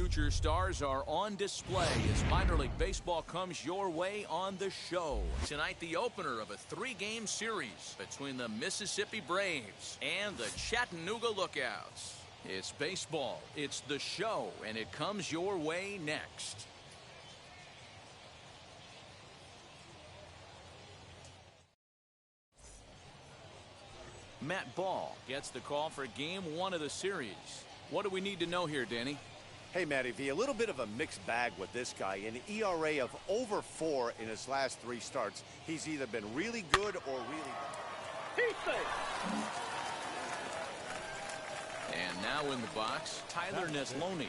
future stars are on display as minor league baseball comes your way on the show. Tonight, the opener of a 3-game series between the Mississippi Braves and the Chattanooga Lookouts. It's baseball, it's the show, and it comes your way next. Matt Ball gets the call for game 1 of the series. What do we need to know here, Danny? Hey, Matty V, a little bit of a mixed bag with this guy. An ERA of over 4 in his last 3 starts. He's either been really good or really bad. He's safe. And now in the box, Tyler Neslony.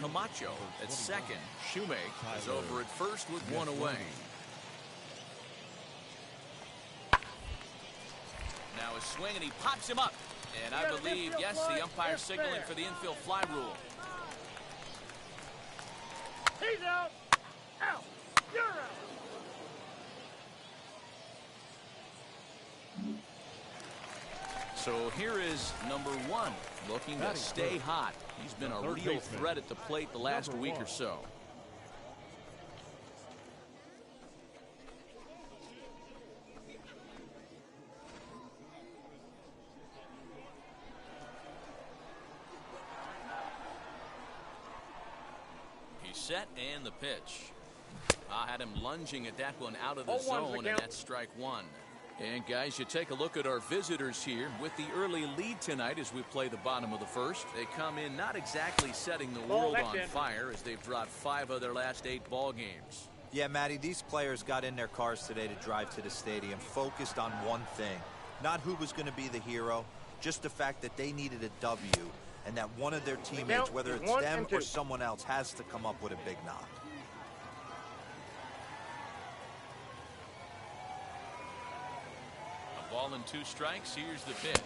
Camacho at second. Shoemake is over at first with 1 away. Now a swing, and he pops him up. And I believe, yes, the umpire signaling for the infield fly rule. He's out. Out. You're out. So here is number 1, looking to stay hot. He's been a real threat at the plate the last week or so. He's set, and the pitch. I had him lunging at that one out of the zone, and that's strike 1. And guys, you take a look at our visitors here with the early lead tonight as we play the bottom of the first. They come in not exactly setting the world on fire as they've dropped 5 of their last 8 ball games. Yeah, Matty, these players got in their cars today to drive to the stadium, focused on one thing. Not who was going to be the hero, just the fact that they needed a W, and that one of their teammates, whether it's them or someone else, has to come up with a big knock. Ball and 2 strikes. Here's the pitch.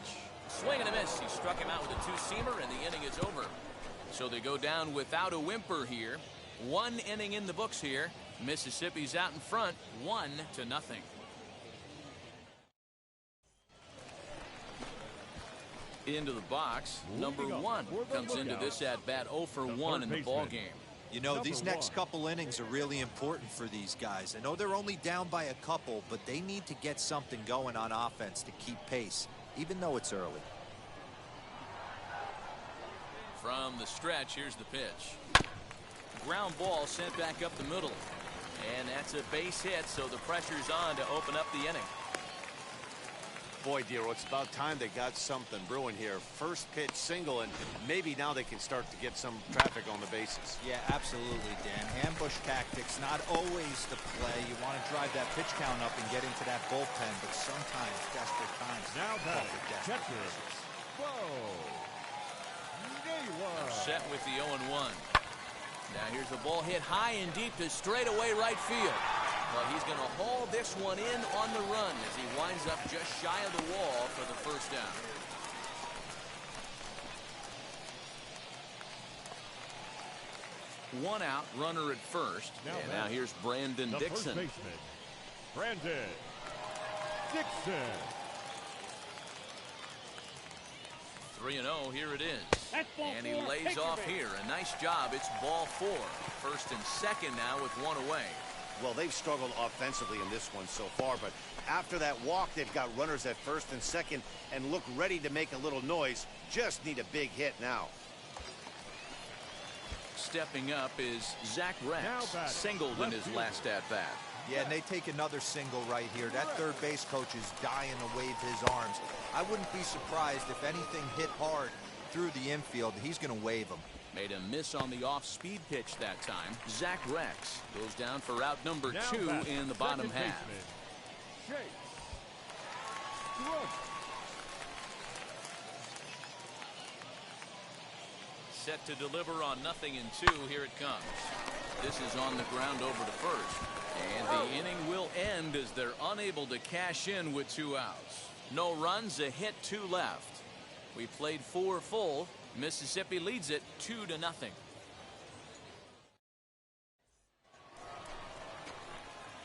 Swing and a miss. He struck him out with a 2-seamer, and the inning is over. So they go down without a whimper here. 1 inning in the books here. Mississippi's out in front, 1-0. Into the box, number 1 comes into this at bat 0 for 1 in the ball game. You know, these next couple innings are really important for these guys. I know they're only down by a couple, but they need to get something going on offense to keep pace, even though it's early. From the stretch, here's the pitch. Ground ball sent back up the middle. And that's a base hit, so the pressure's on to open up the inning. Boy, Dero, it's about time they got something brewing here. First pitch single, and maybe now they can start to get some traffic on the bases. Yeah, absolutely, Dan. Ambush tactics, not always the play. You want to drive that pitch count up and get into that bullpen, but sometimes desperate times. Now batting, catcher, Set with the 0-1. Now here's a ball hit high and deep to straightaway right field. But he's going to haul this one in on the run as he winds up just shy of the wall for the first down. One out, runner at first. And now here's Brandon Dixon. Brandon Dixon. 3-0, here it is. And he lays off here. A nice job. It's ball 4. First and second now with 1 away. Well, they've struggled offensively in this one so far, but after that walk, they've got runners at first and second and look ready to make a little noise. Just need a big hit now. Stepping up is Zach Rex. Singled in his last at-bat. Yeah, and they take another single right here. That third base coach is dying to wave his arms. I wouldn't be surprised if anything hit hard through the infield. He's going to wave them. Made a miss on the off-speed pitch that time. Zach Rex goes down for out number 2 in the bottom half. Set to deliver on 0-2. Here it comes. This is on the ground over to first. And the inning will end as they're unable to cash in with 2 outs. No runs, a hit, 2 left. We played 4 full. Mississippi leads it 2-0.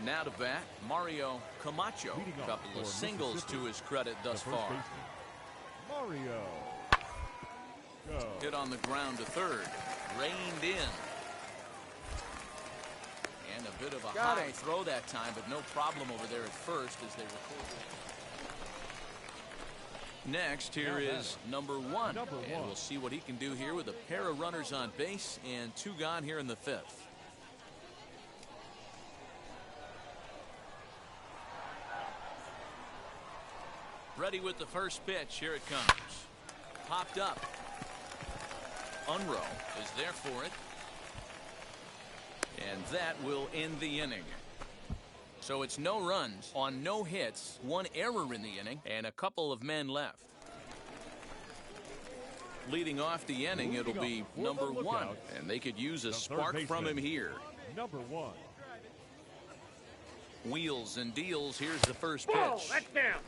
Now to bat, Mario Camacho. A couple of singles to his credit thus far. Mario. Hit on the ground to third. reined in. And a bit of a high throw that time, but no problem over there at first as they record. Next, here is number one. And we'll see what he can do here with a pair of runners on base and 2 gone here in the 5th. Ready with the first pitch. Here it comes. Popped up. Unruh is there for it. And that will end the inning. So it's no runs on no hits, 1 error in the inning, and a couple of men left. Leading off the inning, it'll be number 1, and they could use a spark from him here. Number 1. Wheels and deals. Here's the first pitch. Whoa, that's down.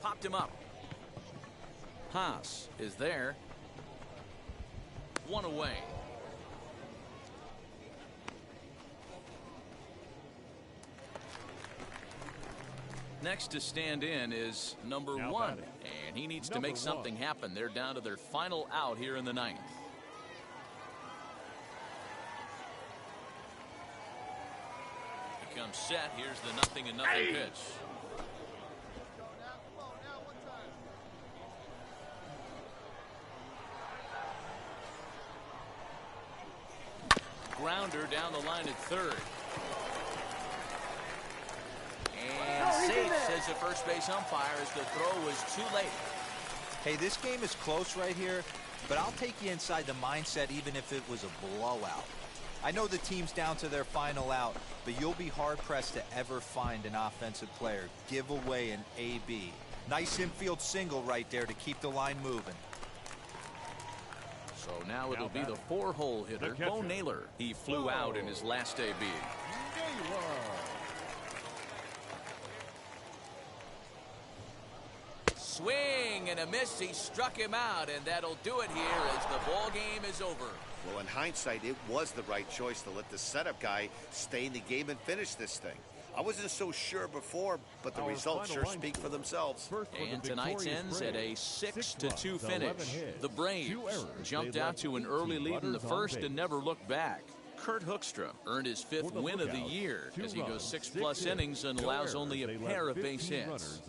Popped him up. Haas is there. 1 away. Next to stand in is number 1, and he needs to make something happen. They're down to their final out here in the 9th. He comes set. Here's the 0-0 pitch. Grounder down the line at 3rd. And safe, says the first base umpire, as the throw was too late. Hey, this game is close right here, but I'll take you inside the mindset even if it was a blowout. I know the team's down to their final out, but you'll be hard-pressed to ever find an offensive player give away an AB. Nice infield single right there to keep the line moving. So now it'll be the 4-hole hitter, Bo Naylor. He flew out in his last AB. Swing and a miss. He struck him out, and that'll do it here as the ball game is over. Well, in hindsight, it was the right choice to let the setup guy stay in the game and finish this thing. I wasn't so sure before, but the results sure speak for themselves. And tonight's ends at a 6-2 finish. The Braves jumped out to an early lead in the first and never looked back. Kurt Hoekstra earned his 5th win of the year as he goes 6+ innings and allows only a pair of base hits.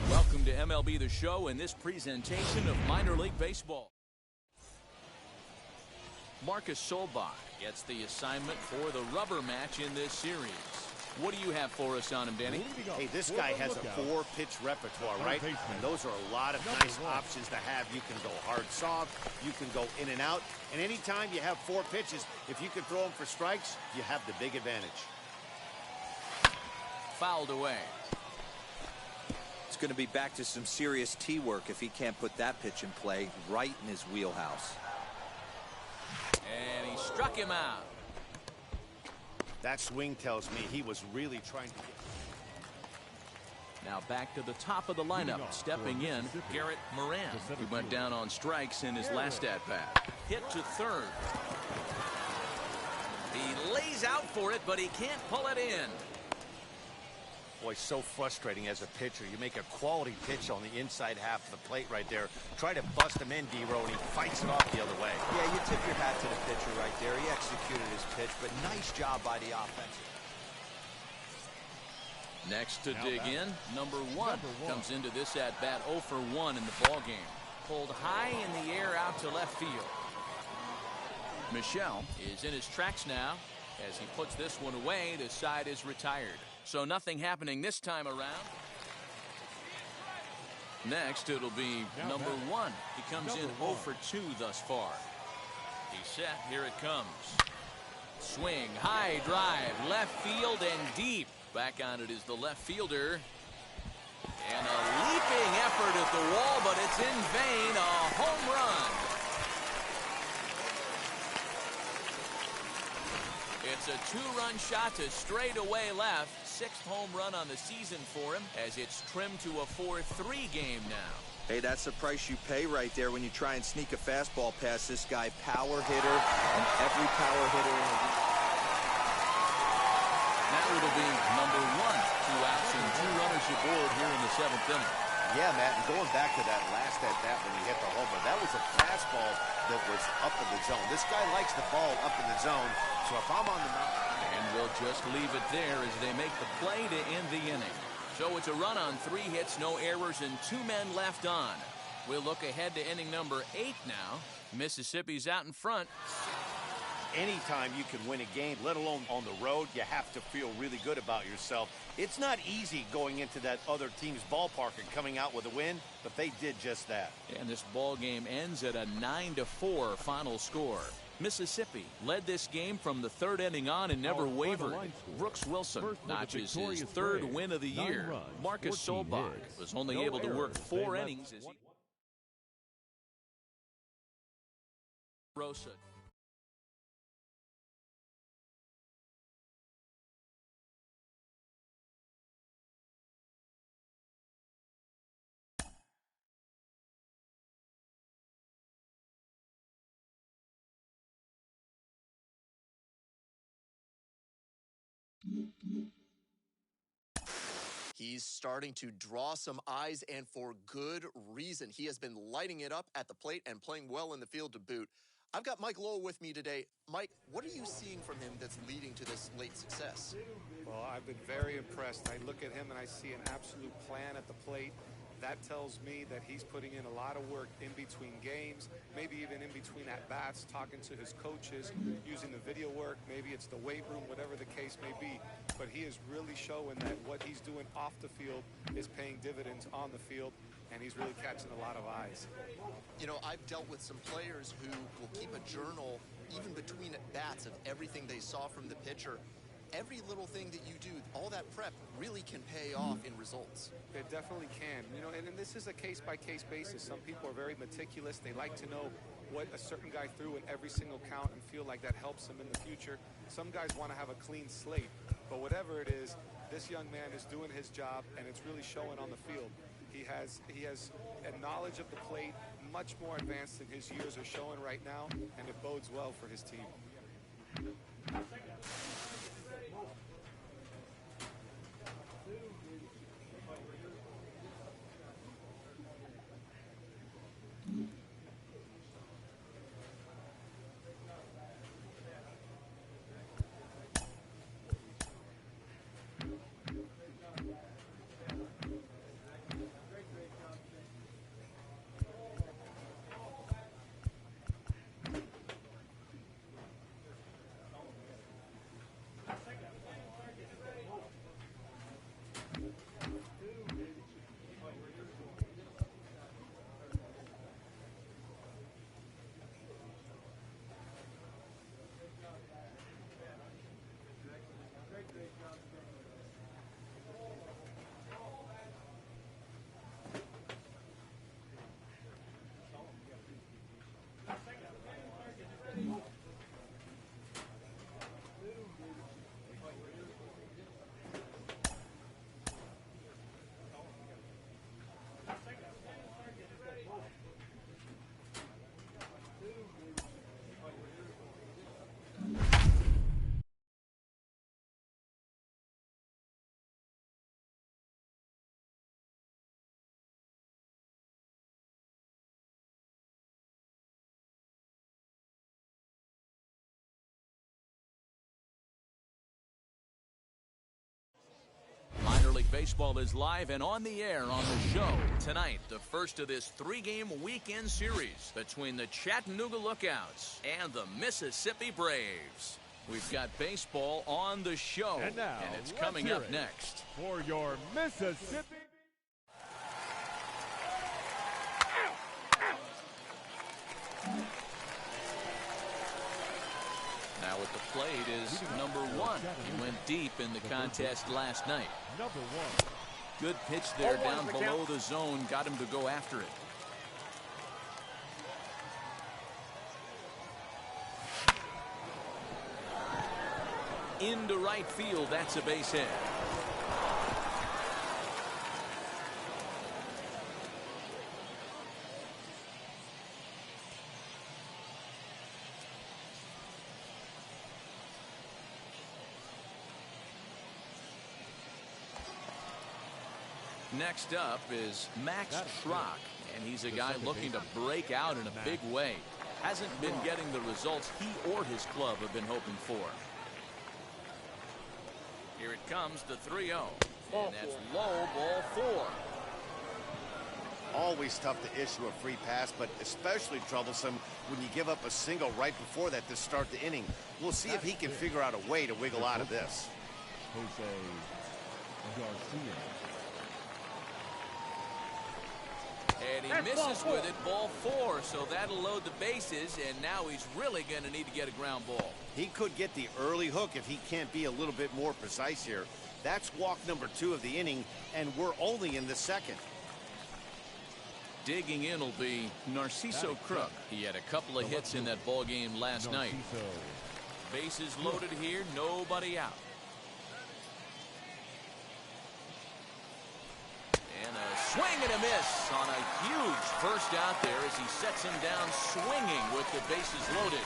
Welcome to MLB The Show in this presentation of minor league baseball. Marcus Solbach gets the assignment for the rubber match in this series. What do you have for us on him, Danny? Hey, this guy has a 4-pitch repertoire, right? And those are a lot of nice options to have. You can go hard soft, you can go in and out, and anytime you have 4 pitches, if you can throw them for strikes, you have the big advantage. Fouled away. It's going to be back to some serious tee work if he can't put that pitch in play right in his wheelhouse. And he struck him out. That swing tells me he was really trying to get... Now back to the top of the lineup. Stepping in, Garrett Moran. He went down on strikes in his last at-bat. Hit to 3rd. He lays out for it, but he can't pull it in. Boy, so frustrating as a pitcher. You make a quality pitch on the inside half of the plate right there. Try to bust him in, D-Row, and he fights it off the other way. Yeah, you tip your hat to the pitcher right there. He executed his pitch, but nice job by the offense. Next to dig in, number 1 comes into this at-bat 0 for 1 in the ballgame. Pulled high in the air out to left field. Michel is in his tracks now. As he puts this one away, the side is retired. So nothing happening this time around. Next, it'll be number 1. He comes in 0 for 2 thus far. He's set. Here it comes. Swing, high drive, left field and deep. Back on it is the left fielder. And a leaping effort at the wall, but it's in vain. A home run. It's a 2-run shot to straightaway left. 6th home run on the season for him as it's trimmed to a 4-3 game now. Hey, that's the price you pay right there when you try and sneak a fastball past this guy. Power hitter, and every power hitter in the league. Now it'll be number 1. 2 outs and 2 runners aboard here in the 7th inning. Yeah, Matt, and going back to that last at-bat when he hit the homer, that was a fastball that was up in the zone. This guy likes the ball up in the zone, so if I'm on the mound... And we'll just leave it there as they make the play to end the inning. So it's a run on 3 hits, no errors, and 2 men left on. We'll look ahead to inning number 8 now. Mississippi's out in front. Anytime you can win a game, let alone on the road, you have to feel really good about yourself. It's not easy going into that other team's ballpark and coming out with a win, but they did just that. And this ball game ends at a 9-4 final score. Mississippi led this game from the 3rd inning on and never wavered. Brooks Wilson notches his 3rd win of the year. Marcus Solbach was only able to work 4 innings as he... Rosa. He's starting to draw some eyes, and for good reason. He has been lighting it up at the plate and playing well in the field to boot. I've got Mike Lowell with me today. Mike, what are you seeing from him that's leading to this late success? Well, I've been very impressed. I look at him and I see an absolute plan at the plate. That tells me that he's putting in a lot of work in between games, maybe even in between at-bats, talking to his coaches, using the video work. Maybe it's the weight room, whatever the case may be. But he is really showing that what he's doing off the field is paying dividends on the field, and he's really catching a lot of eyes. You know, I've dealt with some players who will keep a journal, even between at-bats, of everything they saw from the pitcher. Every little thing that you do, all that prep, really can pay off in results. It definitely can. You know, and this is a case-by-case basis. Some people are very meticulous. They like to know what a certain guy threw in every single count and feel like that helps them in the future. Some guys want to have a clean slate. But whatever it is, this young man is doing his job, and it's really showing on the field. He has a knowledge of the plate much more advanced than his years are showing right now, and it bodes well for his team. Baseball is live and on the air on the show tonight. The first of this 3-game weekend series between the Chattanooga Lookouts and the Mississippi Braves. We've got baseball on the show, and it's coming up next. For your Mississippi. Now at the plate is number 1. He went deep in the contest last night. Number 1. Good pitch there down below the zone. Got him to go after it. Into right field. That's a base hit. Next up is Max Schrock, and he's a guy looking to break out in a big way. Hasn't been getting the results he or his club have been hoping for. Here it comes, the 3-0. And that's low, ball 4. Always tough to issue a free pass, but especially troublesome when you give up a single right before that to start the inning. We'll see if he can figure out a way to wiggle out of this. Jose Garcia. And he misses with it, ball 4, so that'll load the bases, and now he's really going to need to get a ground ball. He could get the early hook if he can't be a little bit more precise here. That's walk number 2 of the inning, and we're only in the second. Digging in will be Narciso Crook. He had a couple of hits in that ball game last night. Bases loaded here, nobody out. And a swing and a miss on a huge first out there as he sets him down swinging with the bases loaded.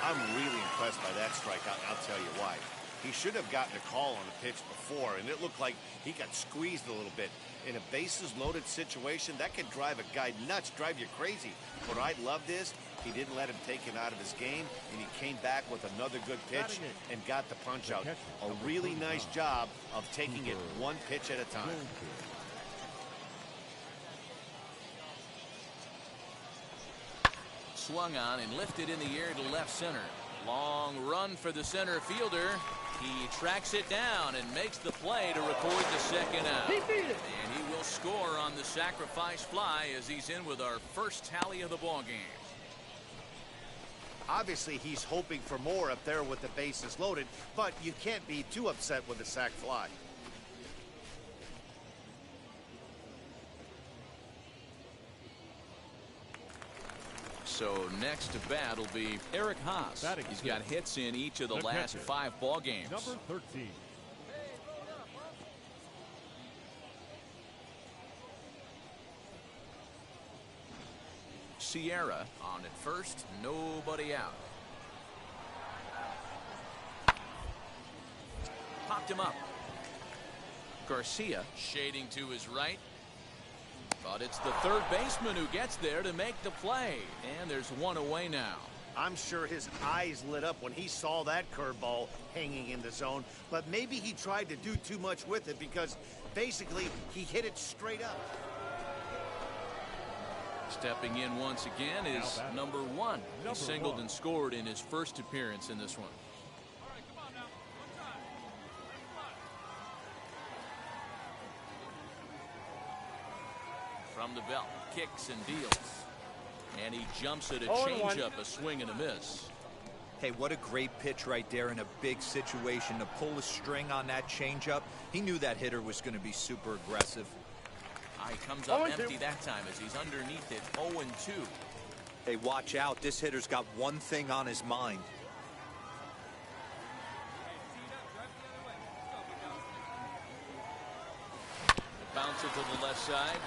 I'm really impressed by that strikeout, and I'll tell you why. He should have gotten a call on the pitch before, and it looked like he got squeezed a little bit. In a bases-loaded situation, that could drive a guy nuts, drive you crazy. What I loved is he didn't let him take him out of his game, and he came back with another good pitch and got the punch out. A really nice job of taking it one pitch at a time. Swung on and lifted in the air to left center. Long run for the center fielder. He tracks it down and makes the play to record the second out. And he will score on the sacrifice fly as he's in with our first tally of the ball game. Obviously, he's hoping for more up there with the bases loaded, but you can't be too upset with a sac fly. So next to bat will be Eric Haas. He's got hits in each of the last 5 ball games. Number 13. Sierra on at first, nobody out. Popped him up. Garcia shading to his right. But it's the third baseman who gets there to make the play. And there's one away now. I'm sure his eyes lit up when he saw that curveball hanging in the zone. But maybe he tried to do too much with it because basically he hit it straight up. Stepping in once again is number 1. He singled and scored in his first appearance in this one. From the belt, kicks and deals. And he jumps at a changeup, a swing and a miss. Hey, what a great pitch right there in a big situation to pull a string on that changeup. He knew that hitter was going to be super aggressive. He comes up empty that time as he's underneath it, 0-2. Hey, watch out. This hitter's got one thing on his mind. Bounce it to the left side.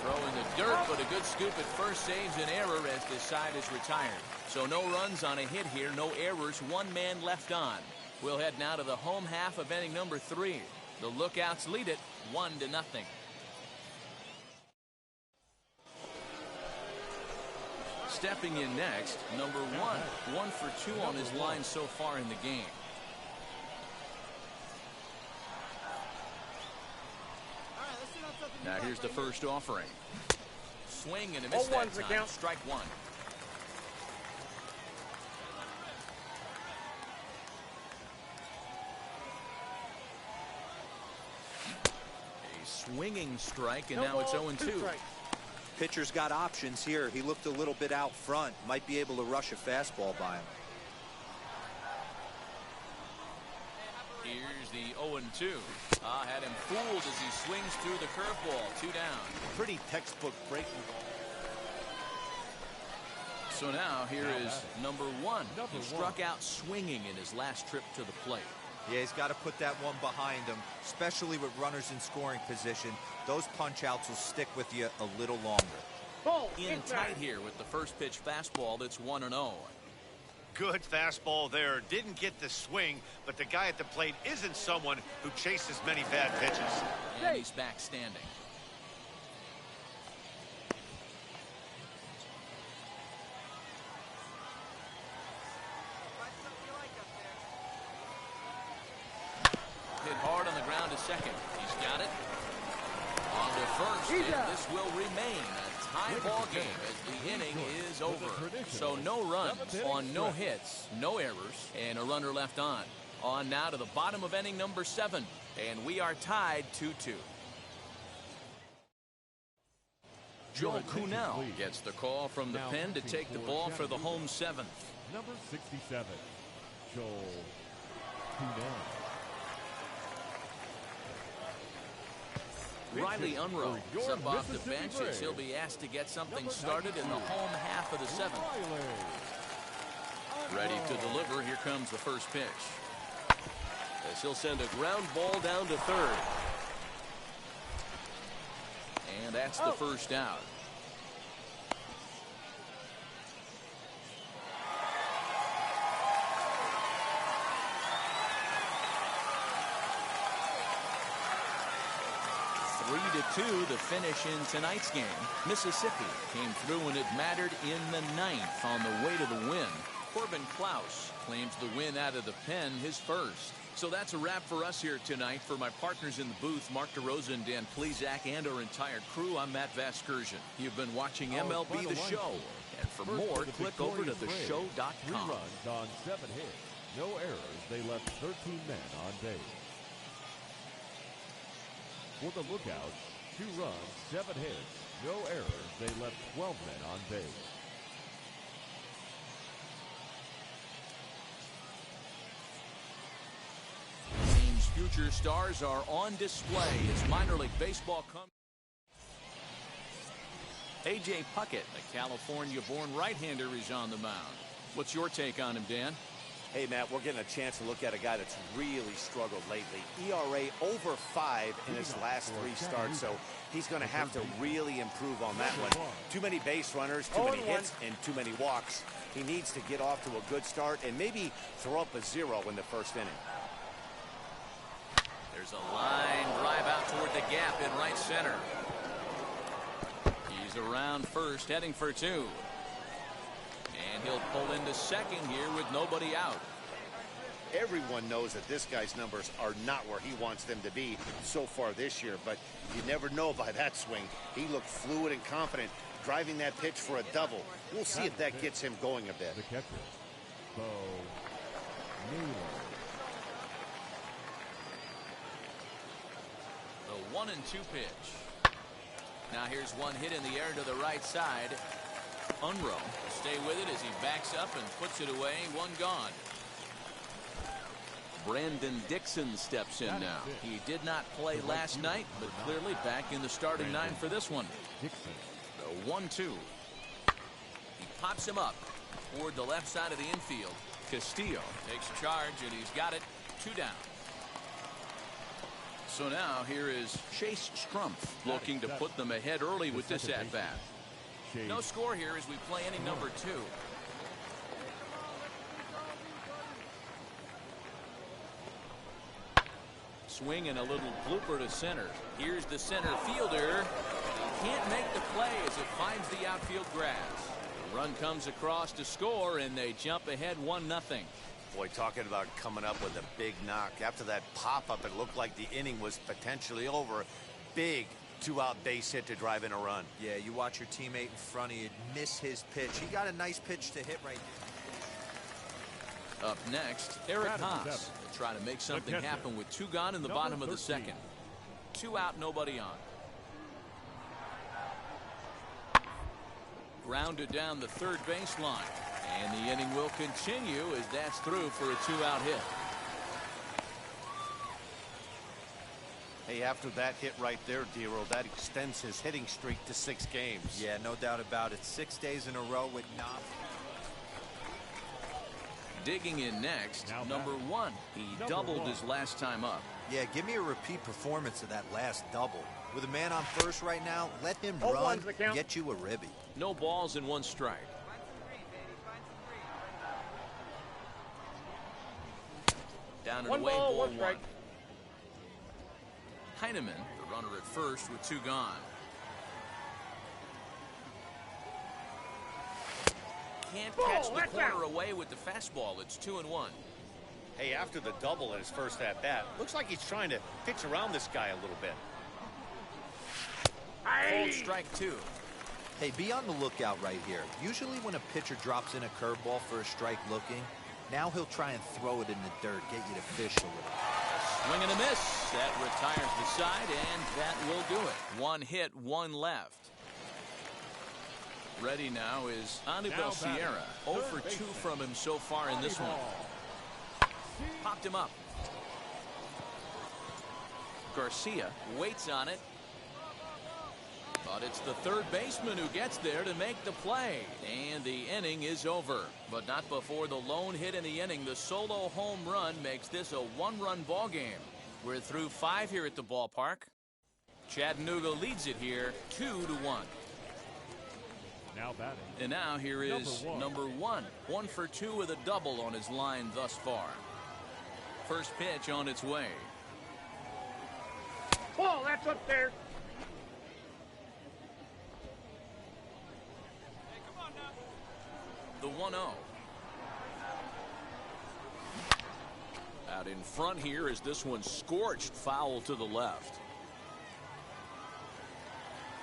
Throwing the dirt, but a good scoop at first saves an error as this side is retired. So no runs on a hit here, no errors, 1 man left on. We'll head now to the home half of inning number 3. The Lookouts lead it 1-0. Stepping in next, number 1. 1 for 2 on his line so far in the game. Now here's the first offering. Swing and a miss that time. Strike 1. A swinging strike, and now it's 0-2. Pitcher's got options here. He looked a little bit out front. Might be able to rush a fastball by him. Here's the 0-2. Had him fooled as he swings through the curveball. 2 down. Pretty textbook breaking ball. So now here is number 1. He struck out swinging in his last trip to the plate. Yeah, he's got to put that one behind him, especially with runners in scoring position. Those punch-outs will stick with you a little longer. In tight here with the first pitch fastball that's 1-0. Good fastball there. Didn't get the swing, but the guy at the plate isn't someone who chases many bad pitches. And he's back standing. Hit hard on the ground to second. He's got it. On to first, and this will remain a tie ball game as the inning is over. So no runs on no hits, no errors, and a runner left on. On now to the bottom of inning number 7, and we are tied 2-2. Joel Kuhnel gets the call from the pen to take the ball for the home 7th. Number 67, Joel Kuhnel. Riley Unruh is up off the bench as he'll be asked to get something started in the home half of the 7th. Ready to deliver. Here comes the first pitch. As he'll send a ground ball down to third. And that's the first out. (3-2) the finish in tonight's game. Mississippi came through when it mattered in the 9th on the way to the win. Corbin Klaus claims the win out of the pen, his first. So that's a wrap for us here tonight. For my partners in the booth, Mark DeRosa and Dan Plesac, and our entire crew, I'm Matt Vasgersian. You've been watching MLB The Show. And for more, click over to theshow.com. 3 runs on 7 hits. No errors. They left 13 men on base. For the Lookouts, 2 runs, 7 hits, no errors. They left 12 men on base. Team's future stars are on display as minor league baseball comes. A.J. Puckett, a California-born right-hander, is on the mound. What's your take on him, Dan? Hey, Matt, we're getting a chance to look at a guy that's really struggled lately. ERA over 5 in his last 3 starts, so he's going to have to really improve on that one. Too many base runners, too many hits, and too many walks. He needs to get off to a good start and maybe throw up a 0 in the first inning. There's a line drive out toward the gap in right center. He's around first, heading for 2. And he'll pull into second here with nobody out. Everyone knows that this guy's numbers are not where he wants them to be so far this year, but you never know by that swing. He looked fluid and confident, driving that pitch for a double. We'll see if that gets him going a bit. The catcher, Bo Naylor. The 1-2 pitch. Now here's one hit in the air to the right side. Unruh will stay with it as he backs up and puts it away. 1 gone. Brandon Dixon steps in now. He did not play last night, but clearly back in the starting 9 for this one. The 1-2. He pops him up toward the left side of the infield. Castillo takes charge, and he's got it. 2 down. So now here is Chase Strumpf looking to put them ahead early with this at-bat. No score here as we play inning number 2. Swing and a little blooper to center. Here's the center fielder. He can't make the play as it finds the outfield grass. The run comes across to score, and they jump ahead 1-0. Boy, talking about coming up with a big knock. After that pop-up, it looked like the inning was potentially over. Big 2-out base hit to drive in a run. Yeah, you watch your teammate in front of you miss his pitch. He got a nice pitch to hit right there. Up next, Eric Haas will try to make something happen with 2 gone in the bottom of the 2nd. 2 out, nobody on. Grounded down the third baseline. And the inning will continue as that's through for a 2-out hit. Hey, after that hit right there, Dero, that extends his hitting streak to 6 games. Yeah, no doubt about it. 6 days in a row with not. Digging in next, number 1. He doubled his last time up. Yeah, give me a repeat performance of that last double. With a man on first right now, let him run, get you a ribby. No balls and 1 strike. down and One away, ball, ball one strike. Heineman, the runner at first with 2 gone. Can't catch the corner away with the fastball. It's 2-1. Hey, after the double in his first at-bat, looks like he's trying to pitch around this guy a little bit. Called strike 2. Hey, be on the lookout right here. Usually when a pitcher drops in a curveball for a strike looking, now he'll try and throw it in the dirt, get you to fish a little. Swing and a miss. That retires the side, and that will do it. 1 hit, 1 left. Ready now is Anibal Sierra. 0 for 2 from him so far in this one. Popped him up. Garcia waits on it. But it's the third baseman who gets there to make the play. And the inning is over. But not before the lone hit in the inning. The solo home run makes this a 1-run ball game. We're through 5 here at the ballpark. Chattanooga leads it here 2-1. Now batting. And now here is number 1. 1 for 2 with a double on his line thus far. First pitch on its way. Ball, that's up there. The 1-0. Out in front here as this one scorched foul to the left.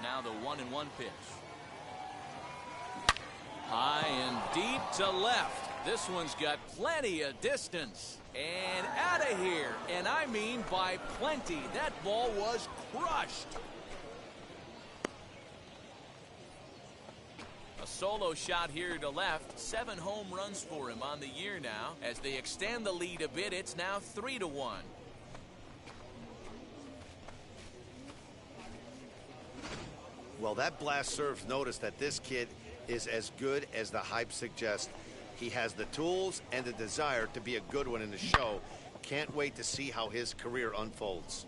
Now the 1-1 pitch. High and deep to left. This one's got plenty of distance. And out of here. And I mean by plenty. That ball was crushed. A solo shot here to left. 7 home runs for him on the year now. As they extend the lead a bit, it's now 3-1. Well, that blast serves notice that this kid is as good as the hype suggests. He has the tools and the desire to be a good one in the show. Can't wait to see how his career unfolds.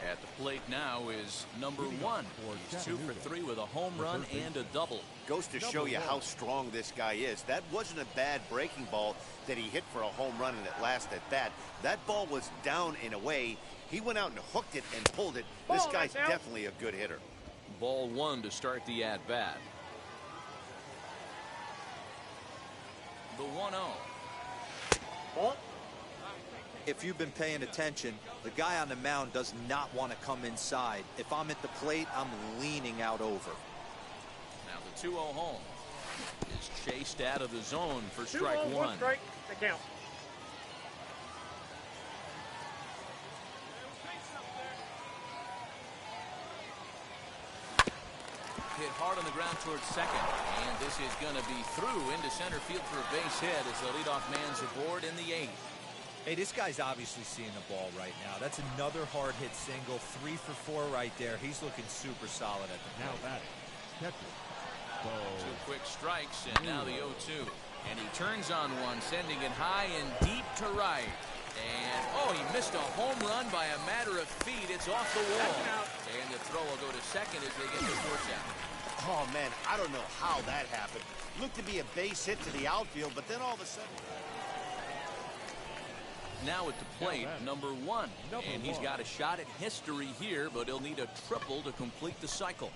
At the plate now is number 1. He's 2 for 3 with a home run and a double. Goes to show you how strong this guy is. That wasn't a bad breaking ball that he hit for a home run in that last at bat. That ball was down and away. He went out and hooked it and pulled it. This guy's definitely a good hitter. Ball 1 to start the at bat. The 1-0. Ball. If you've been paying attention, the guy on the mound does not want to come inside. If I'm at the plate, I'm leaning out over. Now the 2-0 home is chased out of the zone for strike 1. 1 strike, the count. Hit hard on the ground towards second. And this is going to be through into center field for a base hit as the leadoff man's aboard in the 8th. Hey, this guy's obviously seeing the ball right now. That's another hard hit single. 3 for 4 right there. He's looking super solid at the Now plate. batting. Catcher. 2 quick strikes and now the 0-2. And he turns on one, sending it high and deep to right. And, oh, he missed a home run by a matter of feet. It's off the wall. And the throw will go to second as they get the force out. Oh, man, I don't know how that happened. Looked to be a base hit to the outfield, but then all of a sudden... Now at the plate, number 1. And he's got a shot at history here, but he'll need a triple to complete the cycle.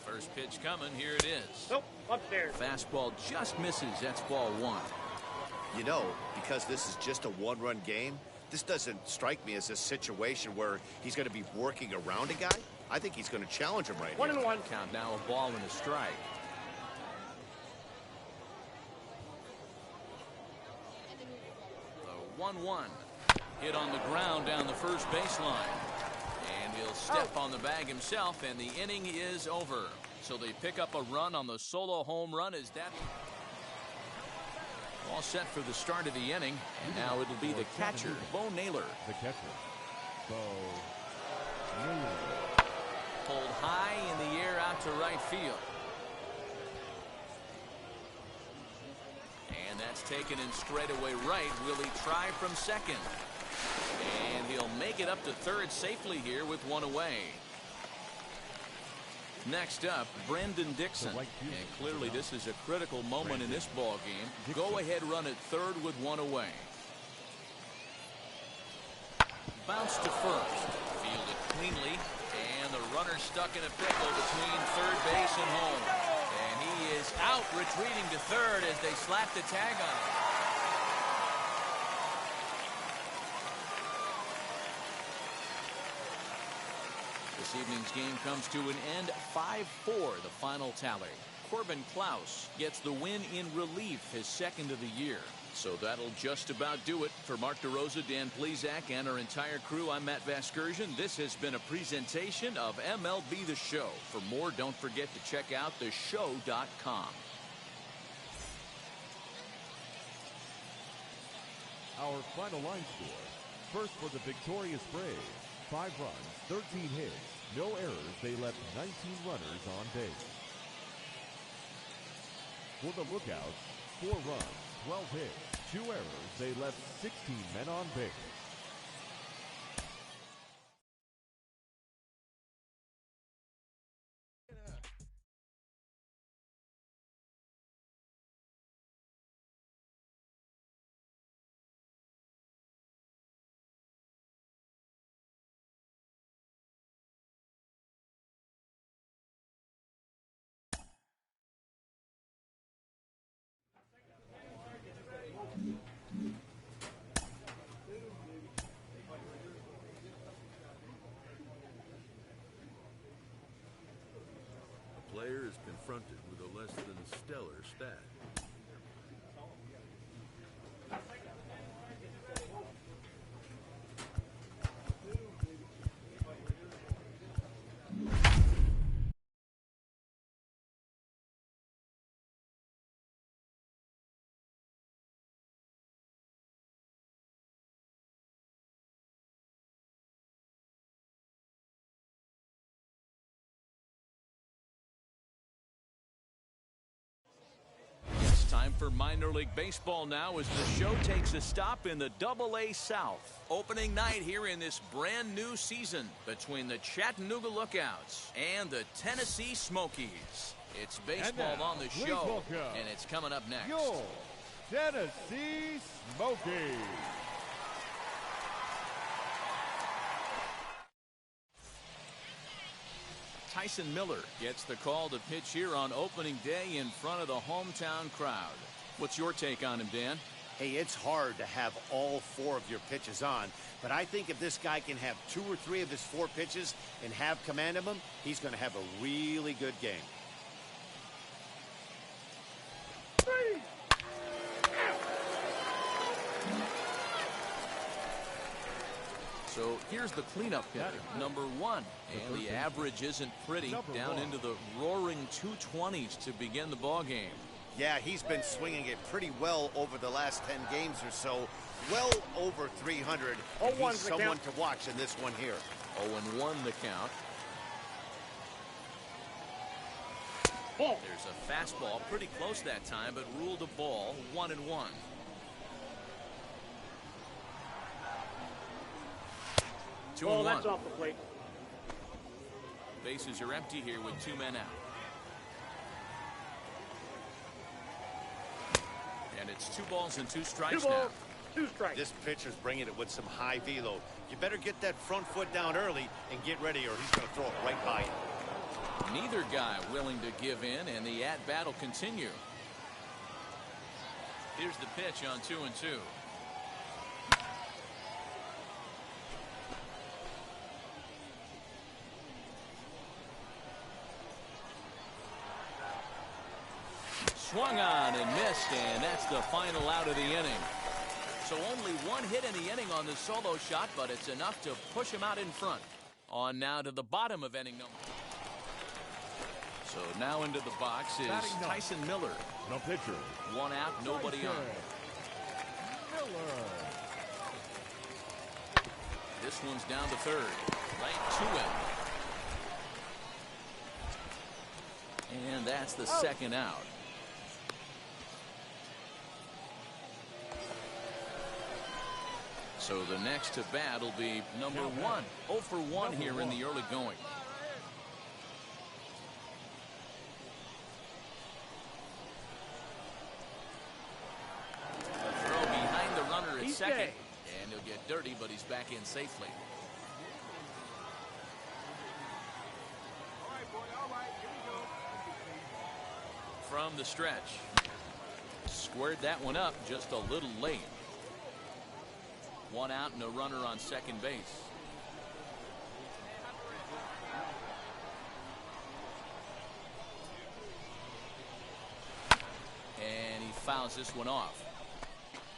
First pitch coming. Here it is. Nope, upstairs. Fastball just misses. That's ball 1. You know, because this is just a 1-run game, this doesn't strike me as a situation where he's going to be working around a guy. I think he's going to challenge him right 1-1. Count now a ball and a strike. The 1-1. Hit on the ground down the first baseline. And he'll step on the bag himself, and the inning is over. So they pick up a run on the solo home run as that... All set for the start of the inning. And now it'll be the catcher, Bo Naylor. The catcher. Bo Naylor. Pulled high in the air out to right field. And that's taken in straightaway right. Will he try from second? And they'll make it up to third safely here with one away. Next up, Brendan Dixon. And clearly this is a critical moment in this ball game. Go ahead run at third with one away. Bounce to first. Fielded cleanly. And the runner stuck in a pickle between third base and home. And he is out, retreating to third as they slap the tag on him. This evening's game comes to an end 5-4, the final tally. Corbin Klaus gets the win in relief, his second of the year. So that'll just about do it. For Mark DeRosa, Dan Plesac, and our entire crew, I'm Matt Vasgersian. This has been a presentation of MLB The Show. For more, don't forget to check out theshow.com. Our final line score. First for the victorious Braves. 5 runs, 13 hits, no errors. They left 19 runners on base. For the Lookouts, 4 runs, 12 hits, 2 errors. They left 16 men on base. Player is confronted with a less than stellar stat. Time for minor league baseball now as the show takes a stop in the Double-A South. Opening night here in this brand new season between the Chattanooga Lookouts and the Tennessee Smokies. It's baseball on the show, and it's coming up next. Your Tennessee Smokies. Tyson Miller gets the call to pitch here on opening day in front of the hometown crowd. What's your take on him, Dan? Hey, it's hard to have all 4 of your pitches on, but I think if this guy can have 2 or 3 of his 4 pitches and have command of them, he's going to have a really good game. So here's the cleanup hitter, number 1. And the average isn't pretty, down into the roaring 220s to begin the ball game. Yeah, he's been swinging it pretty well over the last 10 games or so. Well over 300. And he's someone to watch in this one here. 0-1 the count. There's a fastball pretty close that time, but ruled a ball. 1-1. Oh, that's off the plate. Bases are empty here with 2 men out. And it's 2 balls and 2 strikes 2 balls, now. 2 strikes. This pitcher's bringing it with some high velo. You better get that front foot down early and get ready, or he's going to throw it right by you. Neither guy willing to give in, and the at-bat will continue. Here's the pitch on 2-2. Swung on and missed, and that's the final out of the inning. So only 1 hit in the inning on the solo shot, but it's enough to push him out in front. On now to the bottom of inning number. So now into the box is Tyson Miller. The pitcher. 1 out, nobody on. Miller. This one's down to third. Right to him. And that's the second out. So the next to bat will be number 1. 0 for 1 here in the early going. A throw behind the runner at second. And he'll get dirty, but he's back in safely. From the stretch. Squared that one up just a little late. 1 out and a runner on second base. And he fouls this one off.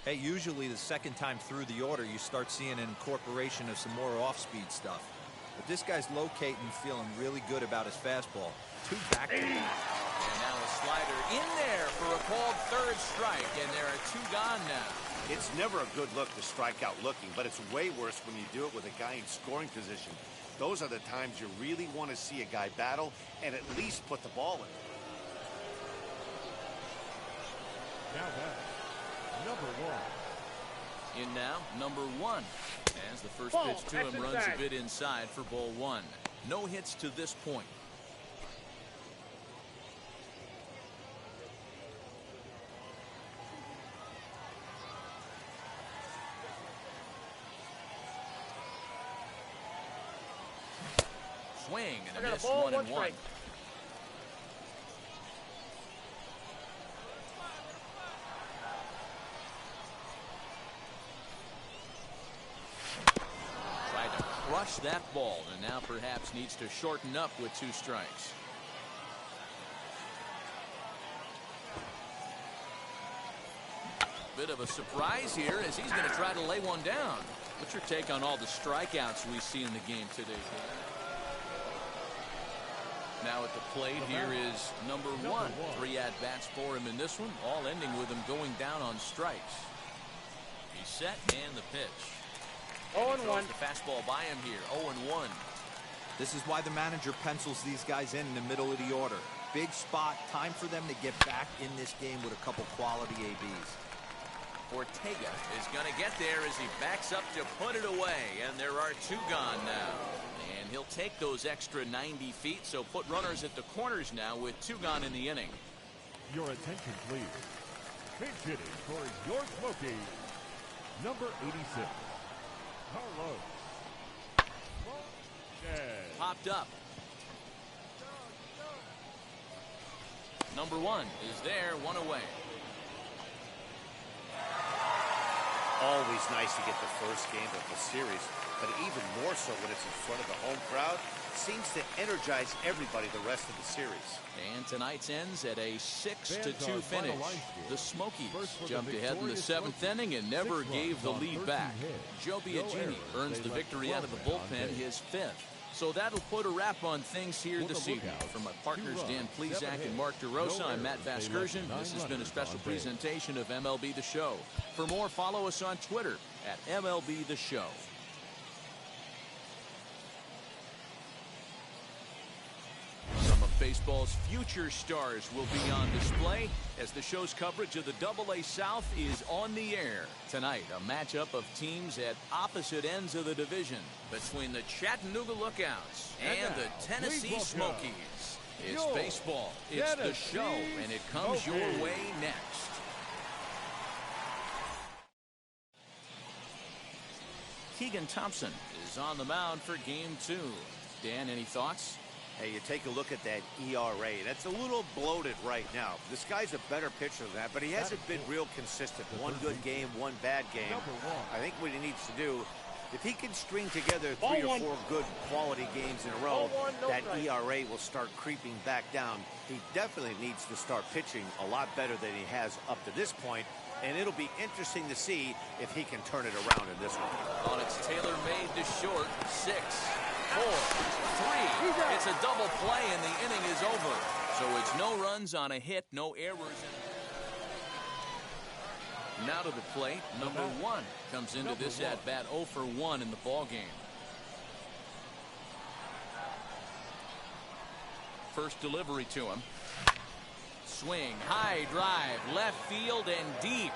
Hey, usually the second time through the order you start seeing an incorporation of some more off-speed stuff. But this guy's locating, feeling really good about his fastball. 2 back-to-back. And now a slider in there for a called third strike, and there are 2 gone now. It's never a good look to strike out looking, but it's way worse when you do it with a guy in scoring position. Those are the times you really want to see a guy battle and at least put the ball in. Now that's number 1. In now, number 1. As the first pitch to him runs a bit inside for ball 1. No hits to this point. Swing and a miss, 1-1. Tried to crush that ball and now perhaps needs to shorten up with 2 strikes. Bit of a surprise here as he's going to try to lay one down. What's your take on all the strikeouts we see in the game today? Now at the plate here is number 1. 3 at-bats for him in this one, all ending with him going down on strikes. He's set and the pitch. 0-1. The fastball by him here, 0-1. This is why the manager pencils these guys in the middle of the order. Big spot, time for them to get back in this game with a couple quality ABs. Ortega is going to get there as he backs up to put it away, and there are 2 gone now. And he'll take those extra 90 feet, so put runners at the corners now with 2 gone in the inning. Your attention, please. Pinch hitting for your Smokies, number 86, Carlos Montes. Popped up. Number 1 is there, 1 away. Always nice to get the first game of the series, but even more so when it's in front of the home crowd. Seems to energize everybody the rest of the series. And tonight's ends at a 6-2 finish. The Smokies jumped ahead in the 7th inning and never gave the lead back. Joe Biagini earns the victory out of the bullpen, his 5th. So that'll put a wrap on things here this evening. For my partners Dan Plesac and Mark DeRosa, I'm Matt Vasgersian. This has been a special presentation of MLB The Show. For more, follow us on Twitter at MLB The Show. Some of baseball's future stars will be on display as the show's coverage of the AA South is on the air. Tonight, a matchup of teams at opposite ends of the division between the Chattanooga Lookouts and the Tennessee Smokies. It's baseball, it's the show, and it comes your way next. Keegan Thompson is on the mound for game 2. Dan, any thoughts? Hey, you take a look at that ERA. That's a little bloated right now. This guy's a better pitcher than that, but he hasn't been real consistent. 1 good game, 1 bad game. I think what he needs to do, if he can string together 3 or 4 good quality games in a row, that ERA will start creeping back down. He definitely needs to start pitching a lot better than he has up to this point, and it'll be interesting to see if he can turn it around in this one. On its tailor-made to short, 6, 4, 3. It's a double play and the inning is over. So it's no runs on a hit, no errors. Now to the plate, number 1 comes into this at-bat 0 for 1 in the ballgame. First delivery to him. Swing, high drive, left field and deep.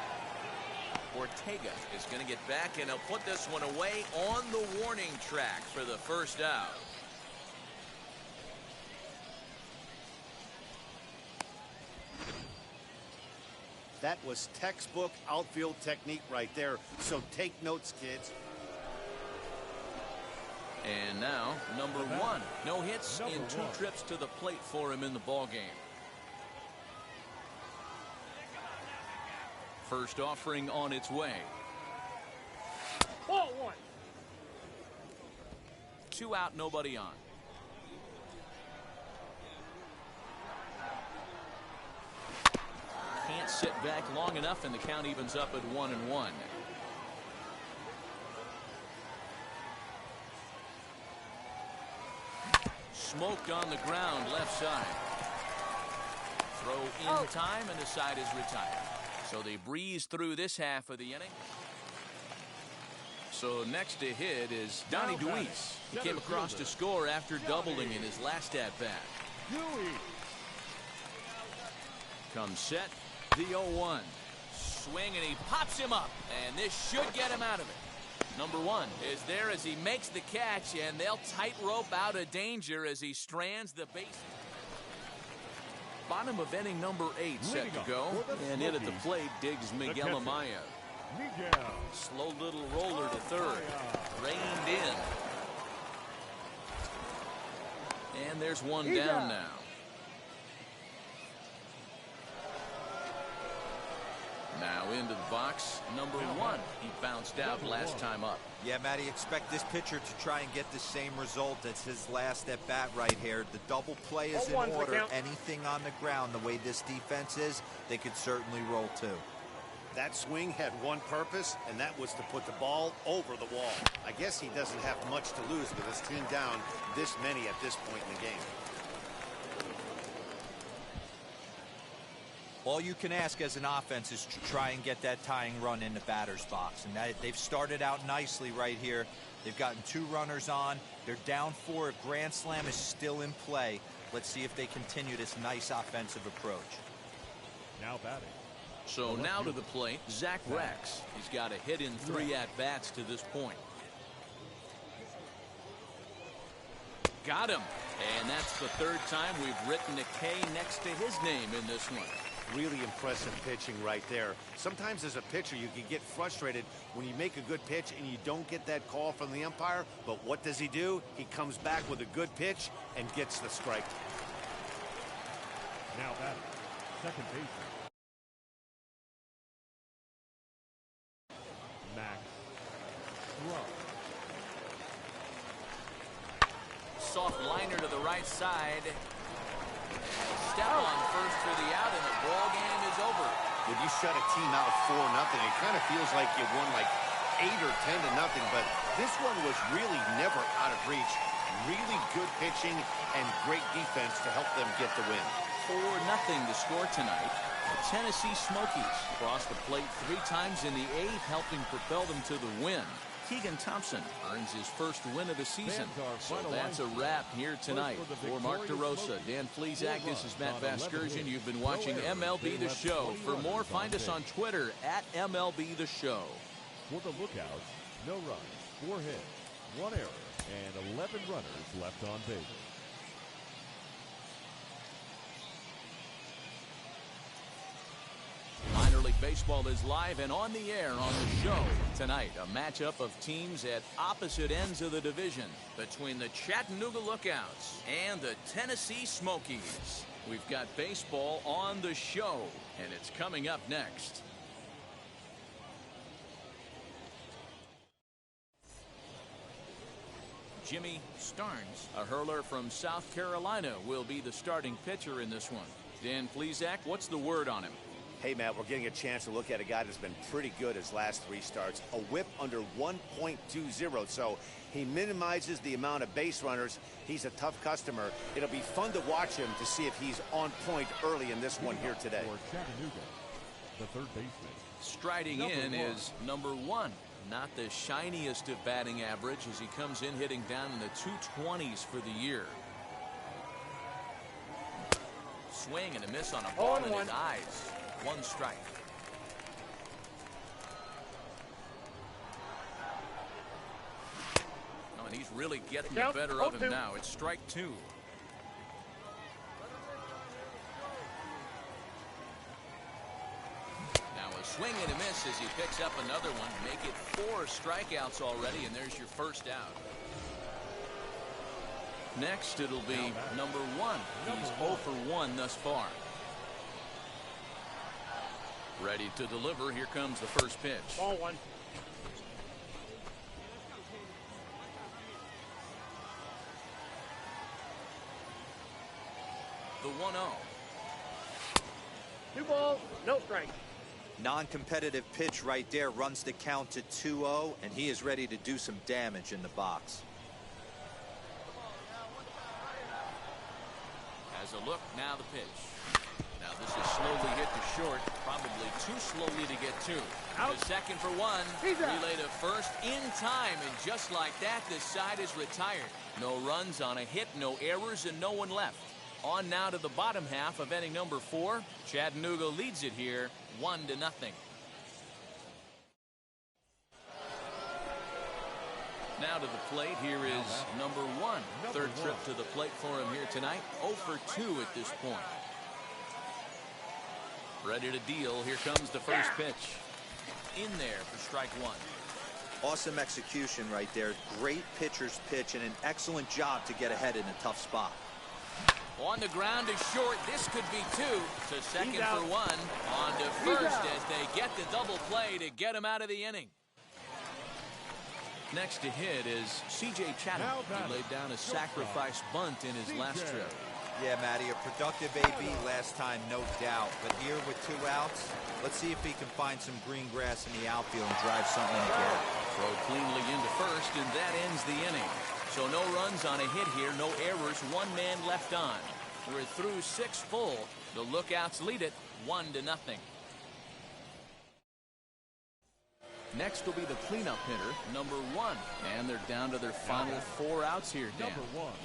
Ortega is going to get back, and he'll put this one away on the warning track for the first out. That was textbook outfield technique right there. So take notes, kids. And now, number 1. No hits in 2 trips to the plate for him in the ballgame. First offering on its way. Ball 1. 2 out, nobody on. Can't sit back long enough, and the count evens up at 1-1. Smoked on the ground, left side. Throw in time, and the side is retired. So they breeze through this half of the inning. So next to hit is Donnie Deweese. He came across to score after doubling in his last at-bat. Comes set, the 0-1. Swing, and he pops him up, and this should get him out of it. Number 1 is there as he makes the catch, and they'll tightrope out of danger as he strands the base. Bottom of inning number 8 set to go, and in at the plate digs Miguel Amaya. Slow little roller to third, reined in. And there's one down now. Now into the box, number 1. He bounced out last time up. Yeah, Matty, expect this pitcher to try and get the same result as his last at bat right here. The double play is in order. Anything on the ground, the way this defense is, they could certainly roll too. That swing had one purpose, and that was to put the ball over the wall. I guess he doesn't have much to lose with his team down this many at this point in the game. All you can ask as an offense is to try and get that tying run in the batter's box. And they've started out nicely right here. They've gotten 2 runners on. They're down 4. A grand slam is still in play. Let's see if they continue this nice offensive approach. Now batting. So now to the plate, Zach Rex. He's got a hit in 3 at-bats to this point. Got him. And that's the 3rd time we've written a K next to his name in this one. Really impressive pitching right there. Sometimes as a pitcher you can get frustrated when you make a good pitch and you don't get that call from the umpire, but what does he do? He comes back with a good pitch and gets the strike. Now batting, second baseman Max Shrub. Soft liner to the right side. Step on first for the out, and the ball game is over. When you shut a team out 4-0, it kind of feels like you won like 8 or 10-0, but this one was really never out of reach. Really good pitching and great defense to help them get the win. 4-0 to score tonight. The Tennessee Smokies crossed the plate 3 times in the 8th, helping propel them to the win. Keegan Thompson earns his first win of the season. So that's a wrap here tonight. For Mark DeRosa, Dan Plesac, this is Matt Vasgersian. You've been watching MLB The Show. For more, find us on Twitter at MLB The Show. For the Lookouts, no runs, 4 hits, 1 error, and 11 runners left on base. Minor League Baseball is live and on the air on the show. Tonight, a matchup of teams at opposite ends of the division between the Chattanooga Lookouts and the Tennessee Smokies. We've got baseball on the show, and it's coming up next. Jimmy Starnes, a hurler from South Carolina, will be the starting pitcher in this one. Dan Plesac, what's the word on him? Hey, Matt, we're getting a chance to look at a guy that's been pretty good his last 3 starts. A whip under 1.20, so he minimizes the amount of base runners. He's a tough customer. It'll be fun to watch him to see if he's on point early in this one here today. For Chattanooga, the third baseman. Striding in is number 1. Not the shiniest of batting average as he comes in hitting down in the 220s for the year. Swing and a miss on a ball in his eyes. 1 strike. He's really getting the better of him now. It's strike 2. Now a swing and a miss as he picks up another one. Make it 4 strikeouts already, and there's your first out. Next, it'll be number 1. He's 0 for 1 thus far. Ready to deliver. Here comes the first pitch. Ball 1. The 1-0. 2 balls, no strike. Non-competitive pitch right there runs the count to 2-0, and he is ready to do some damage in the box. As a look, now the pitch. Now this is slowly hit to short, probably too slowly to get to. Out. The second for 1. Relay to first in time, and just like that, the side is retired. No runs on a hit, no errors, and no one left. On now to the bottom half of inning number 4. Chattanooga leads it here, 1-0. Now to the plate, here is number 1. Third trip to the plate for him here tonight. 0 for 2 at this point. Ready to deal. Here comes the first pitch. In there for strike 1. Awesome execution right there. Great pitcher's pitch and an excellent job to get ahead in a tough spot. On the ground to short. This could be 2. To second for 1. On to first as they get the double play to get him out of the inning. Next to hit is C.J. Chatham. He laid down a sacrifice bunt in his last trip. Yeah, Matty, a productive AB last time, no doubt. But here with 2 outs, let's see if he can find some green grass in the outfield and drive something again. Throw cleanly into first, and that ends the inning. So no runs on a hit here, no errors, 1 man left on. We're through 6 full. The Lookouts lead it 1-0. Next will be the cleanup hitter, number 1. And they're down to their final 4 outs here, Dan.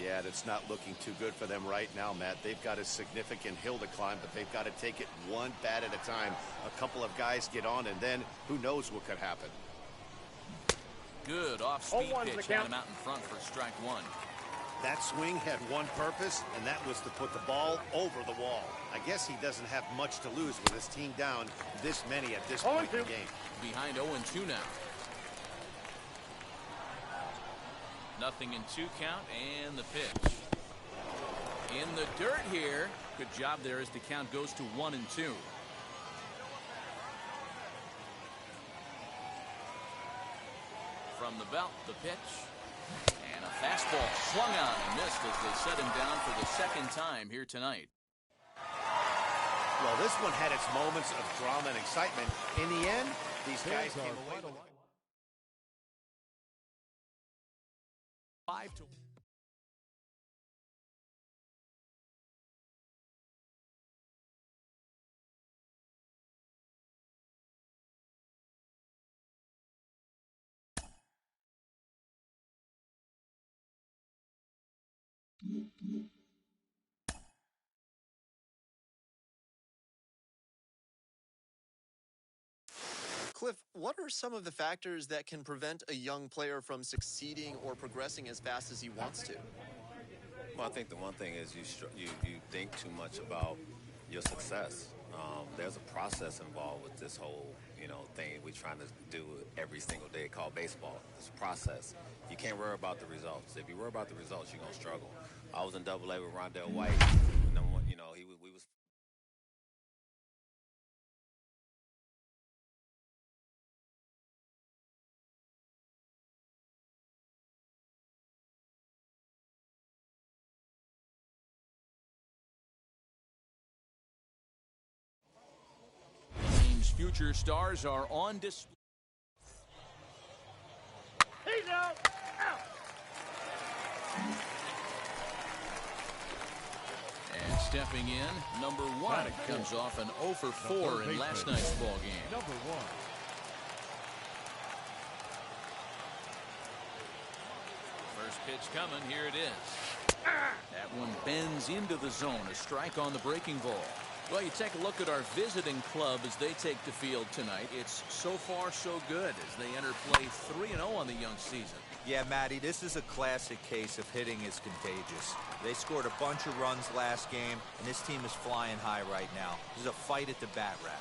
Yeah, that's not looking too good for them right now, Matt. They've got a significant hill to climb, but they've got to take it 1 bat at a time. A couple of guys get on, and then who knows what could happen. Good off-speed pitch had him out in front for strike 1. That swing had one purpose, and that was to put the ball over the wall. I guess he doesn't have much to lose with his team down this many at this point in the game. Behind 0-2 now. Nothing in 2 count, and the pitch. In the dirt here. Good job there as the count goes to 1-2. From the belt, the pitch. And a fastball swung on and missed as they set him down for the 2nd time here tonight. Well, this one had its moments of drama and excitement. In the end, these guys came away with 5-1. Cliff, what are some of the factors that can prevent a young player from succeeding or progressing as fast as he wants to? Well, I think the one thing is you think too much about your success. There's a process involved with this whole, thing we're trying to do every single day called baseball. It's a process. You can't worry about the results. If you worry about the results, you're going to struggle. I was in Double-A with Rondell White. We was. Team's future stars are on display. He's out. Out. And stepping in, number 1 comes off an 0 for 4 in last night's ball game. Number 1. First pitch coming, here it is. That one bends into the zone, a strike on the breaking ball. Well, you take a look at our visiting club as they take the field tonight. It's so far so good as they enter play 3-0 on the young season. Yeah, Matty, this is a classic case of hitting is contagious. They scored a bunch of runs last game, and this team is flying high right now. This is a fight at the bat rack.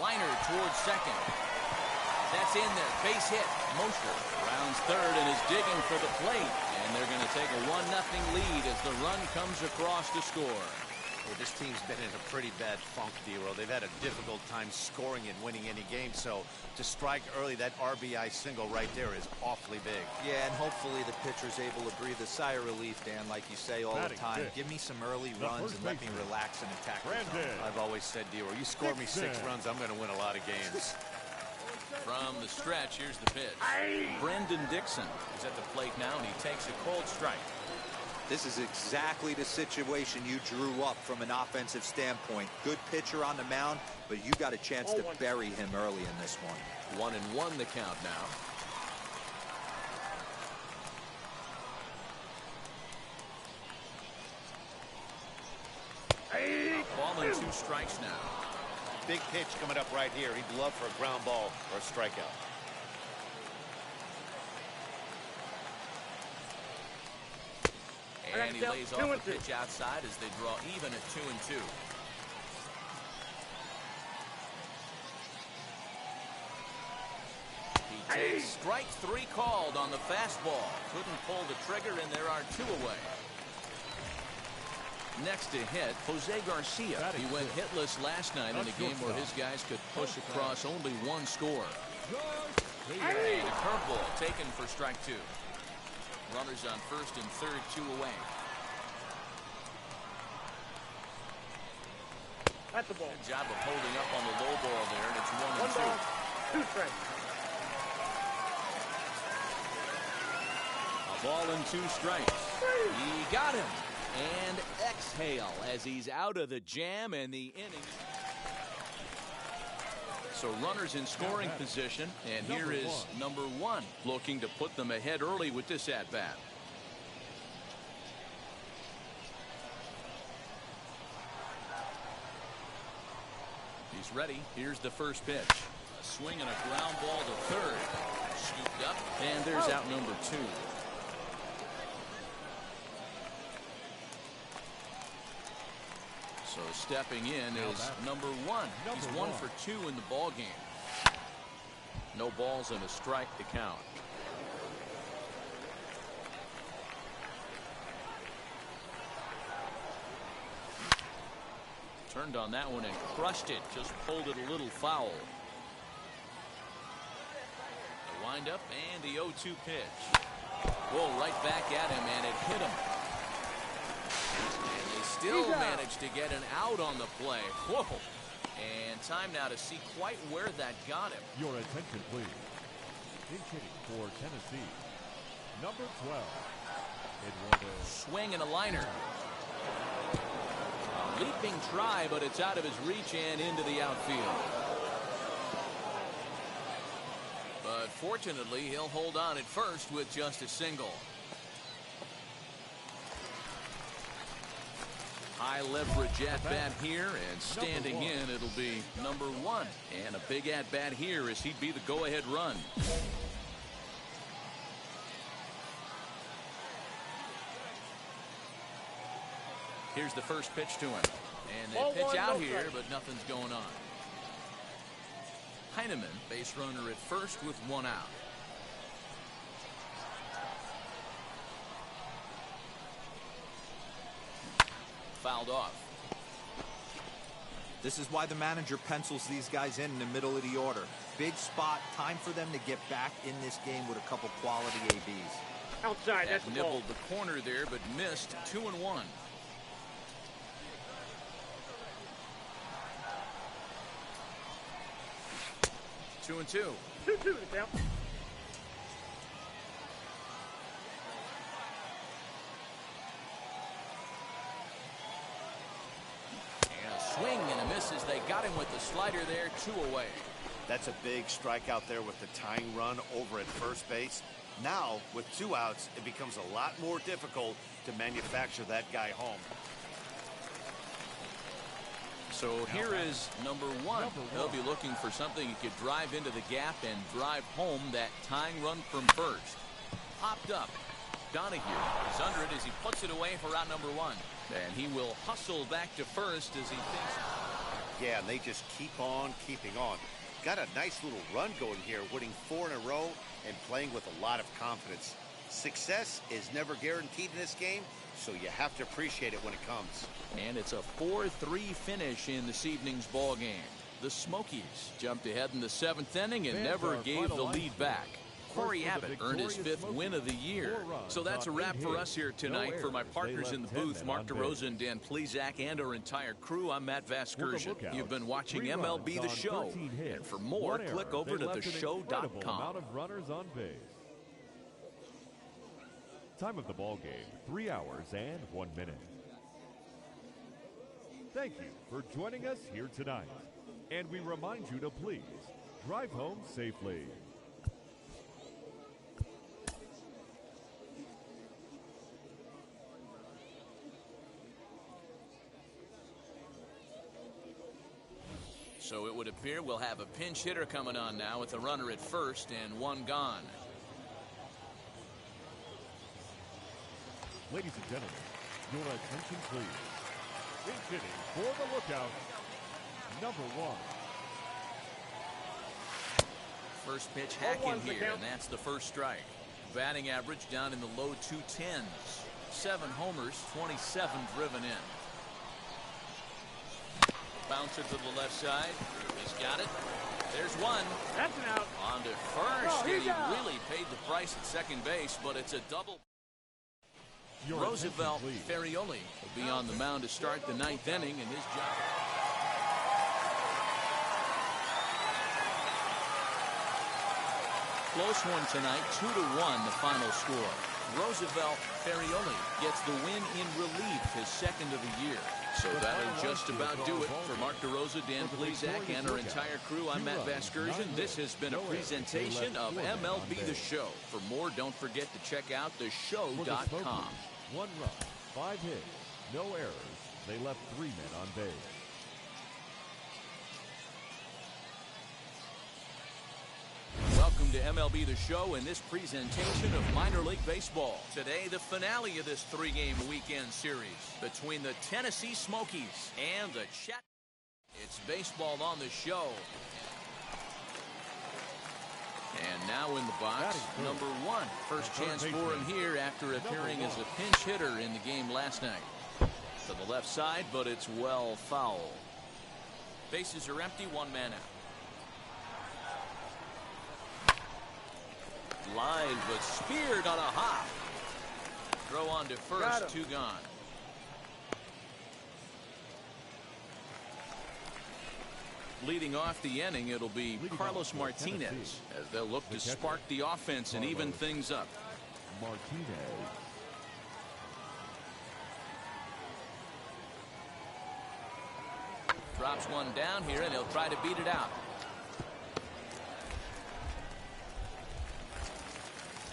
Liner towards second. That's in there. Base hit. Mosher rounds third and is digging for the plate. And they're going to take a 1-0 lead as the run comes across to score. Well, this team's been in a pretty bad funk, D-Roll. They've had a difficult time scoring and winning any game. So to strike early, that RBI single right there is awfully big. Yeah, and hopefully the pitcher's able to breathe a sigh of relief, Dan, like you say all the time. Give me some early runs and let me relax and attack the zone. I've always said, D-Roll, you score me 6 runs, I'm going to win a lot of games. From the stretch, here's the pitch. Brendan Dixon is at the plate now, and he takes a cold strike. This is exactly the situation you drew up from an offensive standpoint. Good pitcher on the mound, but you got a chance to bury him early in this one. 1-1 the count now. Ball and 2 strikes now. Big pitch coming up right here. He'd love for a ground ball or a strikeout. And he lays off the pitch outside as they draw even at 2-2. He takes strike 3 called on the fastball. Couldn't pull the trigger, and there are 2 away. Next to hit, Jose Garcia. He went hitless last night in a game where his guys could push across only 1 score. And a curveball taken for strike 2. Runners on first and third, 2 away. That's the ball. Good job of holding up on the low ball there, and it's 1-2. 2 strikes. A ball and 2 strikes. He got him. And exhale as he's out of the jam and the inning. So runners in scoring position, and here is number 1 looking to put them ahead early with this at-bat. He's ready. Here's the first pitch. A swing and a ground ball to third. Scooped up, and there's out number 2. So stepping in is number 1. He's 1 for 2 in the ball game. No balls and a strike to count. Turned on that one and crushed it. Just pulled it a little foul. The windup and the 0-2 pitch. Whoa, right back at him, and it hit him. Still managed to get an out on the play. Whoa. And time now to see quite where that got him. Your attention, please. In hitting for Tennessee, number 12, Eduardo. Swing and a liner. A leaping try, but it's out of his reach and into the outfield. But fortunately, he'll hold on at first with just a single. High leverage at-bat here, and standing in, it'll be number 1. And a big at-bat here as he'd be the go-ahead run. Here's the first pitch to him. And they pitch out here, but nothing's going on. Heineman, base runner at first with 1 out. Fouled off. This is why the manager pencils these guys in the middle of the order. Big spot, time for them to get back in this game with a couple quality ABs. Outside, that's the ball. Nibbled the corner there, but missed. 2-1. Two and 2. 2-2 to count. Swing and a miss as they got him with the slider there. 2 away. That's a big strikeout there with the tying run over at first base. Now, with 2 outs, it becomes a lot more difficult to manufacture that guy home. So here is number one. They'll be looking for something he could drive into the gap and drive home that tying run from first. Popped up. Donahue is under it as he puts it away for out number one. And he will hustle back to first as he thinks. Yeah, and they just keep on keeping on. Got a nice little run going here, winning 4 in a row and playing with a lot of confidence. Success is never guaranteed in this game, so you have to appreciate it when it comes. And it's a 4-3 finish in this evening's ball game. The Smokies jumped ahead in the 7th inning and never gave the lead back. Corey Abbott earned his 5th win of the year. So that's a wrap for us here tonight. For my partners in the booth, Mark DeRosa and Dan Plesac, and our entire crew, I'm Matt Vasgersian. You've been watching MLB The Show. And for more, click over to theshow.com. Time of the ball game, 3 hours and 1 minute. Thank you for joining us here tonight. And we remind you to please drive home safely. So it would appear we'll have a pinch hitter coming on now with a runner at first and one gone. Ladies and gentlemen, your attention please. Pinch hitting for the lookout, number one. First pitch hacking here, and that's the first strike. Batting average down in the low 210s. 7 homers, 27 driven in. Bouncer to the left side. He's got it. There's one. That's an out. On to first. And he really paid the price at second base, but it's a double. Roosevelt Ferrioli will be on the mound to start the 9th inning, and his job. Close one tonight, 2-1 the final score. Roosevelt Ferrioli gets the win in relief, his 2nd of the year. So that'll just about do it for Mark DeRosa, Dan Plesac, and our entire crew. I'm Matt Vasgersian. This has been a presentation of MLB The Show. For more, don't forget to check out theshow.com. 1 run, 5 hits, no errors. They left 3 men on base. Welcome to MLB The Show and this presentation of minor league baseball. Today, the finale of this 3-game weekend series between the Tennessee Smokies and the Chat. It's baseball on the show. And now in the box, number one. First chance for him here after appearing as a pinch hitter in the game last night. To the left side, but it's well foul. Bases are empty, 1 man out. Line, but speared on a hop. Throw on to first, 2 gone. Leading off the inning, it'll be Carlos Martinez as they'll look to spark the offense and even things up. Martinez. Drops one down here, and he'll try to beat it out.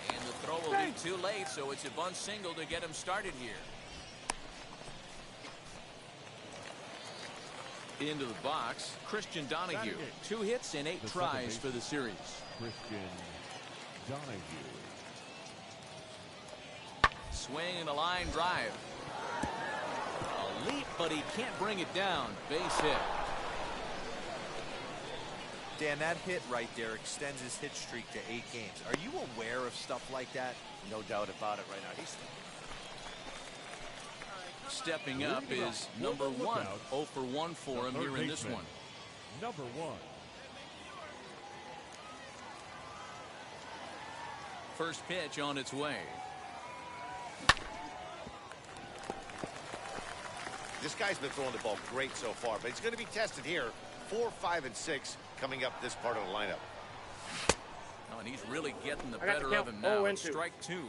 And the throw will be too late, so it's a bunt single to get him started here. Into the box, Christian Donahue. 2 hits and 8 tries for the series. Christian Donahue. Swing and a line drive. A leap, but he can't bring it down. Base hit. Dan, that hit right there extends his hit streak to 8 games. Are you aware of stuff like that? No doubt about it right now. He's stepping up is number 1. 0 for 1 for him here in this one. Number 1. First pitch on its way. This guy's been throwing the ball great so far, but he's going to be tested here. 4, 5, and 6 coming up this part of the lineup. Oh, and he's really getting the better of him now. Strike 2.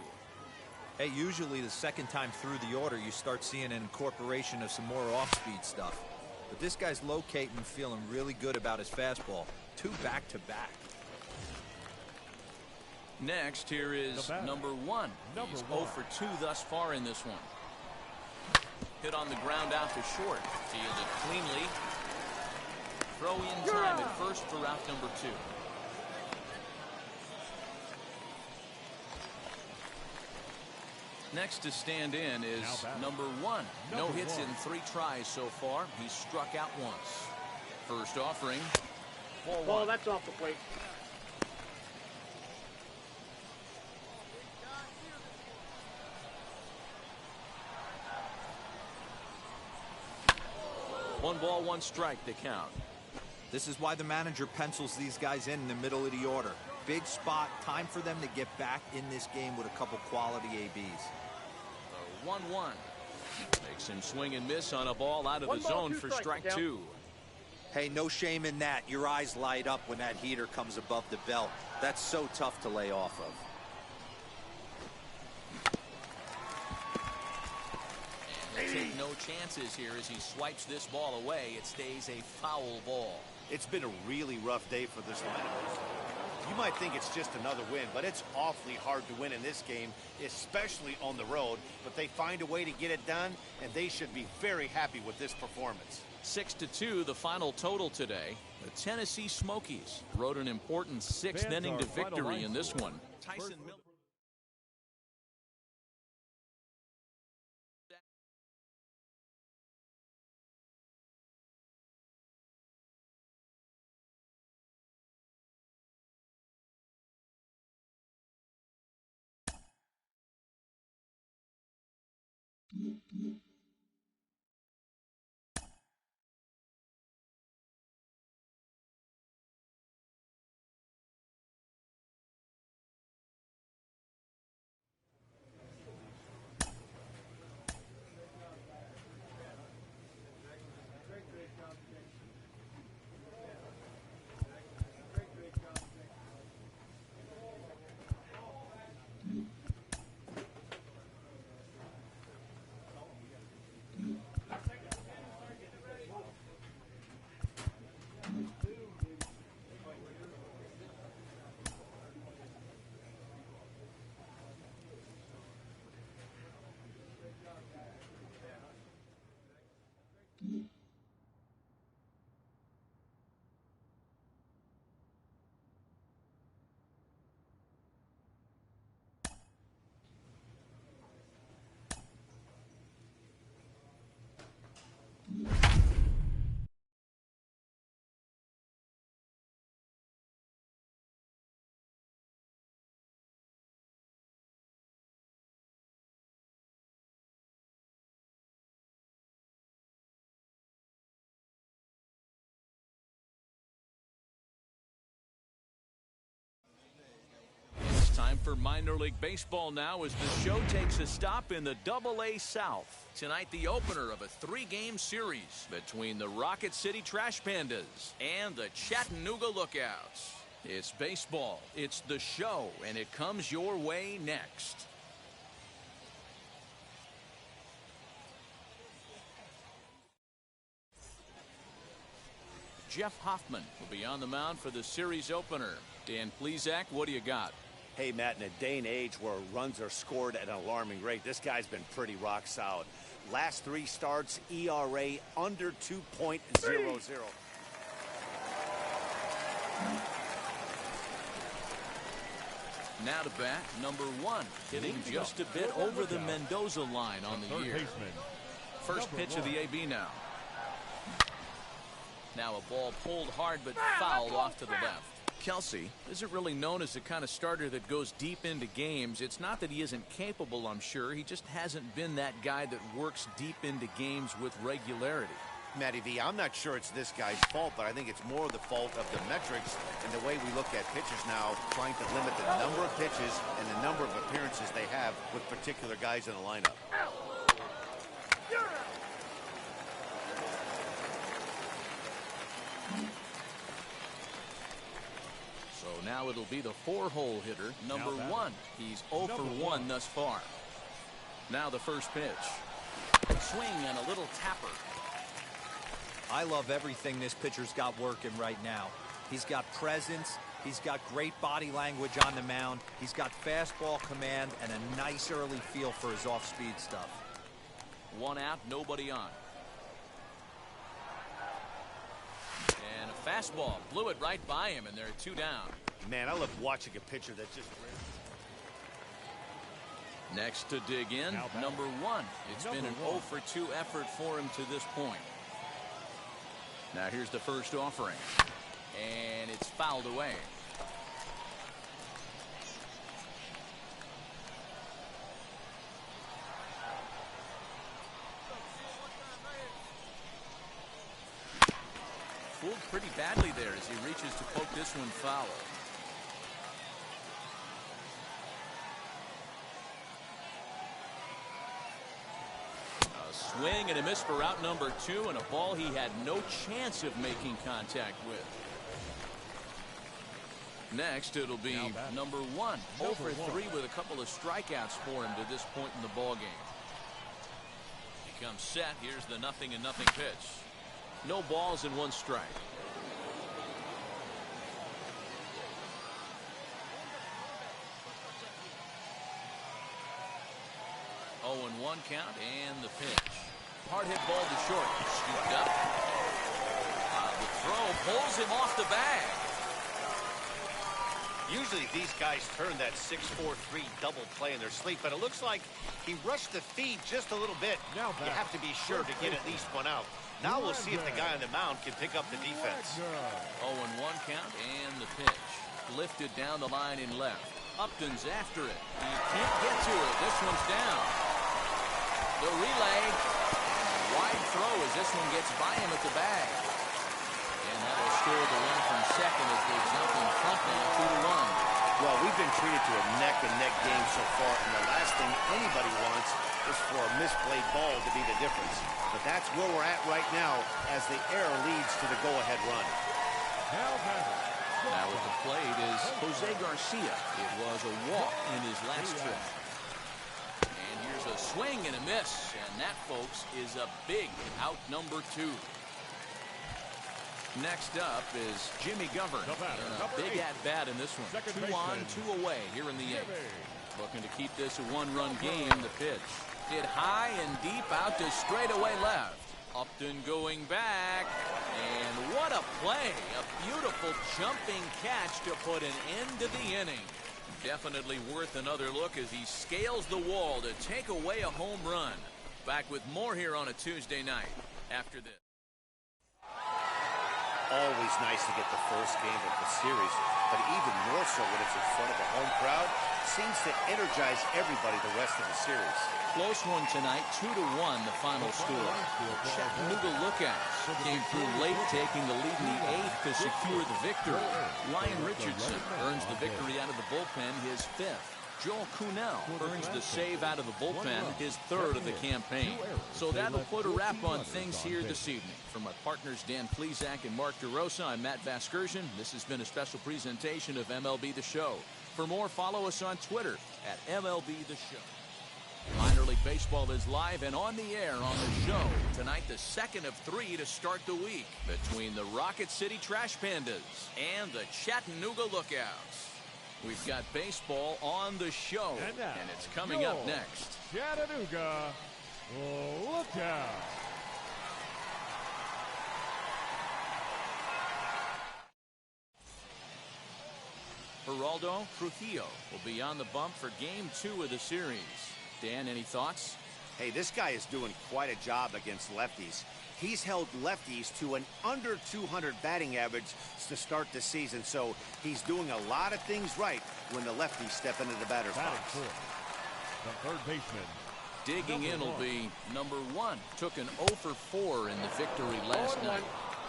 Hey, usually the second time through the order, you start seeing an incorporation of some more off-speed stuff. But this guy's locating and feeling really good about his fastball. 2 back-to-back. Next, here is number 1. He's 0 for 2 thus far in this one. Hit on the ground out to short. Fielded cleanly. Throw in time at first for out number 2. Next to stand in is number 1. No hits in 3 tries so far. He's struck out once. First offering. Ball, that's off the plate. One ball, one strike to count. This is why the manager pencils these guys in the middle of the order. Big spot, time for them to get back in this game with a couple quality ABs. 1-1. Makes him swing and miss on a ball out of the zone for strike 2. Hey, no shame in that. Your eyes light up when that heater comes above the belt. That's so tough to lay off of. And they take no chances here as he swipes this ball away. It stays a foul ball. It's been a really rough day for this lineup. You might think it's just another win, but it's awfully hard to win in this game, especially on the road. But they find a way to get it done, and they should be very happy with this performance. 6-2, the final total today. The Tennessee Smokies rode an important 6th inning to victory in this one. Tyson Miller. Time for minor league baseball now as the show takes a stop in the Double-A South. Tonight, the opener of a 3-game series between the Rocket City Trash Pandas and the Chattanooga Lookouts. It's baseball, it's the show, and it comes your way next. Jeff Hoffman will be on the mound for the series opener. Dan Plesac, what do you got? Hey, Matt, in a day and age where runs are scored at an alarming rate, this guy's been pretty rock solid. Last 3 starts, ERA under 2.00. Now to bat, number 1, hitting just a bit over the Mendoza line on the year. First pitch of the AB now. Now a ball pulled hard but fouled off to the left. Kelsey isn't really known as the kind of starter that goes deep into games. It's not that he isn't capable, I'm sure. He just hasn't been that guy that works deep into games with regularity. Matty V, I'm not sure it's this guy's fault, but I think it's more the fault of the metrics and the way we look at pitchers now, trying to limit the number of pitches and the number of appearances they have with particular guys in the lineup. So now it'll be the 4-hole hitter, number 1. He's 0 for 1 thus far. Now the first pitch. Swing and a little tapper. I love everything this pitcher's got working right now. He's got presence. He's got great body language on the mound. He's got fastball command and a nice early feel for his off-speed stuff. 1 out, nobody on. And a Fastball blew it right by him, and they're 2 down. Man, I love watching a pitcher that just... Next to dig in, number 1. It's been an 0 for 2 effort for him to this point. Now here's the first offering, and it's fouled away. Fooled pretty badly there as he reaches to poke this one foul. A swing and a miss for out number 2, and a ball he had no chance of making contact with. Next, it'll be number 1. 0 for 3 with a couple of strikeouts for him to this point in the ball game. He comes set. Here's the 0-0 pitch. No balls and 1 strike. Oh, and 1 count, and the pitch. Hard hit ball to short. Scooped up. The throw pulls him off the bag. Usually these guys turn that 6-4-3 double play in their sleep, but it looks like he rushed the feed just a little bit. You have to be sure to get at least 1 out. Now we'll see if the guy on the mound can pick up the defense. 0-1 count, and the pitch. Lifted down the line in left. Upton's after it. He can't get to it. This one's down. The relay. Wide throw as this one gets by him at the bag. And that'll score the run from second as they jump in front now, 2-1. Well, we've been treated to a neck-and-neck game so far, and the last thing anybody wants is for a misplayed ball to be the difference. But that's where we're at right now as the error leads to the go-ahead run. Now at the plate is Jose Garcia. It was a walk in his last trip. And here's a swing and a miss. And that, folks, is a big out number 2. Next up is Jimmy Govern. A big at-bat in this one. 2 on, 2 away here in the 8th. Looking to keep this a 1-run game. The pitch. Hit high and deep out to straightaway left. Upton going back. And what a play. A beautiful jumping catch to put an end to the inning. Definitely worth another look as he scales the wall to take away a home run. Back with more here on a Tuesday night after this. Always nice to get the first game of the series, but even more so when it's in front of a home crowd. Seems to energize everybody the rest of the series. Close one tonight, 2-1 the final score. Chattanooga Lookouts came through late, taking the lead in the 8th to secure the victory. Ryan Richardson earns the victory out of the bullpen, his 5th. Joel Kuhnel earns the save out of the bullpen, his 3rd of the campaign. So that'll put a wrap on things here this evening. From my partners Dan Plesac and Mark DeRosa, I'm Matt Vasgersian. This has been a special presentation of MLB The Show. For more, follow us on Twitter at MLB The Show. Minor League Baseball is live and on the air on the show. Tonight, the 2nd of 3 to start the week between the Rocket City Trash Pandas and the Chattanooga Lookouts. We've got baseball on the show, and it's coming up next. Chattanooga Lookouts. Geraldo Trujillo will be on the bump for Game 2 of the series. Dan, any thoughts? Hey, this guy is doing quite a job against lefties. He's held lefties to an under 200 batting average to start the season, so he's doing a lot of things right when the lefties step into the batter's box. The third baseman. Digging in will be number 1. Took an 0 for 4 in the victory last night.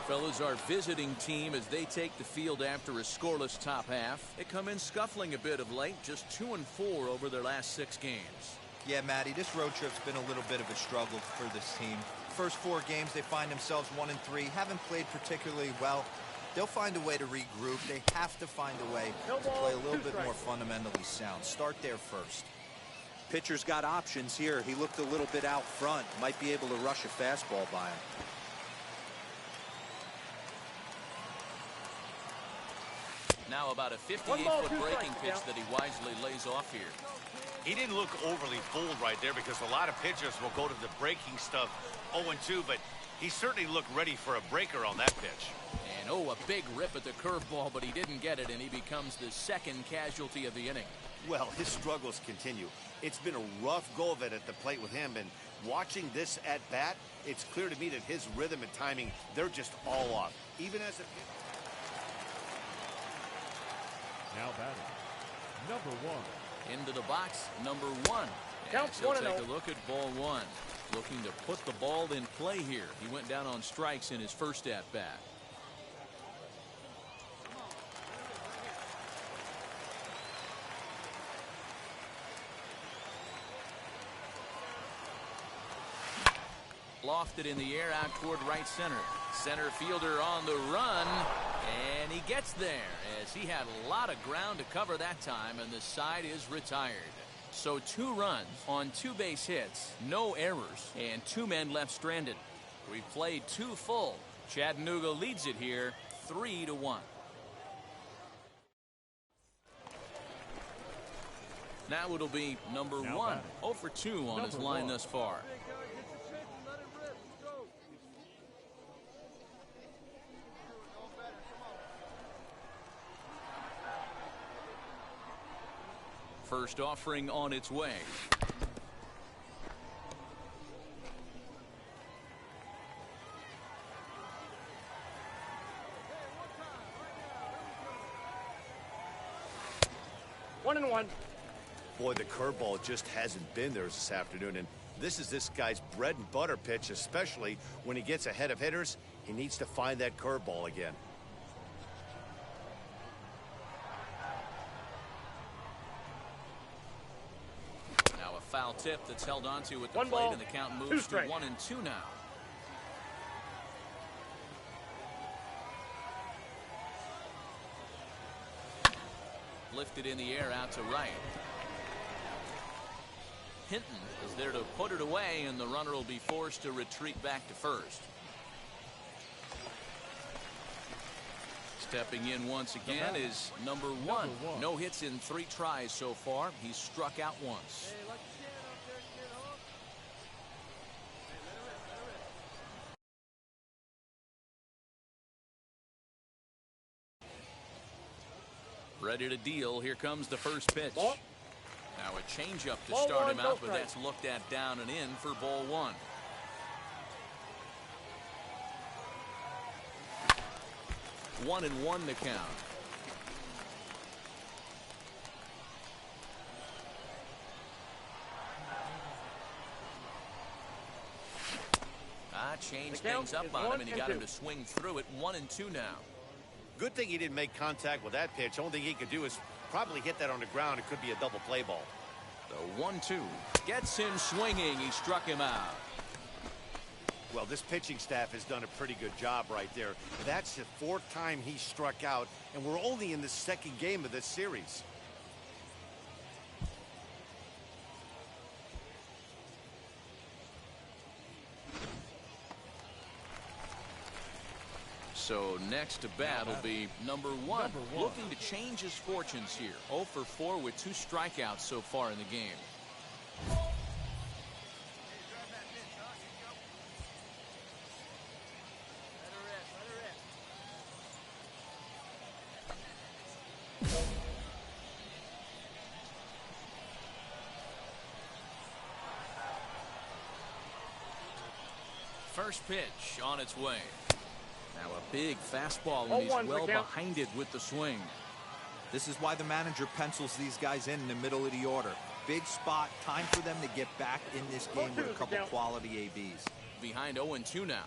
Fellas, our visiting team as they take the field after a scoreless top half. They come in scuffling a bit of late, just 2-4 over their last 6 games. Yeah, Matty, this road trip's been a little bit of a struggle for this team. First 4 games, they find themselves 1-3, haven't played particularly well. They'll find a way to regroup. They have to find a way to play a little bit more fundamentally sound. Start there first. Pitcher's got options here. He looked a little bit out front. Might be able to rush a fastball by him. Now about a 58-foot breaking pitch that he wisely lays off here. He didn't look overly fooled right there because a lot of pitchers will go to the breaking stuff 0-2, but he certainly looked ready for a breaker on that pitch. And Oh, a big rip at the curveball, but he didn't get it, and he becomes the second casualty of the inning. Well, his struggles continue. It's been a rough go of it at the plate with him, and watching this at bat, it's clear to me that his rhythm and timing, they're just all off. Even as a Now batting, number 1. Into the box, number 1. Counts He'll 1-0. take a look at ball 1. Looking to put the ball in play here. He went down on strikes in his first at-bat. Lofted in the air out toward right center. Center fielder on the run, and he gets there as he had a lot of ground to cover that time, and the side is retired. So 2 runs on 2 base hits, no errors, and 2 men left stranded. We've played 2 full. Chattanooga leads it here 3-1. Now it'll be number 1. 0 for 2 on his line thus far. First offering on its way. One and one. Boy, the curveball just hasn't been there this afternoon, and this is this guy's bread and butter pitch, especially when he gets ahead of hitters. He needs to find that curveball again. Now a foul tip that's held onto at the 1 plate, ball, and the count 2 moves to strikes. 1-2 now. Lifted in the air out to right. Hinton is there to put it away, and the runner will be forced to retreat back to first. Stepping in once again is number 1. No hits in 3 tries so far. He's struck out once. Ready to deal. Here comes the first pitch. Ball. Now a changeup to Ball start 1, him no out, but strike. that's looked at down and in for ball 1. One and one to count. Changed things up on him, and he got him to swing through it. 1-2 now. Good thing he didn't make contact with that pitch. Only thing he could do is probably hit that on the ground. It could be a double play ball. The 1-2 gets him swinging. He struck him out. Well, this pitching staff has done a pretty good job right there. That's the 4th time he struck out, and we're only in the 2nd game of this series. So next to bat will be number 1. Looking to change his fortunes here. 0 for 4 with 2 strikeouts so far in the game. First pitch on its way. Now a big fastball, and he's well behind it with the swing. This is why the manager pencils these guys in the middle of the order. Big spot, time for them to get back in this game with a couple quality ABs. Behind 0-2 now.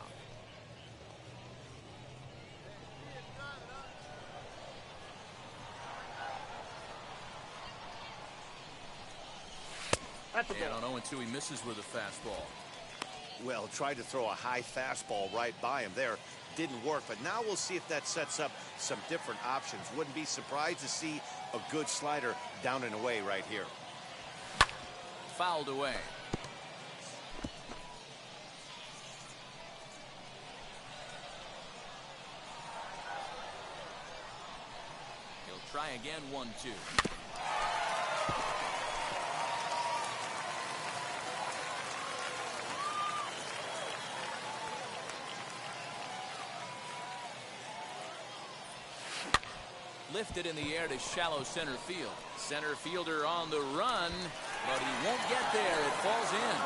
And on 0-2 he misses with a fastball. Well, tried to throw a high fastball right by him there. Didn't work, but now we'll see if that sets up some different options. Wouldn't be surprised to see a good slider down and away right here. Fouled away. He'll try again. 1-2. lifted in the air to shallow center field. Center fielder on the run, but he won't get there. It falls in.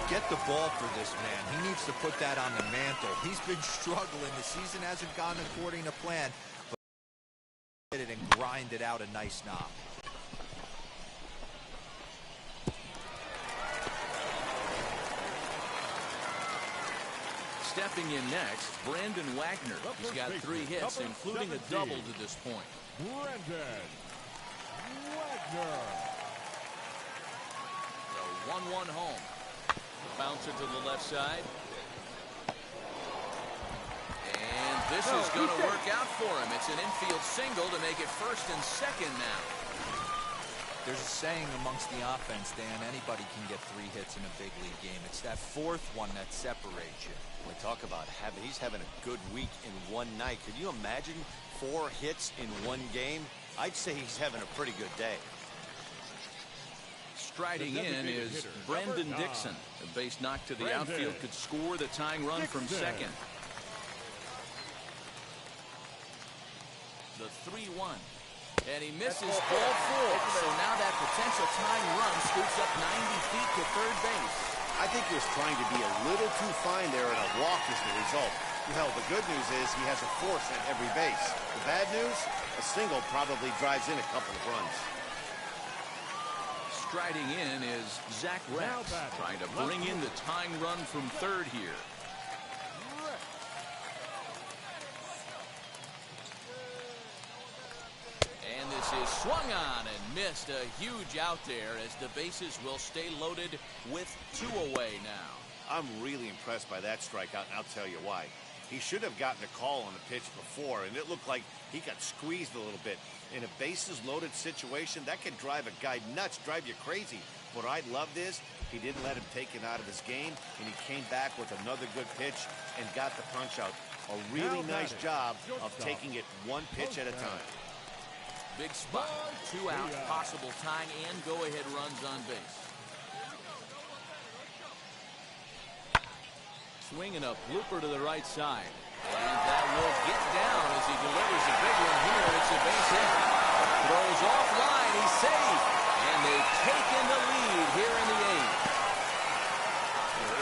Get the ball for this man. He needs to put that on the mantle. He's been struggling. The season hasn't gone according to plan, but he hit it and grinded out a nice knock. Stepping in next, Brandon Wagner. He's got 3 hits, including a double to this point. Brandon Wagner. The 1-1 home. Bouncer to the left side. And this is going to work out for him. It's an infield single to make it first and second now. There's a saying amongst the offense, Dan, anybody can get 3 hits in a big league game. It's that 4th one that separates you. We talk about he's having a good week in one night. Could you imagine 4 hits in one game? I'd say he's having a pretty good day. Striding in is Brendan Dixon. A base knock to the outfield could score the tying run from second. The 3-1. And he misses ball 4. So now that potential tying run scoots up 90 feet to third base. I think he was trying to be a little too fine there, and a walk is the result. Well, the good news is he has a force at every base. The bad news, a single probably drives in a couple of runs. Striding in is Zach Rex, trying to bring in the tying run from third here. And this is swung on and missed. A huge out there as the bases will stay loaded with 2 away now. I'm really impressed by that strikeout, and I'll tell you why. He should have gotten a call on the pitch before, and it looked like he got squeezed a little bit. In a bases-loaded situation, that can drive a guy nuts, drive you crazy. What I loved is he didn't let him take it out of his game, and he came back with another good pitch and got the punch out. A really nice job of taking it 1 pitch at a time. Big spot, 2 out, possible tying and go-ahead runs on base. Swinging a blooper to the right side. And that will get down as he delivers a big one here. It's a base hit. Throws offline. He's safe. And they've taken the lead here in the 8th.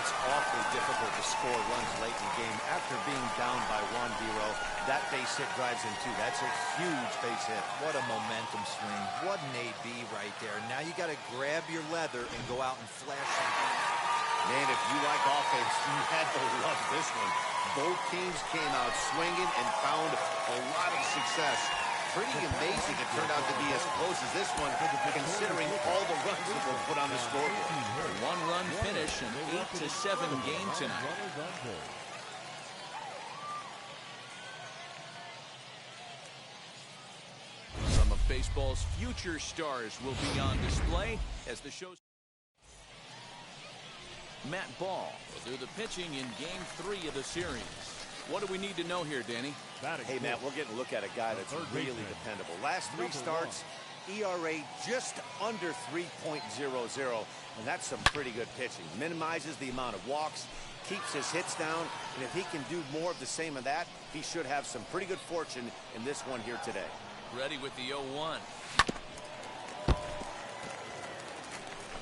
It's awfully difficult to score runs late in the game. After being down by 1, Vero, that base hit drives in 2. That's a huge base hit. What a momentum swing. What an AB right there. Now you got to grab your leather and go out and flash some. Man, if you like offense, you had to love this one. Both teams came out swinging and found a lot of success. Pretty amazing it turned out to be as close as this one, considering all the runs that were put on the scoreboard. 1-run finish, an 8-7 game tonight. Some of baseball's future stars will be on display as the show's Matt Ball will do the pitching in Game 3 of the series. What do we need to know here, Danny? Hey, Matt, we're getting a look at a guy that's really dependable. Last 3 starts, ERA just under 3.00, and that's some pretty good pitching. Minimizes the amount of walks, keeps his hits down, and if he can do more of the same of that, he should have some pretty good fortune in this one here today. Ready with the 0-1.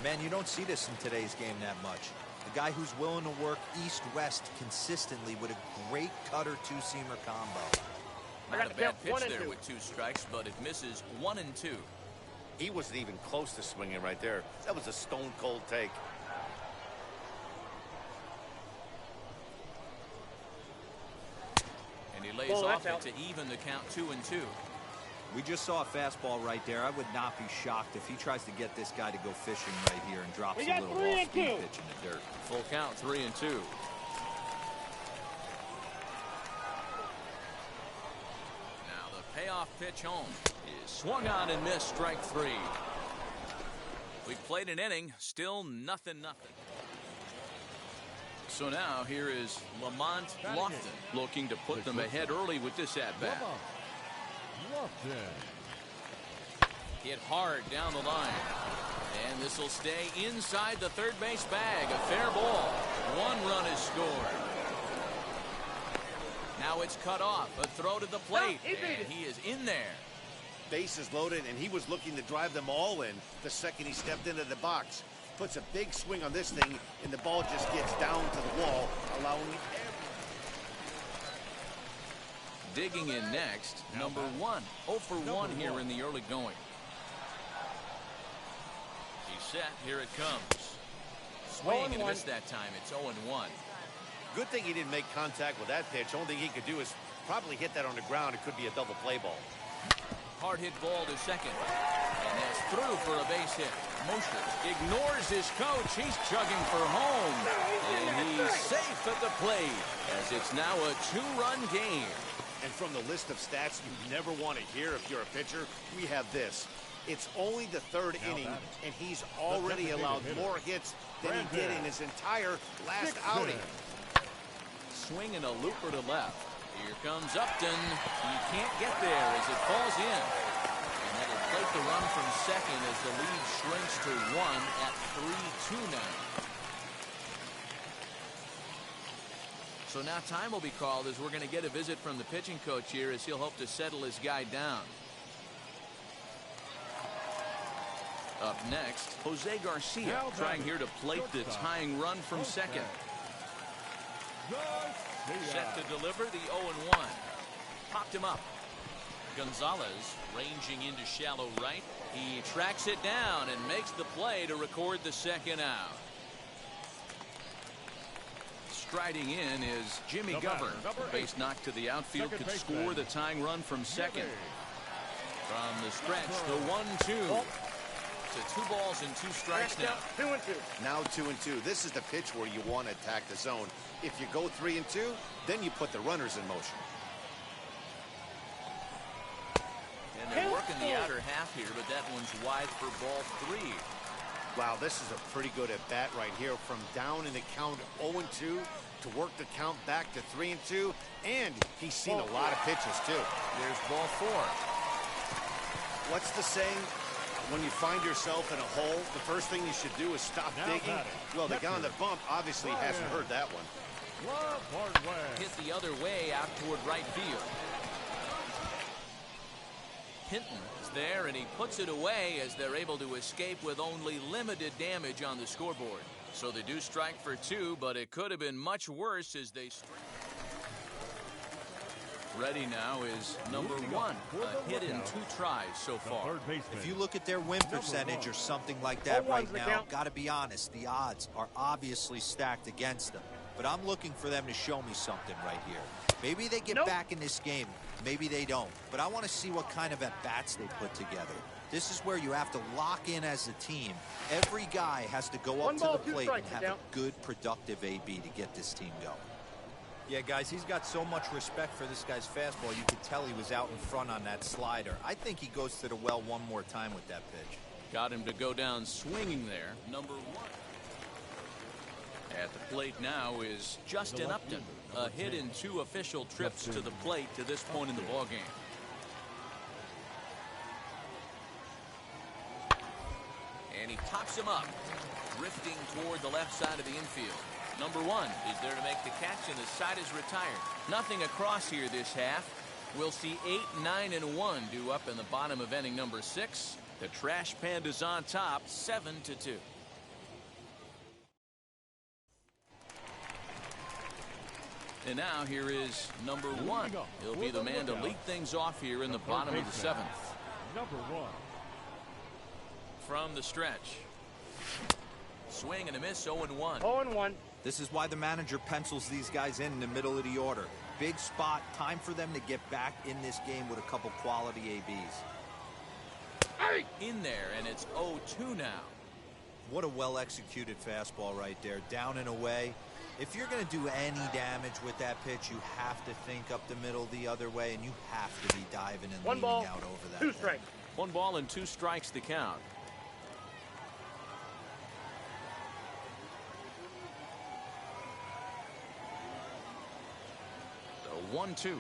Man, you don't see this in today's game that much. A guy who's willing to work east-west consistently with a great cutter 2-seamer combo. Not a bad pitch there with 2 strikes, but it misses 1 and 2. He wasn't even close to swinging right there. That was a stone-cold take. And he lays off it to even the count 2 and 2. We just saw a fastball right there. I would not be shocked if he tries to get this guy to go fishing right here and drops a little off-speed pitch in the dirt. Full count, 3 and 2. Now the payoff pitch home is swung on and missed, strike 3. We've played an inning, still 0-0. So now here is Lamont Lofton looking to put them ahead early with this at-bat. Hit hard down the line. And this will stay inside the third base bag. A fair ball. 1 run is scored. Now it's cut off. A throw to the plate. And he is in there. Bases loaded, and he was looking to drive them all in the second he stepped into the box. Puts a big swing on this thing, and the ball just gets down to the wall, allowing Digging in next, number 1. 0 for 1 here in the early going. He's set. Here it comes. Swing and a miss that time. It's 0-1. Good thing he didn't make contact with that pitch. Only thing he could do is probably hit that on the ground. It could be a double play ball. Hard hit ball to second. And that's through for a base hit. Mosher ignores his coach. He's chugging for home. And he's safe at the plate as it's now a 2-run game. And from the list of stats you never want to hear if you're a pitcher, we have this. It's only the 3rd inning, and he's already allowed more hits than he did in his entire last outing. Swinging a looper to left. Here comes Upton. He can't get there as it falls in. And that'll plate the run from second as the lead shrinks to 1 at 3-2 now. So now time will be called as we're going to get a visit from the pitching coach here as he'll hope to settle his guy down. Up next, Jose Garcia trying here to plate the tying run from second. Set to deliver the 0-1. Popped him up. Gonzalez ranging into shallow right. He tracks it down and makes the play to record the second out. Striding in is Jimmy Govern. A base knock to the outfield could score the tying run from second. From the stretch, the 1-2. To 2 balls and 2 strikes now. 2-2. Now 2-2. This is the pitch where you want to attack the zone. If you go 3-2, then you put the runners in motion. And they're working the outer half here, but that one's wide for ball 3. Wow, this is a pretty good at bat right here. From down in the count 0-2 to work the count back to 3-2, and he's seen a lot of pitches too. There's ball 4. What's the saying? When you find yourself in a hole, the first thing you should do is stop digging. Well, the guy on the bump obviously hasn't heard that one. Hit the other way out toward right field. Hinton is there, and he puts it away as they're able to escape with only limited damage on the scoreboard. So they do strike for 2, but it could have been much worse as they strike. Ready now is number 1. A hit in 2 tries so far. If you look at their win percentage or something like that right now, gotta be honest, the odds are obviously stacked against them. But I'm looking for them to show me something right here. Maybe they get back in this game. Maybe they don't. But I want to see what kind of at-bats they put together. This is where you have to lock in as a team. Every guy has to go up to the plate and have a good, productive AB to get this team going. Yeah, guys, he's got so much respect for this guy's fastball. You could tell he was out in front on that slider. I think he goes to the well one more time with that pitch. Got him to go down swinging there. Number 1. At the plate now is Justin Upton. A hit in 2 official trips to the plate to this point in the ballgame. And he pops him up, drifting toward the left side of the infield. Number 1 is there to make the catch, and the side is retired. Nothing across here this half. We'll see 8, 9, and 1 due up in the bottom of inning number 6. The Trash Pandas on top, 7-2. And now here is number 1. He'll be the man to lead things off here in the bottom of the 7th. Number 1. From the stretch. Swing and a miss, 0-1. 0-1. This is why the manager pencils these guys in the middle of the order. Big spot, time for them to get back in this game with a couple quality ABs. In there, and it's 0-2 now. What a well-executed fastball right there, down and away. If you're going to do any damage with that pitch, you have to think up the middle the other way, and you have to be diving and leaning out over that. 2 strikes. 1 ball and 2 strikes to count. The 1-2.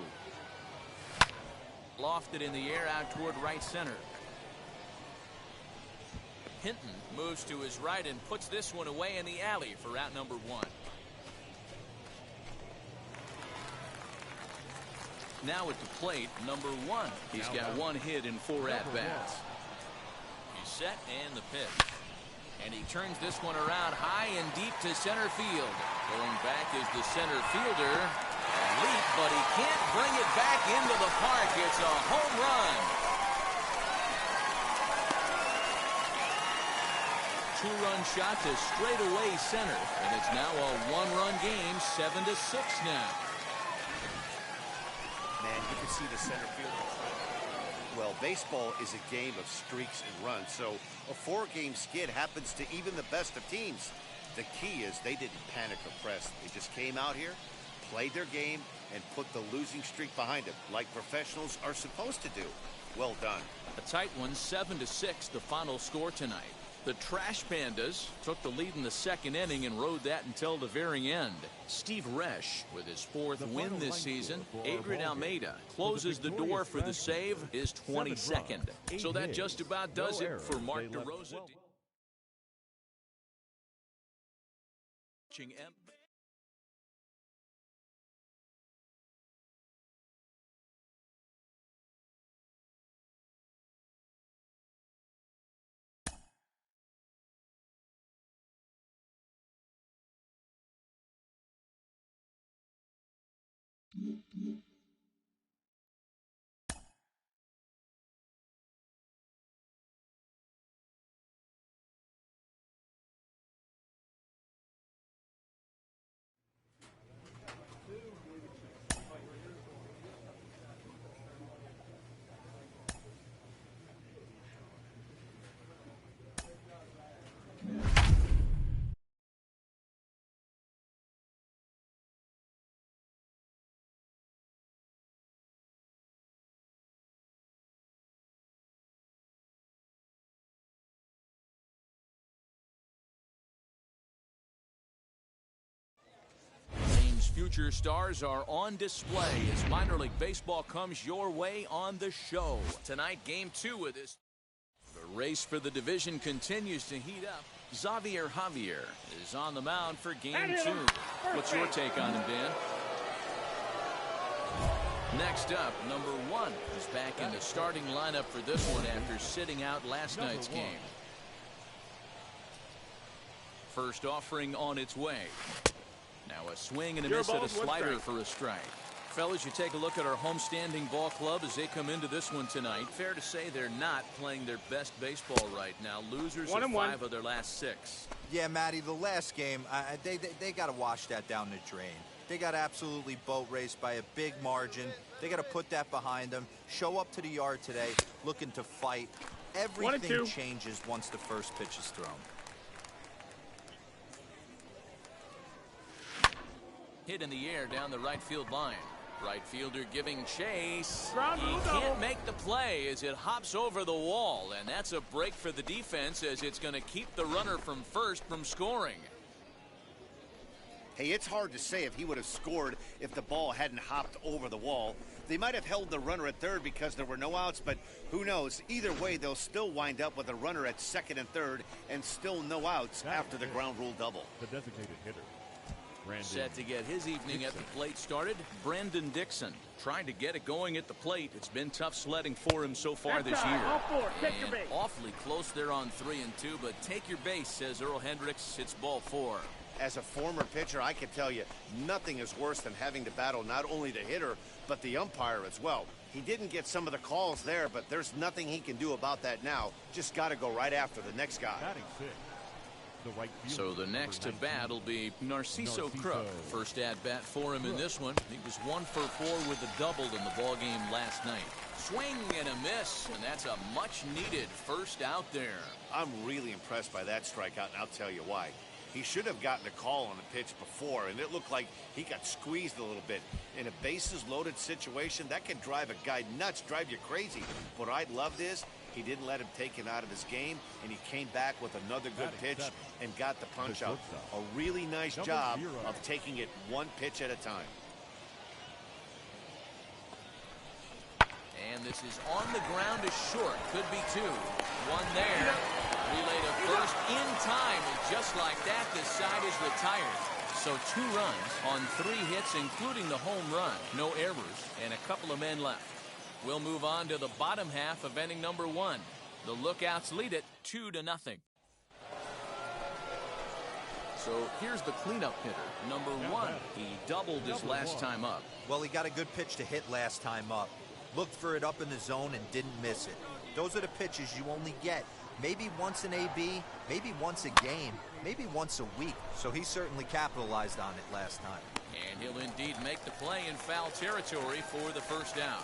Lofted in the air out toward right center. Hinton moves to his right and puts this one away in the alley for out number 1. now at the plate, number 1. He's got 1 hit in 4 at-bats. He's set and the pitch. And he turns this one around high and deep to center field. Going back is the center fielder. Leap, but he can't bring it back into the park. It's a home run. 2-run shot to straightaway center. And it's now a 1-run game, 7-6 now. Man, you can see the center fielder. Well, baseball is a game of streaks and runs, so a 4-game skid happens to even the best of teams. The key is they didn't panic or press. They just came out here, played their game, and put the losing streak behind them, like professionals are supposed to do. Well done. A tight one, 7-6, the final score tonight. The Trash Pandas took the lead in the 2nd inning and rode that until the very end. Steve Resch with his 4th win this season. Adrian Almeida closes the door for the save, his 22nd. So that just about does it for Mark DeRosa. Future stars are on display as minor league baseball comes your way on the show. Tonight, game 2 of this. The race for the division continues to heat up. Xavier Javier is on the mound for game 2. What's your take on him, Dan? Next up, number 1 is back in the starting lineup for this one after sitting out last night's game. First offering on its way. Now a swing and a miss at a slider for a strike. Fellas, you take a look at our homestanding ball club as they come into this one tonight. Fair to say they're not playing their best baseball right now. Losers of 5 of their last 6. Yeah, Matty, the last game, they got to wash that down the drain. They got absolutely boat raced by a big margin. They got to put that behind them. Show up to the yard today looking to fight. Everything changes once the first pitch is thrown. Hit in the air down the right field line. Right fielder giving chase. He can't make the play as it hops over the wall, and that's a break for the defense as it's going to keep the runner from first from scoring. Hey, it's hard to say if he would have scored if the ball hadn't hopped over the wall. They might have held the runner at third because there were no outs, but who knows? Either way, they'll still wind up with a runner at second and third and still no outs after the ground rule double. The designated hitter. Set to get his evening at the plate started, Brandon Dixon. Trying to get it going at the plate. It's been tough sledding for him so far this year. And awfully close there on 3-2, but take your base, says Earl Hendricks. It's ball 4. As a former pitcher, I can tell you, nothing is worse than having to battle not only the hitter, but the umpire as well. He didn't get some of the calls there, but there's nothing he can do about that now. Just got to go right after the next guy. So the next to bat will be Narciso Crook. First at bat for him in this one. He was 1 for 4 with a double in the ball game last night. Swing and a miss, and that's a much needed first out there. I'm really impressed by that strikeout, and I'll tell you why. He should have gotten a call on the pitch before, and it looked like he got squeezed a little bit. In a bases-loaded situation, that can drive a guy nuts, drive you crazy. What I loved is he didn't let him take him out of his game, and he came back with another good pitch and got the punch out. A really nice job of taking it 1 pitch at a time. And this is on the ground is short. Could be 2. 1 there. Relay to first in time, and just like that, the side is retired. So 2 runs on 3 hits, including the home run. No errors and a couple of men left. We'll move on to the bottom half of inning number 1. The Lookouts lead it 2-0. So here's the cleanup hitter, number 1. He doubled his last time up. Well, he got a good pitch to hit last time up. Looked for it up in the zone and didn't miss it. Those are the pitches you only get maybe once in AB, maybe once a game, maybe once a week. So he certainly capitalized on it last time. And he'll indeed make the play in foul territory for the first down.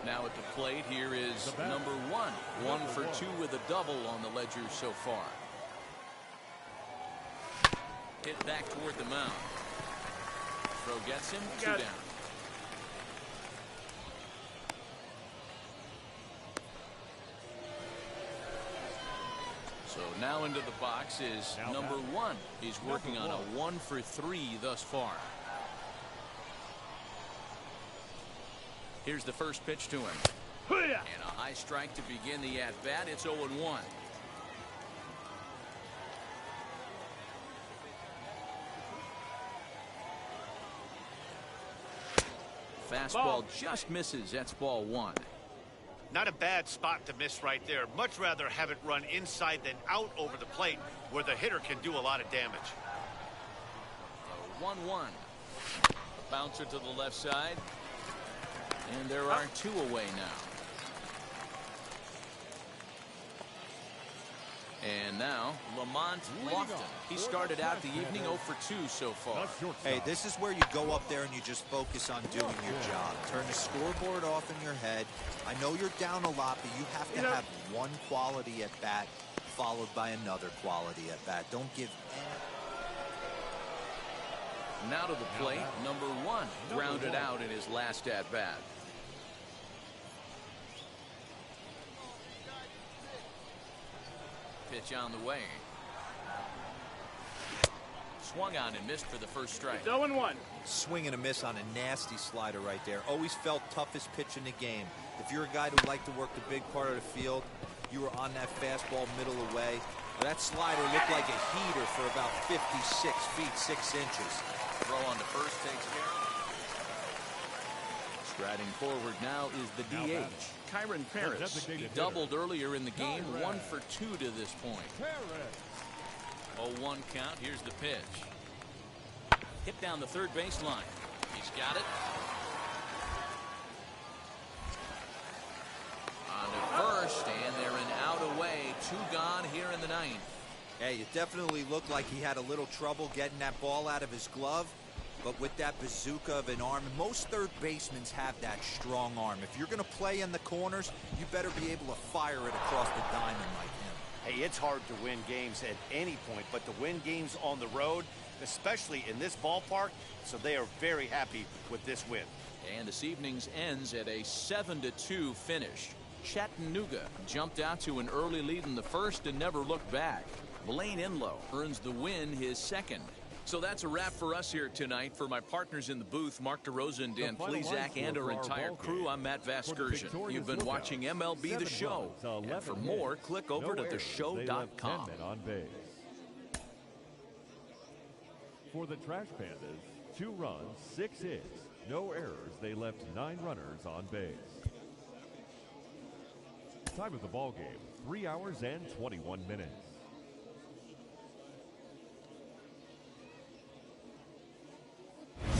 Now at the plate, here is number 1. 1 for 2 with a double on the ledger so far. Hit back toward the mound. Throw gets him, 2 down. So now into the box is number 1. He's working on a 1 for 3 thus far. Here's the first pitch to him. And a high strike to begin the at-bat. It's 0-1. Fastball just misses. That's ball 1. Not a bad spot to miss right there. Much rather have it run inside than out over the plate where the hitter can do a lot of damage. 1-1. Bouncer to the left side. And there are 2 away now. And now Lamont Lofton. He started out the evening 0 for 2 so far. Hey, this is where you go up there and you just focus on doing your job. Turn the scoreboard off in your head. I know you're down a lot, but you have to have one quality at bat followed by another quality at bat. Don't give. Now to the plate, number 1, grounded out in his last at bat. Pitch on the way. Swung on and missed for the first strike. 0-1. Swing and a miss on a nasty slider right there. Always felt toughest pitch in the game. If you're a guy who liked to work the big part of the field, you were on that fastball middle away. That slider looked like a heater for about 56 feet 6 inches. Throw on the first takes care. Striding forward now is the DH, Kyron Paris. He doubled earlier in the game, 1 for 2 to this point. 0-1 count. Here's the pitch. Hit down the third baseline. He's got it. On to first, and they're an out away. 2 gone here in the 9th. Hey, it definitely looked like he had a little trouble getting that ball out of his glove. But with that bazooka of an arm, most third basemen have that strong arm. If you're going to play in the corners, you better be able to fire it across the diamond like him. Hey, it's hard to win games at any point, but to win games on the road, especially in this ballpark, so they are very happy with this win. And this evening's ends at a 7-2 finish. Chattanooga jumped out to an early lead in the first and never looked back. Blaine Enlow earns the win, his second. So that's a wrap for us here tonight. For my partners in the booth, Mark DeRosa and Dan Plesac, and our entire crew, I'm Matt Vasgersian. You've been watching MLB The Show. And for more, click over to theshow.com. For the Trash Pandas, 2 runs, 6 hits, no errors. They left 9 runners on base. Time of the ball game, 3 hours and 21 minutes.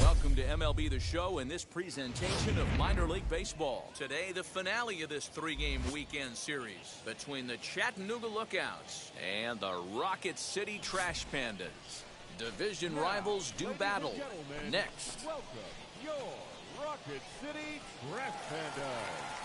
Welcome to MLB The Show and this presentation of minor league baseball. Today, the finale of this 3-game weekend series between the Chattanooga Lookouts and the Rocket City Trash Pandas. Division rivals do battle. Next. Welcome, your Rocket City Trash Pandas.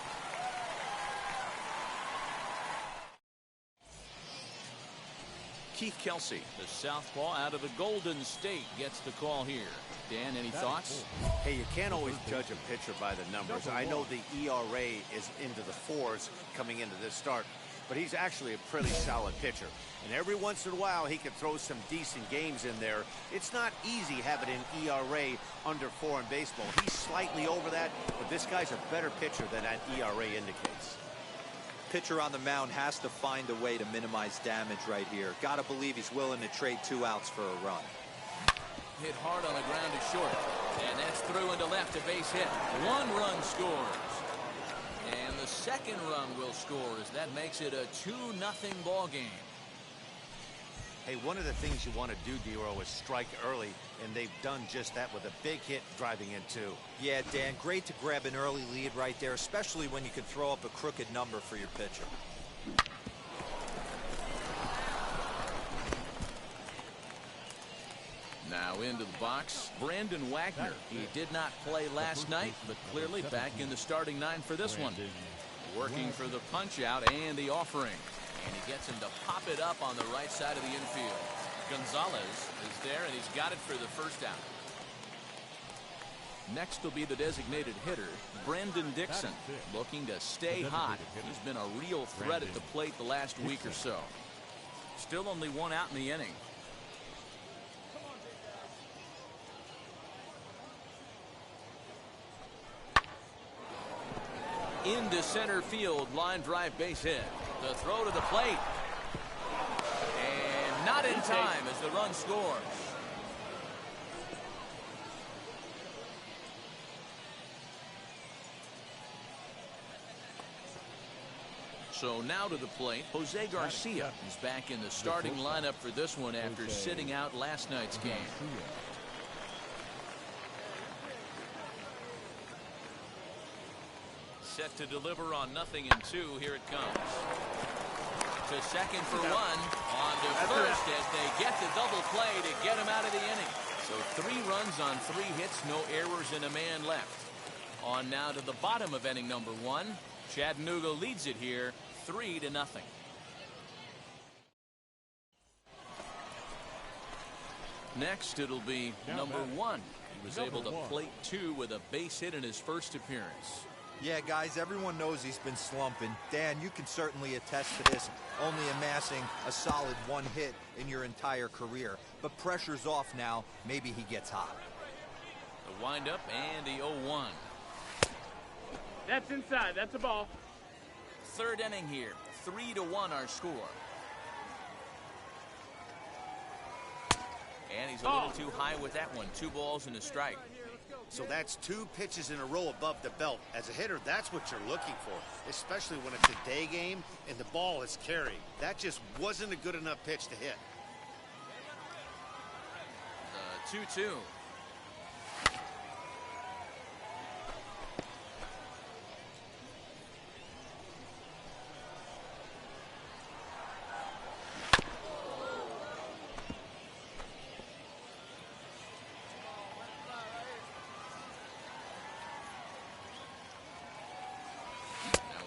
Keith Kelsey, the southpaw out of the Golden State, gets the call here. Dan, any thoughts? Hey, you can't always judge a pitcher by the numbers. I know the ERA is into the 4s coming into this start, but he's actually a pretty solid pitcher. And every once in a while, he can throw some decent games in there. It's not easy having an ERA under 4 in baseball. He's slightly over that, but this guy's a better pitcher than that ERA indicates. pitcher on the mound has to find a way to minimize damage right here. Got to believe he's willing to trade 2 outs for a run. Hit hard on the ground to short. And that's through into left, a base hit. 1 run scores. And the second run will score as that makes it a 2-0 ball game. Hey, one of the things you want to do, D-Row, is strike early, and they've done just that with a big hit driving in 2. Yeah, Dan, great to grab an early lead right there, especially when you can throw up a crooked number for your pitcher. Now into the box, Brandon Wagner. He did not play last night, but clearly back in the starting 9 for this one. Working for the punch out and the offering. And he gets him to pop it up on the right side of the infield. Gonzalez is there, and he's got it for the first out. Next will be the designated hitter, Brandon Dixon, looking to stay hot. He's been a real threat at the plate the last week or so. Still only 1 out in the inning. Into center field, line drive base hit. The throw to the plate. And not in time as the run scores. So now to the plate, Jose Garcia is back in the starting lineup for this one after sitting out last night's game. Set to deliver on 0-2. Here it comes. To second for 1. On to first as they get the double play to get him out of the inning. So 3 runs on 3 hits, no errors, and a man left. On now to the bottom of inning number 1. Chattanooga leads it here 3-0. Next it'll be number 1. He was able to plate 2 with a base hit in his first appearance. Yeah, guys, everyone knows he's been slumping. Dan, you can certainly attest to this, only amassing a solid 1 hit in your entire career. But pressure's off now. Maybe he gets hot. The windup and the 0-1. That's inside. That's a ball. Third inning here. 3-1 our score. And he's a little too high with that one. 2 balls and a strike. So that's 2 pitches in a row above the belt. As a hitter, that's what you're looking for, especially when it's a day game and the ball is carried. That just wasn't a good enough pitch to hit. 2-2.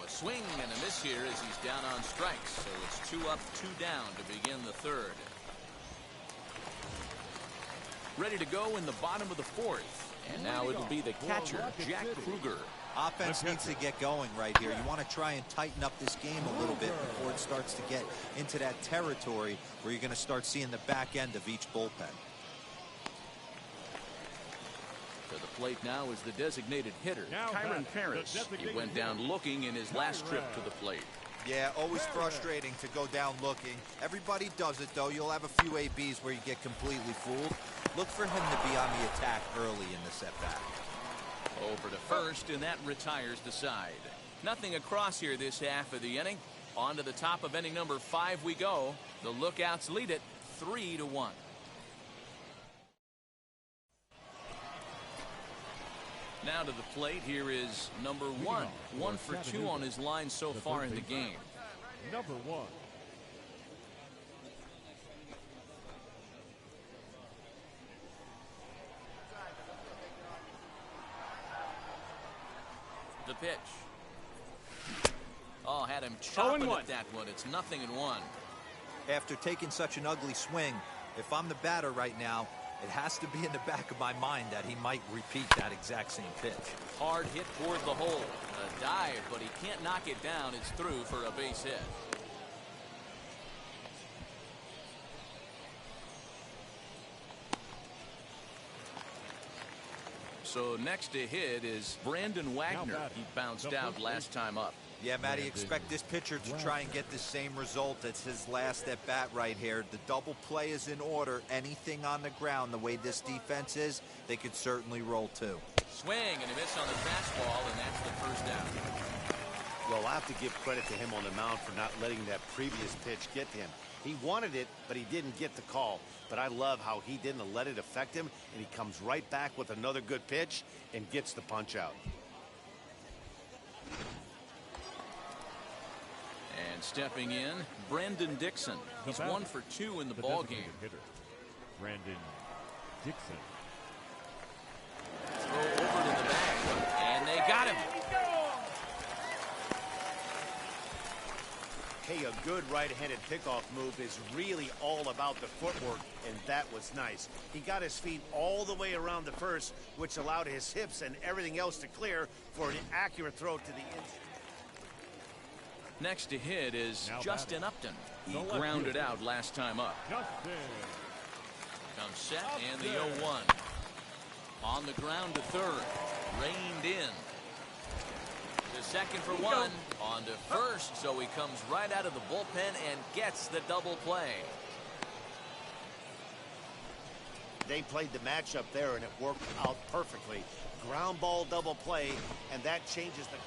Swing and a miss here as he's down on strikes. So it's 2 up, 2 down to begin the third. Ready to go in the bottom of the 4th. And now it'll be the catcher, Jack Kruger. Offense needs to get going right here. You want to try and tighten up this game a little bit before it starts to get into that territory where you're going to start seeing the back end of each bullpen. To the plate now is the designated hitter, Kyron Paris. He went down looking in his last trip to the plate. Yeah, always frustrating to go down looking. Everybody does it, though. You'll have a few ABs where you get completely fooled. Look for him to be on the attack early in the setback. Over to first, and that retires the side. Nothing across here this half of the inning. On to the top of inning number 5 we go. The Lookouts lead it 3-1. Now to the plate, here is number 1. 1 for 2 on his line so far in the game. Number 1. The pitch. Oh, had him chopping at that one. It's 0-1. After taking such an ugly swing, if I'm the batter right now, it has to be in the back of my mind that he might repeat that exact same pitch. Hard hit toward the hole. A dive, but he can't knock it down. It's through for a base hit. So next to hit is Brandon Wagner. He bounced out last time up. Yeah, Matty, expect this pitcher to try and get the same result as his last at-bat right here. The double play is in order. Anything on the ground, the way this defense is, they could certainly roll too. Swing and a miss on the fastball, and that's the first down. Well, I have to give credit to him on the mound for not letting that previous pitch get to him. He wanted it, but he didn't get the call. But I love how he didn't let it affect him, and he comes right back with another good pitch and gets the punch out. And stepping in, Brandon Dixon. He's 1 for 2 in the ball game. Hitter, Brandon Dixon. Throw over to the bag, and they got him. Hey, a good right-handed pickoff move is really all about the footwork, and that was nice. He got his feet all the way around the first, which allowed his hips and everything else to clear for an accurate throw to the inside. Next to hit is Now Justin Upton. He grounded out last time up. Justin. Comes set and the 0-1. On the ground to third. Reined in. To second for 1. On to first, so he comes right out of the bullpen and gets the double play. They played the matchup there, and it worked out perfectly. Ground ball double play, and that changes the...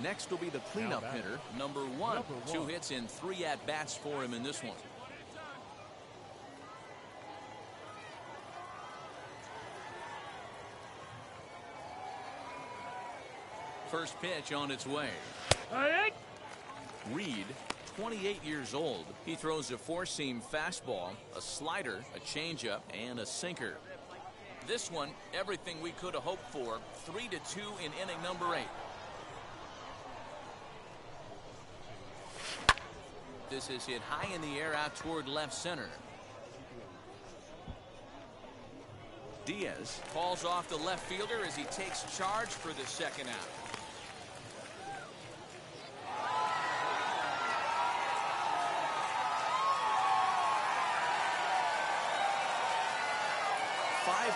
Next will be the cleanup hitter, number 1. 2 hits in 3 at-bats for him in this one. First pitch on its way. Reed, 28 years old. He throws a four-seam fastball, a slider, a changeup, and a sinker. This one, everything we could have hoped for. 3-2 in inning number 8. This is hit high in the air out toward left center. Diaz falls off the left fielder as he takes charge for the second out.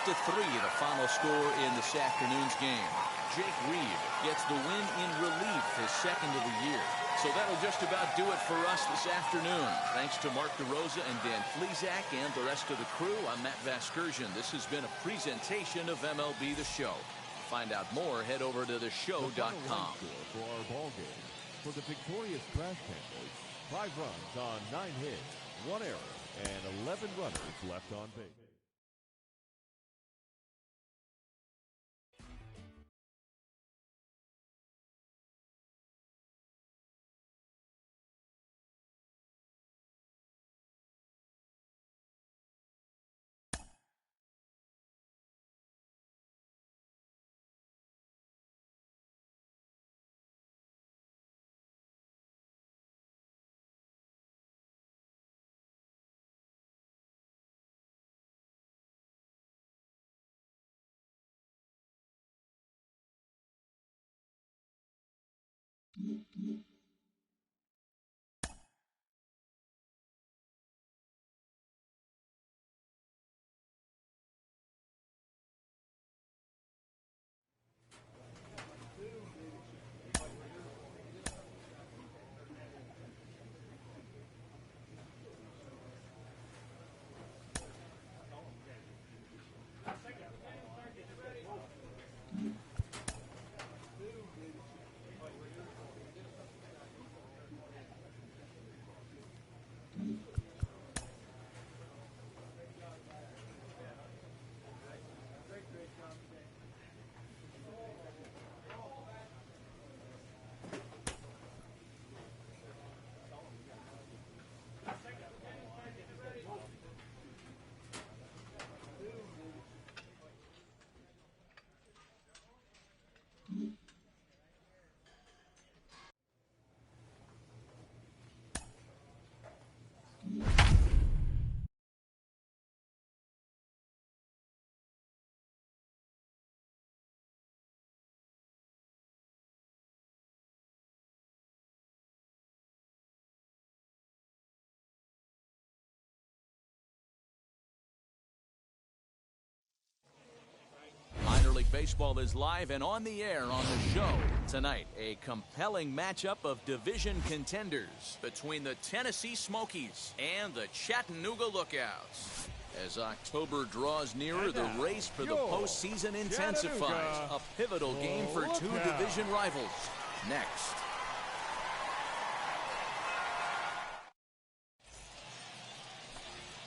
To 3, the final score in this afternoon's game. Jake Reed gets the win in relief, his second of the year. So that'll just about do it for us this afternoon. Thanks to Mark DeRosa and Dan Flezak and the rest of the crew. I'm Matt Vasgersian. This has been a presentation of MLB The Show. To find out more, head over to theshow.com. For our ball game, for the victorious Trash Panthers, 5 runs on 9 hits, 1 error, and 11 runners left on base. Baseball is live and on the air on the show. Tonight, a compelling matchup of division contenders between the Tennessee Smokies and the Chattanooga Lookouts. As October draws nearer, the race for the postseason intensifies. A pivotal game for two division rivals. Next.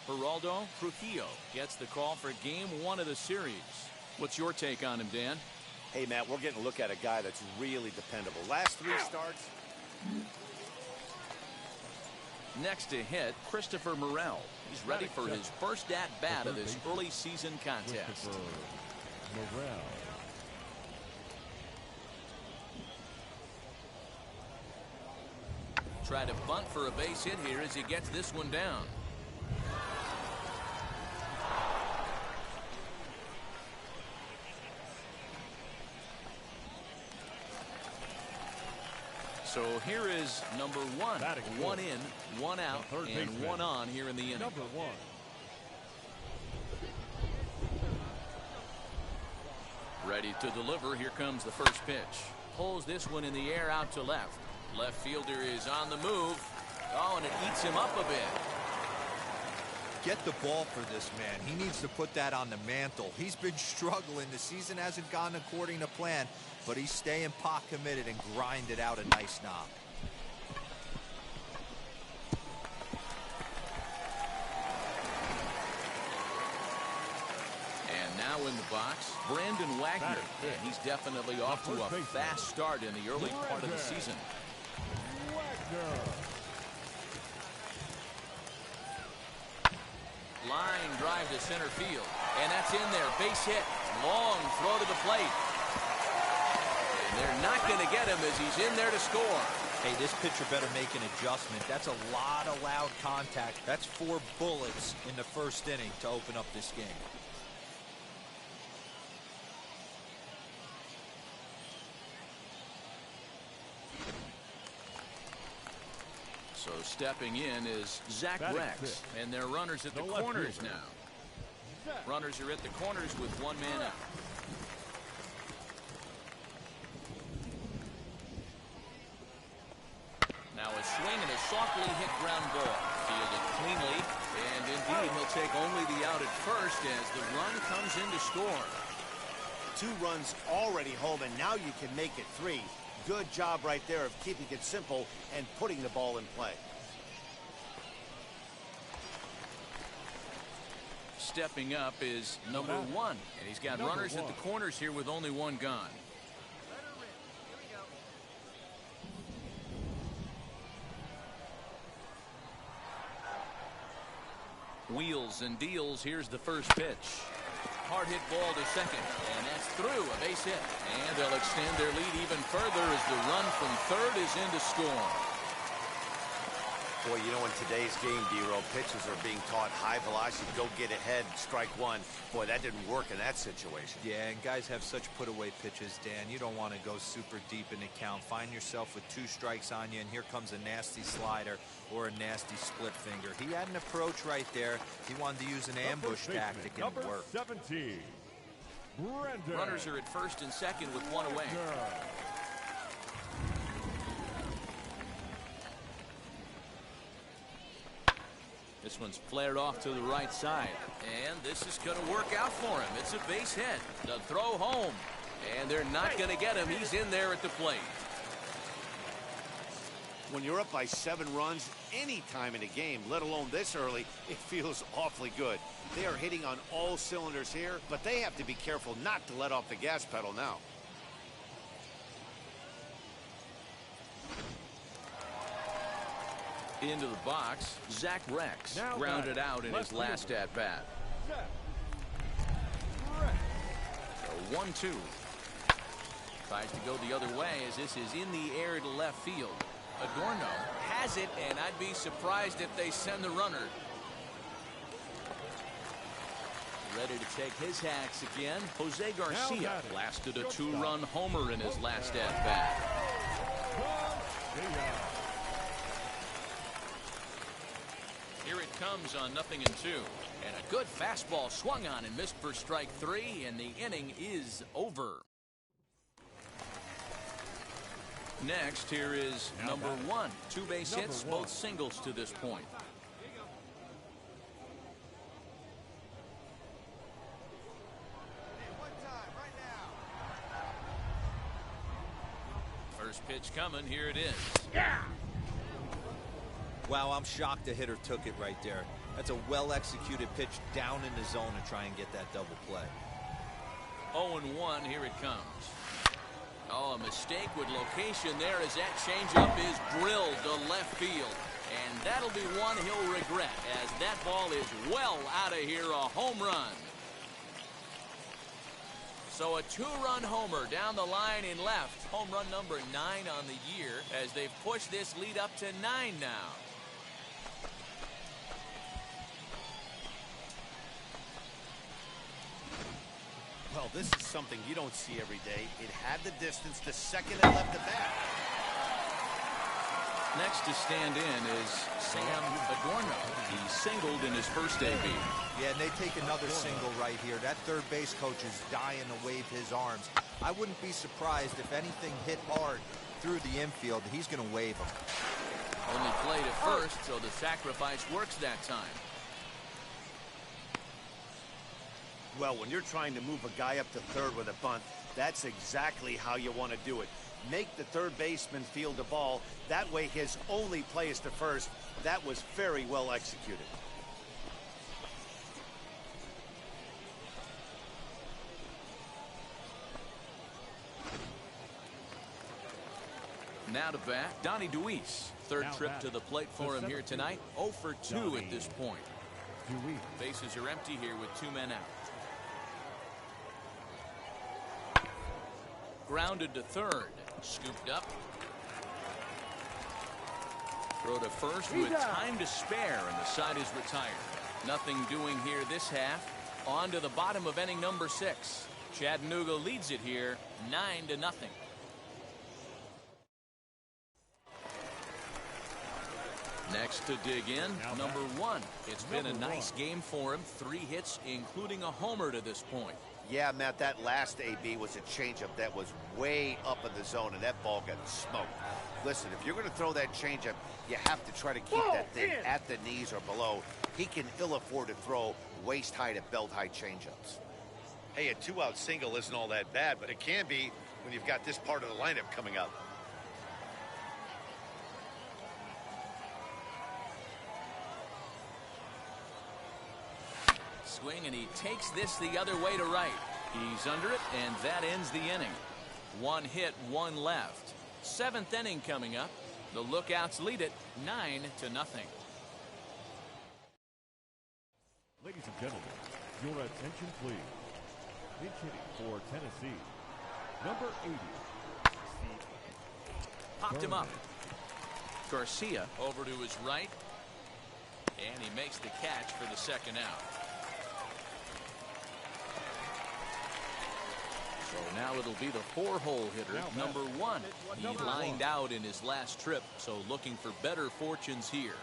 Geraldo Trujillo gets the call for game 1 of the series. What's your take on him, Dan? Hey, Matt, we're getting a look at a guy that's really dependable. Last 3 starts. Next to hit, Christopher Morel. He's ready for his first at-bat of this early season contest. Try to bunt for a base hit here as he gets this one down. So here is number 1. 1 in, 1 out, and 1 on here in the inning. Number 1. Ready to deliver. Here comes the first pitch. Pulls this one in the air out to left. Left fielder is on the move. Oh, and it eats him up a bit. Get the ball for this man. He needs to put that on the mantle. He's been struggling. The season hasn't gone according to plan, but he's staying pot committed and grinded out a nice knock. And now in the box, Brandon Wagner. And he's definitely off to a fast start in the early part of the season. Line drive to center field. And that's in there. Base hit. Long throw to the plate. And they're not going to get him as he's in there to score. Hey, this pitcher better make an adjustment. That's a lot of loud contact. That's 4 bullets in the first inning to open up this game. So stepping in is Zach Rex, and they're runners at the corners now. Runners are at the corners with 1 man out. Now a swing and a softly hit ground ball. Fielded cleanly, and indeed he'll take only the out at first as the run comes in to score. 2 runs already home, and now you can make it 3. Good job right there of keeping it simple and putting the ball in play. Stepping up is number 1, and he's got runners at the corners here with only 1 gone. Wheels and deals. Here's the first pitch. Hard hit ball to second, and that's through. A base hit, and they'll extend their lead even further as the run from third is in to score. Boy, you know, in today's game, D-Row, pitchers are being taught high velocity, go get ahead, strike 1. Boy, that didn't work in that situation. Yeah, and guys have such put-away pitches, Dan. You don't want to go super deep in the count. Find yourself with 2 strikes on you, and here comes a nasty slider or a nasty split finger. He had an approach right there. He wanted to use an ambush tactic, and it worked. 17. Brandon. Runners are at first and second with 1 away. This one's flared off to the right side, and this is going to work out for him. It's a base hit. The throw home, and they're not going to get him. He's in there at the plate. When you're up by 7 runs any time in a game, let alone this early, it feels awfully good. They are hitting on all cylinders here, but they have to be careful not to let off the gas pedal now. Into the box, Zach Rex grounded out in his last at-bat. So 1-2. Tries to go the other way as this is in the air to left field. Adorno has it, and I'd be surprised if they send the runner. Ready to take his hacks again. Jose Garcia blasted a 2-run homer in his last at-bat. Here it comes on 0-2. And a good fastball swung on and missed for strike 3, and the inning is over. Next, here is number 1. 2 base hits, both singles to this point. First pitch coming. Here it is. Yeah. Wow, I'm shocked the hitter took it right there. That's a well-executed pitch down in the zone to try and get that double play. 0-1. Here it comes. Oh, a mistake with location there as that changeup is drilled to left field. And that'll be one he'll regret as that ball is well out of here, a home run. So a 2-run homer down the line in left. Home run number 9 on the year as they've pushed this lead up to 9 now. Well, this is something you don't see every day. It had the distance to second and left the bat. Next to stand in is Sam Adorno. He singled in his first AB. Yeah, and they take another single right here. That third base coach is dying to wave his arms. I wouldn't be surprised if anything hit hard through the infield. He's going to wave them. Only played at first, so the sacrifice works that time. Well, when you're trying to move a guy up to third with a bunt, that's exactly how you want to do it. Make the third baseman field the ball. That way his only play is to first. That was very well executed. Now to bat, Donnie Deweese. Third trip to the plate for him here tonight. 0 for 2 at this point. Bases are empty here with 2 men out. Grounded to third. Scooped up. Throw to first with time to spare, and the side is retired. Nothing doing here this half. On to the bottom of inning number 6. Chattanooga leads it here 9-0. Next to dig in, number 1. It's been a nice game for him. 3 hits, including a homer to this point. Yeah, Matt, that last AB was a changeup that was way up in the zone, and that ball got smoked. Listen, if you're going to throw that changeup, you have to try to keep that thing at the knees or below. He can ill afford to throw waist-high to belt-high changeups. Hey, a 2-out single isn't all that bad, but it can be when you've got this part of the lineup coming up. Swing, and he takes this the other way to right. He's under it, and that ends the inning. 1 hit, 1 left. 7th inning coming up. The Lookouts lead it 9-0. Ladies and gentlemen, your attention please. Pinch hitting for Tennessee, number 80. Popped him up. Garcia over to his right, and he makes the catch for the second out. So now it'll be the 4-hole hitter, number 1. He lined out in his last trip, so looking for better fortunes here.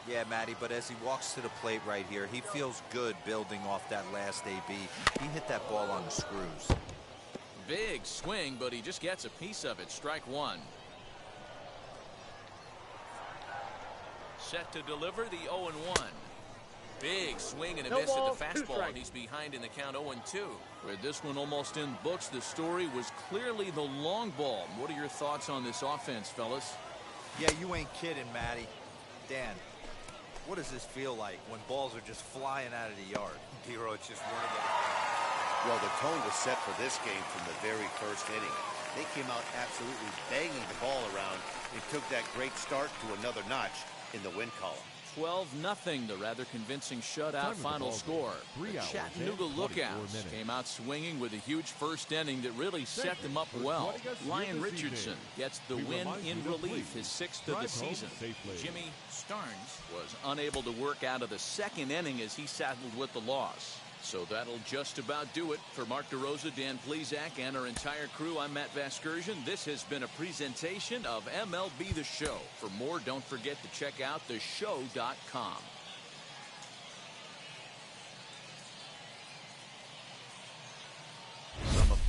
Yeah, Matty, but as he walks to the plate right here, he feels good building off that last AB. He hit that ball on the screws. Big swing, but he just gets a piece of it. Strike 1. Set to deliver the 0-1. Big swing and a miss at the fastball, and he's behind in the count 0-2. With this one almost in books, the story was clearly the long ball. What are your thoughts on this offense, fellas? Yeah, you ain't kidding, Matty. Dan, what does this feel like when balls are just flying out of the yard? Hero, it's just one of those. Well, the tone was set for this game from the very first inning. They came out absolutely banging the ball around and took that great start to another notch in the win column. 12-0, the rather convincing shutout final score. The Chattanooga Lookouts came out swinging with a huge first inning that really set them up well. Ryan Richardson gets the win in relief, his 6th of the season. Jimmy Starnes was unable to work out of the second inning as he settled with the loss. So that'll just about do it. For Mark DeRosa, Dan Plesac, and our entire crew, I'm Matt Vasgersian. This has been a presentation of MLB The Show. For more, don't forget to check out theshow.com.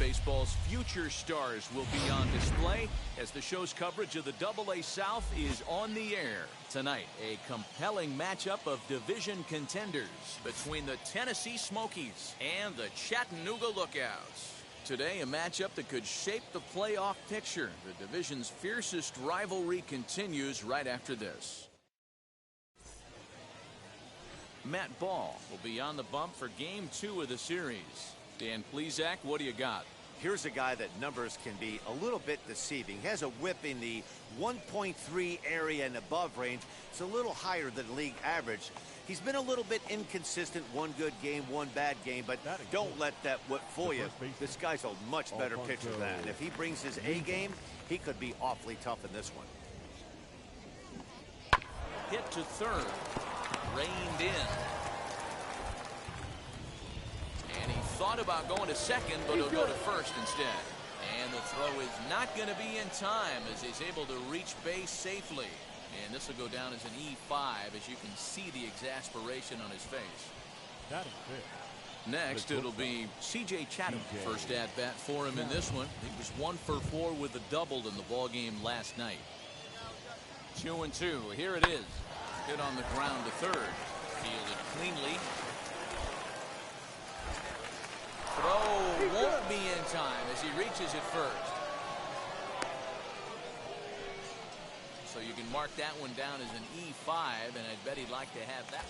Baseball's future stars will be on display as the show's coverage of the AA South is on the air. Tonight, a compelling matchup of division contenders between the Tennessee Smokies and the Chattanooga Lookouts. Today, a matchup that could shape the playoff picture. The division's fiercest rivalry continues right after this. Matt Ball will be on the bump for Game 2 of the series. Dan Plesac, what do you got? Here's a guy that numbers can be a little bit deceiving. He has a whip in the 1.3 area and above range. It's a little higher than league average. He's been a little bit inconsistent. One good game, one bad game, but don't let that whip fool you. This guy's a much better pitcher than that. And if he brings his A game, he could be awfully tough in this one. Hit to third. Reined in. And he thought about going to second, but he'll go to first instead. And the throw is not going to be in time as he's able to reach base safely. And this will go down as an E5 as you can see the exasperation on his face. Next, it'll be C.J. Chatham. First at bat for him in this one. He was 1 for 4 with a double in the ball game last night. 2-2. Here it is. Hit on the ground to third. Fielded cleanly. Throw won't be in time as he reaches it first. So you can mark that one down as an E5, and I'd bet he'd like to have that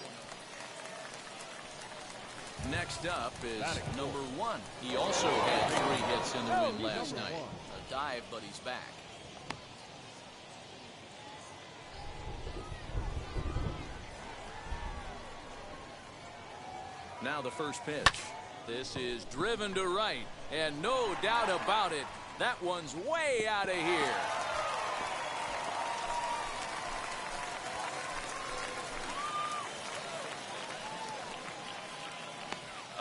one. Next up is number 1. He also had 3 hits in the win last night. A dive, but he's back. Now the first pitch. This is driven to right, and no doubt about it, that one's way out of here.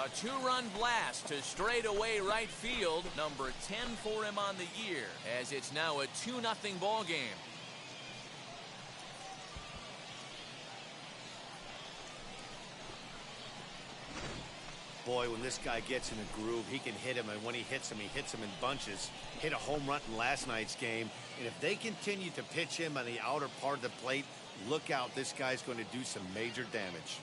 A 2-run blast to straightaway right field, number 10 for him on the year, as it's now a 2-0 ball game. Boy, when this guy gets in a groove, he can hit him, and when he hits him in bunches. Hit a home run in last night's game, and if they continue to pitch him on the outer part of the plate, look out, this guy's going to do some major damage.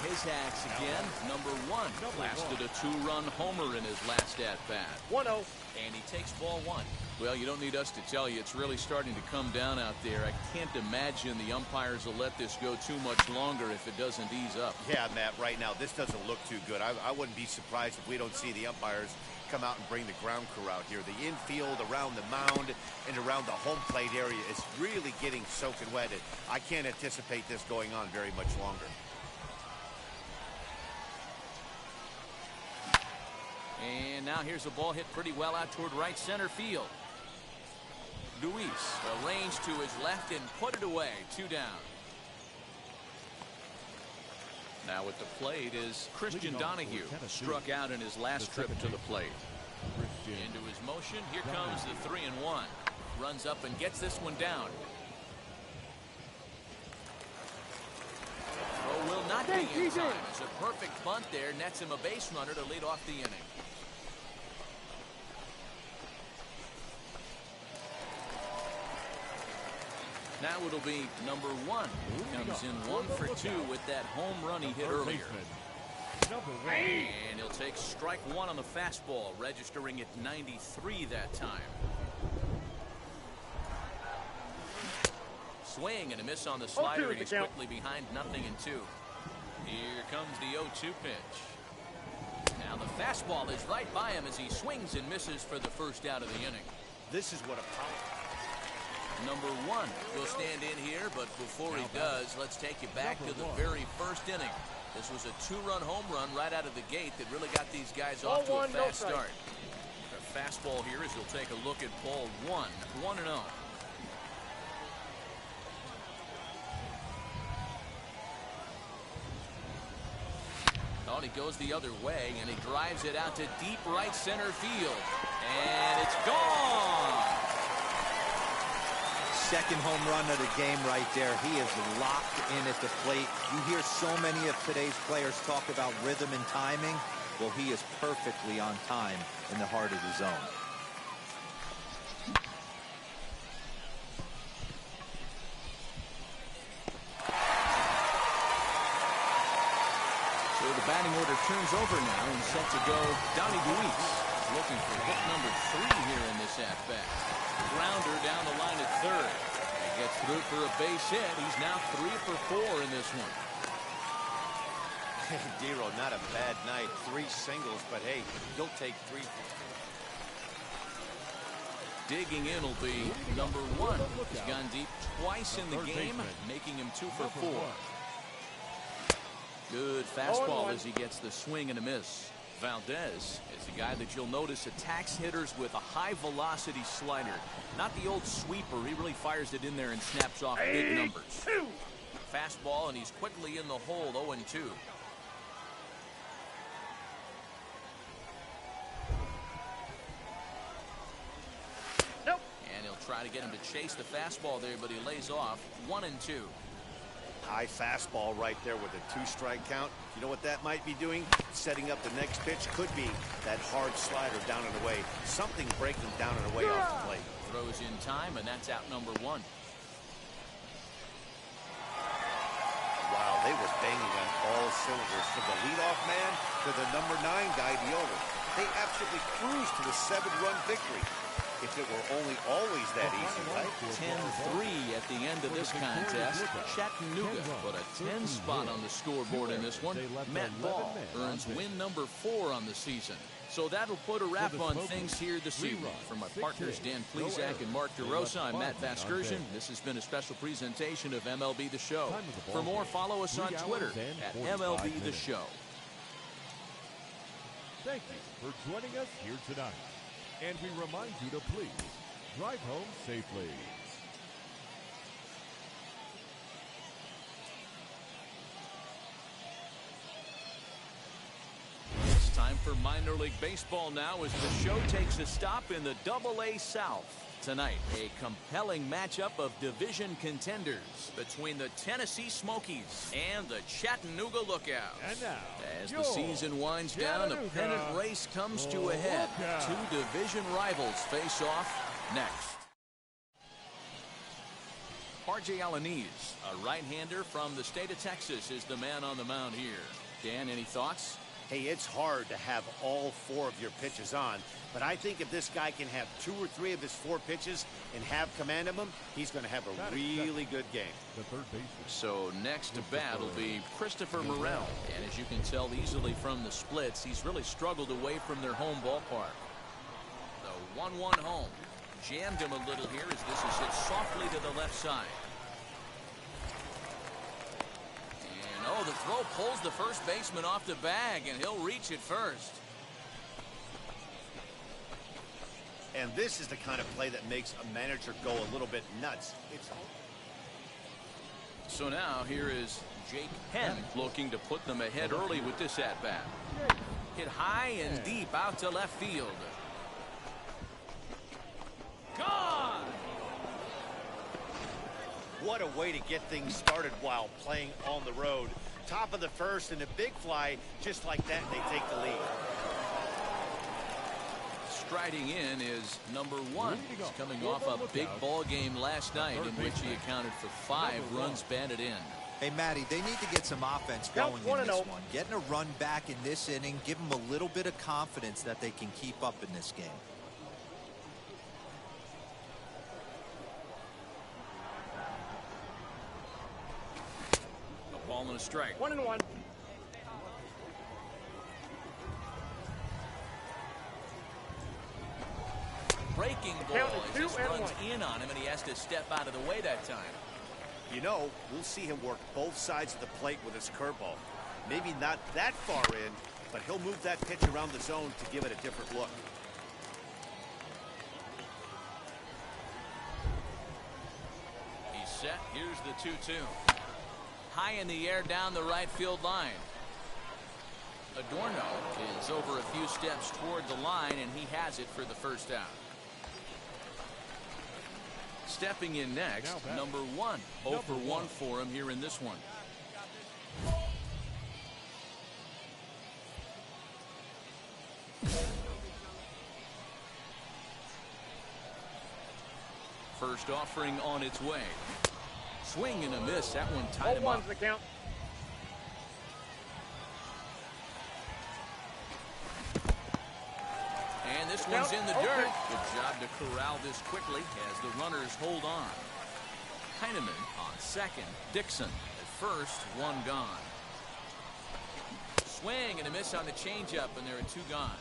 His axe again, number 1. Blasted a 2-run homer in his last at-bat. 1-0. And he takes ball 1. Well, you don't need us to tell you, it's really starting to come down out there. I can't imagine the umpires will let this go too much longer if it doesn't ease up. Yeah, Matt, right now, this doesn't look too good. I wouldn't be surprised if we don't see the umpires come out and bring the ground crew out here. The infield around the mound and around the home plate area is really getting soaking wet. I can't anticipate this going on very much longer. And now here's a ball hit pretty well out toward right center field. Luis arranged to his left and put it away. 2 down. Now at the plate is Christian Donahue. Struck out in his last trip to the plate. Into his motion. Here comes the 3-1. Runs up and gets this one down. Throw will not be in time. It's a perfect bunt there. Nets him a base runner to lead off the inning. Now it'll be number 1. Comes in 1 for 2 with that home run he hit earlier. And he'll take strike 1 on the fastball, registering at 93 that time. Swing and a miss on the slider, and he's quickly behind 0-2. Here comes the 0-2 pitch. Now the fastball is right by him as he swings and misses for the first out of the inning. This is what a power. Number 1 will stand in here, but before he does, let's take you back to the very first inning. This was a 2-run home run right out of the gate that really got these guys off to a fast start. The fastball here as you'll take a look at ball 1, 1-0. Oh, he goes the other way, and he drives it out to deep right center field. And it's gone! second home run of the game right there. He is locked in at the plate. You hear so many of today's players talk about rhythm and timing. Well, he is perfectly on time in the heart of the zone. So the batting order turns over now and set to go. Donnie Luis looking for hit number 3 here in this at-bat. Grounder down the line at third. He gets through for a base hit. He's now 3 for 4 in this one. Dero, not a bad night. 3 singles, but hey, he'll take 3. Digging in will be number 1. He's gone deep twice in the game, making him 2 for 4. Good fastball as he gets the swing and a miss. Valdez is a guy that you'll notice attacks hitters with a high velocity slider. Not the old sweeper. He really fires it in there and snaps off big numbers. Fastball, and he's quickly in the hole. 0-2. Nope. And he'll try to get him to chase the fastball there, but he lays off. 1-2. High fastball right there with a 2-strike count. You know what that might be doing? Setting up the next pitch. Could be that hard slider down and away. Something breaking down and away off the plate. Throws in time, and that's out number 1. Wow, they were banging on all cylinders from the leadoff man to the number 9 guy, the owner. They absolutely cruised to the 7-run victory. If it were only always that easy, right? 10-3 at the end of this contest. Chattanooga put a 10 spot on the scoreboard in this one. Matt Ball earns win number 4 on the season. So that'll put a wrap on things here this evening. For my partners Dan Plesac and Mark DeRosa, I'm Matt Vasgersian. This has been a special presentation of MLB The Show. For more, follow us on Twitter at MLB The Show. Thank you for joining us here tonight. And we remind you to please drive home safely. It's time for minor league baseball now as the show takes a stop in the AA South. Tonight, a compelling matchup of division contenders between the Tennessee Smokies and the Chattanooga Lookouts. And now, as the season winds down, a pennant race comes to a head. 2 division rivals face off next. RJ Alaniz, a right-hander from the state of Texas, is the man on the mound here. Dan, any thoughts? Hey, it's hard to have all 4 of your pitches on, but I think if this guy can have 2 or 3 of his 4 pitches and have command of them, he's going to have a really good game. So next to bat will be Christopher Morel, and as you can tell easily from the splits, he's really struggled away from their home ballpark. The 1-1 home. Jammed him a little here as this is hit softly to the left side. Oh, the throw pulls the first baseman off the bag, and he'll reach it first. And this is the kind of play that makes a manager go a little bit nuts. So now here is Jake Penn looking to put them ahead early with this at-bat. Hit high and deep out to left field. Gone! What a way to get things started while playing on the road. Top of the first and a big fly, just like that, they take the lead. Striding in is number 1. He's coming off a big ball game last night in which he accounted for 5 runs batted in. Hey, Matty, they need to get some offense going in this one. Getting a run back in this inning, give them a little bit of confidence that they can keep up in this game. Ball and a strike. 1-1. Breaking ball as this runs in on him, and he has to step out of the way that time. You know, we'll see him work both sides of the plate with his curveball. Maybe not that far in, but he'll move that pitch around the zone to give it a different look. He's set. Here's the 2-2. High in the air down the right field line. Adorno is over a few steps toward the line, and he has it for the first out. stepping in next, number 1. 0 for 1 for him here in this one. First offering on its way. Swing and a miss. That one tied him up. The count. And this one's in the dirt. Good job to corral this quickly as the runners hold on. Heineman on second. Dixon at first. One gone. Swing and a miss on the changeup, and there are 2 gone.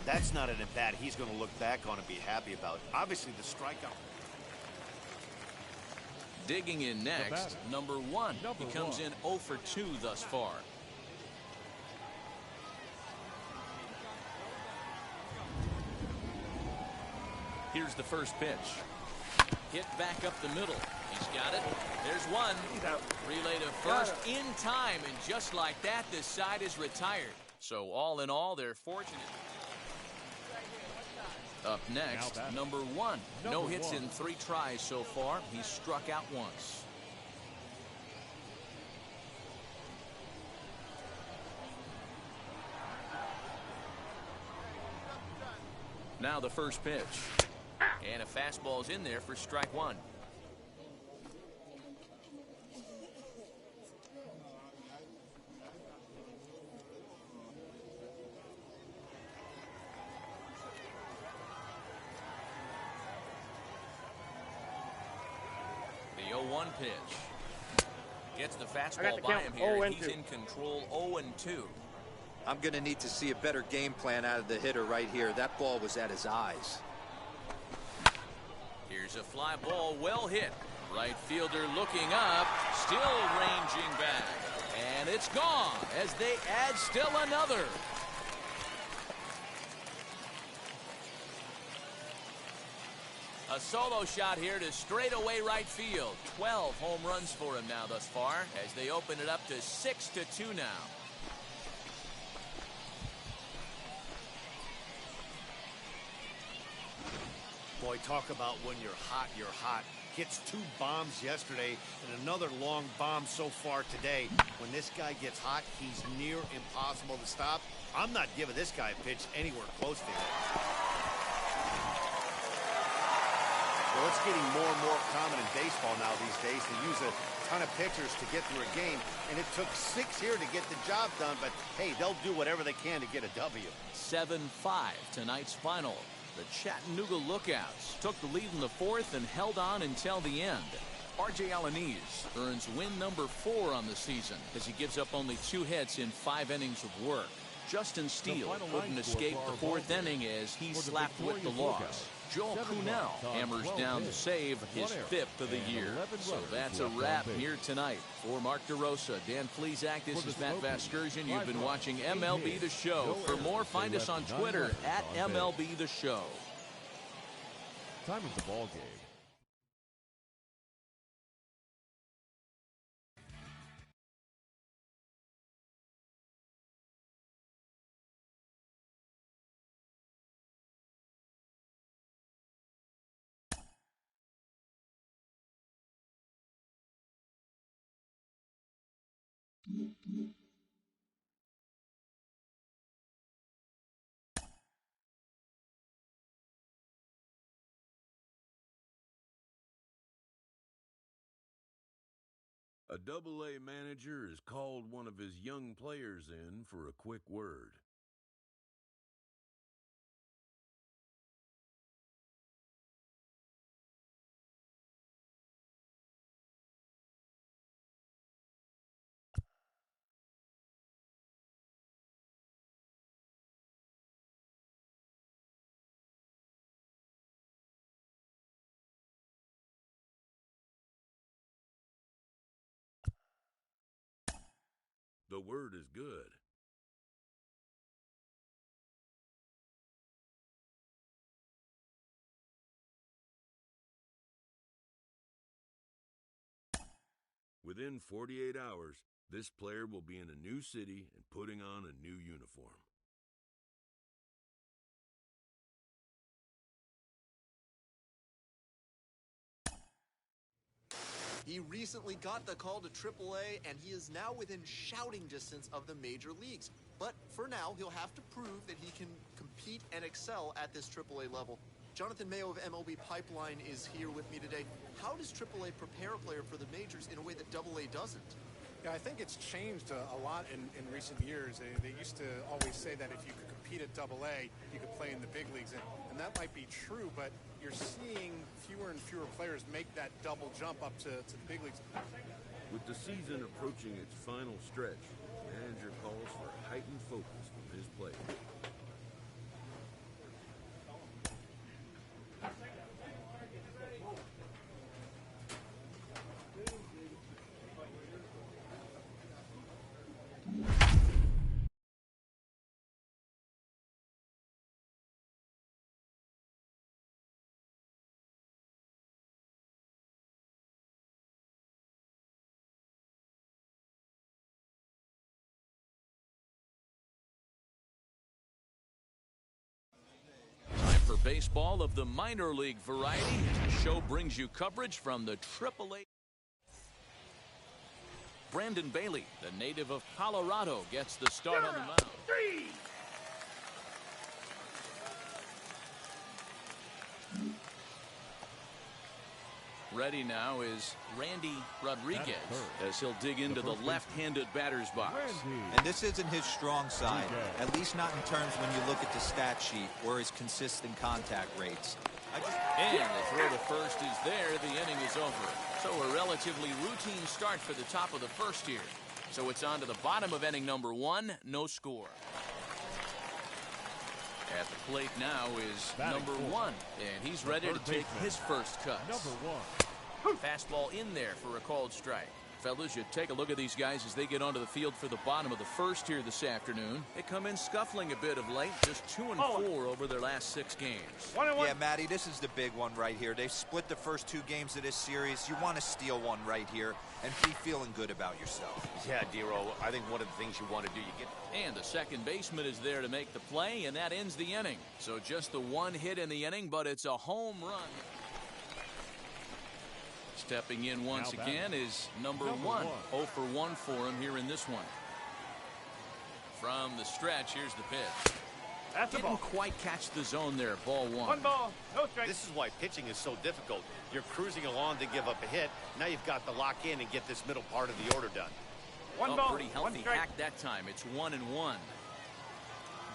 That's not an at-bat he's going to look back on and be happy about. Obviously, the strikeout. Digging in next, number 1. He comes in 0 for 2 thus far. Here's the first pitch. Hit back up the middle. He's got it. There's one. Relay to first in time, and just like that, this side is retired. So all in all, they're fortunate. Up next, number 1. No hits in 3 tries so far. He's struck out once. Now the first pitch. And a fastball's in there for strike 1. The 0-1 pitch. Gets the fastball by him here. He's in control. 0-2. I'm going to need to see a better game plan out of the hitter right here. That ball was at his eyes. Here's a fly ball, well hit. Right fielder looking up, still ranging back. And it's gone as they add still another. A solo shot here to straightaway right field. 12 home runs for him now thus far as they open it up to 6-2 now. Boy, talk about when you're hot, you're hot. Hits 2 bombs yesterday and another long bomb so far today. When this guy gets hot, he's near impossible to stop. I'm not giving this guy a pitch anywhere close to him. Well, it's getting more and more common in baseball now these days to use a ton of pitchers to get through a game. And it took 6 here to get the job done, but hey, they'll do whatever they can to get a W. 7-5 tonight's final. The Chattanooga Lookouts took the lead in the 4th and held on until the end. R.J. Alanis earns win number 4 on the season as he gives up only 2 hits in 5 innings of work. Justin Steele couldn't escape the 4th inning as he slapped with the loss. Joel Kuhnel hammers down to save his 5th of the year. So that's a wrap here tonight. For Mark DeRosa, Dan Plesac, this is Matt Vasgersian. You've been watching MLB The Show. For more, find us on Twitter at MLB The Show. Time of the ball game. A Double-A manager has called one of his young players in for a quick word. The word is good. Within 48 hours, this player will be in a new city and putting on a new uniform. He recently got the call to AAA, and he is now within shouting distance of the major leagues. But for now, he'll have to prove that he can compete and excel at this AAA level. Jonathan Mayo of MLB Pipeline is here with me today. How does AAA prepare a player for the majors in a way that AA doesn't? Yeah, I think it's changed a lot in recent years. They used to always say that if you could compete at AA, you could play in the big leagues. And that might be true, but you're seeing fewer and fewer players make that double jump up to the big leagues. With the season approaching its final stretch, the manager calls for heightened focus from his players. For baseball of the minor league variety, the show brings you coverage from the AAA. Brandon Bailey, the native of Colorado, gets the start on the mound. Ready now is Randy Rodriguez as he'll dig into the left-handed batter's box. And this isn't his strong side, at least not in terms when you look at the stat sheet or his consistent contact rates. And the throw to first is there. The inning is over. So a relatively routine start for the top of the first here. So it's on to the bottom of inning number 1, no score. At the plate now is number 1, and he's ready to take his first cut. Fastball in there for a called strike. Fellas, you take a look at these guys as they get onto the field for the bottom of the first here this afternoon. They come in scuffling a bit of late, just 2-4 over their last 6 games. Yeah, Matty, this is the big one right here. They've split the first 2 games of this series. You want to steal one right here and be feeling good about yourself. Yeah, Dero, I think one of the things you want to do, And the second baseman is there to make the play, and that ends the inning. So just the 1 hit in the inning, but it's a home run. Stepping in once again is number 1. 0 for 1 for him here in this one. From the stretch, here's the pitch. Didn't quite catch the zone there. Ball 1. 1 ball, no strike. This is why pitching is so difficult. You're cruising along to give up a hit. Now you've got to lock in and get this middle part of the order done. 1 ball, pretty healthy hack that time. It's 1-1.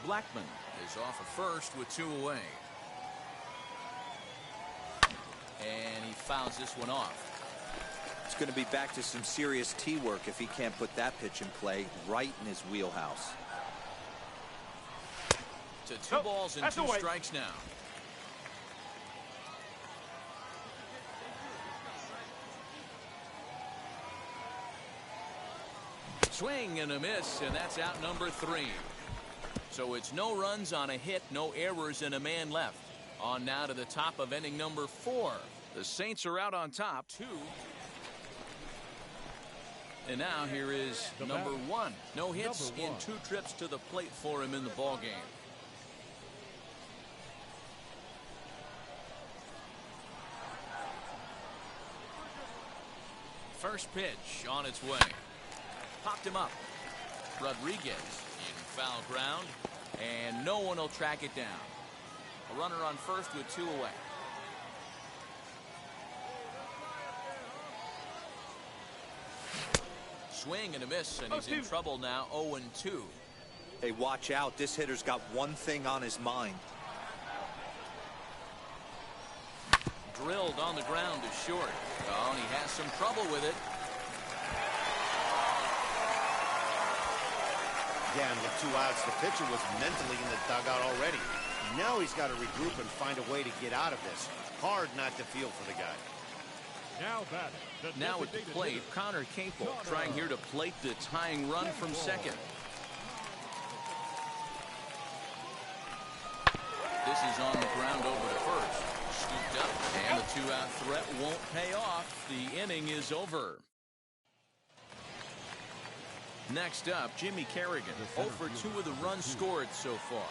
Blackman is off of first with 2 away. And he fouls this one off. It's going to be back to some serious tee work if he can't put that pitch in play right in his wheelhouse. To 2 balls and 2 strikes now. Swing and a miss, and that's out number 3. So it's no runs on a hit, no errors, and a man left. On now to the top of inning number 4. The Saints are out on top, 2. And now here is number 1. No hits in 2 trips to the plate for him in the ball game. First pitch on its way. Popped him up. Rodriguez in foul ground, and no one will track it down. A runner on first with 2 away. Swing and a miss, and he's in trouble now. 0-2. Hey, watch out. This hitter's got one thing on his mind. Drilled on the ground to short. Oh, and he has some trouble with it. Yeah, and with 2 outs, the pitcher was mentally in the dugout already. Now he's got to regroup and find a way to get out of this. Hard not to feel for the guy. Now at the plate, Connor Capel trying here to plate the tying run from second. This is on the ground over to first. Scooped up, and the 2-out threat won't pay off. The inning is over. Next up, Jimmy Kerrigan. 0 for 2 of the runs scored so far.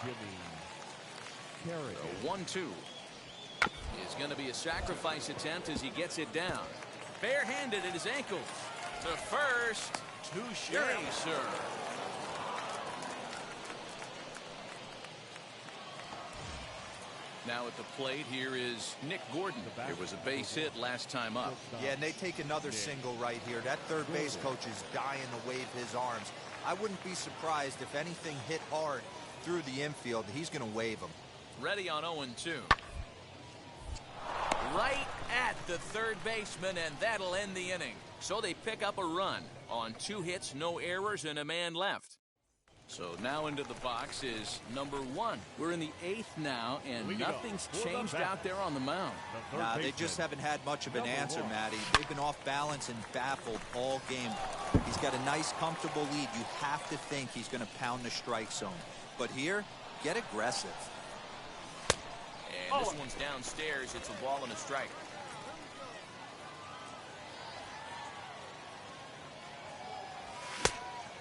The 1-2 is going to be a sacrifice attempt as he gets it down. Barehanded at his ankles. To first. Touche, sir. Now at the plate, here is Nick Gordon. It was a base hit last time up. Yeah, and they take another single right here. That third base coach is dying to wave his arms. I wouldn't be surprised if anything hit hard through the infield. He's going to wave them. Ready on 0-2. Right at the third baseman, and that'll end the inning. So they pick up a run on 2 hits, no errors, and a man left. So now into the box is number 1. We're in the 8th now, and nothing's changed out there on the mound. Nah, they just haven't had much of an answer, Matty. They've been off balance and baffled all game. He's got a nice, comfortable lead. You have to think he's going to pound the strike zone. But here, get aggressive. And this one's downstairs. It's a ball and a strike.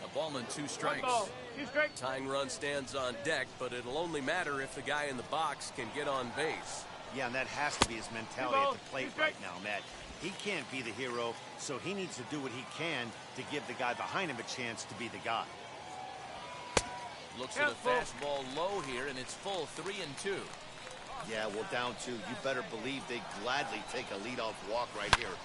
A ball and 2 strikes. Tying run stands on deck, but it'll only matter if the guy in the box can get on base. Yeah, and that has to be his mentality at the plate right now, Matt. He can't be the hero, so he needs to do what he can to give the guy behind him a chance to be the guy. Looks at a fastball low here, and it's full 3-2. Yeah, well, down 2. You better believe they gladly take a leadoff walk right here.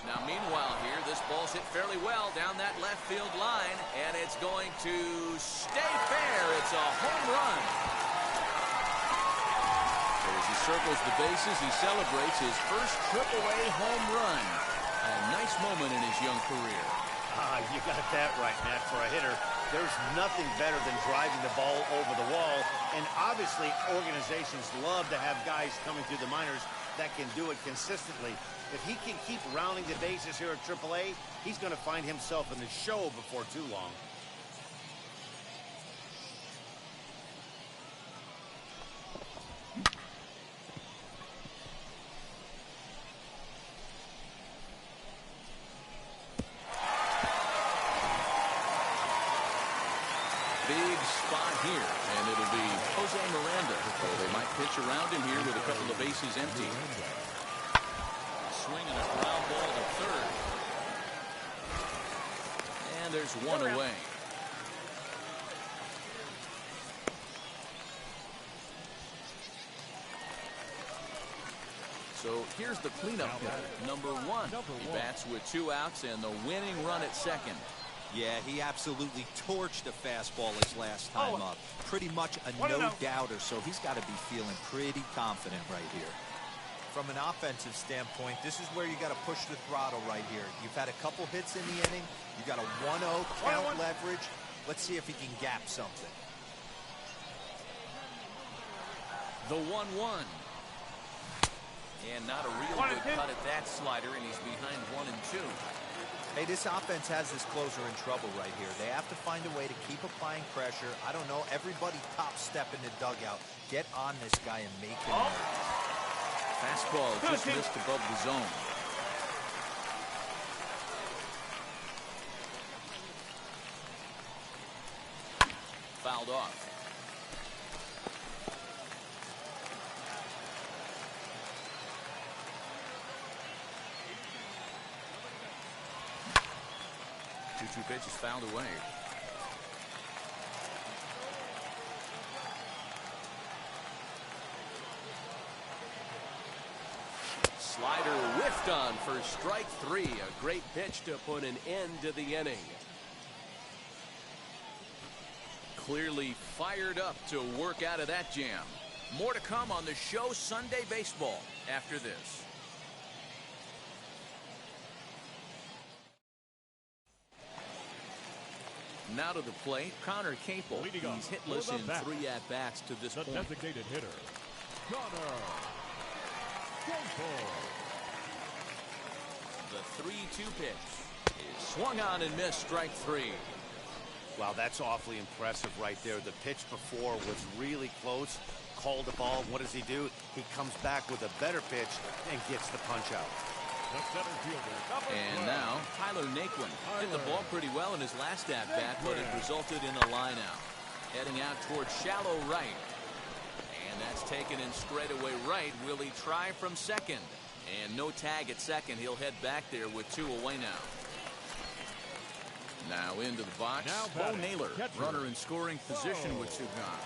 Now, meanwhile here, this ball's hit fairly well down that left field line, and it's going to stay fair. It's a home run. As he circles the bases, he celebrates his first AAA home run. A nice moment in his young career. You got that right, Matt. For a hitter, there's nothing better than driving the ball over the wall. And obviously, organizations love to have guys coming through the minors that can do it consistently. If he can keep rounding the bases here at AAA, he's going to find himself in the show before too long. Big spot here, and it'll be Jose Miranda. So they might pitch around him here with a couple of bases empty. Swinging a ground ball to third. And there's one away. So here's the cleanup hitter, number 1. He bats with 2 outs and the winning run at second. Yeah, he absolutely torched a fastball his last time up. Pretty much a no-doubter, so he's got to be feeling pretty confident right here. From an offensive standpoint, this is where you got to push the throttle right here. You've had a couple hits in the inning. You got a 1-0 count leverage. Let's see if he can gap something. The 1-1. And not a real good cut at that slider, and he's behind 1-2. Hey, this offense has this closer in trouble right here. They have to find a way to keep applying pressure. I don't know, everybody top step in the dugout. Get on this guy and make him nervous. Fastball just missed above the zone. Fouled off. Two pitches fouled away. Slider whiffed on for strike 3. A great pitch to put an end to the inning. Clearly fired up to work out of that jam. More to come on the show Sunday Baseball after this. Now to the plate, Connor Capel. He's hitless in 3 at-bats to this point. The designated hitter, Connor Capel. The 3-2 pitch is swung on and missed, strike 3. Wow, that's awfully impressive right there. The pitch before was really close. Called the ball. What does he do? He comes back with a better pitch and gets the punch out. And now, Tyler Naquin hit the ball pretty well in his last at-bat, but it resulted in a line-out. Heading out towards shallow right. And that's taken in straightaway right. Will he try from second? And no tag at second. He'll head back there with 2 away now. Now into the box, Bo Naylor, runner in scoring position with 2 gone.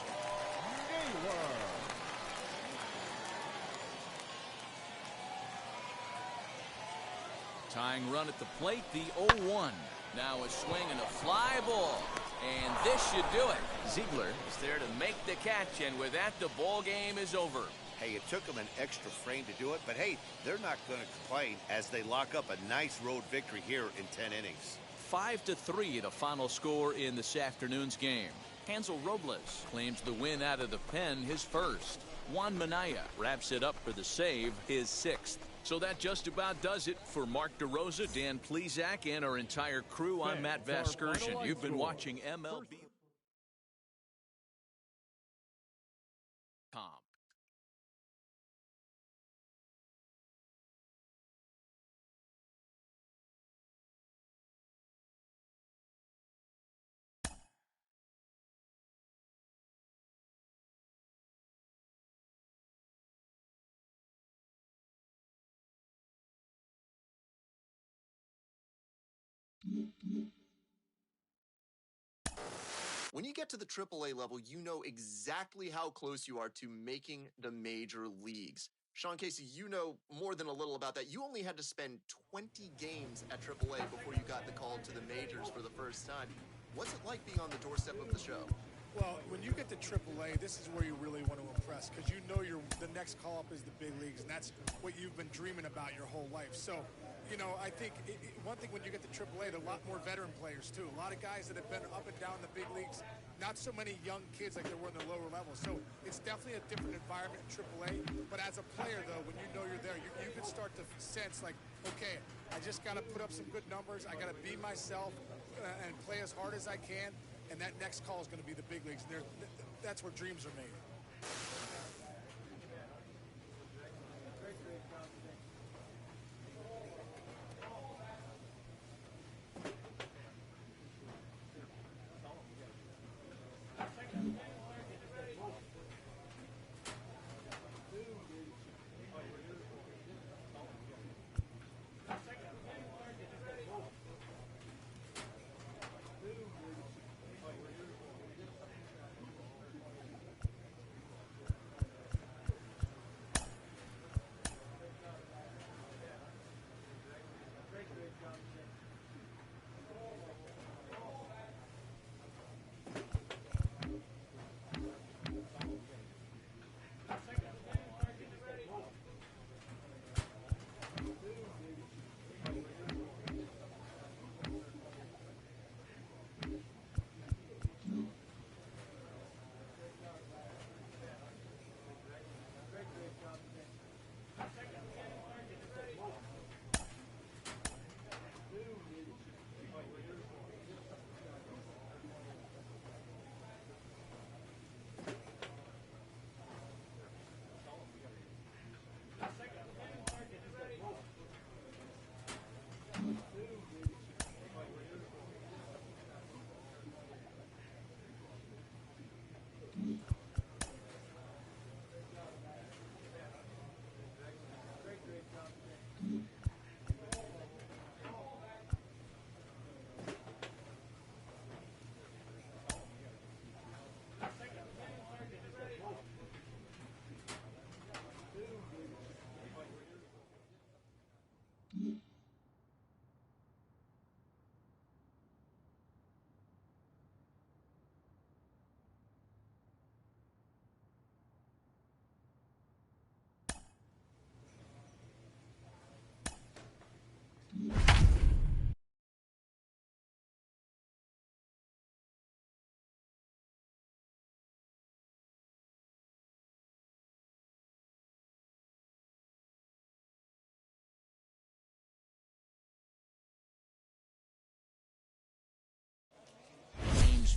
Tying run at the plate, the 0-1. Now a swing and a fly ball. And this should do it. Ziegler is there to make the catch, and with that, the ball game is over. Hey, it took them an extra frame to do it, but hey, they're not going to complain as they lock up a nice road victory here in 10 innings. 5-3 the final score in this afternoon's game. Hansel Robles claims the win out of the pen, his first. Juan Minaya wraps it up for the save, his 6th. So that just about does it for Mark DeRosa, Dan Plesac, and our entire crew. I'm Matt Vasgersian. You've been watching MLB. When you get to the AAA level, you know exactly how close you are to making the major leagues. Sean Casey, you know more than a little about that. You only had to spend 20 games at AAA before you got the call to the majors for the first time. What's it like being on the doorstep of the show? Well, when you get to AAA, this is where you really want to impress, because you know the next call-up is the big leagues, and that's what you've been dreaming about your whole life. So, you know, I think one thing when you get to AAA, there are a lot more veteran players, too. A lot of guys that have been up and down the big leagues, not so many young kids like there were in the lower levels. So it's definitely a different environment in AAA. But as a player, though, when you know you're there, you can start to sense, like, okay, I just got to put up some good numbers. I got to be myself and play as hard as I can. And that next call is going to be the big leagues. And that's where dreams are made.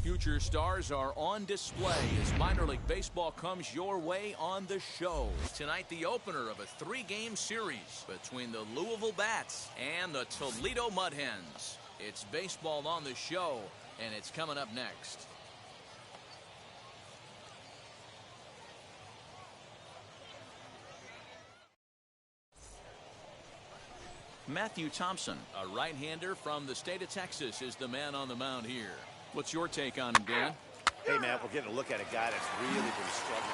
Future stars are on display as minor league baseball comes your way on the show. Tonight, the opener of a 3-game series between the Louisville Bats and the Toledo Mud Hens. It's baseball on the show, and it's coming up next. Matthew Thompson, a right-hander from the state of Texas, is the man on the mound here. What's your take on him, Dan? Hey, man, we're getting a look at a guy that's really been struggling.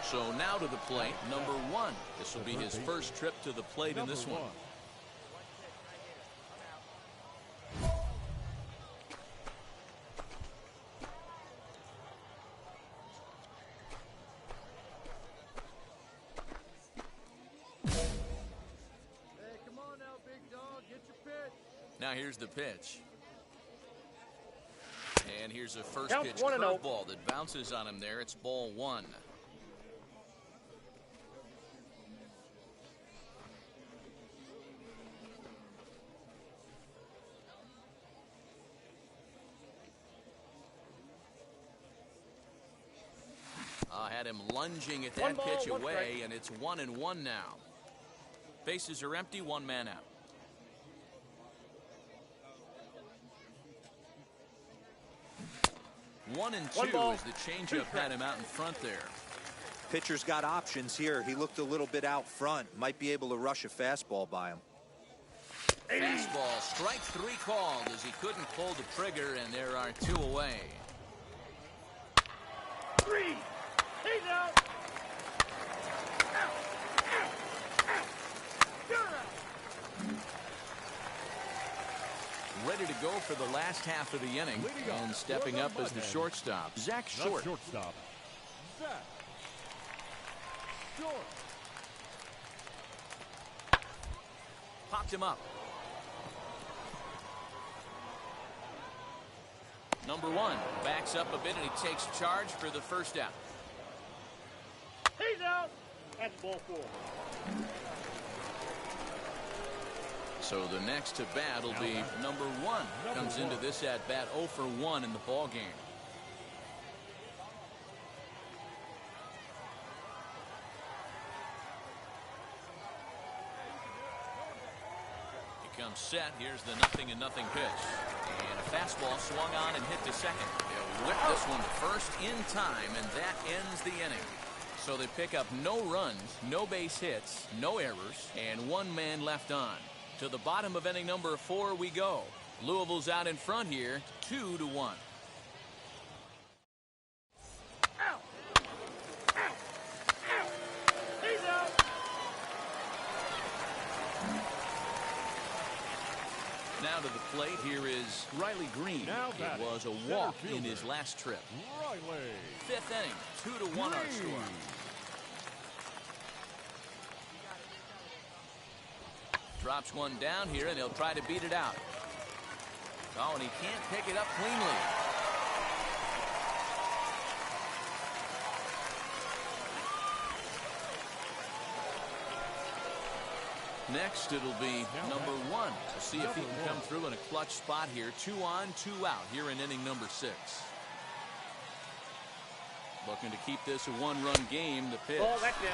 So now to the plate, number 1. This will be his first trip to the plate in this one. Now here's the pitch. And here's a first pitch curveball that bounces on him there. It's ball 1. Had him lunging at that pitch away, and it's 1-1 now. Bases are empty, 1 man out. One and two as the changeup had him out in front there. Pitcher's got options here. He looked a little bit out front. Might be able to rush a fastball by him. Fastball, strike 3 called as he couldn't pull the trigger, and there are 2 away. 3. He's out. Ready to go for the last half of the inning, and stepping up as the shortstop, Zach Short. Shortstop, Zach Short. Popped him up. Number 1 backs up a bit, and he takes charge for the first out. He's out. That's ball 4. So the next to bat will be number 1. Comes into this at bat 0 for 1 in the ball game. He comes set. Here's the 0-0 pitch. And a fastball swung on and hit to second. They'll whip this one to first in time, and that ends the inning. So they pick up no runs, no base hits, no errors, and 1 man left on. To the bottom of inning number 4 we go. Louisville's out in front here, 2-1. Now to the plate, here is Riley Green. It was a walk in his last trip. Riley. 5th inning, 2-1 our score. Drops one down here, and he'll try to beat it out. Oh, and he can't pick it up cleanly. Next, it'll be number 1. We'll see if he can come through in a clutch spot here. 2 on, 2 out here in inning number 6. Looking to keep this a 1-run game. The pitch. Ball, that's in.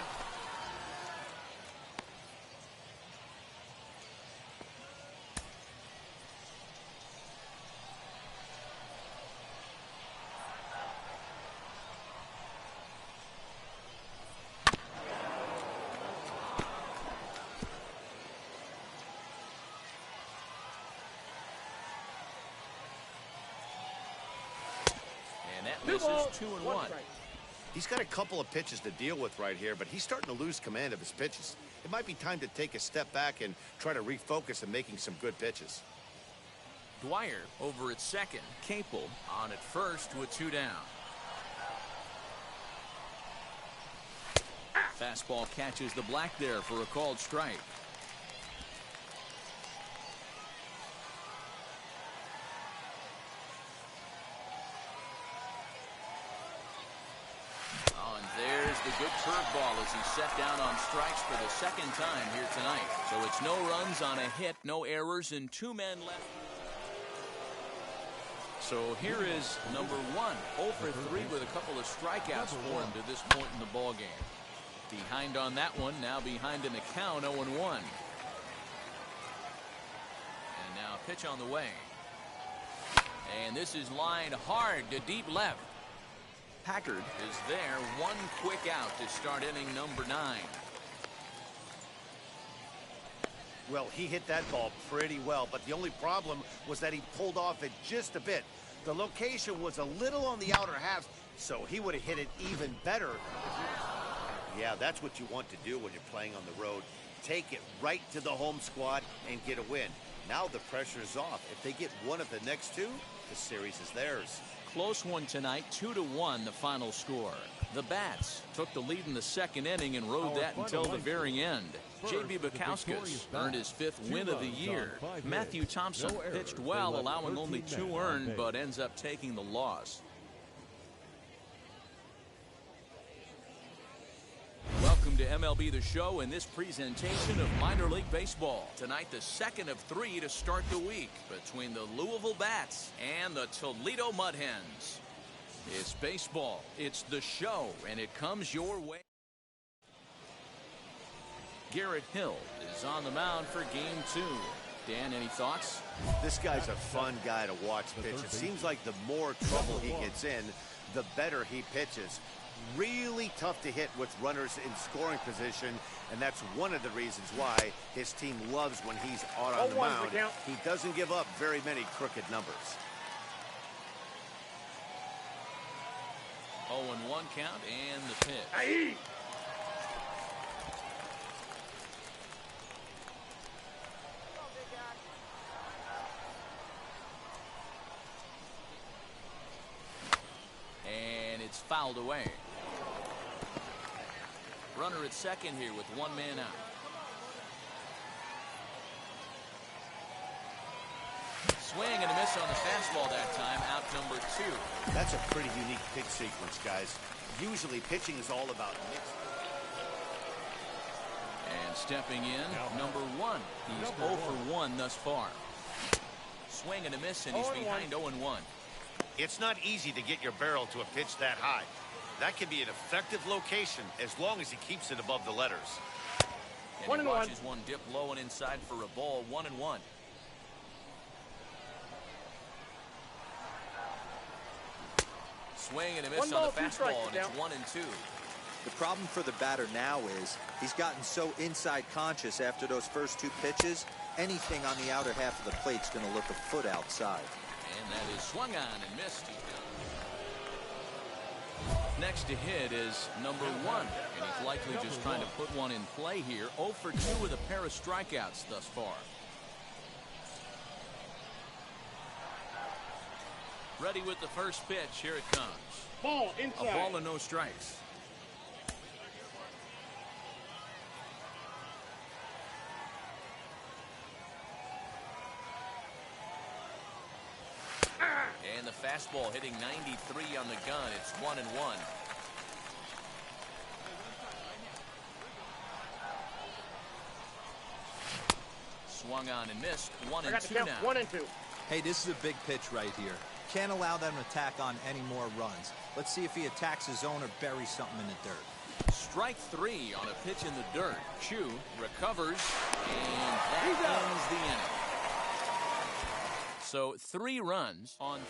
This is 2-1. He's got a couple of pitches to deal with right here, but he's starting to lose command of his pitches. It might be time to take a step back and try to refocus on making some good pitches. Dwyer over at second. Capel on at first with 2 down. Fastball catches the black there for a called strike. The good curveball as he's set down on strikes for the 2nd time here tonight. So it's no runs on a hit, no errors, and 2 men left. So here is number 1, 0 for 3 with a couple of strikeouts for him to this point in the ball game. Behind on that one, now behind in the count, 0-1. And now pitch on the way. And this is lined hard to deep left. Packard is there, 1 quick out to start inning number 9. Well, he hit that ball pretty well, but the only problem was that he pulled off it just a bit. The location was a little on the outer half, so he would have hit it even better. Yeah, that's what you want to do when you're playing on the road. Take it right to the home squad and get a win. Now the pressure's off. If they get one of the next two, the series is theirs. Close one tonight, 2-1 the final score. The Bats took the lead in the second inning and rode that until the very end. J.B. Bukauskas earned his 5th win of the year. Matthew Thompson pitched well, allowing only 2 earned, but ends up taking the loss. Welcome to MLB The Show and this presentation of minor league baseball. Tonight, the second of 3 to start the week between the Louisville Bats and the Toledo Mud Hens. It's baseball, it's the show, and it comes your way. Garrett Hill is on the mound for game 2. Dan, any thoughts? This guy's a fun guy to watch pitch. It seems like the more trouble he gets in, the better he pitches. Really tough to hit with runners in scoring position, and that's one of the reasons why his team loves when he's out on the mound. He doesn't give up very many crooked numbers. 0-1 count and the pitch. And it's fouled away. Runner at second here with 1 man out. Swing and a miss on the fastball that time, out number 2. That's a pretty unique pitch sequence, guys. Usually pitching is all about mixing. And stepping in, number 1. He's 0 for 1 thus far. Swing and a miss, and he's behind 0-1. It's not easy to get your barrel to a pitch that high. That can be an effective location as long as he keeps it above the letters. And he watches one dip low and inside for a ball, 1-1. Swing and a miss on the fastball, and it's 1-2. The problem for the batter now is he's gotten so inside conscious after those first 2 pitches, anything on the outer half of the plate's going to look a foot outside. And that is swung on and missed. He's down. Next to hit is number 1, and he's likely just trying to put one in play here. 0 for 2 with a pair of strikeouts thus far. Ready with the first pitch. Here it comes. Ball inside. A ball and no strikes. And the fastball hitting 93 on the gun. It's 1-1. Swung on and missed. 1-2 now. 1-2. Hey, this is a big pitch right here. Can't allow them to tack on any more runs. Let's see if he attacks his own or buries something in the dirt. Strike 3 on a pitch in the dirt. Chu recovers, and that ends the inning. So 3 runs on.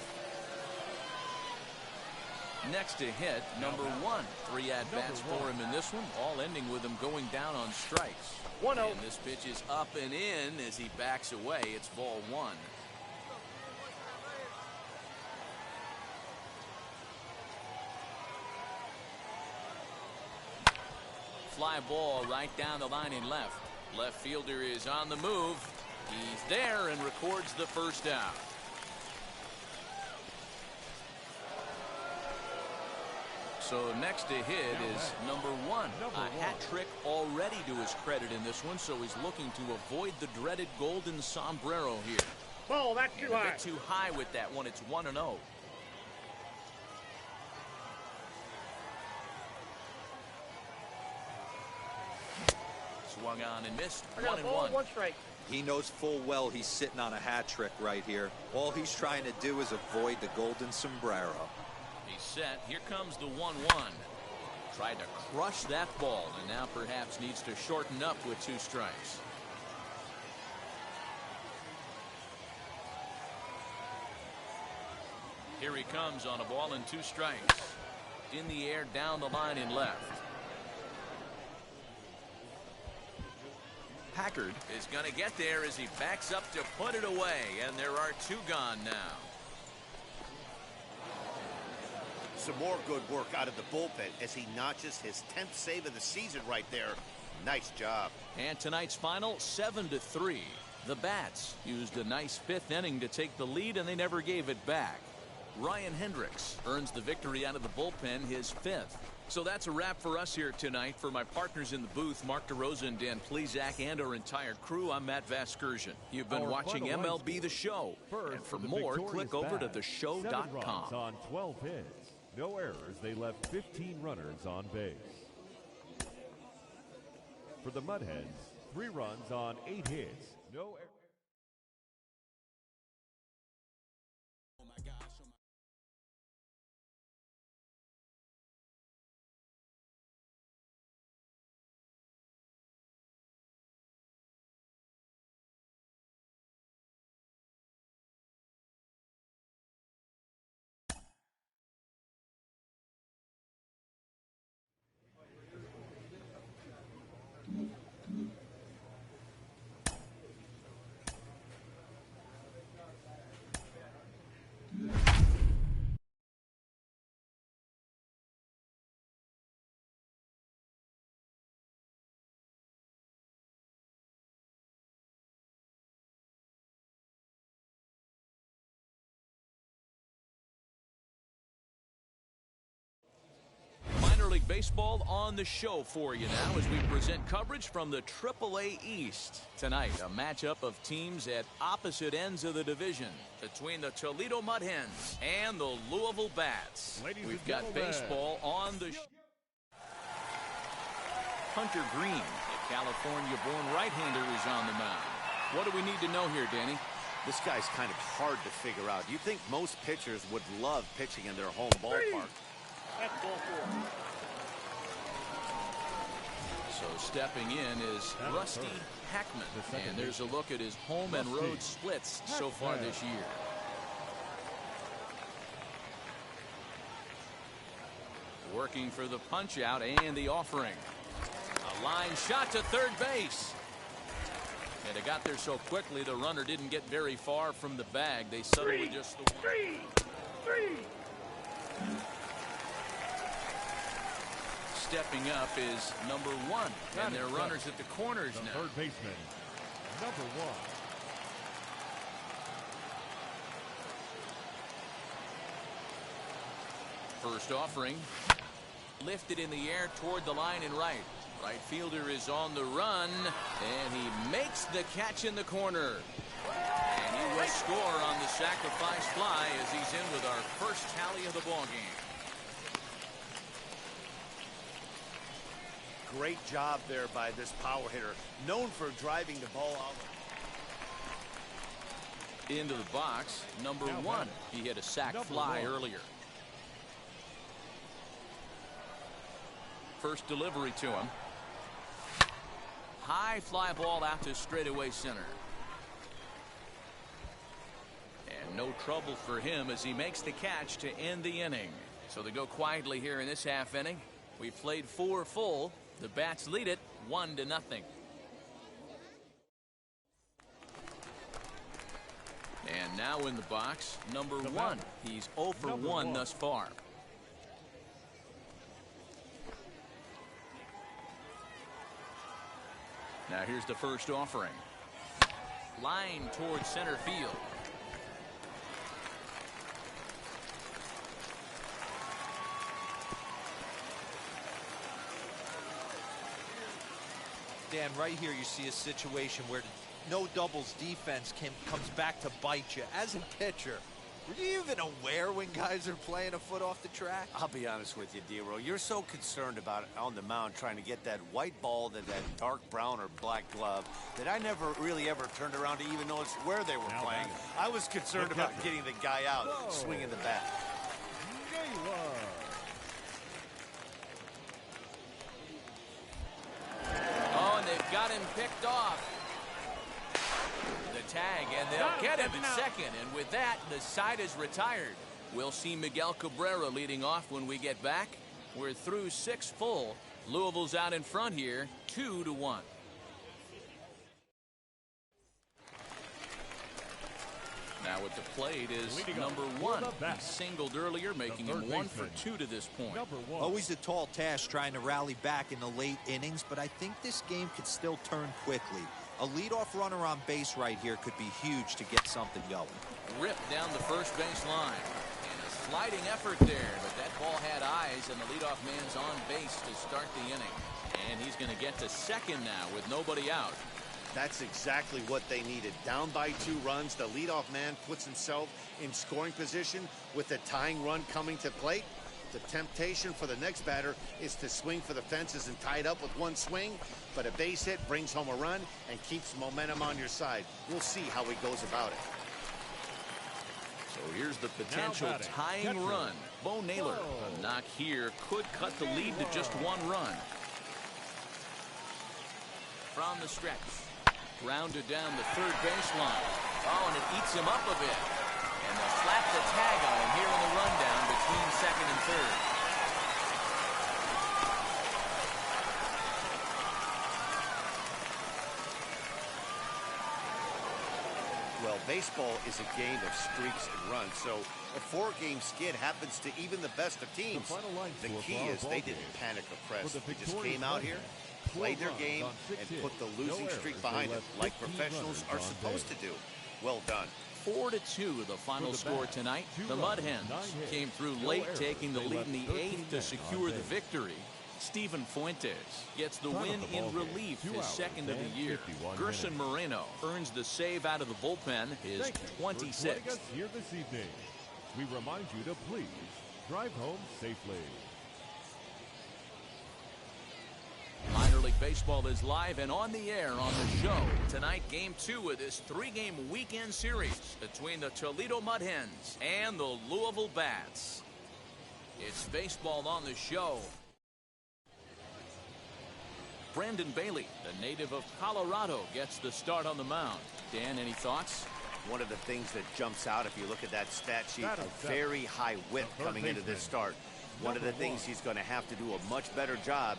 Next to hit, number 1. 3 at-bats for him in this one, all ending with him going down on strikes. 1-0. And this pitch is up and in as he backs away. It's ball 1. Fly ball right down the line in left. Left fielder is on the move. He's there and records the first out. So next to hit is number 1. A hat trick already to his credit in this one, so he's looking to avoid the dreaded golden sombrero here. Ball, that's too high. A bit too high with that one. It's 1-0. Swung on and missed. 1-1. 1 strike. He knows full well he's sitting on a hat trick right here. All he's trying to do is avoid the golden sombrero. He's set. Here comes the 1-1. Tried to crush that ball, and now perhaps needs to shorten up with 2 strikes. Here he comes on a ball and 2 strikes. In the air, down the line in left. Packard is going to get there as he backs up to put it away, and there are 2 gone now. Some more good work out of the bullpen as he notches his 10th save of the season right there. Nice job. And tonight's final, 7-3. The Bats used a nice 5th inning to take the lead, and they never gave it back. Ryan Hendricks earns the victory out of the bullpen, his 5th. So that's a wrap for us here tonight. For my partners in the booth, Mark DeRosa and Dan Plesac, and our entire crew, I'm Matt Vasgersian. You've been watching MLB The Show. And for more, click over to theshow.com. 7 runs on 12 hits. No errors. They left 15 runners on base. For the Mudhens, 3 runs on 8 hits. No errors. League Baseball on the show for you now as we present coverage from the AAA East. Tonight, a matchup of teams at opposite ends of the division between the Toledo Mud Hens and the Louisville Bats. We've got baseball on the Hunter Green, the California-born right-hander, is on the mound. What do we need to know here, Danny? This guy's kind of hard to figure out. You'd think most pitchers would love pitching in their home ballpark. That's ball 4. So stepping in is Rusty Hackman, and there's a look at his home and road splits so far this year. Working for the punch out and the offering. A line shot to third base. And it got there so quickly the runner didn't get very far from the bag. They settled with just the one. Stepping up is number 1, and their runners at the corners now. Third baseman, number 1. First offering, lifted in the air toward the line and right. Right fielder is on the run, and he makes the catch in the corner. And he will score on the sacrifice fly as he's in with our first tally of the ballgame. Great job there by this power hitter, known for driving the ball out. Into the box, number 1. He hit a sac fly earlier. First delivery to him. High fly ball out to straightaway center. And no trouble for him as he makes the catch to end the inning. So they go quietly here in this half inning. We've played 4 full. The Bats lead it 1-0. And now in the box, number 1. He's 0 for 1 thus far. Now here's the first offering. Line towards center field. Dan, right here you see a situation where no doubles defense comes back to bite you. As a pitcher, were you even aware when guys are playing a foot off the track? I'll be honest with you, D-Row. You're so concerned about on the mound trying to get that white ball to that dark brown or black glove that I never really ever turned around to even notice where they were playing. I was concerned about getting the guy out, swinging the bat. Oh, and they've got him picked off. The tag, and they'll get him at second. And with that, the side is retired. We'll see Miguel Cabrera leading off when we get back. We're through 6 full. Louisville's out in front here, 2-1. Now at the plate is number 1. He singled earlier, making him 1 for 2 to this point. Always a tall task trying to rally back in the late innings, but I think this game could still turn quickly. A leadoff runner on base right here could be huge to get something going. Ripped down the first base line. And a sliding effort there, but that ball had eyes, and the leadoff man's on base to start the inning. And he's going to get to second now with nobody out. That's exactly what they needed. Down by 2 runs, the leadoff man puts himself in scoring position with the tying run coming to plate. The temptation for the next batter is to swing for the fences and tie it up with 1 swing, but a base hit brings home a run and keeps momentum on your side. We'll see how he goes about it. So here's the potential tying run. Bo Naylor. A knock here could cut the lead to just 1 run. From the stretch. Grounded down the third baseline. Oh, and it eats him up a bit. And they'll slap the tag on him here in the rundown between second and third. Well, baseball is a game of streaks and runs, so a 4-game skid happens to even the best of teams. The key is they didn't panic or press. They just came out here, played their game, and put the losing streak behind them, like professionals are supposed to do. Well done. 4-2 the final score tonight. The Mud Hens came through late, taking the lead in the 8th to secure the victory. Steven Fuentes gets the win in relief, his second of the year. Gerson Moreno earns the save out of the bullpen, his 26th. Here this evening, we remind you to please drive home safely. Minor League Baseball is live and on the air on the show. Tonight, Game 2 of this 3-game weekend series between the Toledo Mud Hens and the Louisville Bats. It's baseball on the show. Brandon Bailey, the native of Colorado, gets the start on the mound. Dan, any thoughts? One of the things that jumps out if you look at that stat sheet, a very high whip coming into this start. One of the things he's going to have to do a much better job,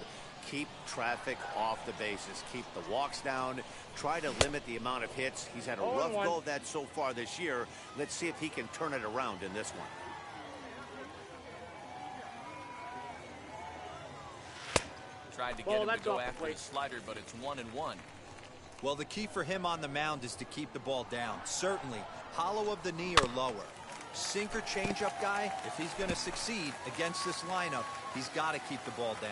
keep traffic off the bases, keep the walks down, try to limit the amount of hits. He's had a rough go of that so far this year. Let's see if he can turn it around in this one. Tried to get him to go after the slider, but it's 1-1. Well, the key for him on the mound is to keep the ball down. Certainly, hollow of the knee or lower. Sinker changeup guy, if he's going to succeed against this lineup, he's got to keep the ball down.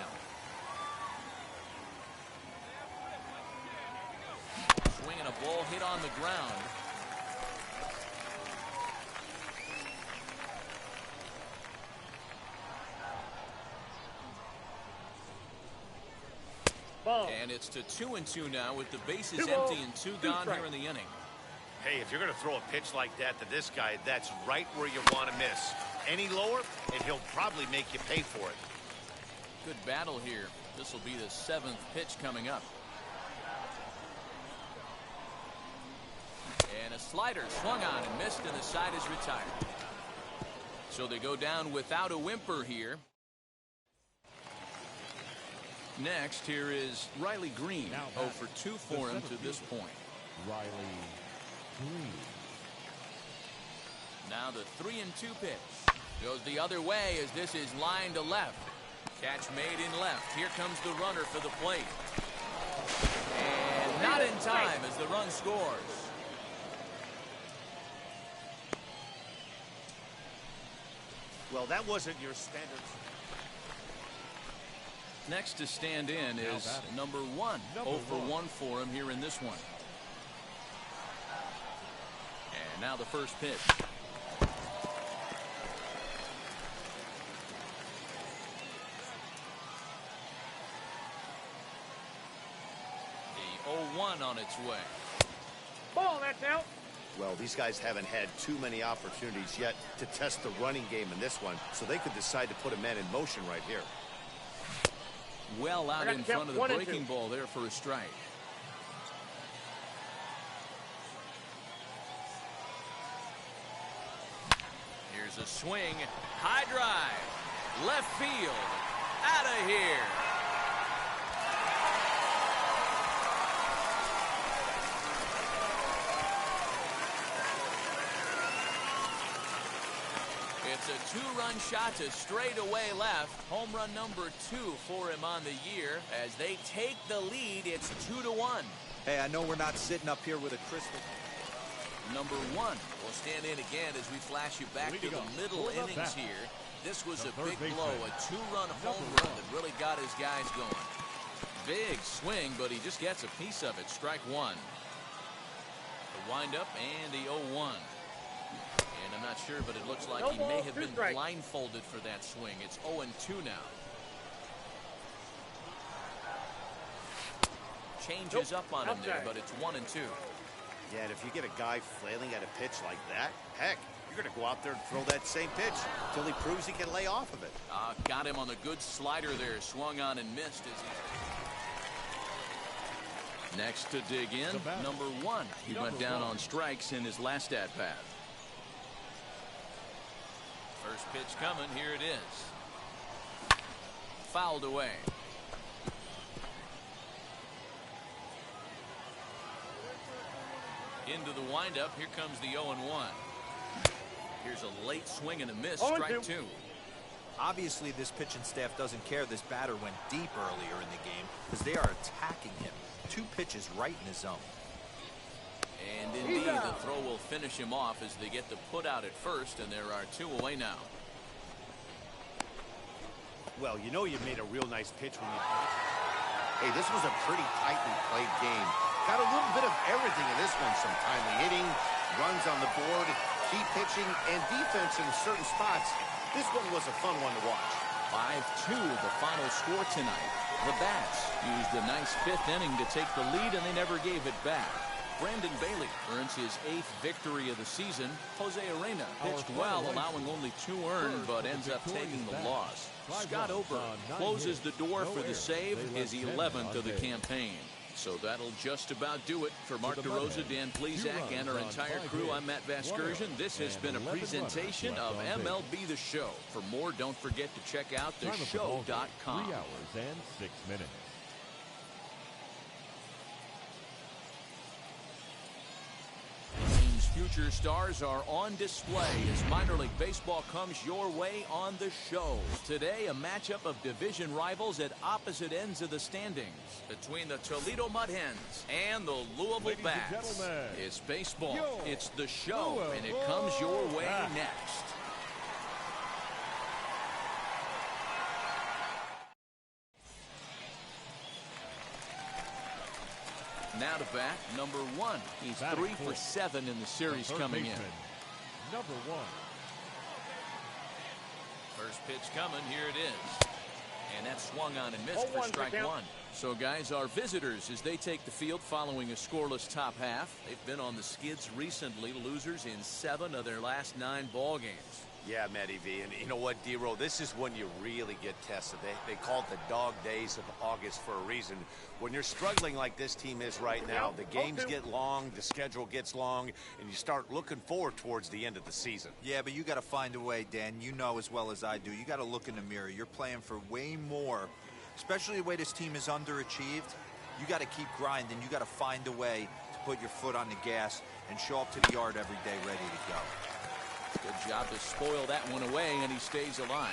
Swinging a ball hit on the ground. And it's to 2-2 now with the bases empty and 2 gone here in the inning. Hey, if you're going to throw a pitch like that to this guy, that's right where you want to miss. Any lower, and he'll probably make you pay for it. Good battle here. This will be the 7th pitch coming up. And a slider swung on and missed, and the side is retired. So they go down without a whimper here. Next, here is Riley Green. 0 for 2 for him to this point. Riley Green. Now the 3-2 pitch. Goes the other way as this is line to left. Catch made in left. Here comes the runner for the plate. And not in time as the run scores. Well, that wasn't your standard. Next to stand in is number 1. 0 for 1 for him here in this one. And now the first pitch. The 0-1 on its way. Ball, that's out. Well, these guys haven't had too many opportunities yet to test the running game in this one, so they could decide to put a man in motion right here. Well out in front of the breaking ball there for a strike. Here's a swing. High drive. Left field. Out of here. It's a 2-run shot to straightaway left. Home run number 2 for him on the year. As they take the lead, it's 2-1. Hey, I know we're not sitting up here with a crystal. Number 1 will stand in again as we flash you back to the middle innings here. This was a big blow, a 2-run home run that really got his guys going. Big swing, but he just gets a piece of it. Strike 1. The windup and the 0-1. And I'm not sure, but it looks like he may have been blindfolded for that swing. It's 0-2 now. Changes up on him there, but it's 1-2. Yeah, and if you get a guy flailing at a pitch like that, heck, you're going to go out there and throw that same pitch until he proves he can lay off of it. Got him on the good slider there. Swung on and missed as he... Next to dig in, number 1. He went down on strikes in his last at-bat. First pitch coming. Here it is. Fouled away. Into the windup. Here comes the 0-1. Here's a late swing and a miss. Strike 2. Obviously, this pitching staff doesn't care this batter went deep earlier in the game because they are attacking him. 2 pitches right in his zone. And indeed, the throw will finish him off as they get the put out at first, and there are 2 away now. Well, you know you made a real nice pitch when you... Hey, this was a pretty tightly played game. Got a little bit of everything in this one. Some timely hitting, runs on the board, key pitching, and defense in certain spots. This one was a fun one to watch. 5-2 the final score tonight. The Bats used a nice 5th inning to take the lead, and they never gave it back. Brandon Bailey earns his 8th victory of the season. Jose Arena pitched well, allowing only 2 earned, but ends up taking the loss. Scott Ober closes the door for the save, his 11th of the campaign. So that'll just about do it. For Mark DeRosa, Dan Plesac, and our entire crew, I'm Matt Vasgersian. This has been a presentation of MLB The Show. For more, don't forget to check out theshow.com. 3 hours and 6 minutes. Team's future stars are on display as minor league baseball comes your way on The Show. Today, a matchup of division rivals at opposite ends of the standings between the Toledo Mud Hens and the Louisville Bats. It's baseball. It's The Show, and it comes your way next. Now to bat, number 1. He's 3 for 7 in the series coming in. Number 1. First pitch coming. Here it is. And that swung on and missed for strike 1. So, guys, our visitors, as they take the field following a scoreless top half. They've been on the skids recently, losers in 7 of their last 9 ball games. Yeah, Matty V, and you know what, D-Roll, this is when you really get tested. They call it the dog days of August for a reason. When you're struggling like this team is right now, the games get long, the schedule gets long, and you start looking forward towards the end of the season. Yeah, but you got to find a way, Dan. You know as well as I do. You got to look in the mirror. You're playing for way more, especially the way this team is underachieved. You got to keep grinding. You got to find a way to put your foot on the gas and show up to the yard every day ready to go. Good job to spoil that one away, and he stays alive.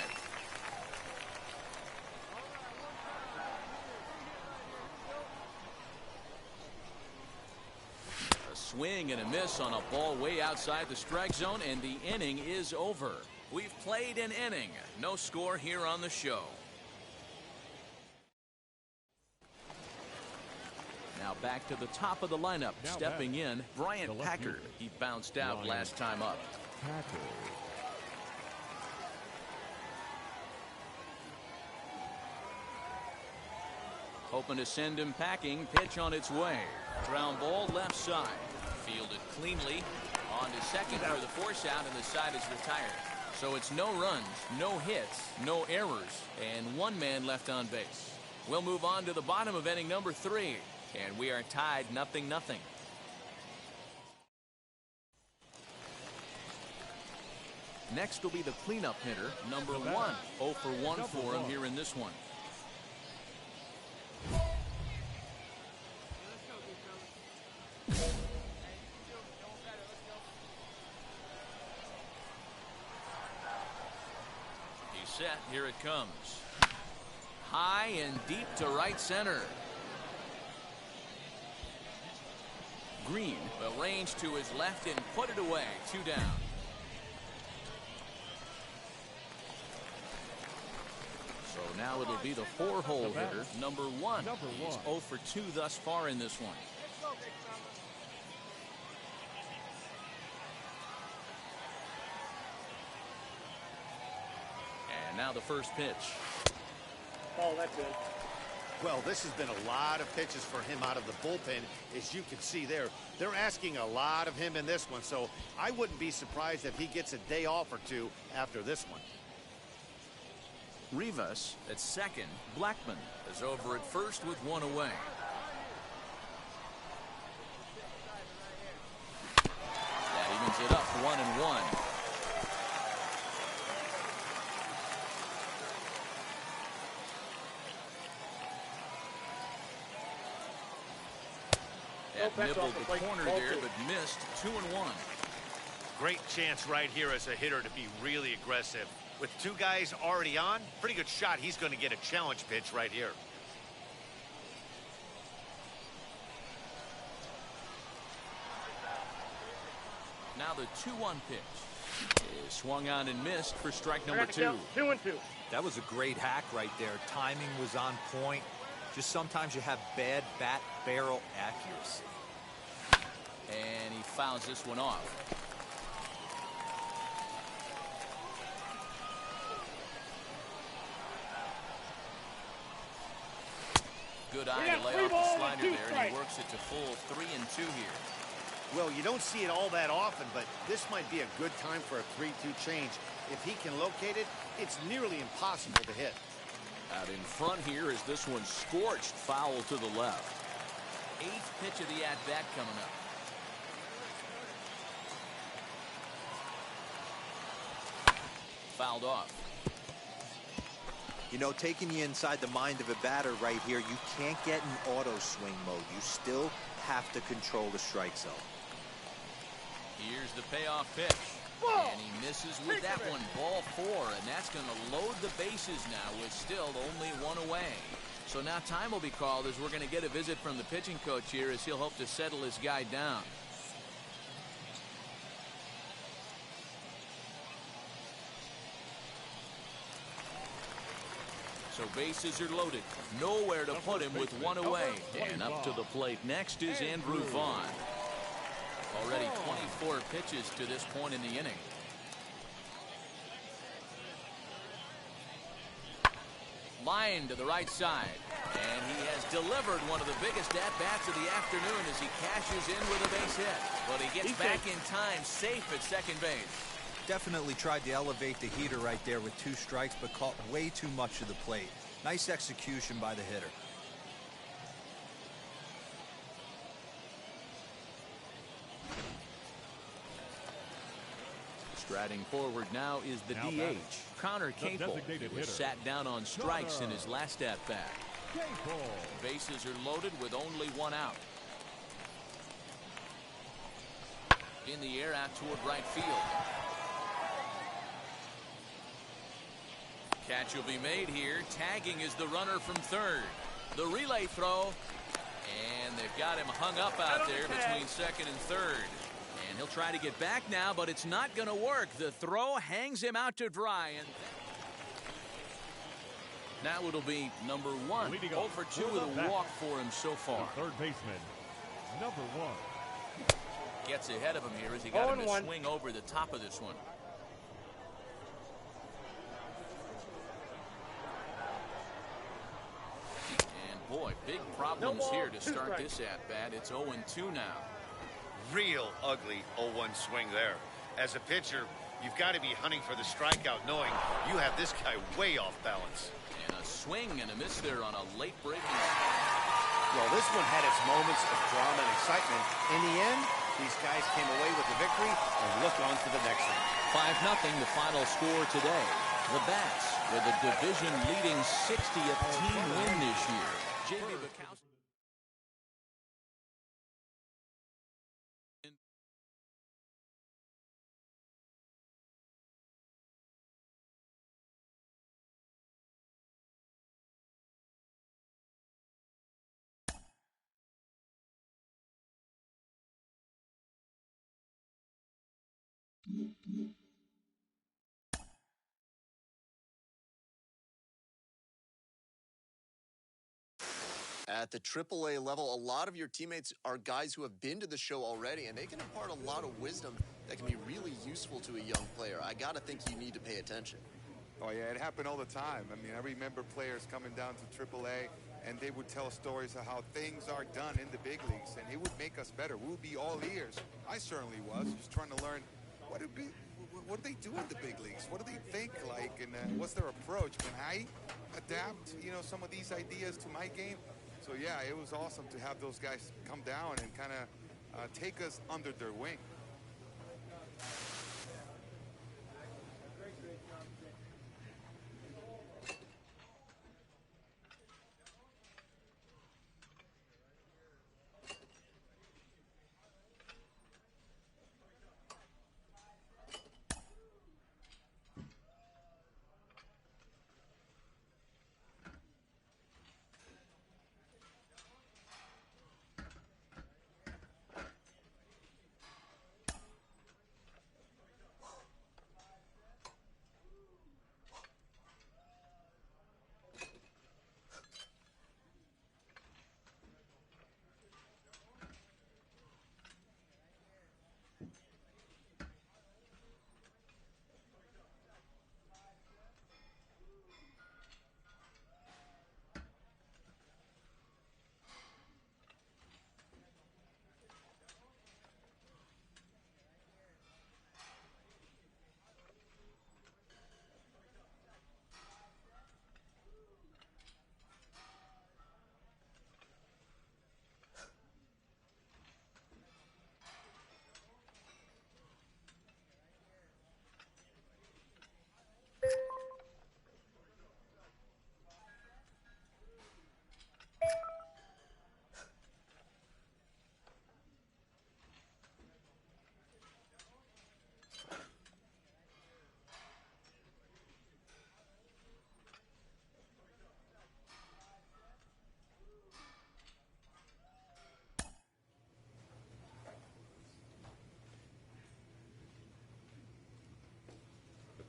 A swing and a miss on a ball way outside the strike zone, and the inning is over. We've played an inning. No score here on the show. Now back to the top of the lineup. Stepping in, Bryant Packard. He bounced out last time up. Hoping to send him packing. Pitch on its way. Ground ball left side. Fielded cleanly. On to second for the force out, and the side is retired. So it's no runs, no hits, no errors, and 1 man left on base. We'll move on to the bottom of inning number 3. And we are tied 0-0. Next will be the cleanup hitter, number 1. 0 for 1 for him here in this one. set. Here it comes. High and deep to right center. Green will range to his left and put it away. 2 down. So now it'll be the 4-hole hitter, number 1. He's 0 for 2 thus far in this one. And now the first pitch. Oh, that's it. Well, this has been a lot of pitches for him out of the bullpen, as you can see there. They're asking a lot of him in this one, so I wouldn't be surprised if he gets a day off or 2 after this one. Rivas at second. Blackman is over at first with 1 away. That evens it up 1-1. That nibbled the corner there, but missed. 2-1. Great chance right here as a hitter to be really aggressive. With 2 guys already on, pretty good shot. He's going to get a challenge pitch right here. Now the 2-1 pitch is swung on and missed for strike number 2. 2-2. That was a great hack right there. Timing was on point. Just sometimes you have bad bat barrel accuracy. And he fouls this one off. Good eye to lay off the slider there, and he works it to full 3-2 here. Well, you don't see it all that often, but this might be a good time for a 3-2 change. If he can locate it, it's nearly impossible to hit. Out in front here is this one scorched foul to the left. 8th pitch of the at-bat coming up. Fouled off. You know, taking you inside the mind of a batter right here, you can't get in auto swing mode. You still have to control the strike zone. Here's the payoff pitch. And he misses with that one. Ball 4, and that's going to load the bases now with still only 1 away. So now time will be called as we're going to get a visit from the pitching coach here as he'll hope to settle his guy down. So bases are loaded. Nowhere to put him with 1 away. And up to the plate next is Andrew Vaughn. Already 24 pitches to this point in the inning. Line to the right side. And he has delivered one of the biggest at-bats of the afternoon as he cashes in with a base hit. But he gets back in time, safe at second base. Definitely tried to elevate the heater right there with 2 strikes, but caught way too much of the plate. Nice execution by the hitter. Striding forward now is the DH. Connor Capel was sat down on strikes in his last at-bat. Bases are loaded with only 1 out. In the air out toward right field. Catch will be made here. Tagging is the runner from third. The relay throw. And they've got him hung up out there between second and third. And he'll try to get back now, but it's not going to work. The throw hangs him out to dry. And now it'll be number 1. 0 for 2 with a walk for him so far. Third baseman, number 1. Gets ahead of him here as he got him to swing over the top of this one. And boy, big problems here to start this at-bat. It's 0-2 now. Real ugly 0-1 swing there. As a pitcher, you've got to be hunting for the strikeout, knowing you have this guy way off balance. And a swing and a miss there on a late breaking. Well, this one had its moments of drama and excitement. In the end, these guys came away with the victory and look on to the next one. 5-0 the final score today. The Bats with a division-leading 60th team win this year. Jamie Bukowski. At the AAA level, a lot of your teammates are guys who have been to the show already, and they can impart a lot of wisdom that can be really useful to a young player. I got to think you need to pay attention. Oh, yeah, it happened all the time. I mean, I remember players coming down to AAA, and they would tell stories of how things are done in the big leagues, and it would make us better. We would be all ears. I certainly was, just trying to learn what do they do in the big leagues? What do they think like, and what's their approach? Can I adapt, you know, some of these ideas to my game? So, yeah, it was awesome to have those guys come down and kind of take us under their wing.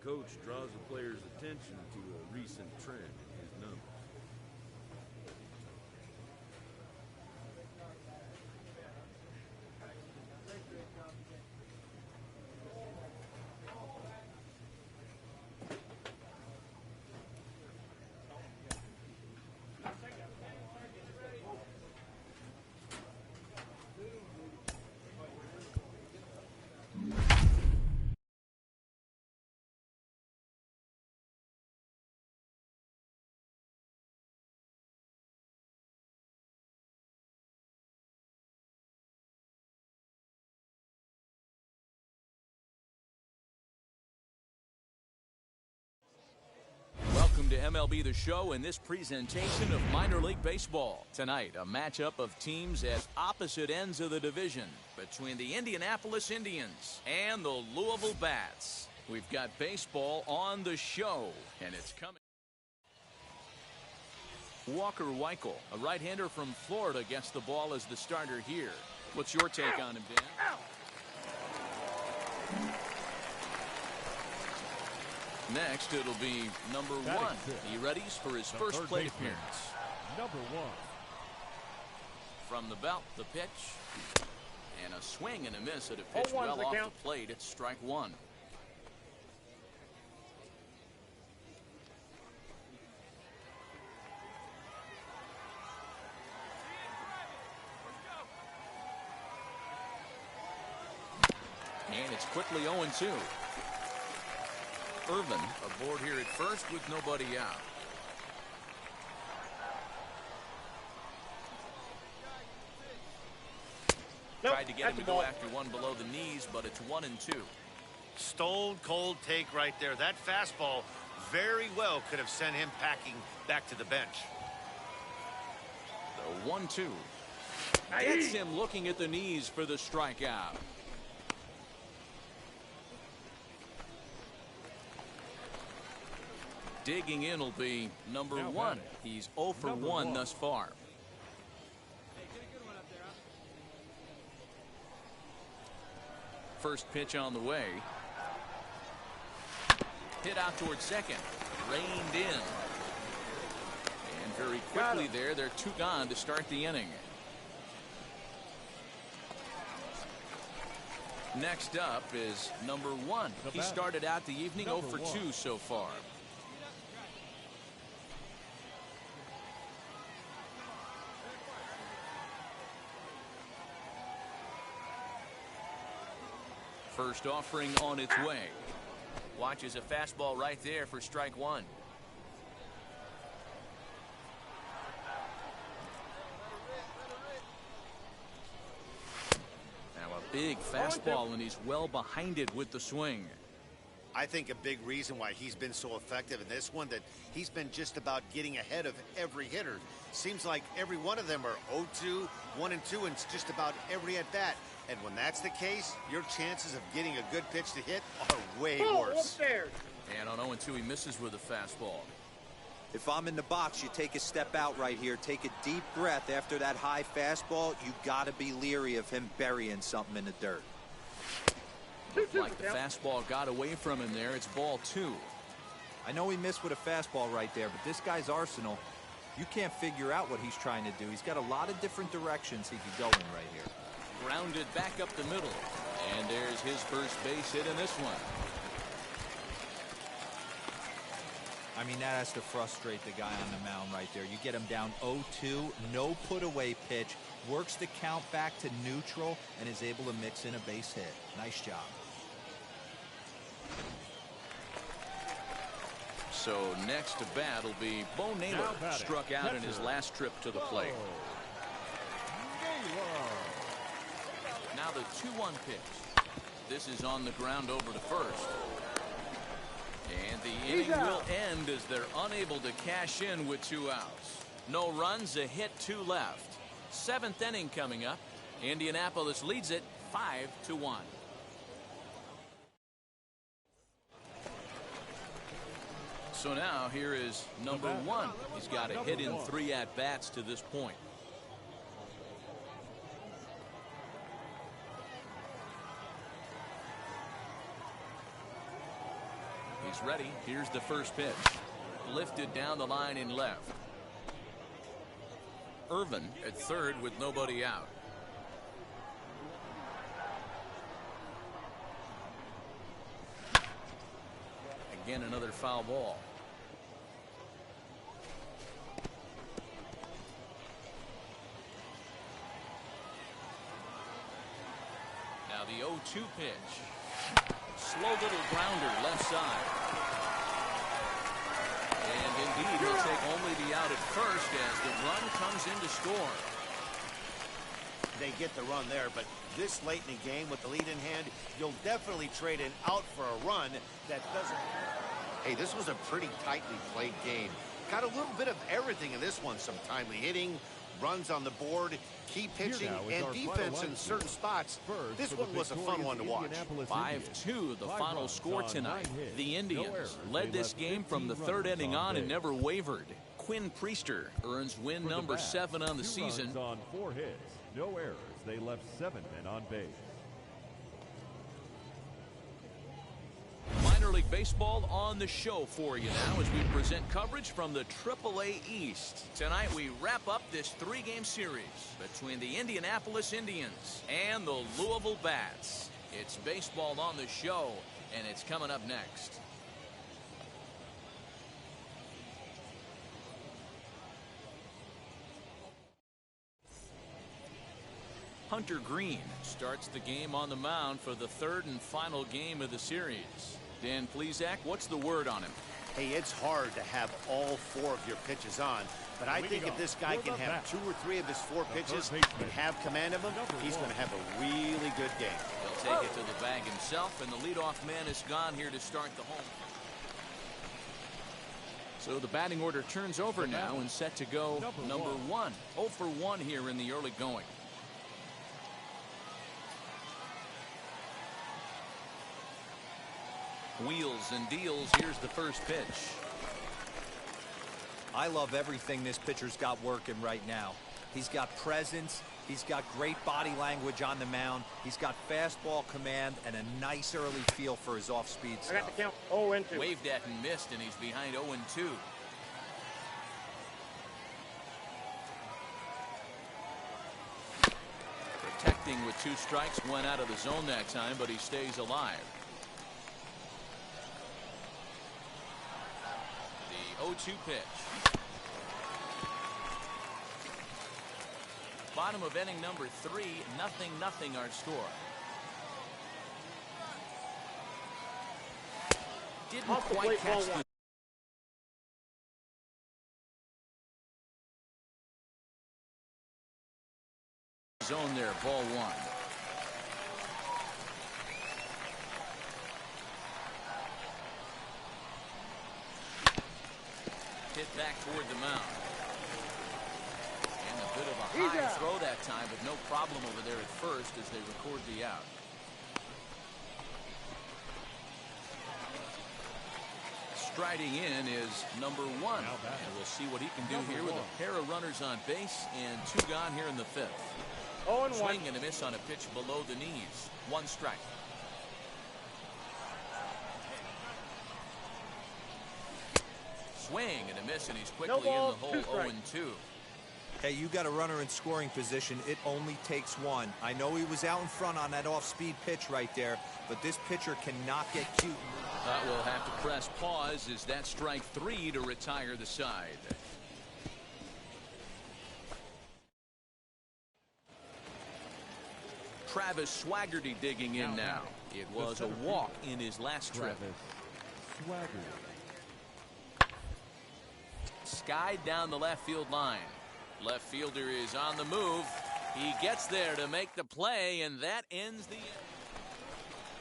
Coach draws the player's attention to a recent trend in his numbers. To MLB The Show in this presentation of minor league baseball. Tonight, a matchup of teams at opposite ends of the division between the Indianapolis Indians and the Louisville Bats. We've got baseball on the show, and it's coming. Walker Weichel, a right-hander from Florida, gets the ball as the starter here. What's your take on him, Dan? Next, it'll be number 1. He readies for his first plate appearance. Number 1. From the belt, the pitch. And a swing and a miss at a pitch well off the plate. It's strike 1. And it's quickly 0-2. Irvin aboard here at first with nobody out. Tried to get him to go after one below the knees, but it's 1-2. Stone cold take right there. That fastball very well could have sent him packing back to the bench. The 1-2. Gets him looking at the knees for the strikeout. Digging in will be number 1. He's 0 for 1 thus far. First pitch on the way. Hit out towards second. Reined in. And very quickly there, they're 2 gone to start the inning. Next up is number 1. He started out the evening 0 for 2 so far. First offering on its way. Watches a fastball right there for strike 1. Big fastball, and he's well behind it with the swing. I think a big reason why he's been so effective in this one, that he's been just about getting ahead of every hitter. Seems like every one of them are 0-2, 1-2, and it's just about every at bat. And when that's the case, your chances of getting a good pitch to hit are way worse. And on 0-2, he misses with a fastball. If I'm in the box, you take a step out right here. Take a deep breath after that high fastball. You got to be leery of him burying something in the dirt. Looked like the fastball got away from him there. It's ball 2. I know he missed with a fastball right there, but this guy's arsenal, you can't figure out what he's trying to do. He's got a lot of different directions he could go in right here. Grounded back up the middle. And there's his first base hit in this one. I mean, that has to frustrate the guy on the mound right there. You get him down 0-2, no put-away pitch, works the count back to neutral, and is able to mix in a base hit. Nice job. So next to bat will be Bo Naylor, struck out in his last trip to the plate. Now the 2-1 pitch. This is on the ground over to first. And the inning will end as they're unable to cash in with 2 outs. No runs, a hit, 2 left. 7th inning coming up. Indianapolis leads it 5-1. So now here is number 1. He's got a hit in 3 at-bats to this point. He's ready. Here's the first pitch. Lifted down the line in left. Irvin at third with nobody out. Again, another foul ball. Now the 0-2 pitch. Slow little grounder left side. And indeed, he'll take only the out at first as the run comes in to score. They get the run there, but this late in the game with the lead in hand, you'll definitely trade an out for a run that doesn't. Hey, this was a pretty tightly played game. Got a little bit of everything in this one. Some timely hitting, runs on the board, key pitching, and defense in certain spots. This one was a fun one to watch. 5-2, the final score tonight. The Indians led this game from the 3rd inning on and never wavered. Quinn Priester earns win number 7 on the season. On 4 hits, no errors. They left 7 men on base. Minor League Baseball on the show for you now as we present coverage from the AAA East. Tonight we wrap up this 3-game series between the Indianapolis Indians and the Louisville Bats. It's baseball on the show, and it's coming up next. Hunter Green starts the game on the mound for the 3rd and final game of the series. Dan Plesac, what's the word on him? Hey, it's hard to have all 4 of your pitches on, but I think if this guy can have 2 or 3 of his 4 pitches and have command of them, he's going to have a really good game. He'll take it to the bag himself, and the leadoff man is gone here to start the home. So the batting order turns over now and set to go number 1. 0 for 1 here in the early going. Wheels and deals. Here's the first pitch. I love everything this pitcher's got working right now. He's got presence. He's got great body language on the mound. He's got fastball command and a nice early feel for his off-speed stuff. I got the count 0-2. Waved at and missed, and he's behind 0-2. Protecting with 2 strikes, went out of the zone that time, but he stays alive. The 0-2 pitch. Bottom of inning number 3, 0-0 our score. Didn't quite catch the zone there. Ball 1. Hit back toward the mound. And a bit of a high throw that time, but no problem over there at first as they record the out. Striding in is number 1. And we'll see what he can do here with a pair of runners on base and 2 gone here in the 5th. 0-1. Swing and a miss on a pitch below the knees. 1 strike. Swing and a miss, and he's quickly in the hole. 0-2. Hey, you got a runner in scoring position. It only takes 1. I know he was out in front on that off-speed pitch right there, but this pitcher cannot get cute. We'll have to press pause as that strike 3 to retire the side. Travis Swaggerty digging in now. It was a walk in his last trip. Skied down the left field line. Left fielder is on the move. He gets there to make the play, and that ends the inning.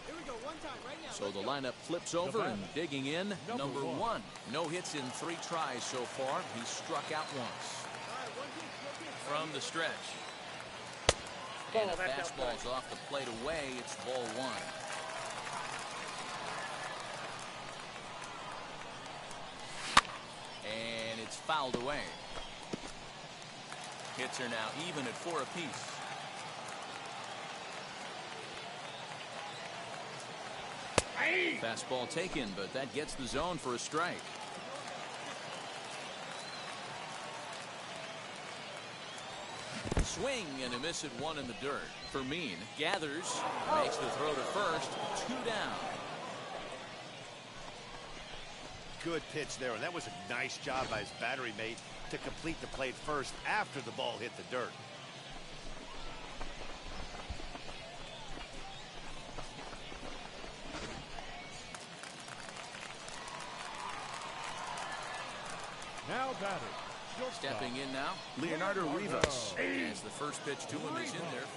Here we go, one time, right now. So the lineup flips over and digging in, number 1. No hits in 3 tries so far. He struck out once. From the stretch. And the fastball's off the plate away. It's ball 1. And it's fouled away. Hits are now even at 4 apiece. Fastball taken, but that gets the zone for a strike. Swing and a miss at 1 in the dirt. Fermin gathers, makes the throw to first. 2 down. Good pitch there, and that was a nice job by his battery mate to complete the play first after the ball hit the dirt. Now batting. Stepping in now, Leonardo Rivas. As the first pitch to him is in there.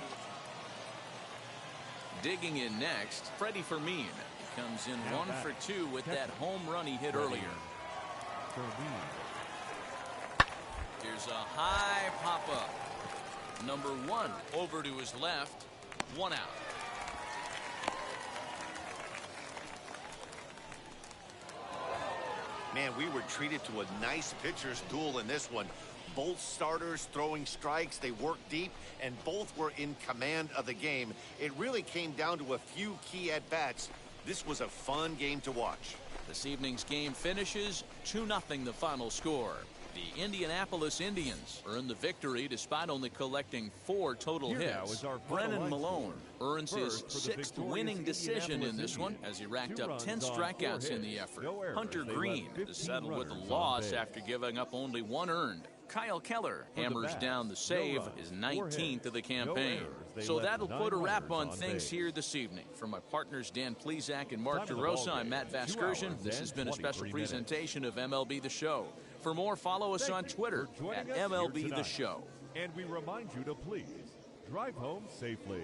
Digging in next, Freddie Fermin. He comes in 1 for 2 with that home run he hit earlier. Here's a high pop-up. Number 1 over to his left. 1 out. Man, we were treated to a nice pitcher's duel in this one. Both starters throwing strikes. They worked deep, and both were in command of the game. It really came down to a few key at-bats. This was a fun game to watch. This evening's game finishes 2-0 the final score. The Indianapolis Indians earn the victory despite only collecting 4 total hits. Brennan Malone earns his 6th winning decision in this one as he racked up 10 strikeouts in the effort. Hunter Green is settled with a loss after giving up only 1 earned. Kyle Keller hammers down the save, his 19th of the campaign. So that'll put a wrap on things here this evening. For my partners Dan Plesac and Mark DeRosa, I'm Matt Vasgersian. This has been a special presentation of MLB The Show. For more, follow us on Twitter at MLB The Show. And we remind you to please drive home safely.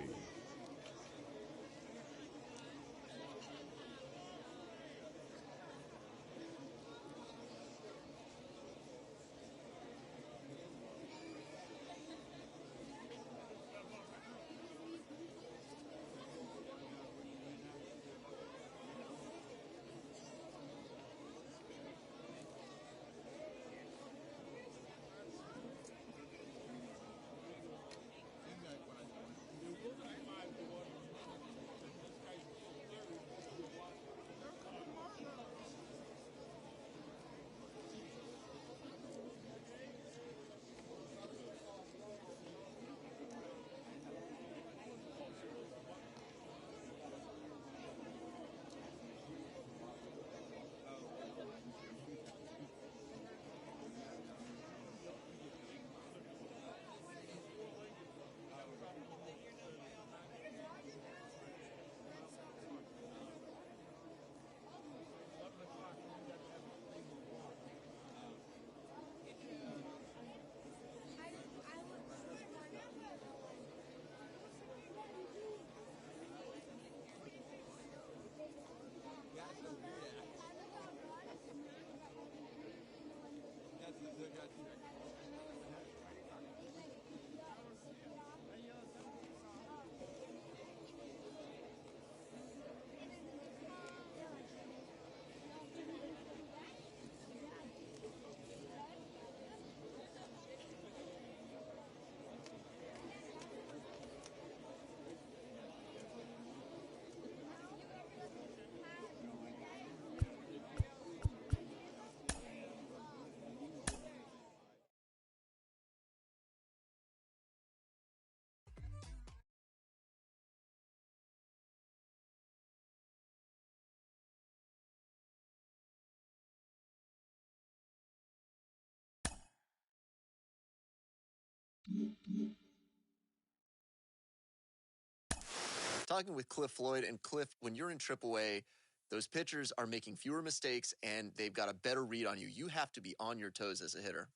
Talking with Cliff Floyd, and Cliff, when you're in AAA, those pitchers are making fewer mistakes and they've got a better read on you. You have to be on your toes as a hitter.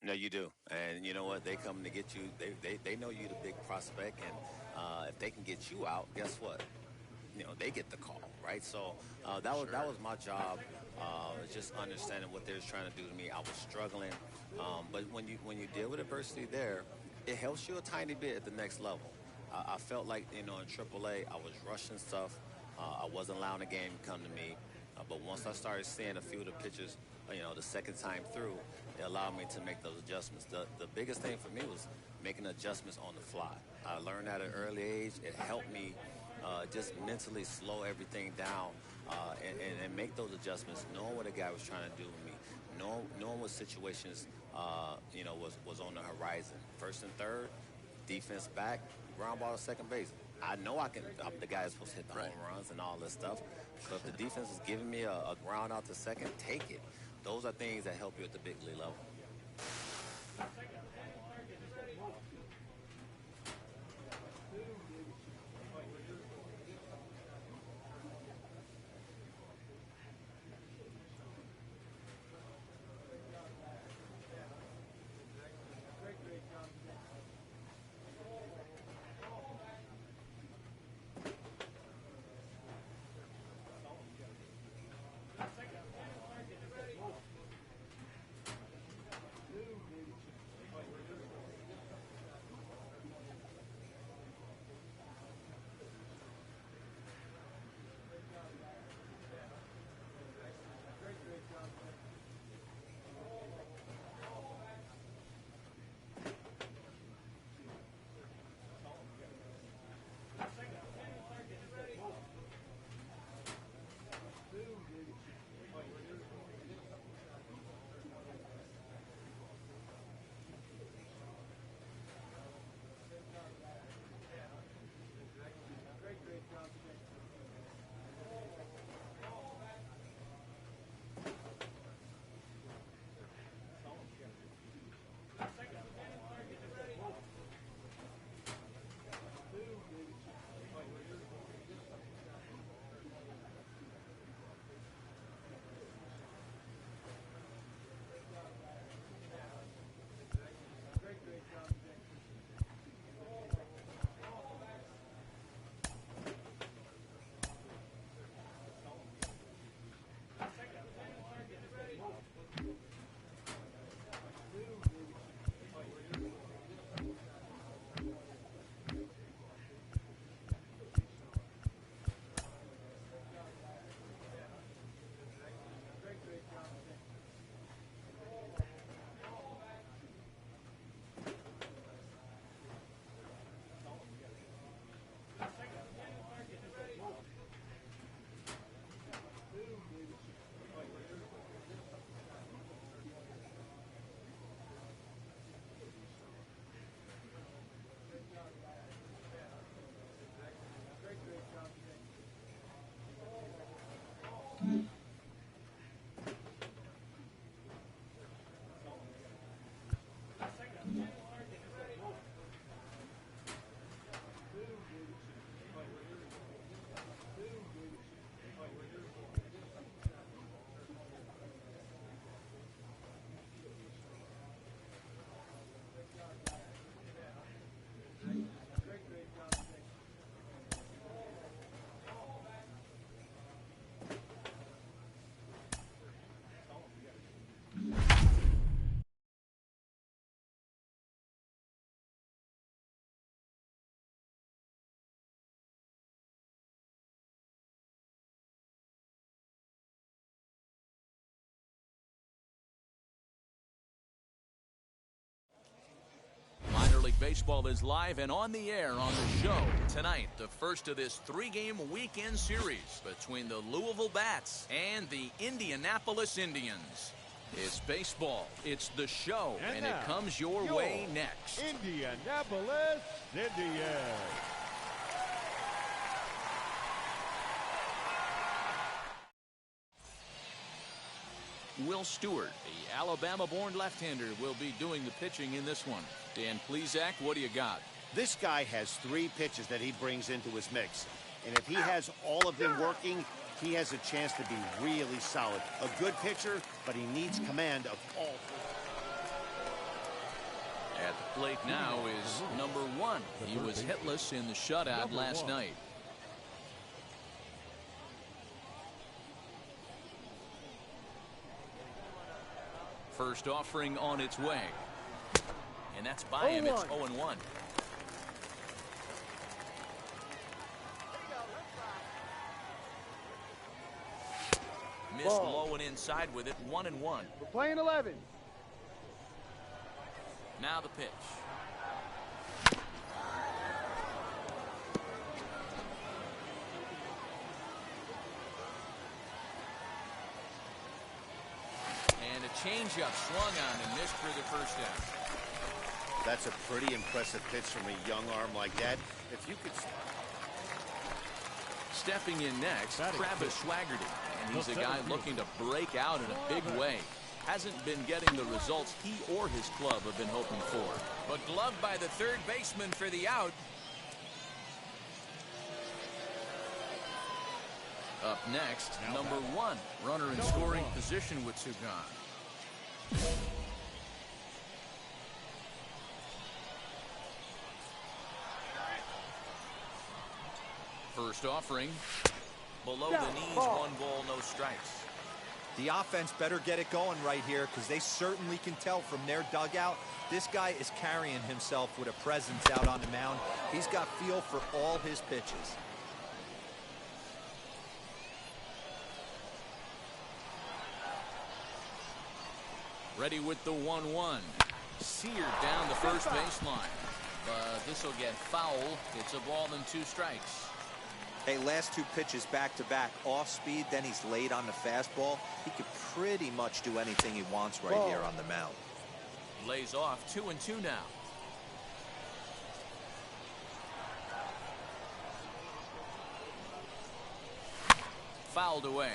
No, you do. And you know what? They come to get you. They know you're the big prospect, and if they can get you out, guess what? You know, they get the call, right? So that was my job, just understanding what they was trying to do to me. I was struggling, but when you deal with adversity there, it helps you a tiny bit at the next level. I felt like, you know, in AAA, I was rushing stuff. I wasn't allowing the game to come to me. But once I started seeing a few of the pitches, you know, the second time through, it allowed me to make those adjustments. The biggest thing for me was making adjustments on the fly. I learned at an early age. It helped me just mentally slow everything down and make those adjustments, knowing what a guy was trying to do with me, knowing what situations, you know, was on the horizon. First and third, defense back, ground ball to second base. I know I can. The guy is supposed to hit the home runs and all this stuff. So if the defense is giving me a ground out to second, take it. Those are things that help you at the big league level. Baseball is live and on the air on the show tonight. The first of this three-game weekend series between the Louisville Bats and the Indianapolis Indians. It's baseball. It's the show, and it comes your way next. Indianapolis Indians. Will Stewart, the Alabama-born left-hander, will be doing the pitching in this one. Dan Plesac, what do you got? This guy has 3 pitches that he brings into his mix. And if he has all of them working, he has a chance to be really solid. A good pitcher, but he needs command of all 3. At the plate now is number 1. He was hitless in the shutout last night. First offering on its way. And that's by him. It's 0-1. Missed low and inside with it. 1-1. We're playing 11. Now the pitch. And a changeup swung on and missed for the first down. That's a pretty impressive pitch from a young arm like that. If you could... Stepping in next, Travis Swaggerty. And he's a guy looking to break out in a big way. Hasn't been getting the results he or his club have been hoping for. But gloved by the third baseman for the out. Up next, number 1. Runner in scoring position with Sugan. First offering. Below the knees, 1 ball, no strikes. The offense better get it going right here because they certainly can tell from their dugout this guy is carrying himself with a presence out on the mound. He's got feel for all his pitches. Ready with the 1-1. Seared down the first baseline. But this will get foul. It's a ball and 2 strikes. Hey, last 2 pitches back-to-back. Off speed, then he's laid on the fastball. He could pretty much do anything he wants right here on the mound. Lays off 2-2 now. Fouled away.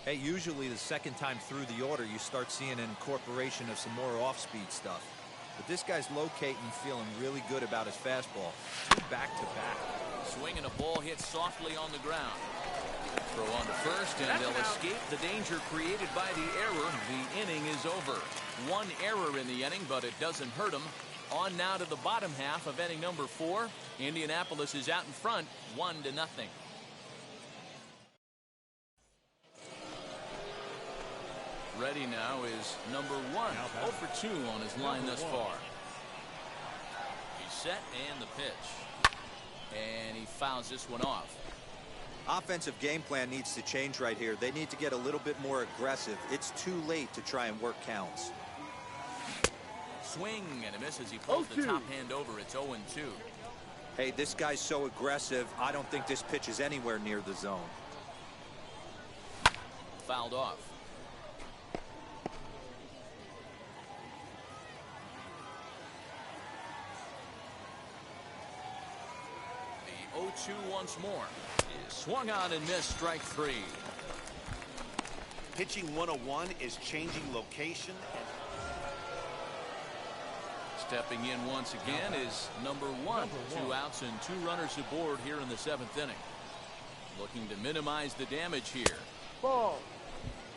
Hey, usually the second time through the order, you start seeing an incorporation of some more off-speed stuff. But this guy's locating, feeling really good about his fastball. 2 back-to-back. Swinging a ball hit softly on the ground. Throw on to first, and they'll escape the danger created by the error. The inning is over. 1 error in the inning, but it doesn't hurt them. On now to the bottom half of inning number 4. Indianapolis is out in front, 1-0. Ready now is number 1. 0 for 2 on his line thus far. He's set and the pitch. And he fouls this one off. Offensive game plan needs to change right here. They need to get a little bit more aggressive. It's too late to try and work counts. Swing and a miss as he pulls the top hand over. It's 0-2. Hey, this guy's so aggressive. I don't think this pitch is anywhere near the zone. Fouled off. The 0-2 once more. Is swung on and missed, strike 3. Pitching 101 is changing location. Stepping in once again is number 1. 2 outs and 2 runners aboard here in the 7th inning. Looking to minimize the damage here. Ball.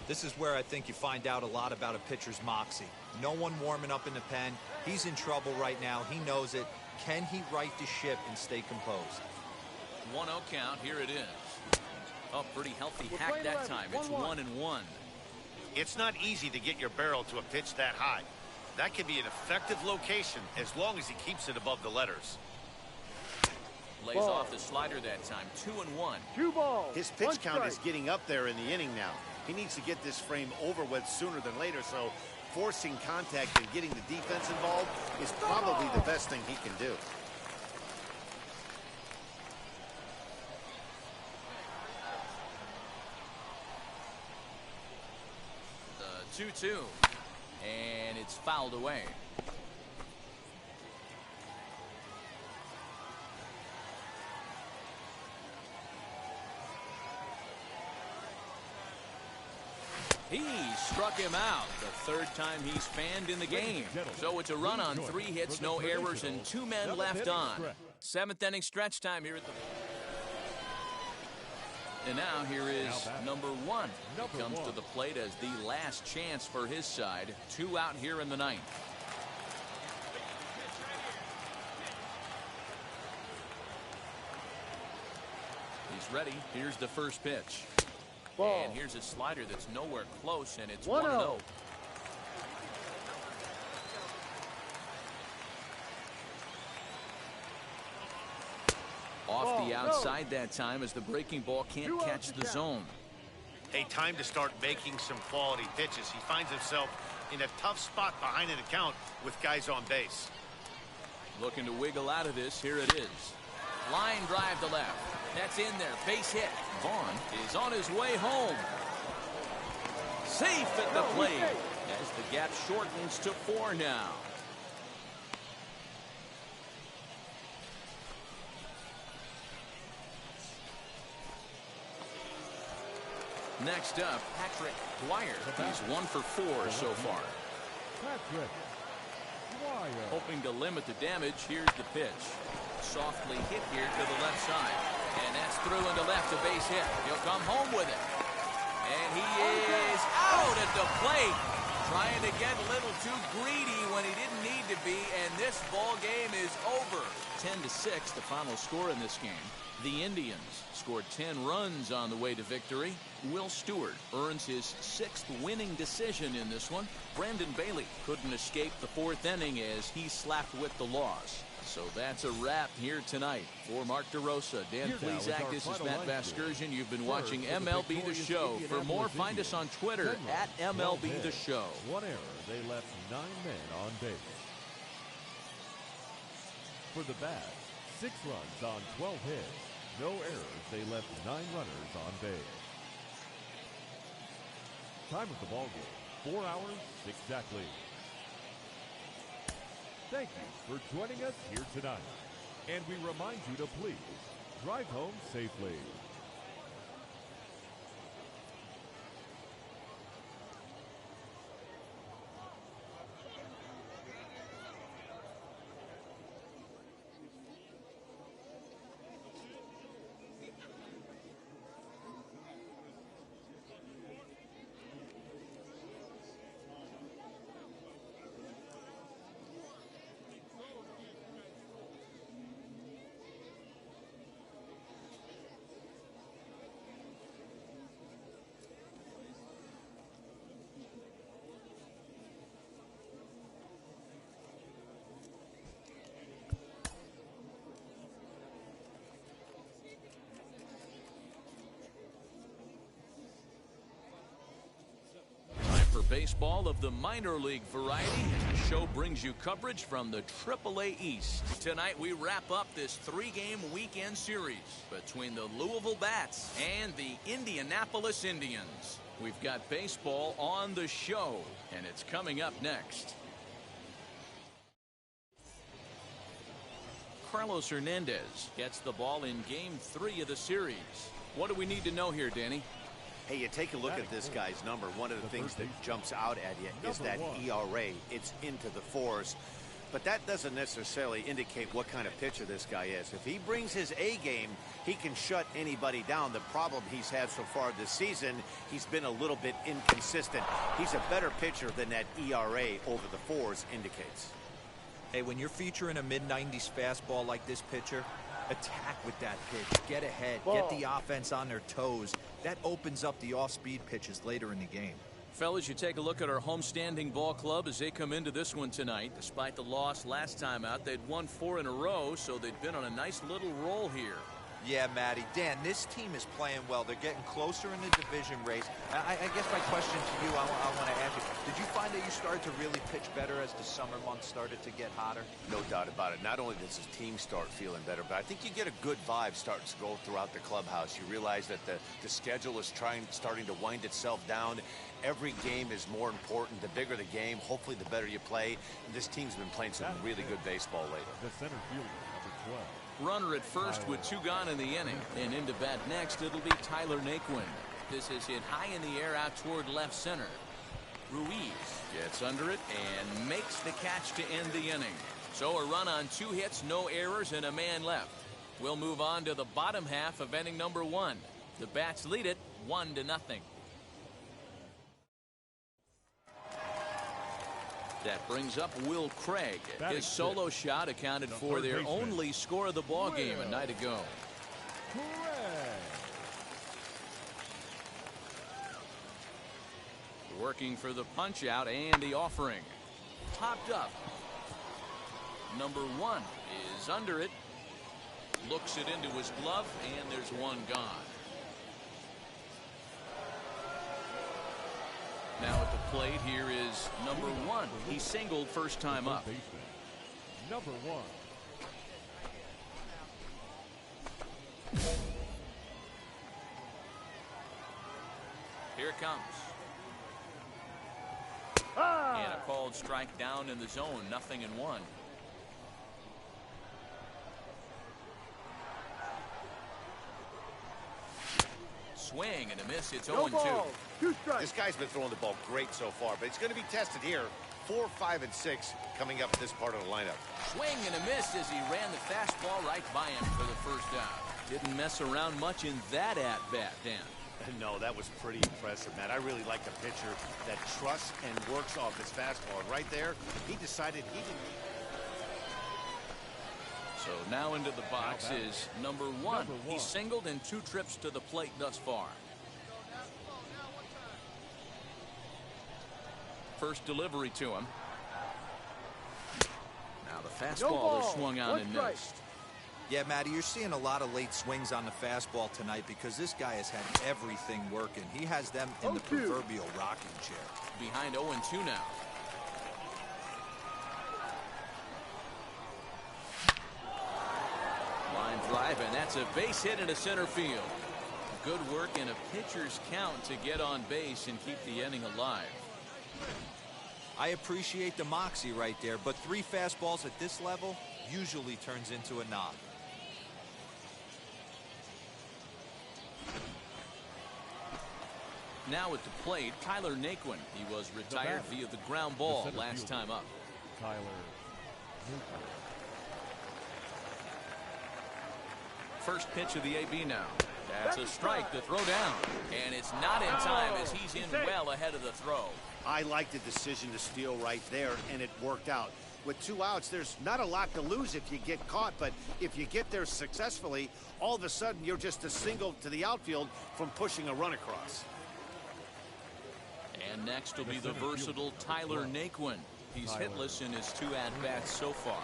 This is where I think you find out a lot about a pitcher's moxie. No one warming up in the pen. He's in trouble right now. He knows it. Can he right the ship and stay composed? 1-0 count. Here it is. A pretty healthy hack that time. It's 1-1. It's not easy to get your barrel to a pitch that high. That can be an effective location as long as he keeps it above the letters. Lays off the slider that time. 2-1. 2 balls. His pitch count is getting up there in the inning now. He needs to get this frame over with sooner than later, so forcing contact and getting the defense involved is probably the best thing he can do. The 2-2. And it's fouled away. He struck him out, the third time he's fanned in the game. So it's a run on 3 hits, no errors, and 2 men left on. 7th inning stretch time here at the... And now here is number 1. He comes to the plate as the last chance for his side. 2 out here in the 9th. He's ready. Here's the first pitch. Ball. And here's a slider that's nowhere close, and it's 1-0. Off the outside that time as the breaking ball can't catch the zone. Hey, time to start making some quality pitches. He finds himself in a tough spot behind an account with guys on base. Looking to wiggle out of this. Here it is. Line drive to left. That's in there. Base hit. Vaughn is on his way home. Safe at the plate as the gap shortens to 4 now. Next up, Patrick Dwyer. He's 1 for 4 so far. Patrick Dwyer. Hoping to limit the damage. Here's the pitch. Softly hit here to the left side. And that's through into left, a base hit. He'll come home with it. And he is out at the plate. Trying to get a little too greedy when he didn't need to be. And this ball game is over. 10-6, the final score in this game. The Indians scored 10 runs on the way to victory. Will Stewart earns his 6th winning decision in this one. Brandon Bailey couldn't escape the 4th inning as he slapped with the loss. So that's a wrap here tonight. For Mark DeRosa, Dan Plesac, this is Matt Vasgersian. You've been watching MLB The Show. For more, find us on Twitter at MLB The Show. 1 error. They left 9 men on base. For the Bats, 6 runs on 12 hits. No errors. They left 9 runners on base. Time of the ball game, 4 hours exactly. Thank you for joining us here tonight. And we remind you to please drive home safely. For baseball of the minor league variety, the show brings you coverage from the AAA East. Tonight we wrap up this 3-game weekend series between the Louisville Bats and the Indianapolis Indians. We've got baseball on the show, and it's coming up next. Carlos Hernandez gets the ball in Game 3 of the series. What do we need to know here, Danny? Hey, you take a look at this guy's number. One of the things that jumps out at you is that ERA. It's into the 4s. But that doesn't necessarily indicate what kind of pitcher this guy is. If he brings his A game, he can shut anybody down. The problem he's had so far this season, he's been a little bit inconsistent. He's a better pitcher than that ERA over the 4s indicates. Hey, when you're featuring a mid-90s fastball like this pitcher, attack with that pitch. Get ahead. Get the offense on their toes. That opens up the off-speed pitches later in the game. Fellas, you take a look at our homestanding ball club as they come into this one tonight. Despite the loss last time out, they'd won 4 in a row, so they've been on a nice little roll here. Yeah, Matty. Dan, this team is playing well. They're getting closer in the division race. I guess my question to you, I want to ask you, did you find that you started to really pitch better as the summer months started to get hotter? No doubt about it. Not only does the team start feeling better, but I think you get a good vibe starting to go throughout the clubhouse. You realize that the schedule is starting to wind itself down. Every game is more important. The bigger the game, hopefully the better you play. And this team's been playing some really good baseball lately. The center fielder, number 12. Runner at first with 2 gone in the inning. And into bat next, it'll be Tyler Naquin. This is hit high in the air out toward left center. Ruiz gets under it and makes the catch to end the inning. So a run on 2 hits, no errors, and a man left. We'll move on to the bottom half of inning number 1. The Bats lead it 1-0. That brings up Will Craig. His solo shot accounted for their only score of the ball game a night ago. Working for the punch out and the offering. Popped up. Number 1 is under it. Looks it into his glove, and there's one gone. Now at the plate, here is number 1. He singled first time up. Number 1. Here it comes. And a called strike down in the zone. 0-1. Swing and a miss. It's 0-2. This guy's been throwing the ball great so far, but it's going to be tested here. 4, 5, and 6 coming up in this part of the lineup. Swing and a miss as he ran the fastball right by him for the first out. Didn't mess around much in that at-bat, Dan. No, that was pretty impressive, Matt. I really like a pitcher that trusts and works off his fastball. And right there, he decided he didn't. So now into the box is number 1. He singled in 2 trips to the plate thus far. First delivery to him. Now the fastball is swung on and missed. Yeah, Matty, you're seeing a lot of late swings on the fastball tonight because this guy has had everything working. He has them in the proverbial rocking chair. Behind 0-2 now. Line drive, and that's a base hit into center field. Good work in a pitcher's count to get on base and keep the inning alive. I appreciate the moxie right there, but 3 fastballs at this level usually turns into a knock. Now at the plate, Tyler Naquin. He was retired via the ground ball last time up. Tyler Naquin. First pitch of the AB now. That's a strike to throw down. And it's not in time as he's in well ahead of the throw. I like the decision to steal right there, and it worked out. With 2 outs, there's not a lot to lose if you get caught, but if you get there successfully, all of a sudden you're just a single to the outfield from pushing a run across. And next will be the versatile Tyler Naquin. He's hitless in his 2 at-bats so far.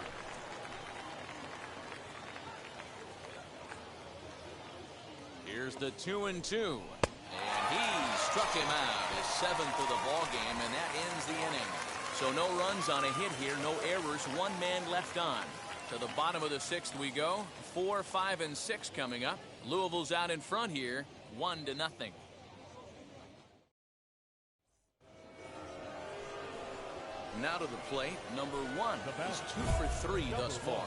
Here's the 2-2. And he struck him out, his 7th of the ball game, and that ends the inning. So no runs on a hit here, no errors, 1 man left on. To the bottom of the 6th we go. 4, 5, and 6 coming up. Louisville's out in front here, 1-0. Now to the plate, number 1. He's 2 for 3 thus far.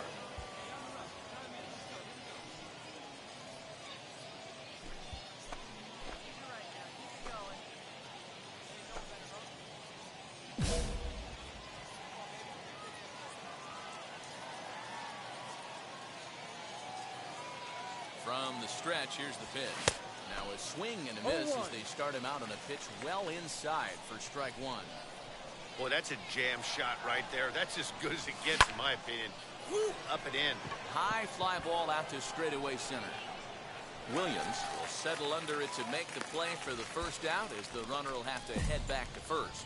From the stretch, here's the pitch. Now a swing and a miss as they start him out on a pitch well inside for strike 1. Boy, that's a jam shot right there. That's as good as it gets, in my opinion. Woo, up and in. High fly ball out to straightaway center. Williams will settle under it to make the play for the first out as the runner will have to head back to first.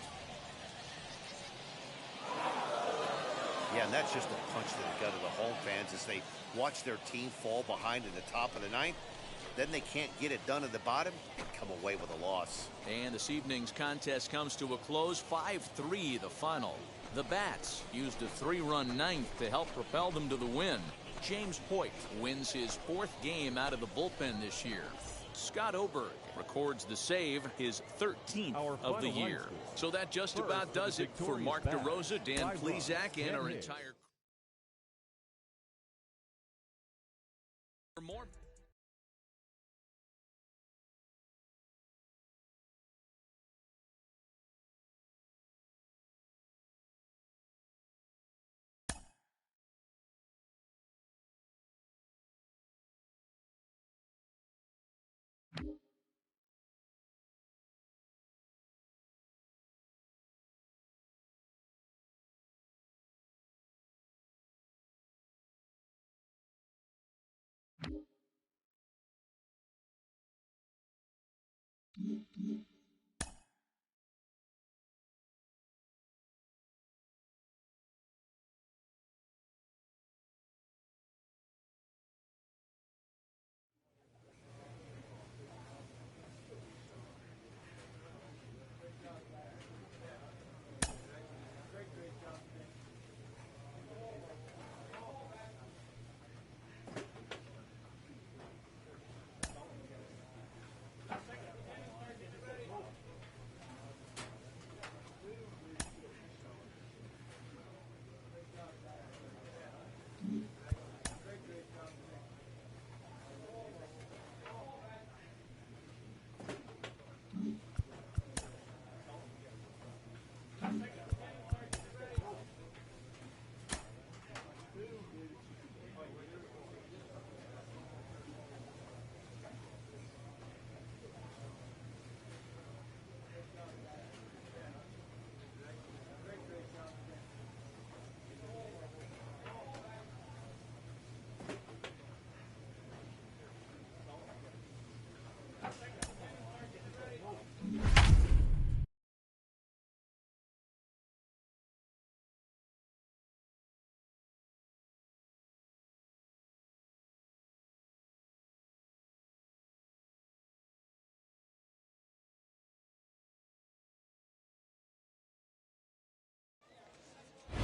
Yeah, and that's just a punch to the gut of the home fans as they watch their team fall behind in the top of the 9th. Then they can't get it done at the bottom and come away with a loss. And this evening's contest comes to a close, 5-3 the final. The Bats used a 3-run 9th to help propel them to the win. James Hoyt wins his 4th game out of the bullpen this year. Scott Oberg records the save, his 13th of the year. So that just about does it for Mark DeRosa, Dan Plesac, and our entire... For more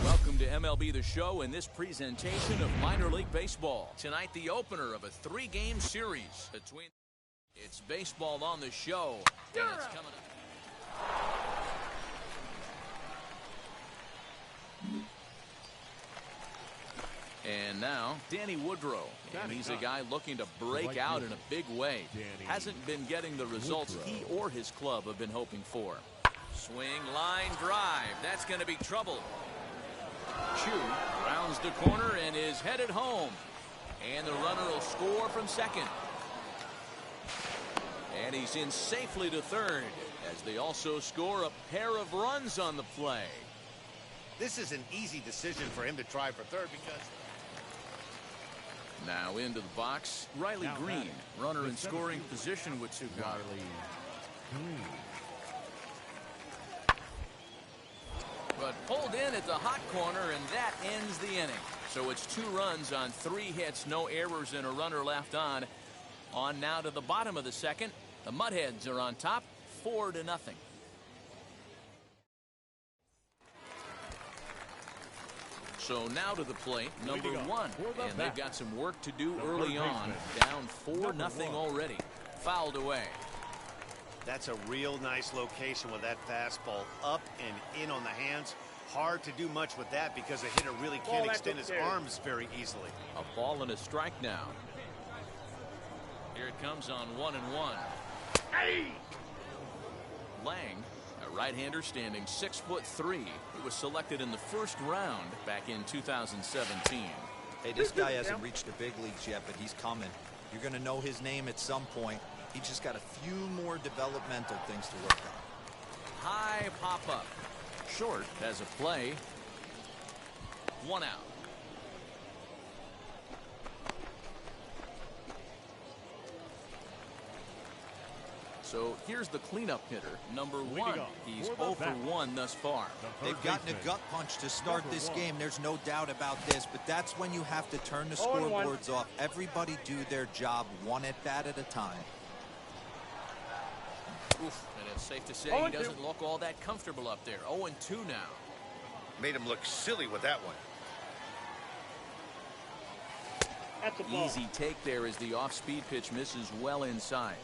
Welcome to MLB The Show in this presentation of minor league baseball. Tonight, the opener of a 3-game series between... It's baseball on the show, and it's coming up. And now, Danny Woodrow. And he's a guy looking to break out in a big way. Hasn't been getting the results he or his club have been hoping for. Swing, line, drive. That's going to be trouble. Chu rounds the corner and is headed home. And the runner will score from second. And he's in safely to third, as they also score a pair of runs on the play. This is an easy decision for him to try for third because... Now into the box, Riley Green, runner in scoring position with two guys. But pulled in at the hot corner, and that ends the inning. So it's 2 runs on 3 hits, no errors, and a runner left on. On now to the bottom of the second. The Mudheads are on top, 4-0. So now to the plate, number 1. And they've got some work to do early on. Down 4-0 already. Fouled away. That's a real nice location with that fastball up and in on the hands. Hard to do much with that because a hitter really can't extend his arms very easily. A ball and a strike now. Here it comes on 1-1. Hey! Lang, a right-hander standing 6'3". He was selected in the first round back in 2017. Hey, this guy hasn't reached the big leagues yet, but he's coming. You're going to know his name at some point. He just got a few more developmental things to work on. High pop-up. Short has a play. 1 out. So here's the cleanup hitter, number 1. He's 0 for 1 thus far. They've gotten a gut punch to start this game. There's no doubt about this, but that's when you have to turn the scoreboards off. Everybody do their job 1 at-bat at a time. Oof, and it's safe to say he doesn't look all that comfortable up there. 0-2 now. Made him look silly with that one. That's a ball. Easy take there as the off-speed pitch misses well inside.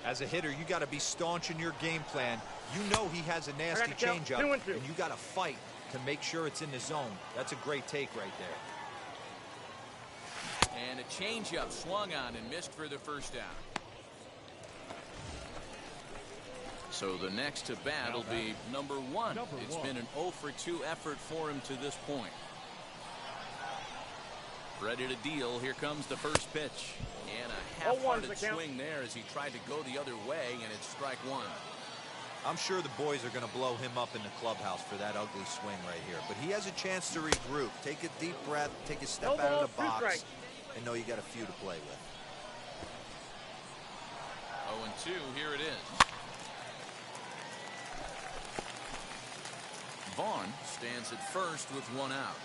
As a hitter, you got to be staunch in your game plan. You know he has a nasty changeup, and you got to fight to make sure it's in the zone. That's a great take right there. And a changeup swung on and missed for the first out. So the next to bat will be number 1. It's been an 0 for 2 effort for him to this point. Ready to deal. Here comes the first pitch. And a half-hearted swing there as he tried to go the other way, and it's strike 1. I'm sure the boys are going to blow him up in the clubhouse for that ugly swing right here. But he has a chance to regroup. Take a deep breath, take a step out of the box, and know you got a few to play with. 0-2, here it is. Vaughn stands at first with one out.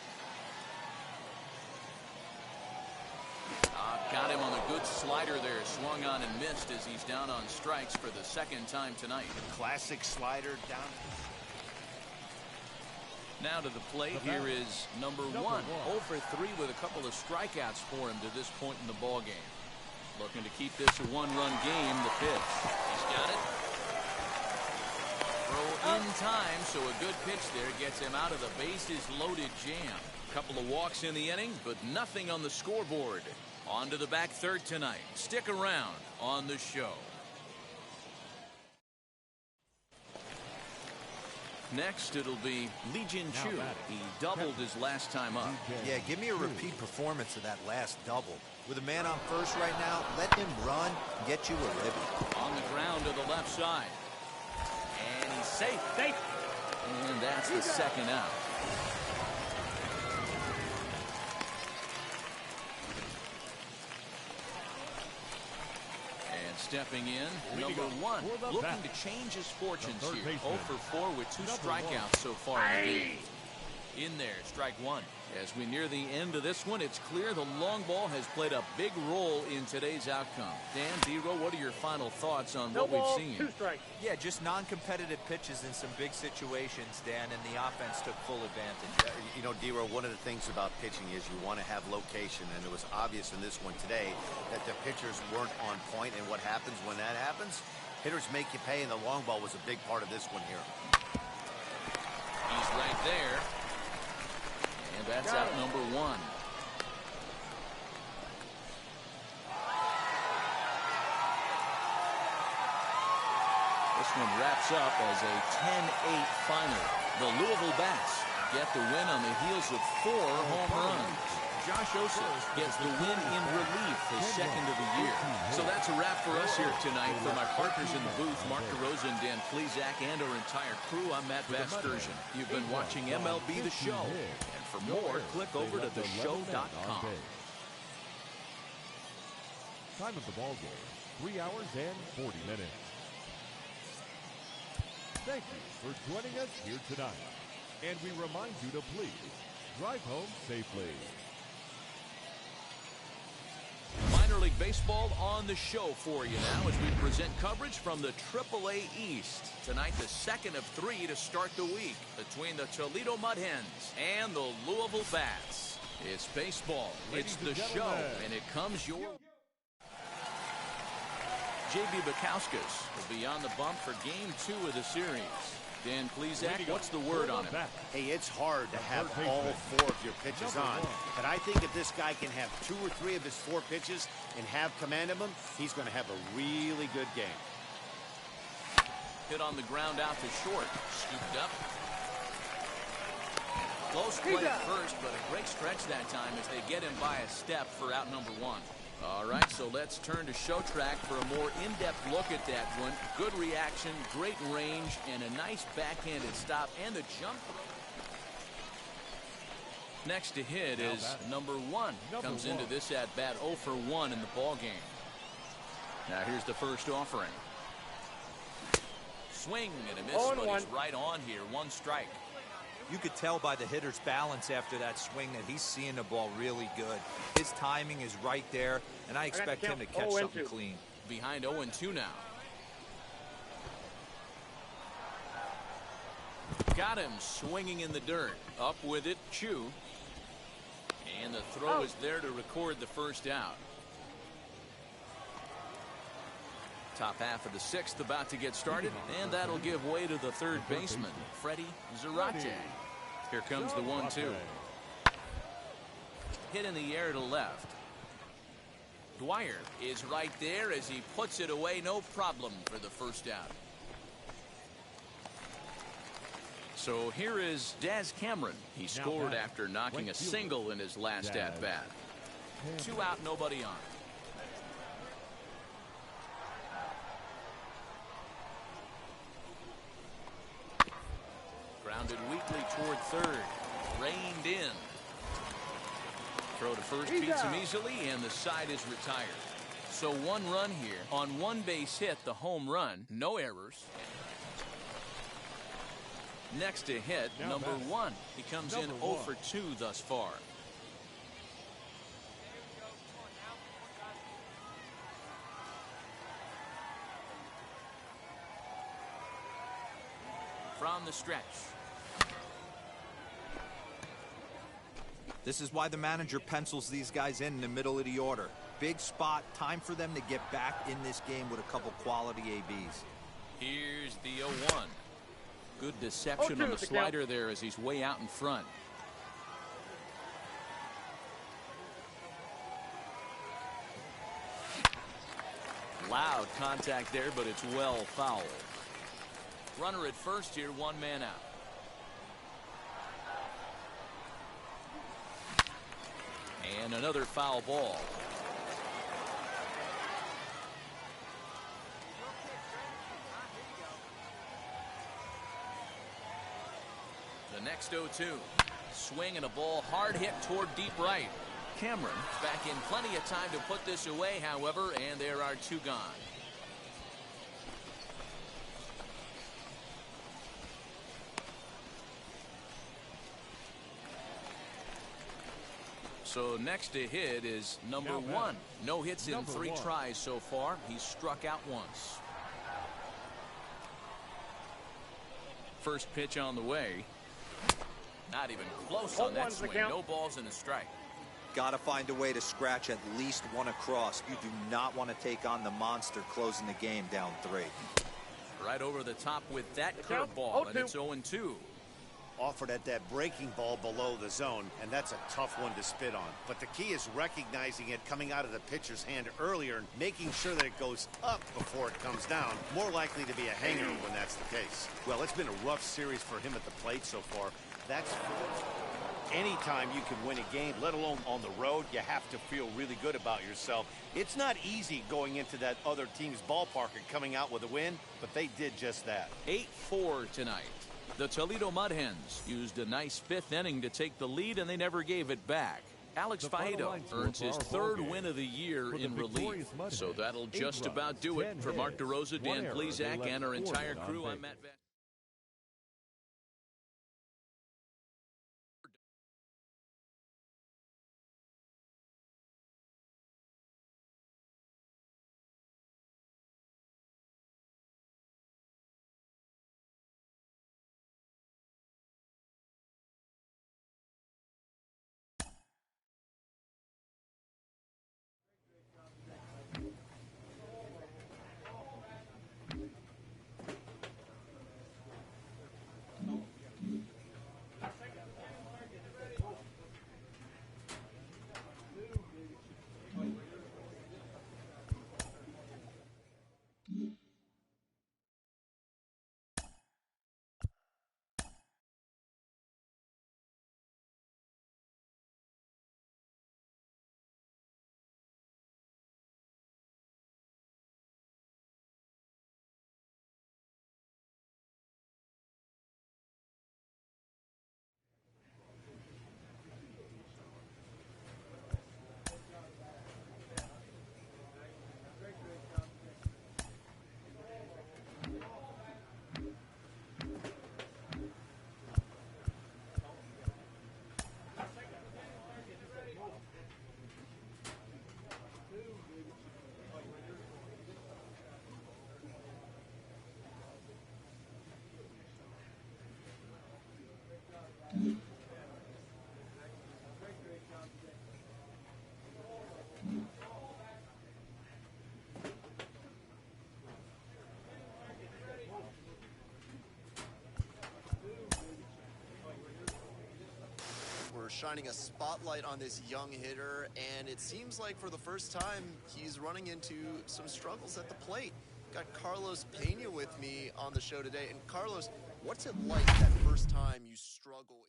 Got him on a good slider there. Swung on and missed as he's down on strikes for the second time tonight. Classic slider down. Now to the plate, here is number one. 0 for 3 with a couple of strikeouts for him to this point in the ball game. Looking to keep this a one-run game. The pitch. He's got it. Throw in time, so a good pitch there gets him out of the bases-loaded jam. Couple of walks in the inning, but nothing on the scoreboard. On to the back third tonight. Stick around on the show. Next, it'll be Lee Jin Chu. He doubled his last time up. Yeah, give me a repeat performance of that last double. With a man on first right now, let him run and get you a ribby. On the ground to the left side. And he's safe. And that's the second out. Stepping in, number one, looking to change his fortunes here. 0 for 4 with 2 strikeouts so far in the game. In there, strike one. As we near the end of this one, it's clear the long ball has played a big role in today's outcome. Dan, D-Roll, what are your final thoughts on what we've seen? 2 strikes. Yeah, just non-competitive pitches in some big situations, Dan, and the offense took full advantage. You know, D-Roll, one of the things about pitching is you want to have location, and it was obvious in this one today that the pitchers weren't on point, and what happens when that happens? Hitters make you pay, and the long ball was a big part of this one here. He's right there. And that's out number one. This one wraps up as a 10-8 final. The Louisville Bats get the win on the heels of 4 home runs. Josh Osich gets the win in relief, his second of the year. So that's a wrap for us here tonight. For my partners in the booth, Mark DeRosa and Dan Plesac, and our entire crew, I'm Matt Vasgersian. You've been watching MLB The Show. And for more, click over to theshow.com. Time of the ball game, 3 hours and 40 minutes. Thank you for joining us here tonight. And we remind you to please drive home safely. Minor League Baseball on the show for you now as we present coverage from the AAA East. Tonight, the second of 3 to start the week between the Toledo Mud Hens and the Louisville Bats. It's baseball, it's the show, and it comes your... J.B. Bukowskis will be on the bump for Game 2 of the series. Dan Plesac, what's the word on him? Hey, it's hard to have all 4 of your pitches on, but I think if this guy can have 2 or 3 of his 4 pitches and have command of them, he's going to have a really good game. Hit on the ground out to short. Scooped up. Close play at first, but a great stretch that time as they get him by a step for out number 1. All right, so let's turn to Show Track for a more in-depth look at that one. Good reaction, great range, and a nice backhanded stop and the jump. Next to hit is number 1. Comes into this at-bat 0 for 1 in the ball game. Now here's the first offering. Swing and a miss, but it's right on here. 1 strike. You could tell by the hitter's balance after that swing that he's seeing the ball really good. His timing is right there, and I expect him to catch something clean. Behind 0-2 now. Got him swinging in the dirt. Up with it, Chu. And the throw is there to record the first out. Top half of the 6th about to get started, and that'll give way to the third baseman, Freddie Zarate. Here comes the 1-2. Hit in the air to left. Dwyer is right there as he puts it away, no problem for the first out. So here is Daz Cameron. He scored after knocking a single in his last at-bat. 2 out, nobody on. Grounded weakly toward third. Reined in. Throw to first beats him easily, and the side is retired. So 1 run here on 1 base hit, the home run. No errors. Next to hit, number 1. He comes in 0 for 2 thus far. From the stretch. This is why the manager pencils these guys in the middle of the order. Big spot, time for them to get back in this game with a couple quality ABs. Here's the 0-1. Good deception on the slider there as he's way out in front. Loud contact there, but it's well fouled. Runner at first here, 1 man out. And another foul ball. The next 0-2. Swing and a ball hard hit toward deep right. Cameron back in plenty of time to put this away, however, and there are 2 gone. So next to hit is number 1. No hits in 3 tries so far. He's struck out once. First pitch on the way. Not even close on that swing. No balls and a strike. Got to find a way to scratch at least 1 across. You do not want to take on the monster closing the game down 3. Right over the top with that curveball, and it's 0-2. Offered at that breaking ball below the zone, and that's a tough one to spit on. But the key is recognizing it coming out of the pitcher's hand earlier and making sure that it goes up before it comes down. More likely to be a hanger when that's the case. Well, it's been a rough series for him at the plate so far. That's anytime you can win a game, let alone on the road, you have to feel really good about yourself. It's not easy going into that other team's ballpark and coming out with a win, but they did just that. 8-4 tonight. The Toledo Mud Hens used a nice 5th inning to take the lead, and they never gave it back. Alex Faedo earns his 3rd win of the year in relief. So that'll just about do it. For Mark DeRosa, Dan Plesac, and our entire crew, I'm Matt Van. Shining a spotlight on this young hitter, and it seems like for the first time he's running into some struggles at the plate. Got Carlos Pena with me on the show today. And Carlos, what's it like that first time you struggle?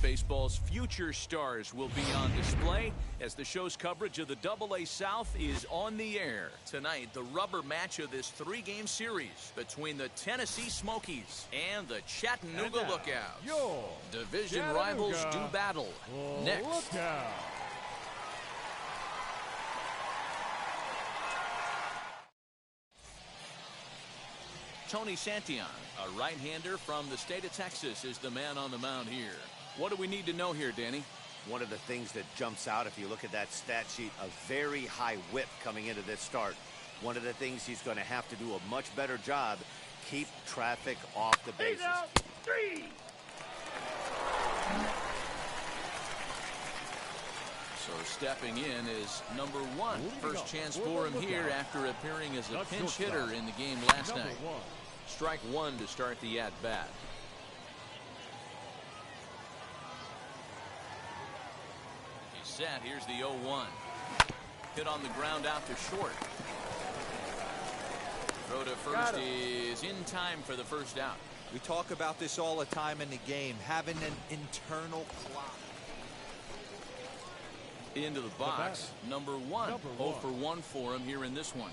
Baseball's future stars will be on display as the show's coverage of the Double-A South is on the air. Tonight, the rubber match of this three-game series between the Tennessee Smokies and the Chattanooga Lookouts. Division rivals do battle. Next. Tony Santillan, a right-hander from the state of Texas, is the man on the mound here. What do we need to know here, Danny? One of the things that jumps out if you look at that stat sheet, a very high whip coming into this start. One of the things he's going to have to do a much better job, keep traffic off the bases. 3. So stepping in is number 1. First chance for him here after appearing as a pinch hitter in the game last night. Strike 1 to start the at-bat. He's set. Here's the 0-1. Hit on the ground out to short. Throw to first is in time for the first out. We talk about this all the time in the game, having an internal clock. Into the box, number 1. 0 for 1 for him here in this one.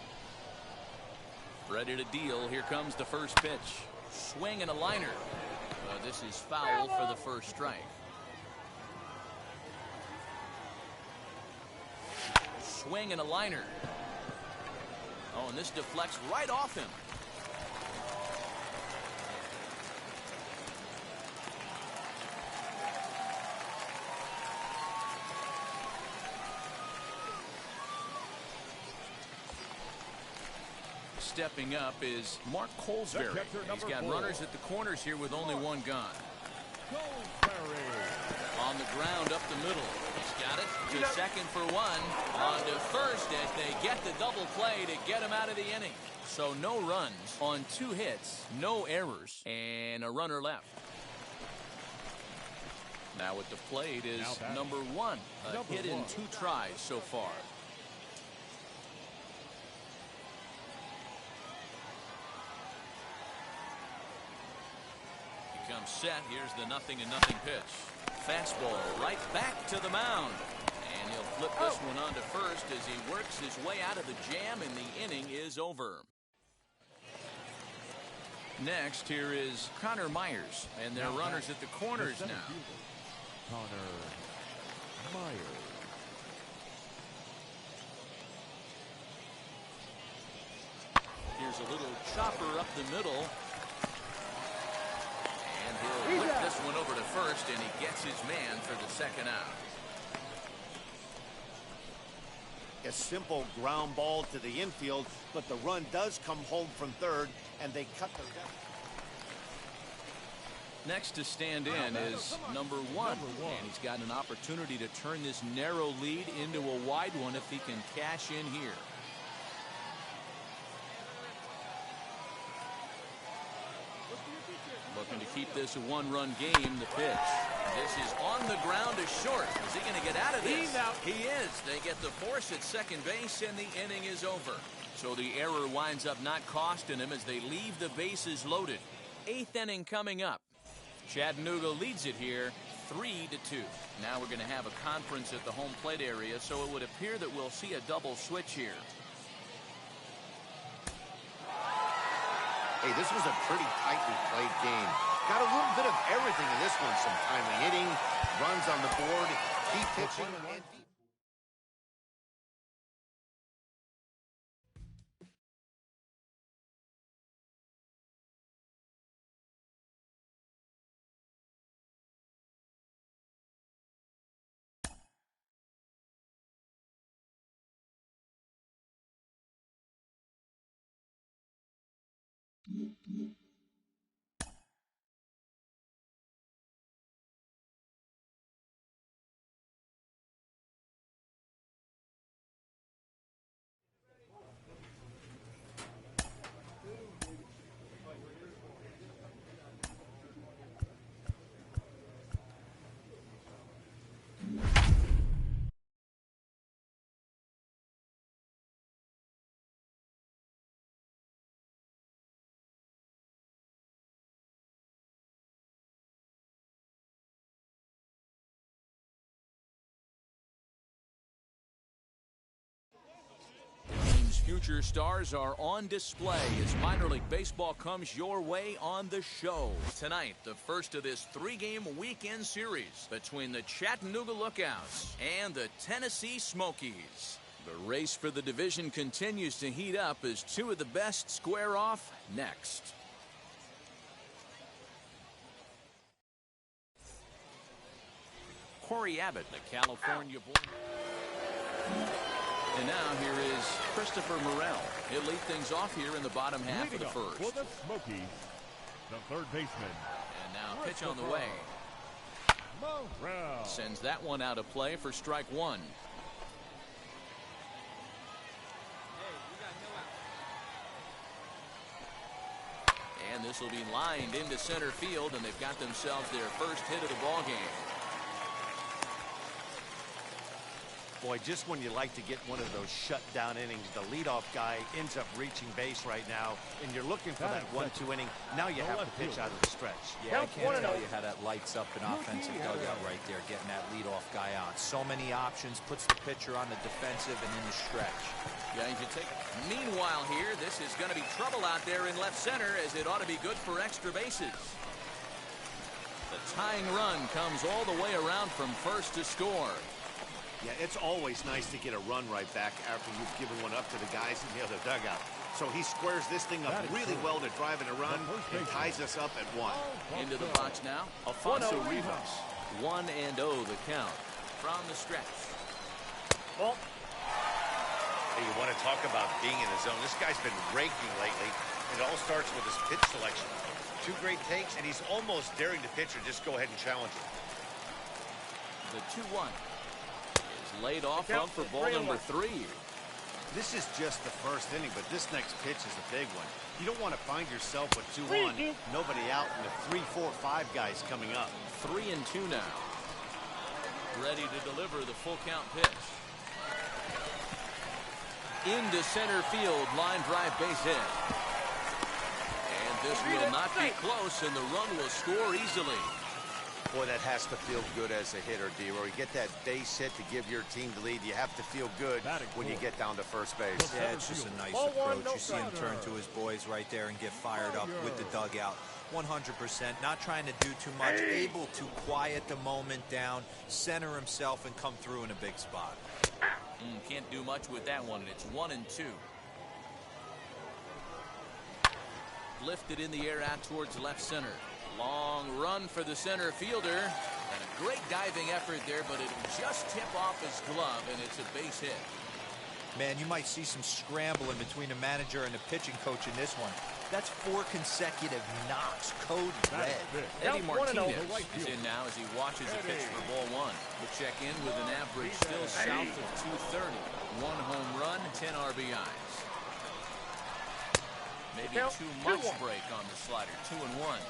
Ready to deal. Here comes the first pitch. Swing and a liner. This is foul for the first strike. Swing and a liner. Oh, and this deflects right off him. Stepping up is Mark Colesbury. He's got runners at the corners here with only one gone. On the ground up the middle. He's got it to second for 1. On to first as they get the double play to get him out of the inning. So no runs on 2 hits, no errors, and a runner left. Now at the plate is number 1. A hit in 2 tries so far. Comes set. Here's the 0-0 pitch. Fastball right back to the mound. And he'll flip this one on to first as he works his way out of the jam, and the inning is over. Next, here is Connor Myers, and they're runners at the corners now. Connor Myers. Here's a little chopper up the middle. He'll whip this one over to first, and he gets his man for the second out. A simple ground ball to the infield, but the run does come home from third, and they cut the deficit. Next to stand in is number 1, and he's got an opportunity to turn this narrow lead into a wide one if he can cash in here. Looking to keep this a 1-run game. The pitch. This is on the ground to short. Is he going to get out of this? He's out. He is. They get the force at second base, and the inning is over. So the error winds up not costing him as they leave the bases loaded. 8th inning coming up. Chattanooga leads it here 3-2. Now we're going to have a conference at the home plate area, so it would appear that we'll see a double switch here. Hey, this was a pretty tightly played game. Got a little bit of everything in this one. Some timely hitting, runs on the board, key pitching, and future stars are on display as minor league baseball comes your way on the show. Tonight, the first of this 3-game weekend series between the Chattanooga Lookouts and the Tennessee Smokies. The race for the division continues to heat up as two of the best square off next. Corey Abbott, the California born. And now here is Christopher Morel. He'll lead things off here in the bottom half of the first. For the Smokies, the third baseman. And now pitch on the way. Morel sends that one out of play for strike one. And this will be lined into center field, and they've got themselves their first hit of the ball game. Boy, just when you like to get one of those shutdown innings, the leadoff guy ends up reaching base right now, and you're looking for that 1-2 inning. Now you have to pitch out of the stretch. Yeah, I can't tell you how that lights up an offensive dugout right there, getting that leadoff guy on. So many options, puts the pitcher on the defensive and in the stretch. Yeah, you can take it. Meanwhile here, this is going to be trouble out there in left center, as it ought to be good for extra bases. The tying run comes all the way around from first to score. Yeah, it's always nice to get a run right back after you've given one up to the guys in the other dugout. So he squares this thing up really well to drive in a run and ties us up at 1. Into the box now, Alfonso Rivas. 1-0 the count from the stretch. Hey, you want to talk about being in the zone? This guy's been raking lately. It all starts with his pitch selection. 2 great takes, and he's almost daring the pitcher just go ahead and challenge him. The 2-1. Laid off up for ball number 3. This is just the first inning, but this next pitch is a big one. You don't want to find yourself with 2-1, nobody out, and the 3, 4, 5 guys coming up. 3-2 now. Ready to deliver the full count pitch. Into center field, line drive base hit. And this will not be close, and the run will score easily. Boy, that has to feel good as a hitter, D-Roy. You get that base hit to give your team the lead. You have to feel good when you get down to first base. Yeah, it's just a nice approach. You see him turn to his boys right there and get fired up with the dugout. 100%, not trying to do too much, able to quiet the moment down, center himself, and come through in a big spot. Can't do much with that one, and it's 1-2. Lifted in the air out towards left center. Long run for the center fielder, and a great diving effort there, but it'll just tip off his glove, and it's a base hit. Man, you might see some scrambling between the manager and the pitching coach in this one. That's 4 consecutive knocks. Code red. Eddie Martinez is in now as he watches a pitch for ball 1. We'll check in with an average still south of 230. 1 home run, 10 RBIs. Maybe too much break on the slider. 2-1.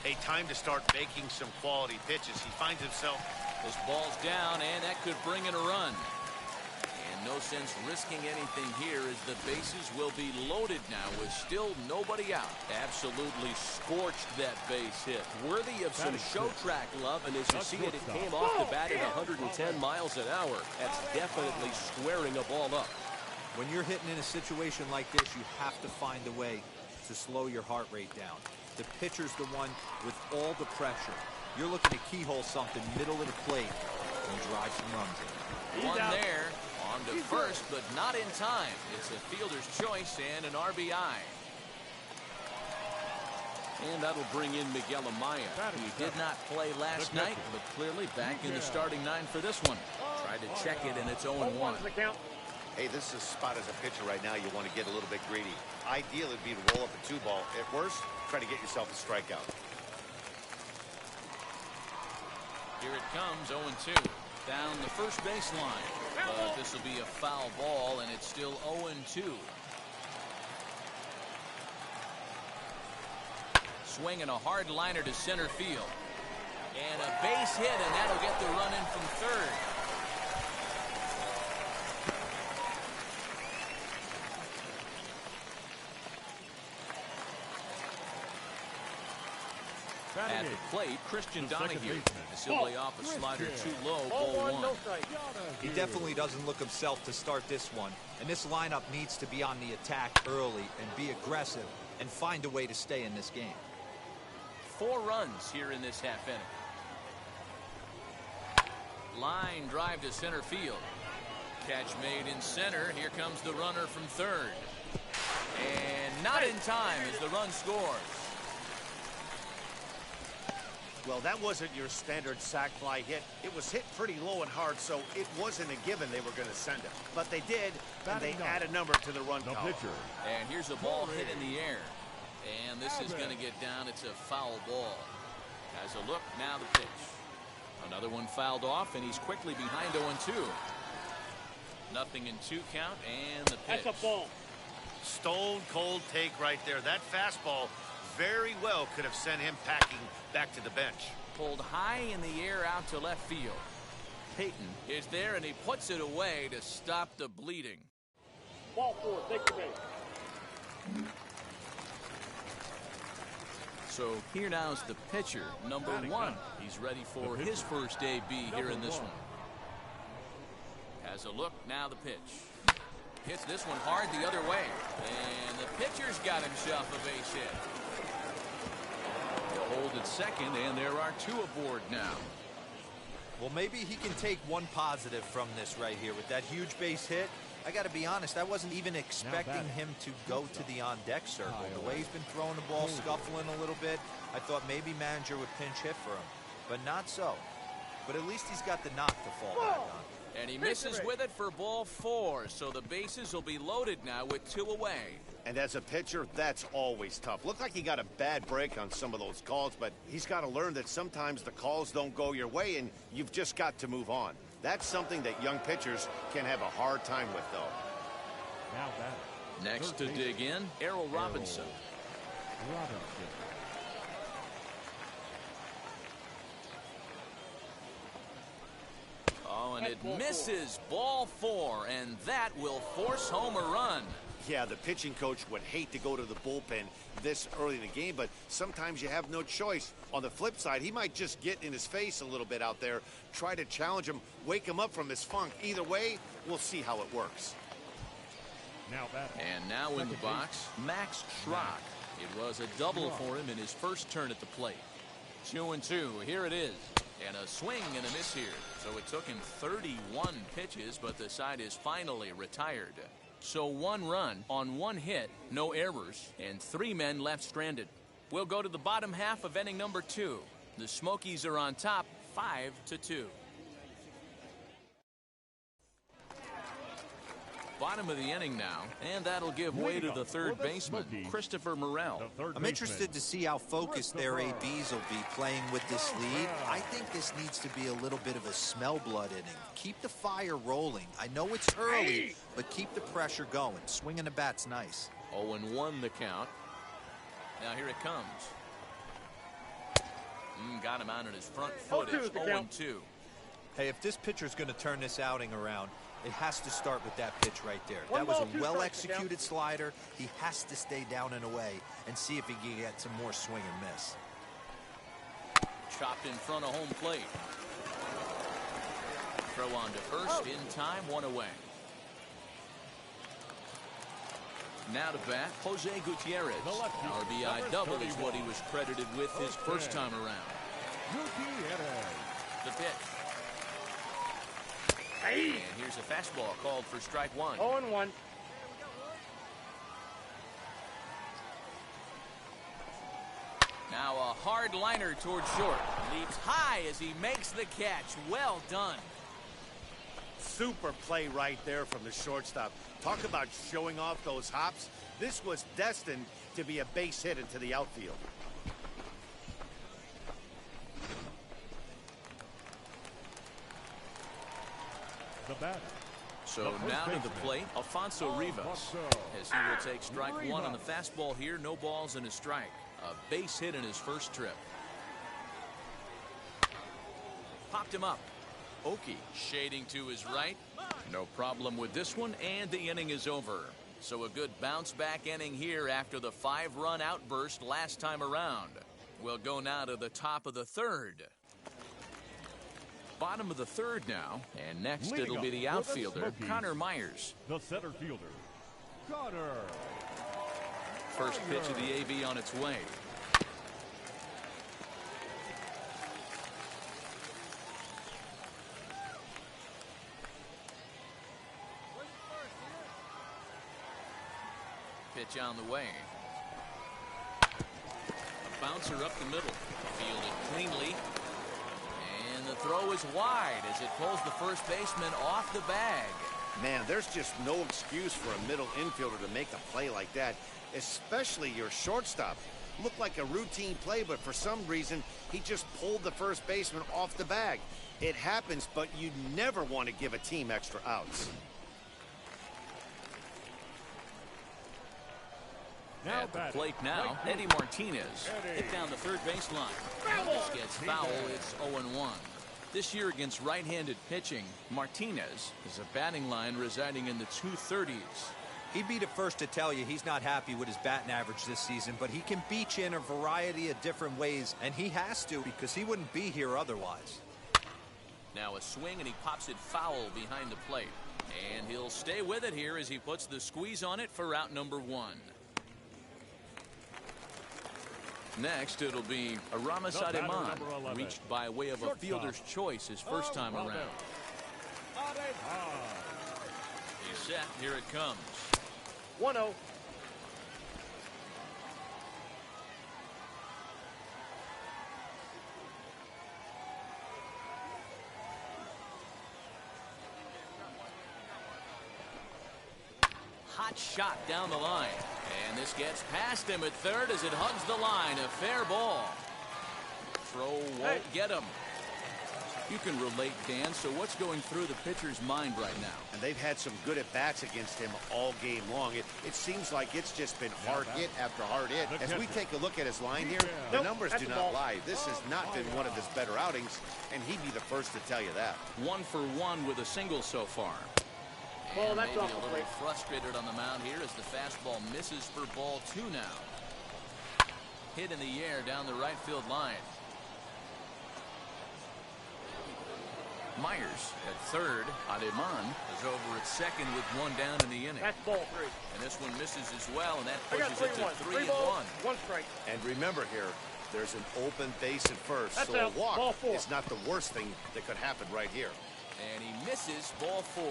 A time to start making some quality pitches. He finds himself. This ball's down, and that could bring in a run. And no sense risking anything here, as the bases will be loaded now with still nobody out. Absolutely scorched that base hit. Worthy of some show track love, and as you see it, it came off the bat at 110 miles an hour. That's definitely squaring a ball up. When you're hitting in a situation like this, you have to find a way to slow your heart rate down. The pitcher's the one with all the pressure. You're looking to keyhole something middle of the plate and drive some runs in. One there, on to first, but not in time. It's a fielder's choice and an RBI. And that'll bring in Miguel Amaya. He did not play last night, but clearly back in the starting 9 for this one. Tried to check it, and it's 0-1. Hey, this is a spot as a pitcher right now. You want to get a little bit greedy. Ideal would be to roll up a 2-ball. At worst, try to get yourself a strikeout. Here it comes, 0-2. Down the first baseline. But this will be a foul ball, and it's still 0-2. Swinging a hard liner to center field. And a base hit, and that'll get the run in from third. At the plate, Christian Donahue. As he'll lay off a slider too low, ball 1. No strike. He definitely doesn't look himself to start this one. And this lineup needs to be on the attack early and be aggressive and find a way to stay in this game. 4 runs here in this half inning. Line drive to center field. Catch made in center. Here comes the runner from third. And not in time as the run scores. Well, that wasn't your standard sac fly hit. It was hit pretty low and hard, so it wasn't a given they were going to send him. But they did, and they add a number to the run column. And here's a ball hit in the air. And this is going to get down. It's a foul ball. Has a look, now the pitch. Another one fouled off, and he's quickly behind 0-2. Nothing in 2 count, and the pitch. That's a ball. Stone cold take right there. That fastball very well could have sent him packing back to the bench. Pulled high in the air out to left field. Payton is there, and he puts it away to stop the bleeding. Ball 4, take the base. So here now is the pitcher, number 1. He's ready for his first AB here in this one. Has a look, now the pitch. Hits this one hard the other way. And the pitcher's got himself a base hit. He'll hold at second, and there are 2 aboard now. Well, maybe he can take one positive from this right here with that huge base hit. I got to be honest, I wasn't even expecting him to go to the on-deck circle. The way he's been throwing the ball, scuffling a little bit, I thought maybe manager would pinch hit for him. But not so. But at least he's got the knock to fall back on. And he misses with it for ball 4, so the bases will be loaded now with 2 away. And as a pitcher, that's always tough. Looked like he got a bad break on some of those calls, but he's got to learn that sometimes the calls don't go your way, and you've just got to move on. That's something that young pitchers can have a hard time with, though. Next to dig in, Errol Robinson. Oh, and it misses, ball 4, and that will force home a run. Yeah, the pitching coach would hate to go to the bullpen this early in the game, but sometimes you have no choice. On the flip side, he might just get in his face a little bit out there, try to challenge him, wake him up from his funk. Either way, we'll see how it works. And now in the box, Max Schrock. It was a double for him in his first turn at the plate. 2-2, here it is. And a swing and a miss here. So it took him 31 pitches, but the side is finally retired. So 1 run on 1 hit, no errors, and 3 men left stranded. We'll go to the bottom half of inning number 2. The Smokies are on top, 5-2. Bottom of the inning now, and that'll give way to the third baseman, Christopher Morel. I'm interested to see how focused their ABs will be playing with this lead. I think this needs to be a little bit of a smell blood inning. Keep the fire rolling. I know it's early, but keep the pressure going. Swinging the bat's nice. 0-1 the count. Now here it comes. Got him out on his front foot. It's 0-2. Hey, if this pitcher's going to turn this outing around, it has to start with that pitch right there. That was a well-executed slider. He has to stay down and away and see if he can get some more swing and miss. Chopped in front of home plate. Throw on to first in time, 1 away. Now to bat, Jose Gutierrez. RBI double is what he was credited with his first time around. The pitch. And here's a fastball called for strike 1. 0-1. Now a hard liner toward short. Leaps high as he makes the catch. Well done. Super play right there from the shortstop. Talk about showing off those hops. This was destined to be a base hit into the outfield. So now to the plate, Alfonso Rivas, as he will take strike 1 on the fastball here. No balls and a strike. A base hit in his first trip. Popped him up. Oki shading to his right. No problem with this one, and the inning is over. So a good bounce back inning here after the 5-run outburst last time around. We'll go now to the top of the third. Bottom of the third now, and next it'll be the outfielder, Connor Myers. The center fielder, Connor. First pitch of the AB on its way. Pitch on the way. A bouncer up the middle. Fielded cleanly. And the throw is wide as it pulls the first baseman off the bag. Man, there's just no excuse for a middle infielder to make a play like that, especially your shortstop. Looked like a routine play, but for some reason, he just pulled the first baseman off the bag. It happens, but you never want to give a team extra outs. Now at the plate now, Eddie Martinez. Hit down the third baseline. This gets foul. It's 0-1. This year against right-handed pitching, Martinez is a batting line residing in the 230s. He'd be the first to tell you he's not happy with his batting average this season, but he can beat you in a variety of different ways, and he has to because he wouldn't be here otherwise. Now a swing, and he pops it foul behind the plate. And he'll stay with it here as he puts the squeeze on it for out number 1. Next, it'll be Aramis Ademan, reached by way of a fielder's choice his first time around. He's set. Here it comes. 1-0. Hot shot down the line. And this gets past him at third as it hugs the line. A fair ball. Throw won't get him. You can relate, Dan. So what's going through the pitcher's mind right now? And they've had some good at-bats against him all game long. It seems like it's just been hard hit after hard hit. As we take a look at his line here, the numbers do not lie. This has not been one of his better outings, and he'd be the first to tell you that. 1 for 1 with a single so far. Well, that's maybe off a little frustrated on the mound here as the fastball misses for ball 2 now. Hit in the air down the right field line. Myers at third. Ademan is over at second with 1 down in the inning. That's ball 3. And this one misses as well, and that pushes it to 3-1. 1 strike. And remember here, there's an open base at first, That's so out. a walk Ball 4. is not the worst thing that could happen right here. And he misses ball 4.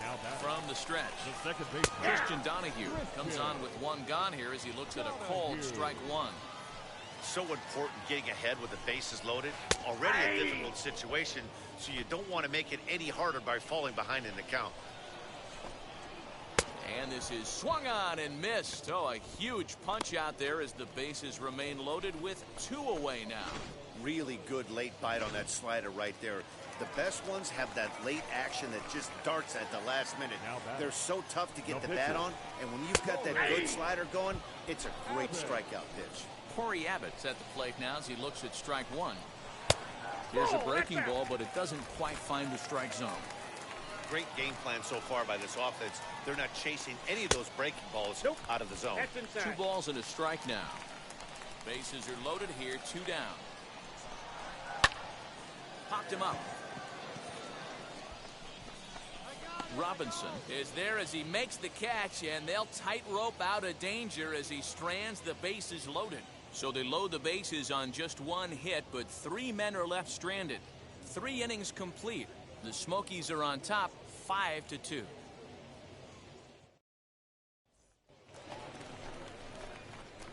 Now from the stretch. The second baseman, Christian Donahue comes on with 1 gone here as he looks at a called strike 1. So important getting ahead with the bases loaded. Already a difficult situation, so you don't want to make it any harder by falling behind in the count. And this is swung on and missed. Oh, a huge punch out there as the bases remain loaded with 2 away now. Really good late bite on that slider right there. The best ones have that late action that just darts at the last minute. They're so tough to get the bat on, and when you've got that good slider going, it's a great strikeout pitch. Corey Abbott's at the plate now as he looks at strike 1. Here's a breaking ball, but it doesn't quite find the strike zone. Great game plan so far by this offense. They're not chasing any of those breaking balls out of the zone. 2 balls and a strike now. Bases are loaded here, 2 down. Popped him up. Robinson is there as he makes the catch, and they'll tightrope out of danger as he strands the bases loaded. So they load the bases on just 1 hit, but 3 men are left stranded. 3 innings complete. The Smokies are on top, 5-2.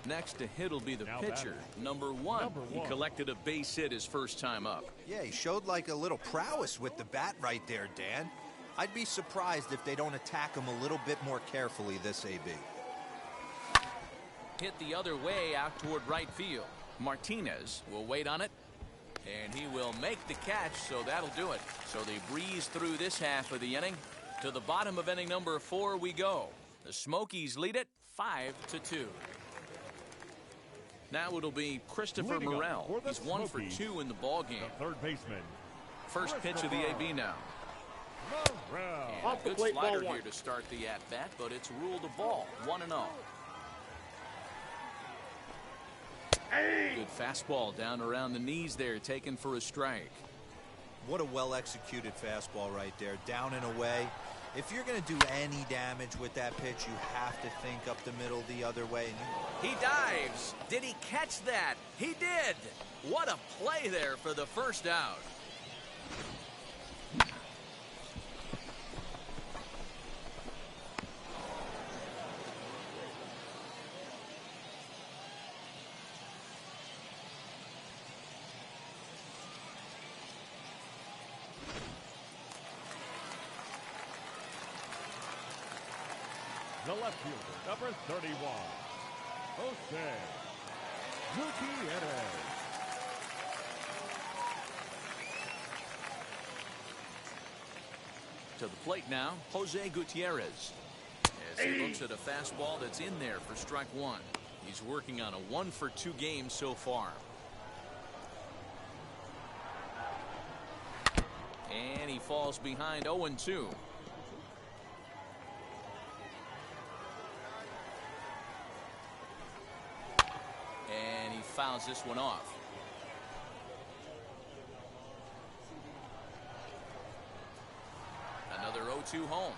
Next to hit will be the pitcher, number 1. He collected a base hit his first time up. Yeah, he showed like a little prowess with the bat right there, Dan. I'd be surprised if they don't attack him a little bit more carefully this AB. Hit the other way out toward right field. Martinez will wait on it, and he will make the catch, so that'll do it. So they breeze through this half of the inning. To the bottom of inning number 4 we go. The Smokies lead it 5-2. Now it'll be Christopher Morel. He's 1 for 2 in the ball game. Third baseman. First pitch of the AB now. And a good slider here to start the at-bat, but it's ruled a ball, 1-0. Good fastball down around the knees there, taken for a strike. What a well-executed fastball right there, down and away. If you're going to do any damage with that pitch, you have to think up the middle the other way. He dives. Did he catch that? He did. What a play there for the first out. The left fielder, number 31, Jose Gutierrez. To the plate now, Jose Gutierrez. As he looks at a fastball that's in there for strike one. He's working on a 1-for-2 game so far. And he falls behind 0-2. And he fouls this one off. Another 0-2 home.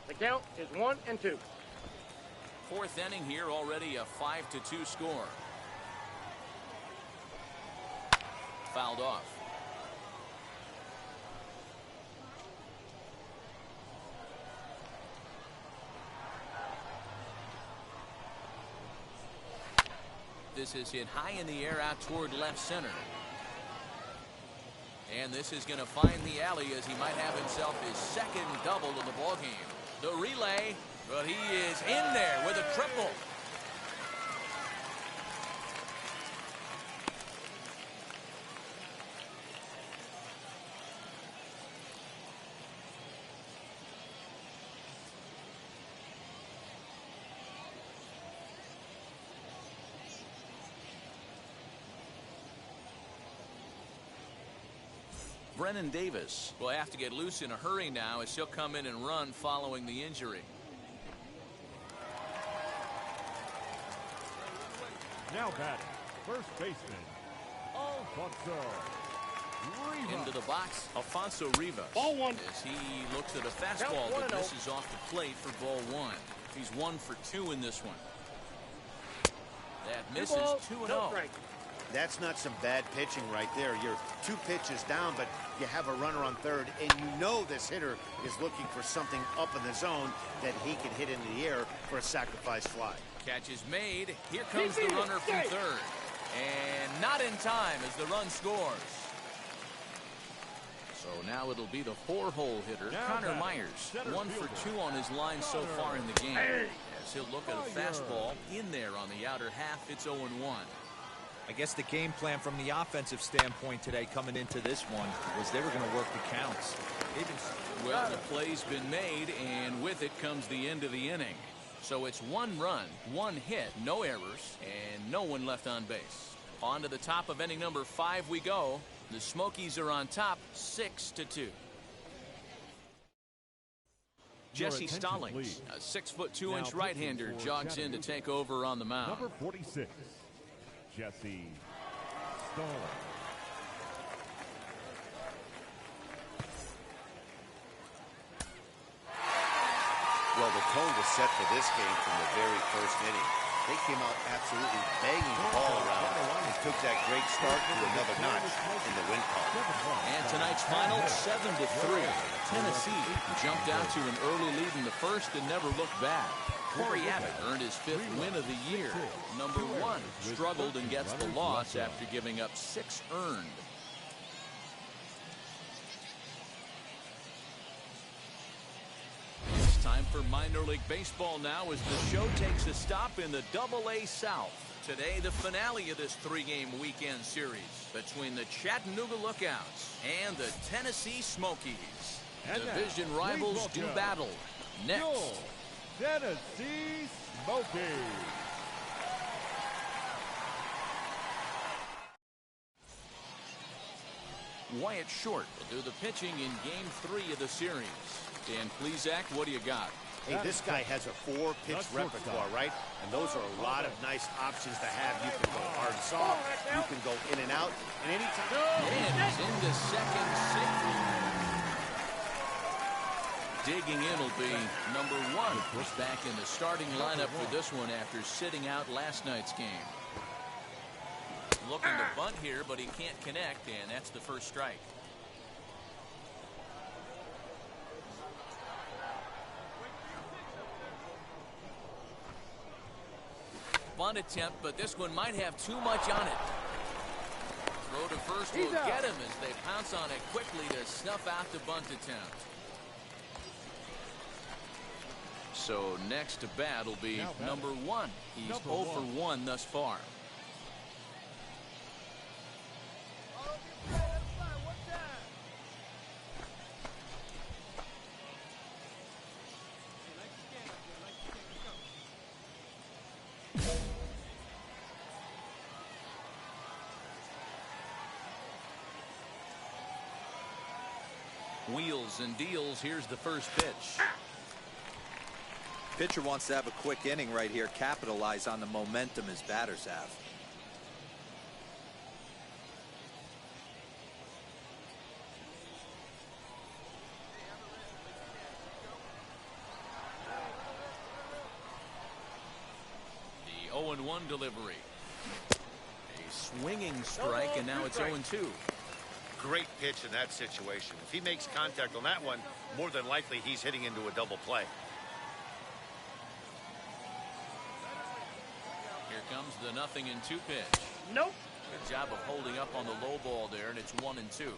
The count is 1-2. Fourth inning here, already a 5-2 score. Fouled off. This is hit high in the air out toward left center. And this is going to find the alley as he might have himself his second double of the ballgame. The relay, but he is in there with a triple. Brennan Davis will have to get loose in a hurry now as he'll come in and run following the injury. Now batting, first baseman, Alfonso Rivas. Into the box, Alfonso Rivas. Ball one. As he looks at a fastball that misses off the plate for ball one. He's 1-for-2 in this one. That misses 2-0. That's not some bad pitching right there. You're 2 pitches down, but you have a runner on third, and you know this hitter is looking for something up in the zone that he can hit into the air for a sacrifice fly. Catch is made. Here comes the runner from third. And not in time as the run scores. So now it'll be the 4-hole hitter, Connor Myers. 1-for-2 on his line so far in the game. As he'll look at a fastball in there on the outer half, it's 0-1. I guess the game plan from the offensive standpoint today coming into this one was they were going to work the counts. Well, the play's been made, and with it comes the end of the inning. So it's 1 run, 1 hit, no errors, and no one left on base. On to the top of inning number 5 we go. The Smokies are on top, 6-2. Jesse Stallings, a 6'2" right-hander, jogs in to take over on the mound. Number 46. Jesse Stallings. Well, the tone was set for this game from the very first inning. They came out absolutely banging the ball around and took that great start to another notch in the win column. And tonight's final, 7-3. Tennessee jumped out to an early lead in the first and never looked back. Corey Abbott earned his 5th win of the year. Number 1 struggled and gets the loss after giving up 6 earned. It's time for minor league baseball now as the show takes a stop in the AA South. Today, the finale of this 3-game weekend series between the Chattanooga Lookouts and the Tennessee Smokies. Division rivals do battle. Next. Tennessee Smokies. Wyatt Short will do the pitching in Game 3 of the series. Dan Plesac, what do you got? Hey, this guy has a 4-pitch repertoire, right? And those are a lot of nice options to have. You can go hard soft, you can go in and out, and anytime. And he's into second safely. Digging in will be number 1. He's back in the starting lineup for this one after sitting out last night's game. Looking to bunt here, but he can't connect, and that's the first strike. Bunt attempt, but this one might have too much on it. Throw to first will get him as they pounce on it quickly to snuff out the bunt attempt. So next to bat will be number 1. He's 0 for 1 thus far. Wheels and deals. Here's the first pitch. Pitcher wants to have a quick inning right here, capitalize on the momentum his batters have. The 0-1 delivery. A swinging strike, and now it's 0-2. Great pitch in that situation. If he makes contact on that one, more than likely he's hitting into a double play. Here comes the 0-2 pitch. Nope. Good job of holding up on the low ball there, and it's 1-2.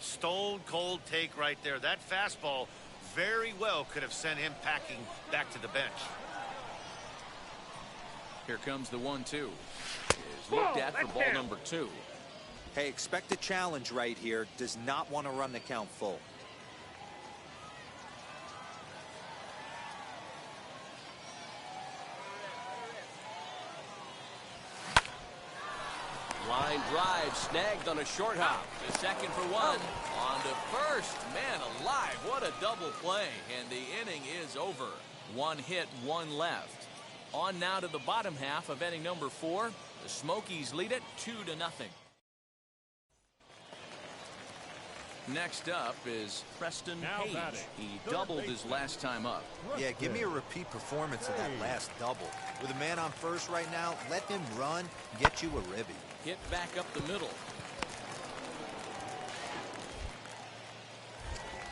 Stone cold take right there. That fastball very well could have sent him packing back to the bench. Here comes the 1-2. Is looked at for ball number 2. Hey, expect a challenge right here. Does not want to run the count full. Line drive snagged on a short hop. The second for 1. On to first. Man alive, what a double play. And the inning is over. 1 hit, 1 left. On now to the bottom half of inning number 4. The Smokies lead it 2-0. Next up is Preston Hayes. He doubled his last time up. Yeah, give me a repeat performance of that last double. With a man on first right now, let him run, get you a ribby. Hit back up the middle.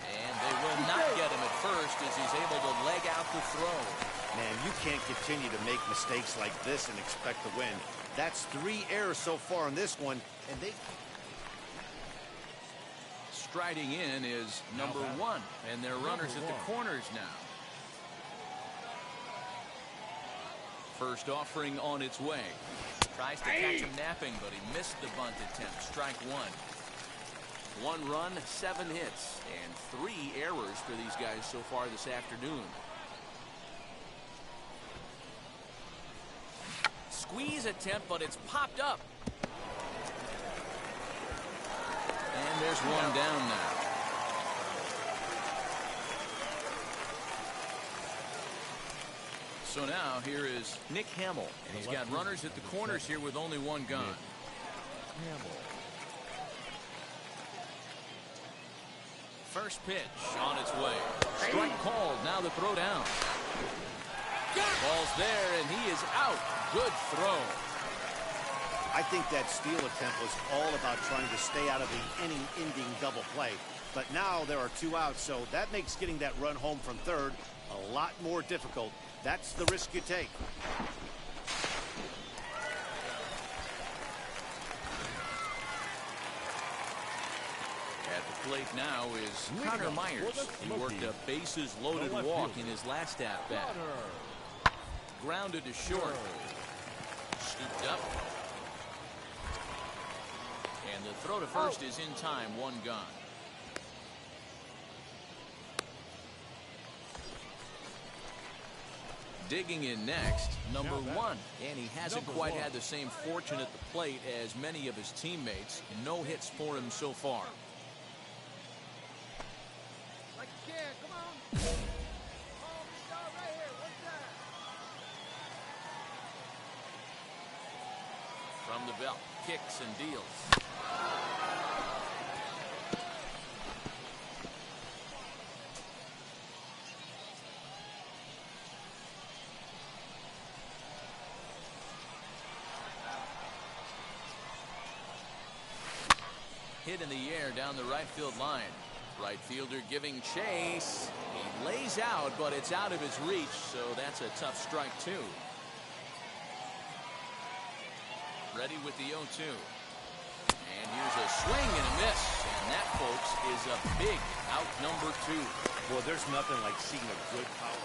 And they will not get him at first as he's able to leg out the throw. Man, you can't continue to make mistakes like this and expect to win. That's 3 errors so far in this one, and they... Striding in is number 1, and they're runners at the corners now. First offering on its way. Tries to catch him napping, but he missed the bunt attempt. Strike 1. 1 run, 7 hits, and 3 errors for these guys so far this afternoon. Squeeze attempt, but it's popped up. And there's 1 down now. So now here is Nick Hamill. And he's got runners at the corners here with only 1 gun. First pitch on its way. Strike called. Now the throw down. Ball's there, and he is out. Good throw. I think that steal attempt was all about trying to stay out of the inning-ending double play. But now there are 2 outs, so that makes getting that run home from third a lot more difficult. That's the risk you take. At the plate now is Connor Myers. He worked a bases-loaded walk in his last at-bat. Grounded to short. Scooped up. And the throw to first is in time. 1 gone. Digging in next, number 1. And he hasn't quite had the same fortune at the plate as many of his teammates. No hits for him so far. Like a kid, come on. From the belt, kicks and deals. Hit in the air down the right field line. Right fielder giving chase. He lays out, but it's out of his reach, so that's a tough strike, too. Ready with the 0-2. And here's a swing and a miss. And that, folks, is a big out number 2. Well, there's nothing like seeing a good power.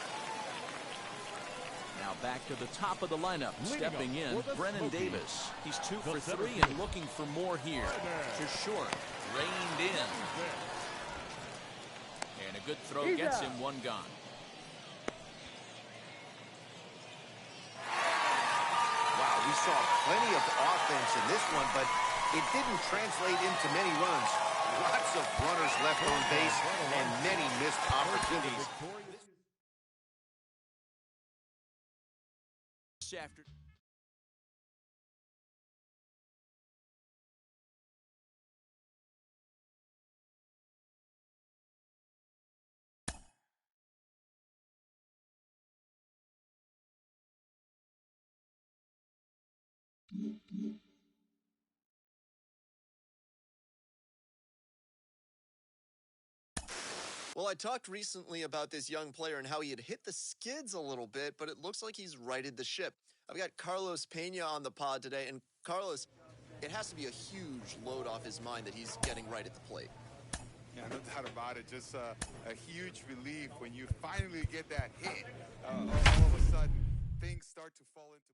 Now back to the top of the lineup. Stepping in, Brennan Davis. He's 2 for 3 and looking for more here. Just short. Reined in. And a good throw gets him 1 gone. Wow, we saw plenty of offense in this one, but it didn't translate into many runs. Lots of runners left on base and many missed opportunities. After Well, I talked recently about this young player and how he had hit the skids a little bit, but it looks like he's righted the ship. I've got Carlos Pena on the pod today, and Carlos, it has to be a huge load off his mind that he's getting right at the plate. Yeah, no doubt about it. Just a huge relief when you finally get that hit. All of a sudden, things start to fall into...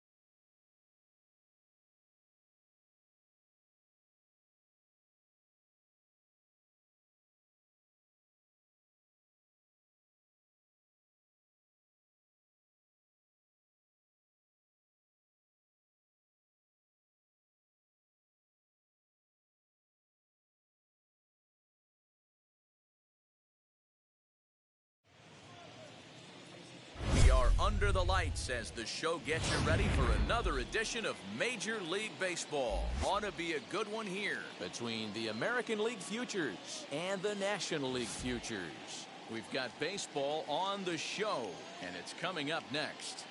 under the lights as the show gets you ready for another edition of Major League Baseball. Ought to be a good one here between the American League Futures and the National League Futures. We've got baseball on the show, and it's coming up next.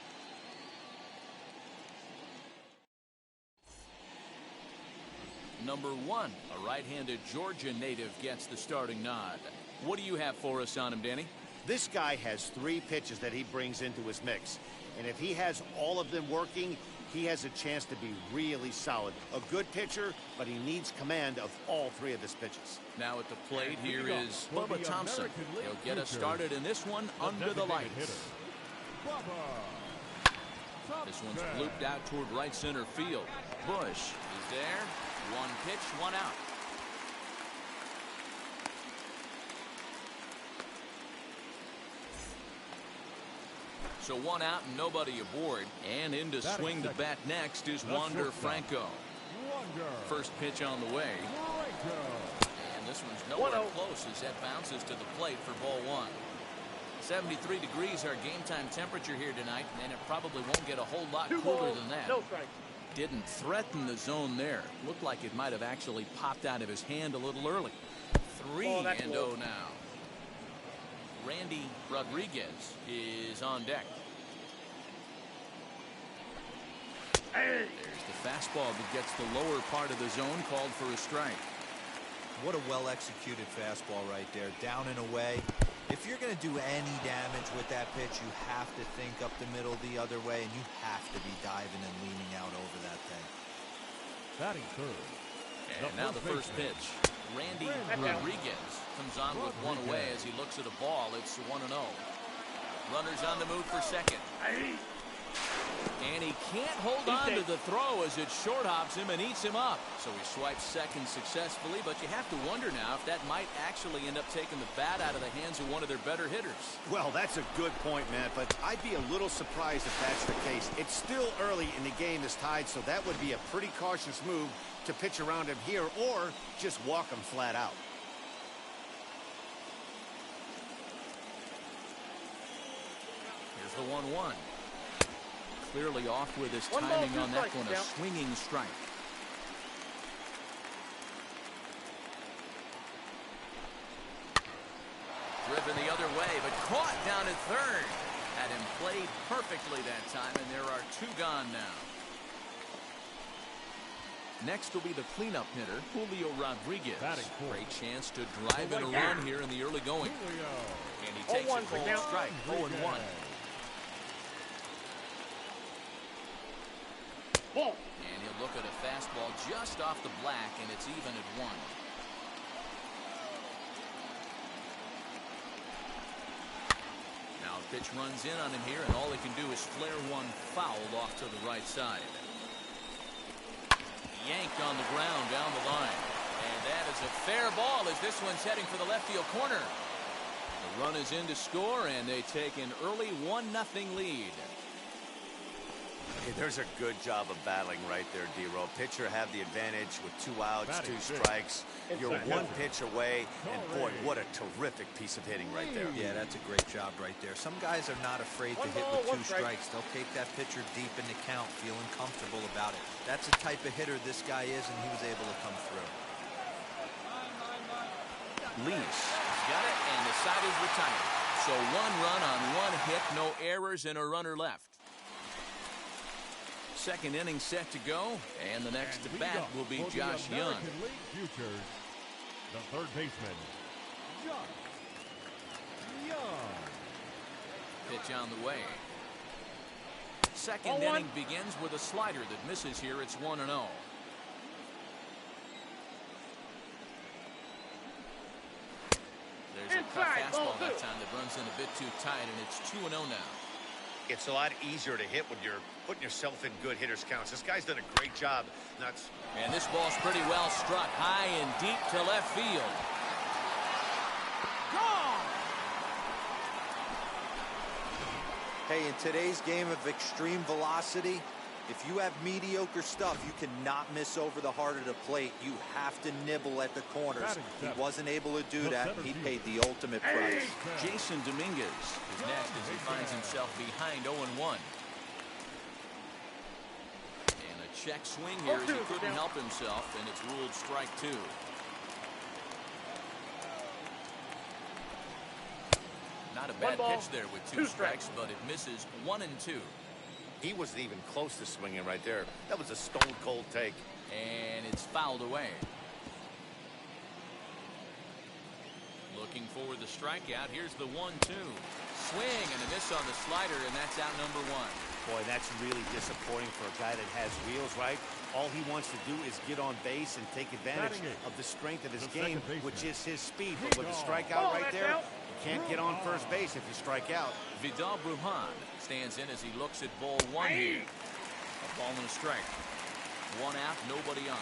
Number 1, a right-handed Georgia native gets the starting nod. What do you have for us on him, Danny? This guy has 3 pitches that he brings into his mix. And if he has all of them working, he has a chance to be really solid. A good pitcher, but he needs command of all 3 of his pitches. Now at the plate, here is Bubba Thompson. He'll get us started in this one under the lights. This one's looped out toward right center field. Bush is there. 1 pitch, 1 out. So 1 out and nobody aboard. And in to swing the bat next is Wander Franco. First pitch on the way. And this one's nowhere close as that bounces to the plate for ball 1. 73 degrees our game time temperature here tonight, and it probably won't get a whole lot cooler than that. No strike. Didn't threaten the zone there. Looked like it might have actually popped out of his hand a little early. 3-0 now. Randy Rodriguez is on deck. There's the fastball that gets the lower part of the zone, called for a strike. What a well-executed fastball right there. Down and away. If you're going to do any damage with that pitch, you have to think up the middle the other way, and you have to be diving and leaning out over that thing. Batting third. And now the first pitch. Randy Rodriguez comes on with 1 away as he looks at a ball. It's 1-0. Runners on the move for second. And he can't hold on to the throw as it short hops him and eats him up. So he swipes second successfully, but you have to wonder now if that might actually end up taking the bat out of the hands of one of their better hitters. Well, that's a good point, Matt, but I'd be a little surprised if that's the case. It's still early in the game is tied, so that would be a pretty cautious move to pitch around him here or just walk him flat out. Here's the 1-1. Clearly off with his timing on that one, a swinging strike. Driven the other way, but caught down at third. Had him played perfectly that time, and there are 2 gone now. Next will be the cleanup hitter, Julio Rodriguez. Great chance to drive in a run here in the early going. And he takes a cold strike, 0-1. And he'll look at a fastball just off the black, and it's even at 1. Now pitch runs in on him here, and all he can do is flare one foul off to the right side. Yanked on the ground down the line. And that is a fair ball as this one's heading for the left field corner. The run is in to score, and they take an early 1-0 lead. Hey, there's a good job of battling right there, D-Row. Pitcher have the advantage with 2 outs, 2 strikes. You're 1 pitch away, and boy, what a terrific piece of hitting right there. Yeah, that's a great job right there. Some guys are not afraid to hit with 2 strikes. They'll take that pitcher deep in the count, feeling comfortable about it. That's the type of hitter this guy is, and he was able to come through. Lease got it, and the side is retired. So 1 run on 1 hit, no errors, and a runner left. Second inning set to go, and the next at bat will be Josh Young. Futures, the third baseman, Josh Young. Pitch on the way. Second inning begins with a slider that misses here. It's 1-0. There's a cut fastball that time that runs in a bit too tight, and it's 2-0 now. It's a lot easier to hit when you're putting yourself in good hitters counts. This guy's done a great job. And this ball's pretty well struck high and deep to left field. Gone! Hey, in today's game of extreme velocity, if you have mediocre stuff, you cannot miss over the heart of the plate. You have to nibble at the corners. He wasn't able to do that. He paid the ultimate price. Jason Dominguez is next as he finds himself behind 0-1. And a check swing here as he couldn't help himself, and it's ruled strike 2. Not a bad pitch there with 2 strikes, but it misses 1 and 2. He wasn't even close to swinging right there. That was a stone-cold take. And it's fouled away. Looking for the strikeout. Here's the 1-2. Swing and a miss on the slider, and that's out number 1. Boy, that's really disappointing for a guy that has wheels, right? All he wants to do is get on base and take advantage of the strength of his game, which is his speed. But with a strikeout right there, you can't get on first base if you strike out. Vidal Brujan stands in as he looks at ball 1 here. A ball and a strike. 1 out, nobody on.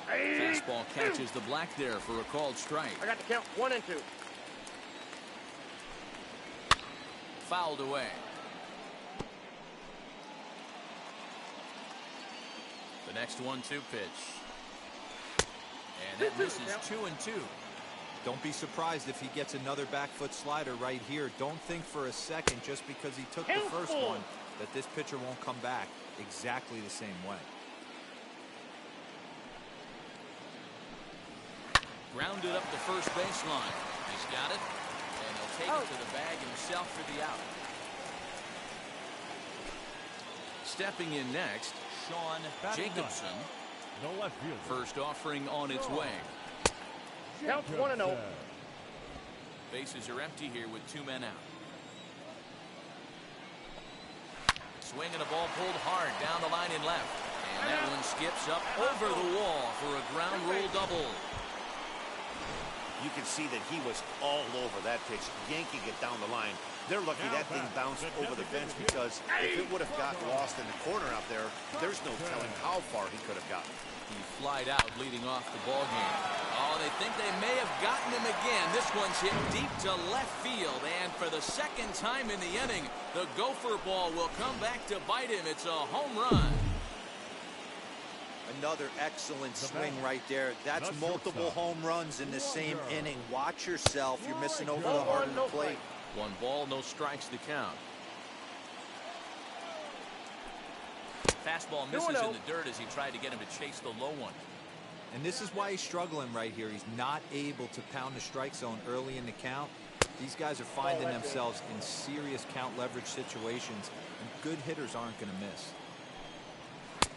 Fastball catches the black there for a called strike. I got to count 1 and 2. Fouled away. The next 1-2 pitch. And that misses 2 and 2. Don't be surprised if he gets another back foot slider right here. Don't think for a second, just because he took the first one, that this pitcher won't come back exactly the same way. Grounded up the first baseline. He's got it, and he'll take it to the bag himself for the out. Stepping in next, Sean Jacobson. No left field. First offering on its way. Count 1-0. Bases are empty here with 2 men out. Swing and a ball pulled hard down the line in left. And that one skips up over the wall for a ground rule double. You can see that he was all over that pitch, yanking it down the line. They're lucky that thing bounced over the fence, because if it would have got lost in the corner out there, there's no telling how far he could have gotten. He flied out leading off the ball game. Oh, they think they may have gotten him again. This one's hit deep to left field, and for the second time in the inning, the gopher ball will come back to bite him. It's a home run. Another excellent swing right there. That's multiple home runs in the same inning. Watch yourself. You're missing over the heart of the plate. 1 ball, no strikes to count. Fastball misses in the dirt as he tried to get him to chase the low one. And this is why he's struggling right here. He's not able to pound the strike zone early in the count. These guys are finding themselves in serious count leverage situations, and good hitters aren't going to miss.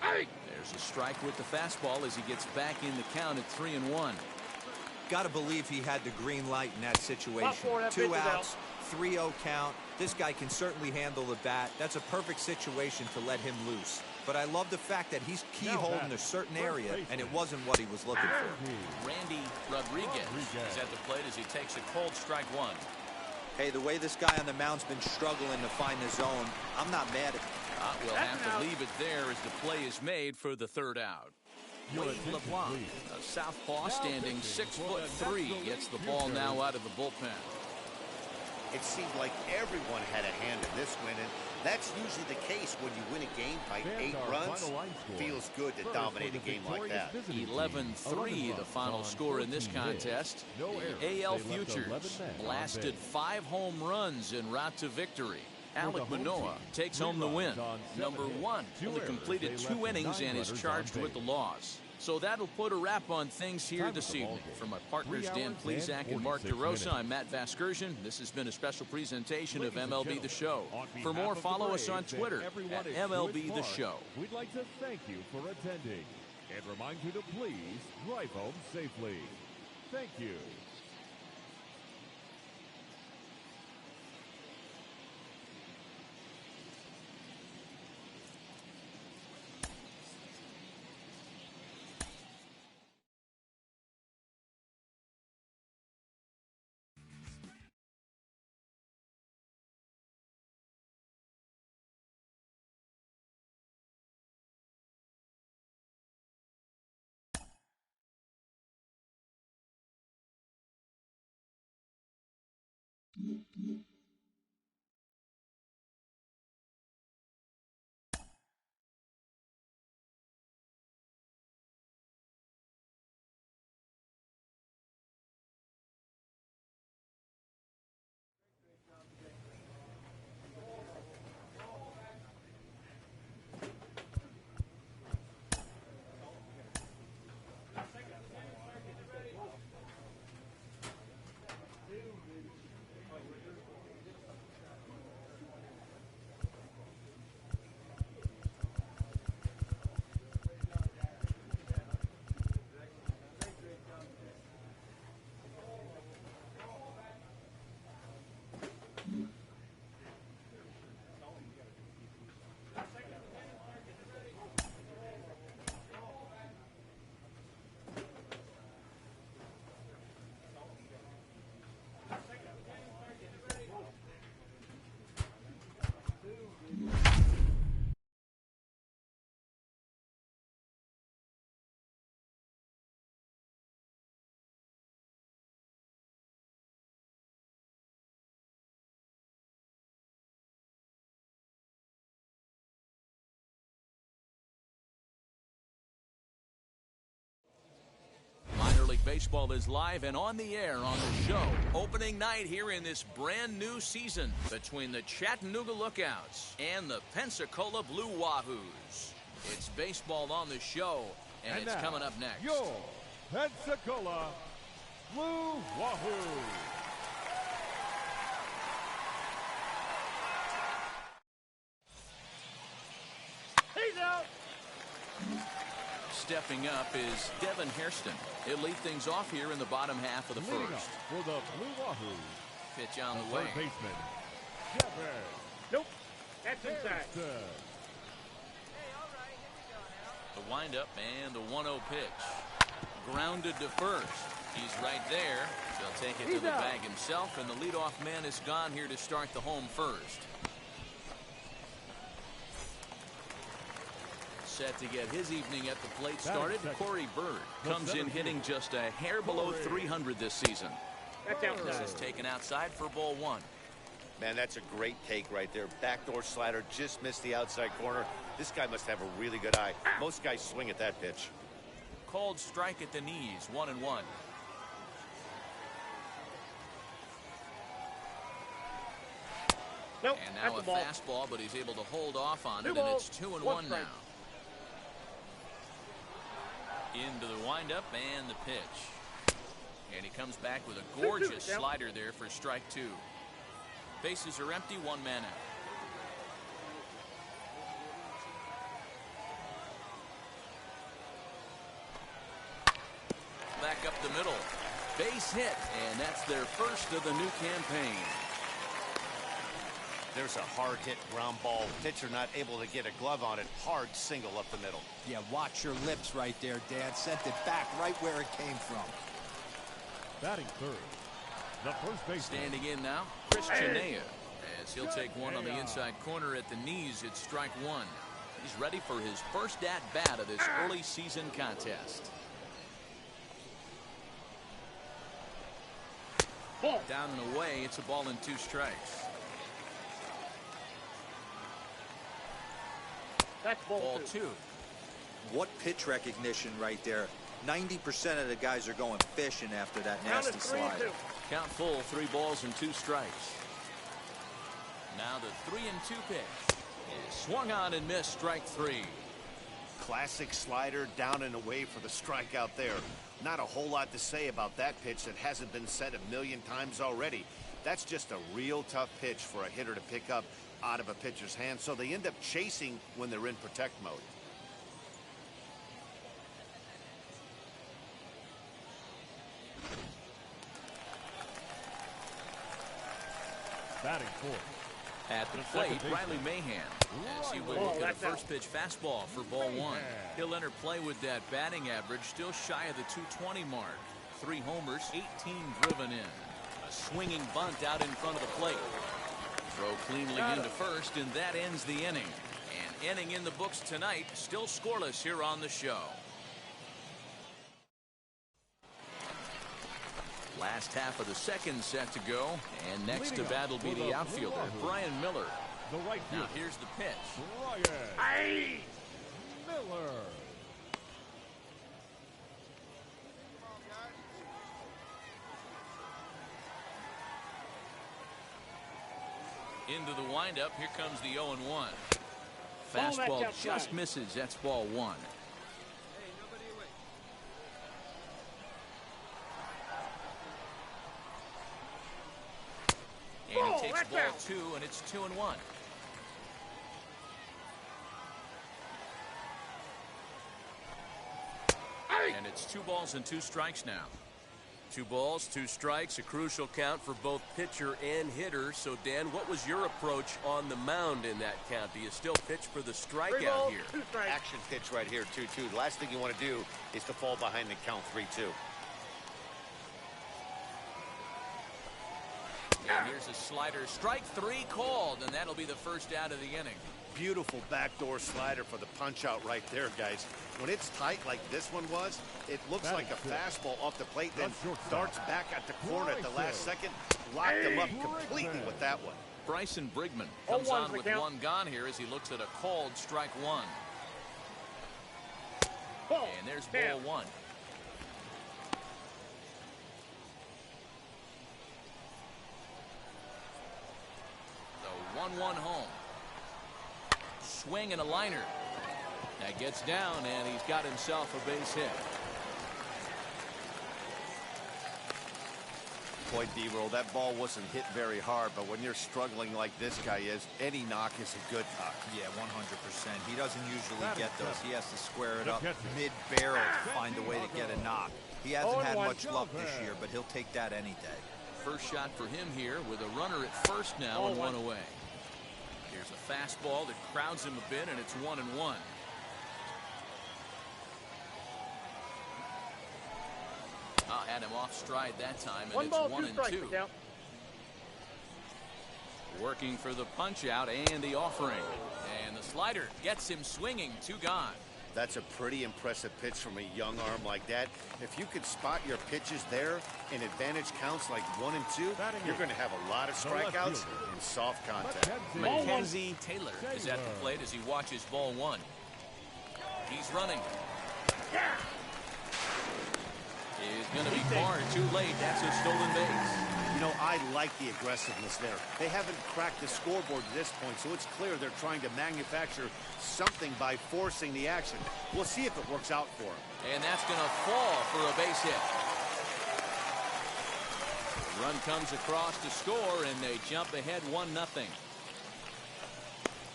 There's a strike with the fastball as he gets back in the count at 3-1. Got to believe he had the green light in that situation. 2 outs, 3-0 count. This guy can certainly handle the bat. That's a perfect situation to let him loose. But I love the fact that he's keyholing a certain area, and it wasn't what he was looking for. Randy Rodriguez is at the plate as he takes a cold strike one. Hey, the way this guy on the mound's been struggling to find the zone, I'm not mad at him. We'll have to leave it there as the play is made for the 3rd out. Wade LeBlanc, a southpaw standing 6'3", gets the ball now out of the bullpen. It seemed like everyone had a hand in this win, and that's usually the case when you win a game by 8 runs. Feels good to dominate a game like that. 11-3 the final score in this contest. The AL Futures blasted 5 home runs en route to victory. Alek Manoah takes home the win. Number 1 only completed 2 innings and is charged with the loss. So that'll put a wrap on things here this evening. For my partners Dan Plesac and Mark DeRosa, I'm Matt Vasgersian. This has been a special presentation of MLB The Show. For more, follow us on Twitter at MLB The Show. We'd like to thank you for attending and remind you to please drive home safely. Thank you. Baseball is live and on the air on the show. Opening night here in this brand new season between the Chattanooga Lookouts and the Pensacola Blue Wahoos. It's baseball on the show, and it's coming up next. Your Pensacola Blue Wahoos. He's out. Stepping up is Devin Hairston. He'll lead things off here in the bottom half of the first. For the Blue Wahoos. Pitch on the way. Third baseman, Devin. Nope. That's inside. The windup and the 1-0 pitch. Grounded to first. He's right there. He'll take it to the bag himself, and the leadoff man is gone here to start the home first. Set to get his evening at the plate started. Corey Bird comes in hitting just a hair below 300 this season. This is taken outside for ball 1. Man, that's a great take right there. Backdoor slider just missed the outside corner. This guy must have a really good eye. Most guys swing at that pitch. Called strike at the knees, 1-1. Nope, and now a fastball, but he's able to hold off on it, and it's 2-1 now. Into the windup and the pitch. And he comes back with a gorgeous slider there for strike 2. Bases are empty, 1 man out. Back up the middle. Base hit, and that's their first of the new campaign. There's a hard hit ground ball. Pitcher not able to get a glove on it. Hard single up the middle. Yeah, watch your lips right there, Dan. Sent it back right where it came from. Batting third, the first baseman. Standing in now, Chris Chenea, as he'll take one on the inside corner at the knees. It's strike 1. He's ready for his first at-bat of this early season contest. Down and away, it's a ball and 2 strikes. That's ball 2. What pitch recognition right there. 90% of the guys are going fishing after that nasty slider. Count full, 3 balls and 2 strikes. Now the 3-2 pitch is swung on and missed, strike 3. Classic slider, down and away for the strikeout there. Not a whole lot to say about that pitch that hasn't been said a million times already. That's just a real tough pitch for a hitter to pick up out of a pitcher's hand, so they end up chasing when they're in protect mode. Batting fourth. At the plate, Riley Mahan, as he will look at a first pitch fastball for ball 1. He'll enter play with that batting average still shy of the 220 mark. 3 homers, 18 driven in. A swinging bunt out in front of the plate. Throw cleanly into first, and that ends the inning. An inning in the books tonight, still scoreless here on the show. Last half of the second set to go, and next to bat will be the outfielder, Brian Miller. Now here's the pitch. Brian Miller. Into the windup, here comes the 0-1. Fastball just misses, that's ball 1. And he takes ball 2, and it's 2-1. And it's 2 balls and 2 strikes now. 2 balls, 2 strikes, a crucial count for both pitcher and hitter. So, Dan, what was your approach on the mound in that count? Do you still pitch for the strikeout here? Action pitch right here, 2-2. The last thing you want to do is to fall behind the count 3-2. And here's a slider. Strike 3 called, and that'll be the first out of the inning. Beautiful backdoor slider for the punch out right there, guys. When it's tight like this one was, it looks like a fastball off the plate, then darts back at the corner at the last second. Locked him up completely with that one. Bryson Brigman comes on with 1 gone here as he looks at a called strike 1. And there's ball 1. The 1-1 home. Swing and a liner. That gets down, and he's got himself a base hit. Boy, D-Roll, that ball wasn't hit very hard, but when you're struggling like this guy is, any knock is a good knock. Yeah, 100%. He doesn't usually get those. He has to square it up mid-barrel to find a way to get a knock. He hasn't had much luck this year, but he'll take that any day. First shot for him here with a runner at first now and 1 away. Here's a fastball that crowds him a bit, and it's 1-1. Had him off stride that time, and it's 1-2. Working for the punch out and the offering, and the slider gets him swinging. 2 gone. That's a pretty impressive pitch from a young arm like that. If you could spot your pitches there in advantage counts like 1 and 2, you're going to have a lot of strikeouts and soft contact. Mackenzie Taylor is at the plate as he watches ball 1. He's running. Is going to be far too late. That's a stolen base. You know, I like the aggressiveness there. They haven't cracked the scoreboard to this point, so it's clear they're trying to manufacture something by forcing the action. We'll see if it works out for them. And that's going to fall for a base hit. The run comes across to score, and they jump ahead 1-0.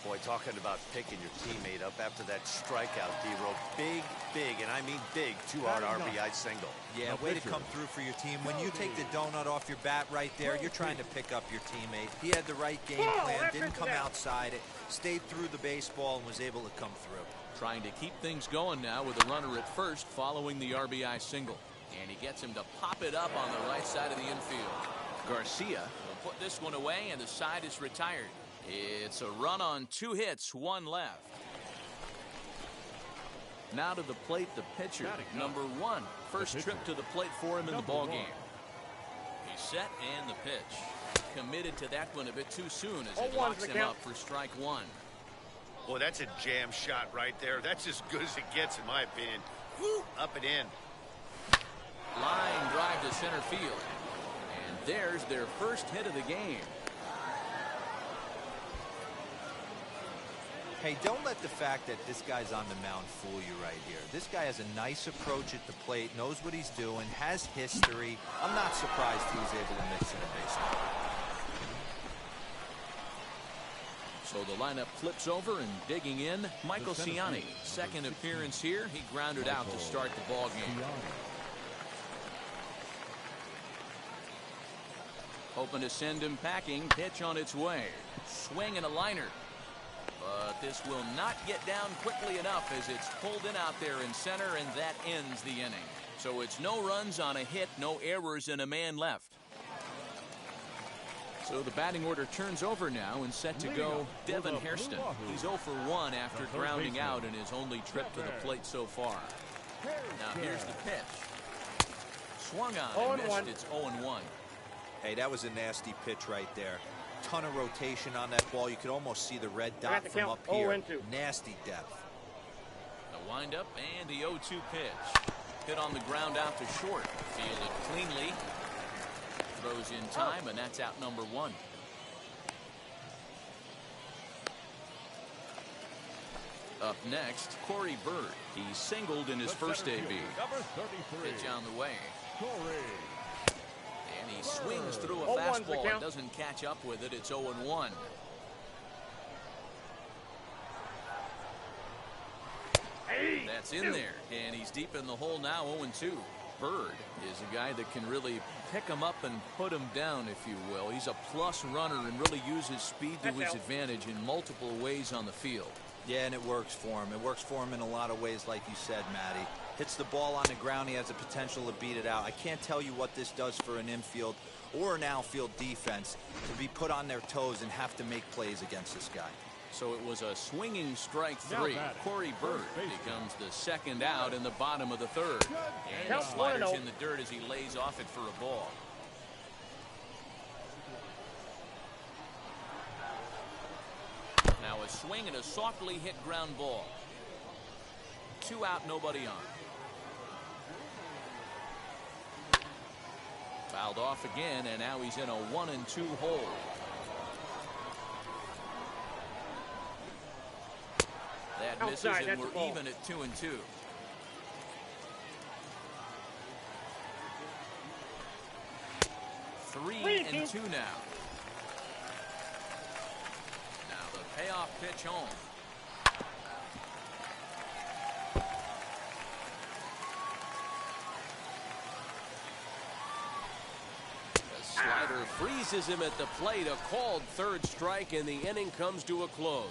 Boy, talking about picking your teammate up after that strikeout, D-Row. Big, and I mean big, 2-out RBI single. Yeah, way to come through for your team. When you take the donut off your bat right there, you're trying to pick up your teammate. He had the right game plan, didn't come outside it, stayed through the baseball, and was able to come through. Trying to keep things going now with a runner at first following the RBI single. And he gets him to pop it up on the right side of the infield. Garcia will put this one away, and the side is retired. It's a run on 2 hits, 1 left. Now to the plate, the pitcher, number 1. First trip to the plate for him in the ballgame. He's set and the pitch. Committed to that one a bit too soon as it locks him up for strike 1. Boy, that's a jam shot right there. That's as good as it gets, in my opinion. Woo, up and in. Line drive to center field. And there's their first hit of the game. Hey, don't let the fact that this guy's on the mound fool you right here. This guy has a nice approach at the plate, knows what he's doing, has history. I'm not surprised he was able to mix in a base hit. So the lineup flips over and digging in, Michael Ciani. Second appearance here. He grounded out to start the ball game. Hoping to send him packing. Pitch on its way. Swing and a liner. But this will not get down quickly enough as it's pulled in out there in center, and that ends the inning. So it's no runs on a hit, no errors, and a man left. So the batting order turns over now and set to go Devin Hairston. He's 0 for 1 after grounding out in his only trip to the plate so far. Now here's the pitch. Swung on and missed. It's 0-1. Hey, that was a nasty pitch right there. Ton of rotation on that ball. You could almost see the red dot from up here. Nasty depth. The windup and the 0-2 pitch. Hit on the ground out to short. Fielded cleanly. Throws in time, and that's out number 1. Up next, Corey Bird. He singled in his first AB. Pitch on the way. And he swings through a fastball and doesn't catch up with it. It's 0-1. That's in there, and he's deep in the hole now, 0-2. Bird is a guy that can really pick him up and put him down, if you will. He's a plus runner and really uses speed to his advantage in multiple ways on the field. Yeah, and it works for him. It works for him in a lot of ways, like you said, Matty. Hits the ball on the ground. He has the potential to beat it out. I can't tell you what this does for an infield or an outfield defense to be put on their toes and have to make plays against this guy. So it was a swinging strike 3. Corey Bird becomes the second out in the bottom of the third. And the slider's in the dirt as he lays off it for a ball. Now a swing and a softly hit ground ball. 2 out, nobody on. Fouled off again, and now he's in a 1-2 hole. That misses, and we're even at 2-2. Three and 2 now. Now the payoff pitch home. The slider freezes him at the plate. A called third strike, and the inning comes to a close.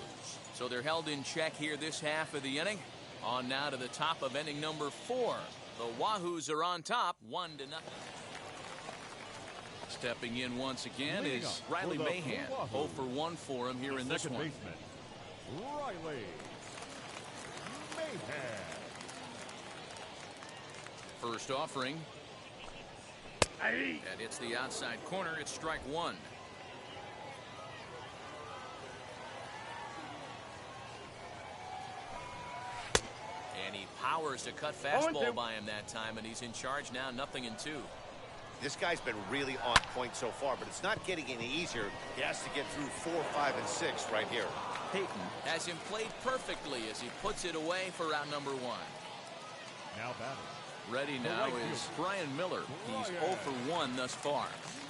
So they're held in check here this half of the inning. On now to the top of inning number 4. The Wahoos are on top, 1-0. Stepping in once again is Riley Mahan. 0 for 1 for him here in this one. Riley Mahan. First offering. And it's the outside corner. It's strike 1. And he powers to cut fastball by him that time, and he's in charge now, 0-2. This guy's been really on point so far, but it's not getting any easier. He has to get through 4, 5, and 6 right here. Peyton has him played perfectly as he puts it away for round number 1. Now batting. Ready now is Brian Miller. He's 0 for 1 thus far.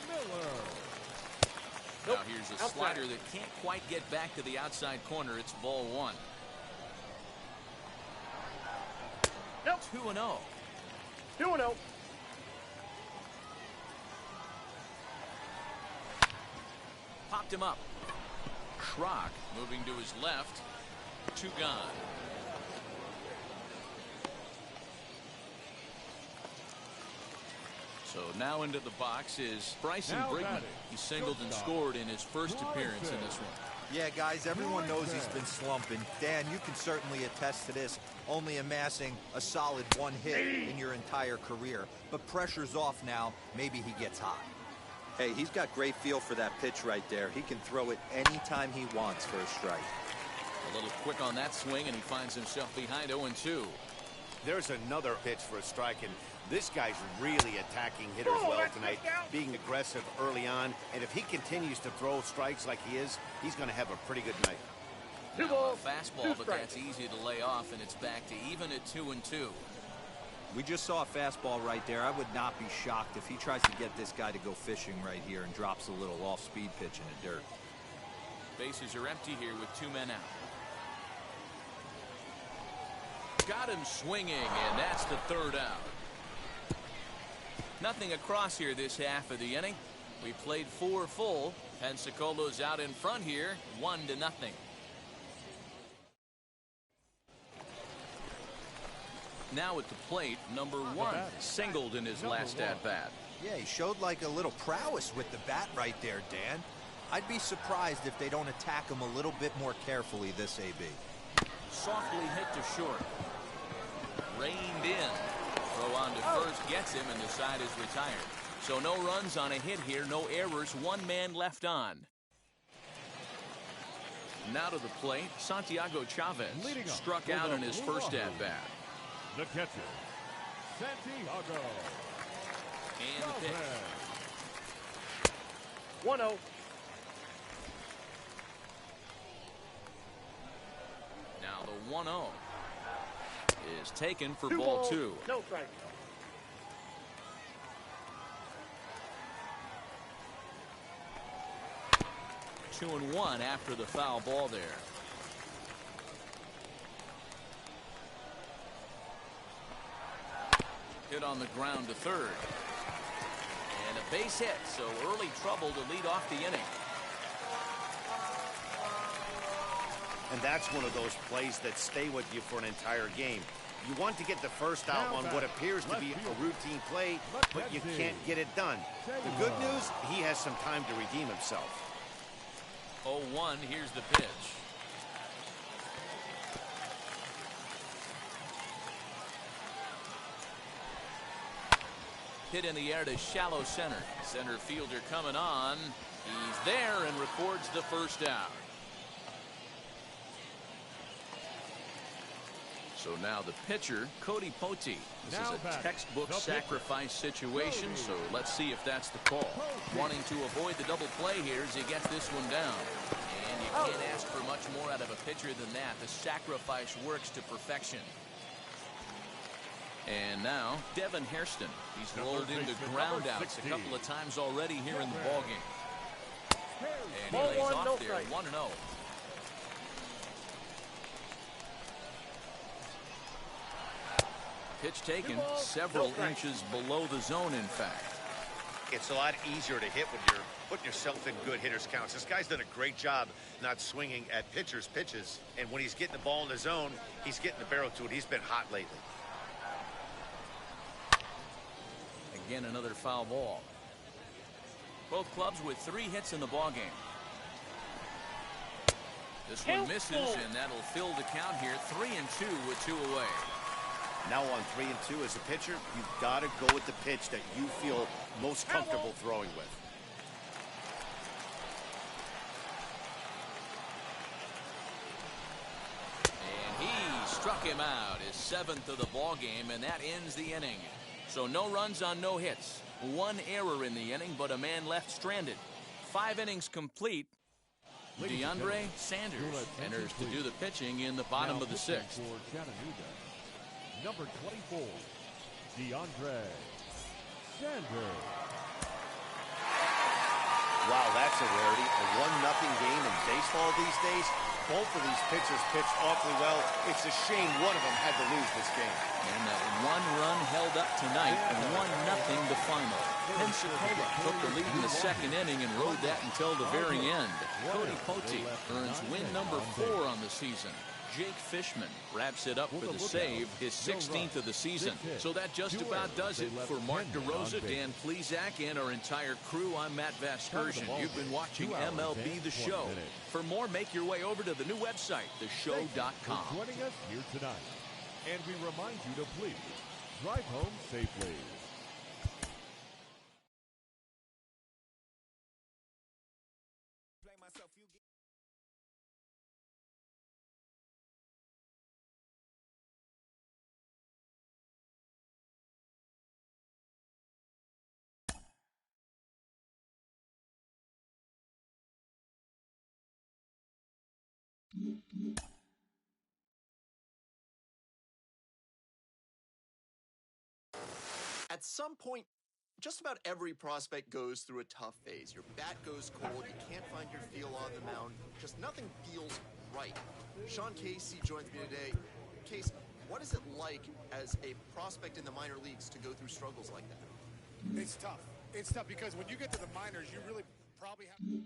Miller. Now here's a slider that can't quite get back to the outside corner. It's ball 1. 2-0. 2-0. Popped him up. Schrock moving to his left. 2 gone. So now into the box is Bryson Brigman. He singled and scored in his first appearance in this one. Yeah, guys, everyone knows he's been slumping. Dan, you can certainly attest to this, only amassing a solid 1 hit in your entire career. But pressure's off now. Maybe he gets hot. Hey, he's got great feel for that pitch right there. He can throw it anytime he wants for a strike. A little quick on that swing, and he finds himself behind 0-2. There's another pitch for a strike, and this guy's really attacking hitters well tonight, being aggressive early on. And if he continues to throw strikes like he is, he's going to have a pretty good night. Now a fastball, but that's easy to lay off, and it's back to even at 2-2. We just saw a fastball right there. I would not be shocked if he tries to get this guy to go fishing right here and drops a little off-speed pitch in the dirt. Bases are empty here with 2 men out. Got him swinging, and that's the 3rd out. Nothing across here this half of the inning. We played 4 full. Pensacolo's out in front here, 1-0. Now at the plate, number 1 singled in his last at-bat. Yeah, he showed like a little prowess with the bat right there, Dan. I'd be surprised if they don't attack him a little bit more carefully this AB. Softly hit to short. Reined in. Throw on to first gets him, and the side is retired. So no runs on a hit here, no errors, 1 man left on. Now to the plate, Santiago Chavez struck out in his first at-bat. The catcher, Santiago. And the pitch. 1-0. Now the 1-0 is taken for ball 2. No strike. Two and 1 after the foul ball there. Hit on the ground to third. And a base hit, so early trouble to lead off the inning. And that's one of those plays that stay with you for an entire game. You want to get the first out on what appears to be a routine play, but you can't get it done. The good news, he has some time to redeem himself. 0-1, here's the pitch. Hit in the air to shallow center. Center fielder coming on. He's there and records the first out. So now the pitcher, Cody Pote. This is a textbook sacrifice situation, so let's see if that's the call. Wanting to avoid the double play here as he gets this one down. And you can't ask for much more out of a pitcher than that. The sacrifice works to perfection. And now, Devin Hairston. He's rolled into ground outs a couple of times already here in the ballgame. And he lays off there, 1-0. Pitch taken several inches below the zone, in fact. It's a lot easier to hit when you're putting yourself in good hitters' counts. This guy's done a great job not swinging at pitchers' pitches. And when he's getting the ball in the zone, he's getting the barrel to it. He's been hot lately. Again, another foul ball. Both clubs with 3 hits in the ballgame. This one misses, and that'll fill the count here. 3-2 with 2 away. Now on 3-2 as a pitcher, you've got to go with the pitch that you feel most comfortable throwing with. And he struck him out, his 7th of the ball game, and that ends the inning. So no runs on no hits. One error in the inning, but a man left stranded. 5 innings complete. DeAndre Sanders enters to do the pitching in the bottom of the 6th. For Chattanooga, number 24, DeAndre Sanders. Wow, that's a rarity. A 1-0 game in baseball these days. Both of these pitchers pitched awfully well. It's a shame one of them had to lose this game. And that 1 run held up tonight, and 1-0 the final. Pensacola took the lead in the 2nd inning and rode that until the very end. Cody Pote earns win number 4 on the season. Jake Fishman wraps it up for the save, his 16th of the season. So that just about does it for Mark DeRosa, Dan Plesac, and our entire crew. I'm Matt Vasgersian. You've been watching MLB The Show. For more, make your way over to the new website, theshow.com. Joining us here tonight. And we remind you to please drive home safely. At some point, just about every prospect goes through a tough phase. Your bat goes cold, you can't find your feel on the mound, just nothing feels right. Sean Casey joins me today. Case, what is it like as a prospect in the minor leagues to go through struggles like that? It's tough. It's tough because when you get to the minors, you really probably have...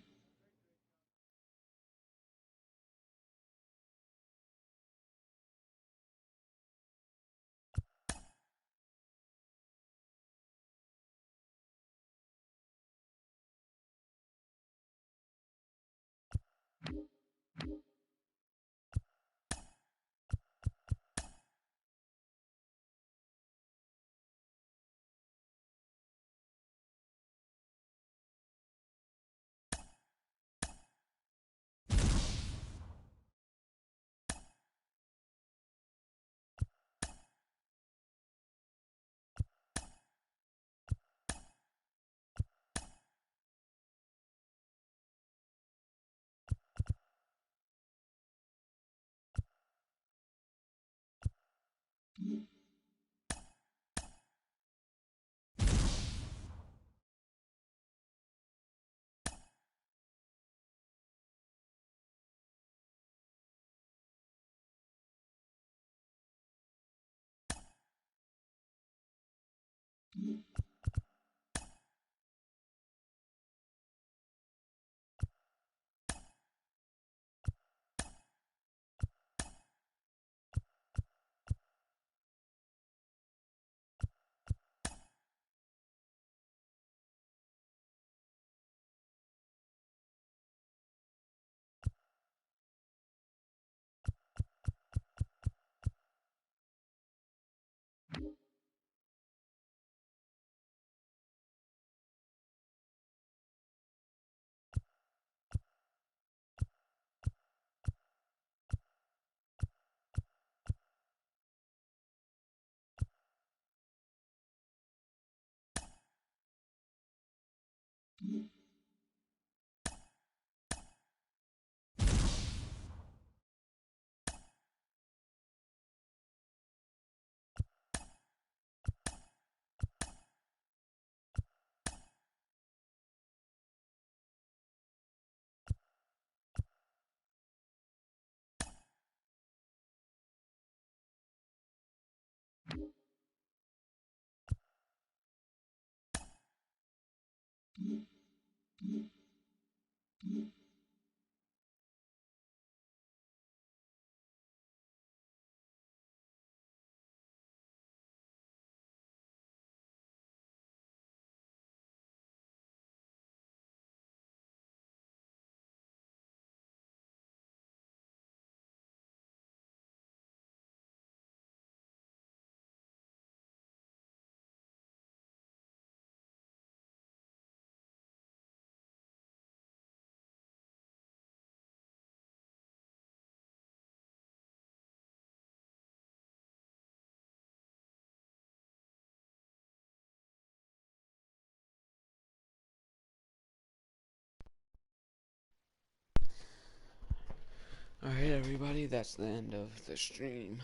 Alright, everybody, that's the end of the stream.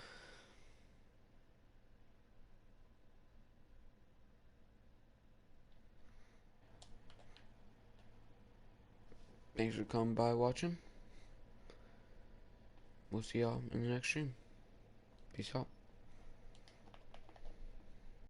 Thanks for coming by watching. We'll see y'all in the next stream. Peace out.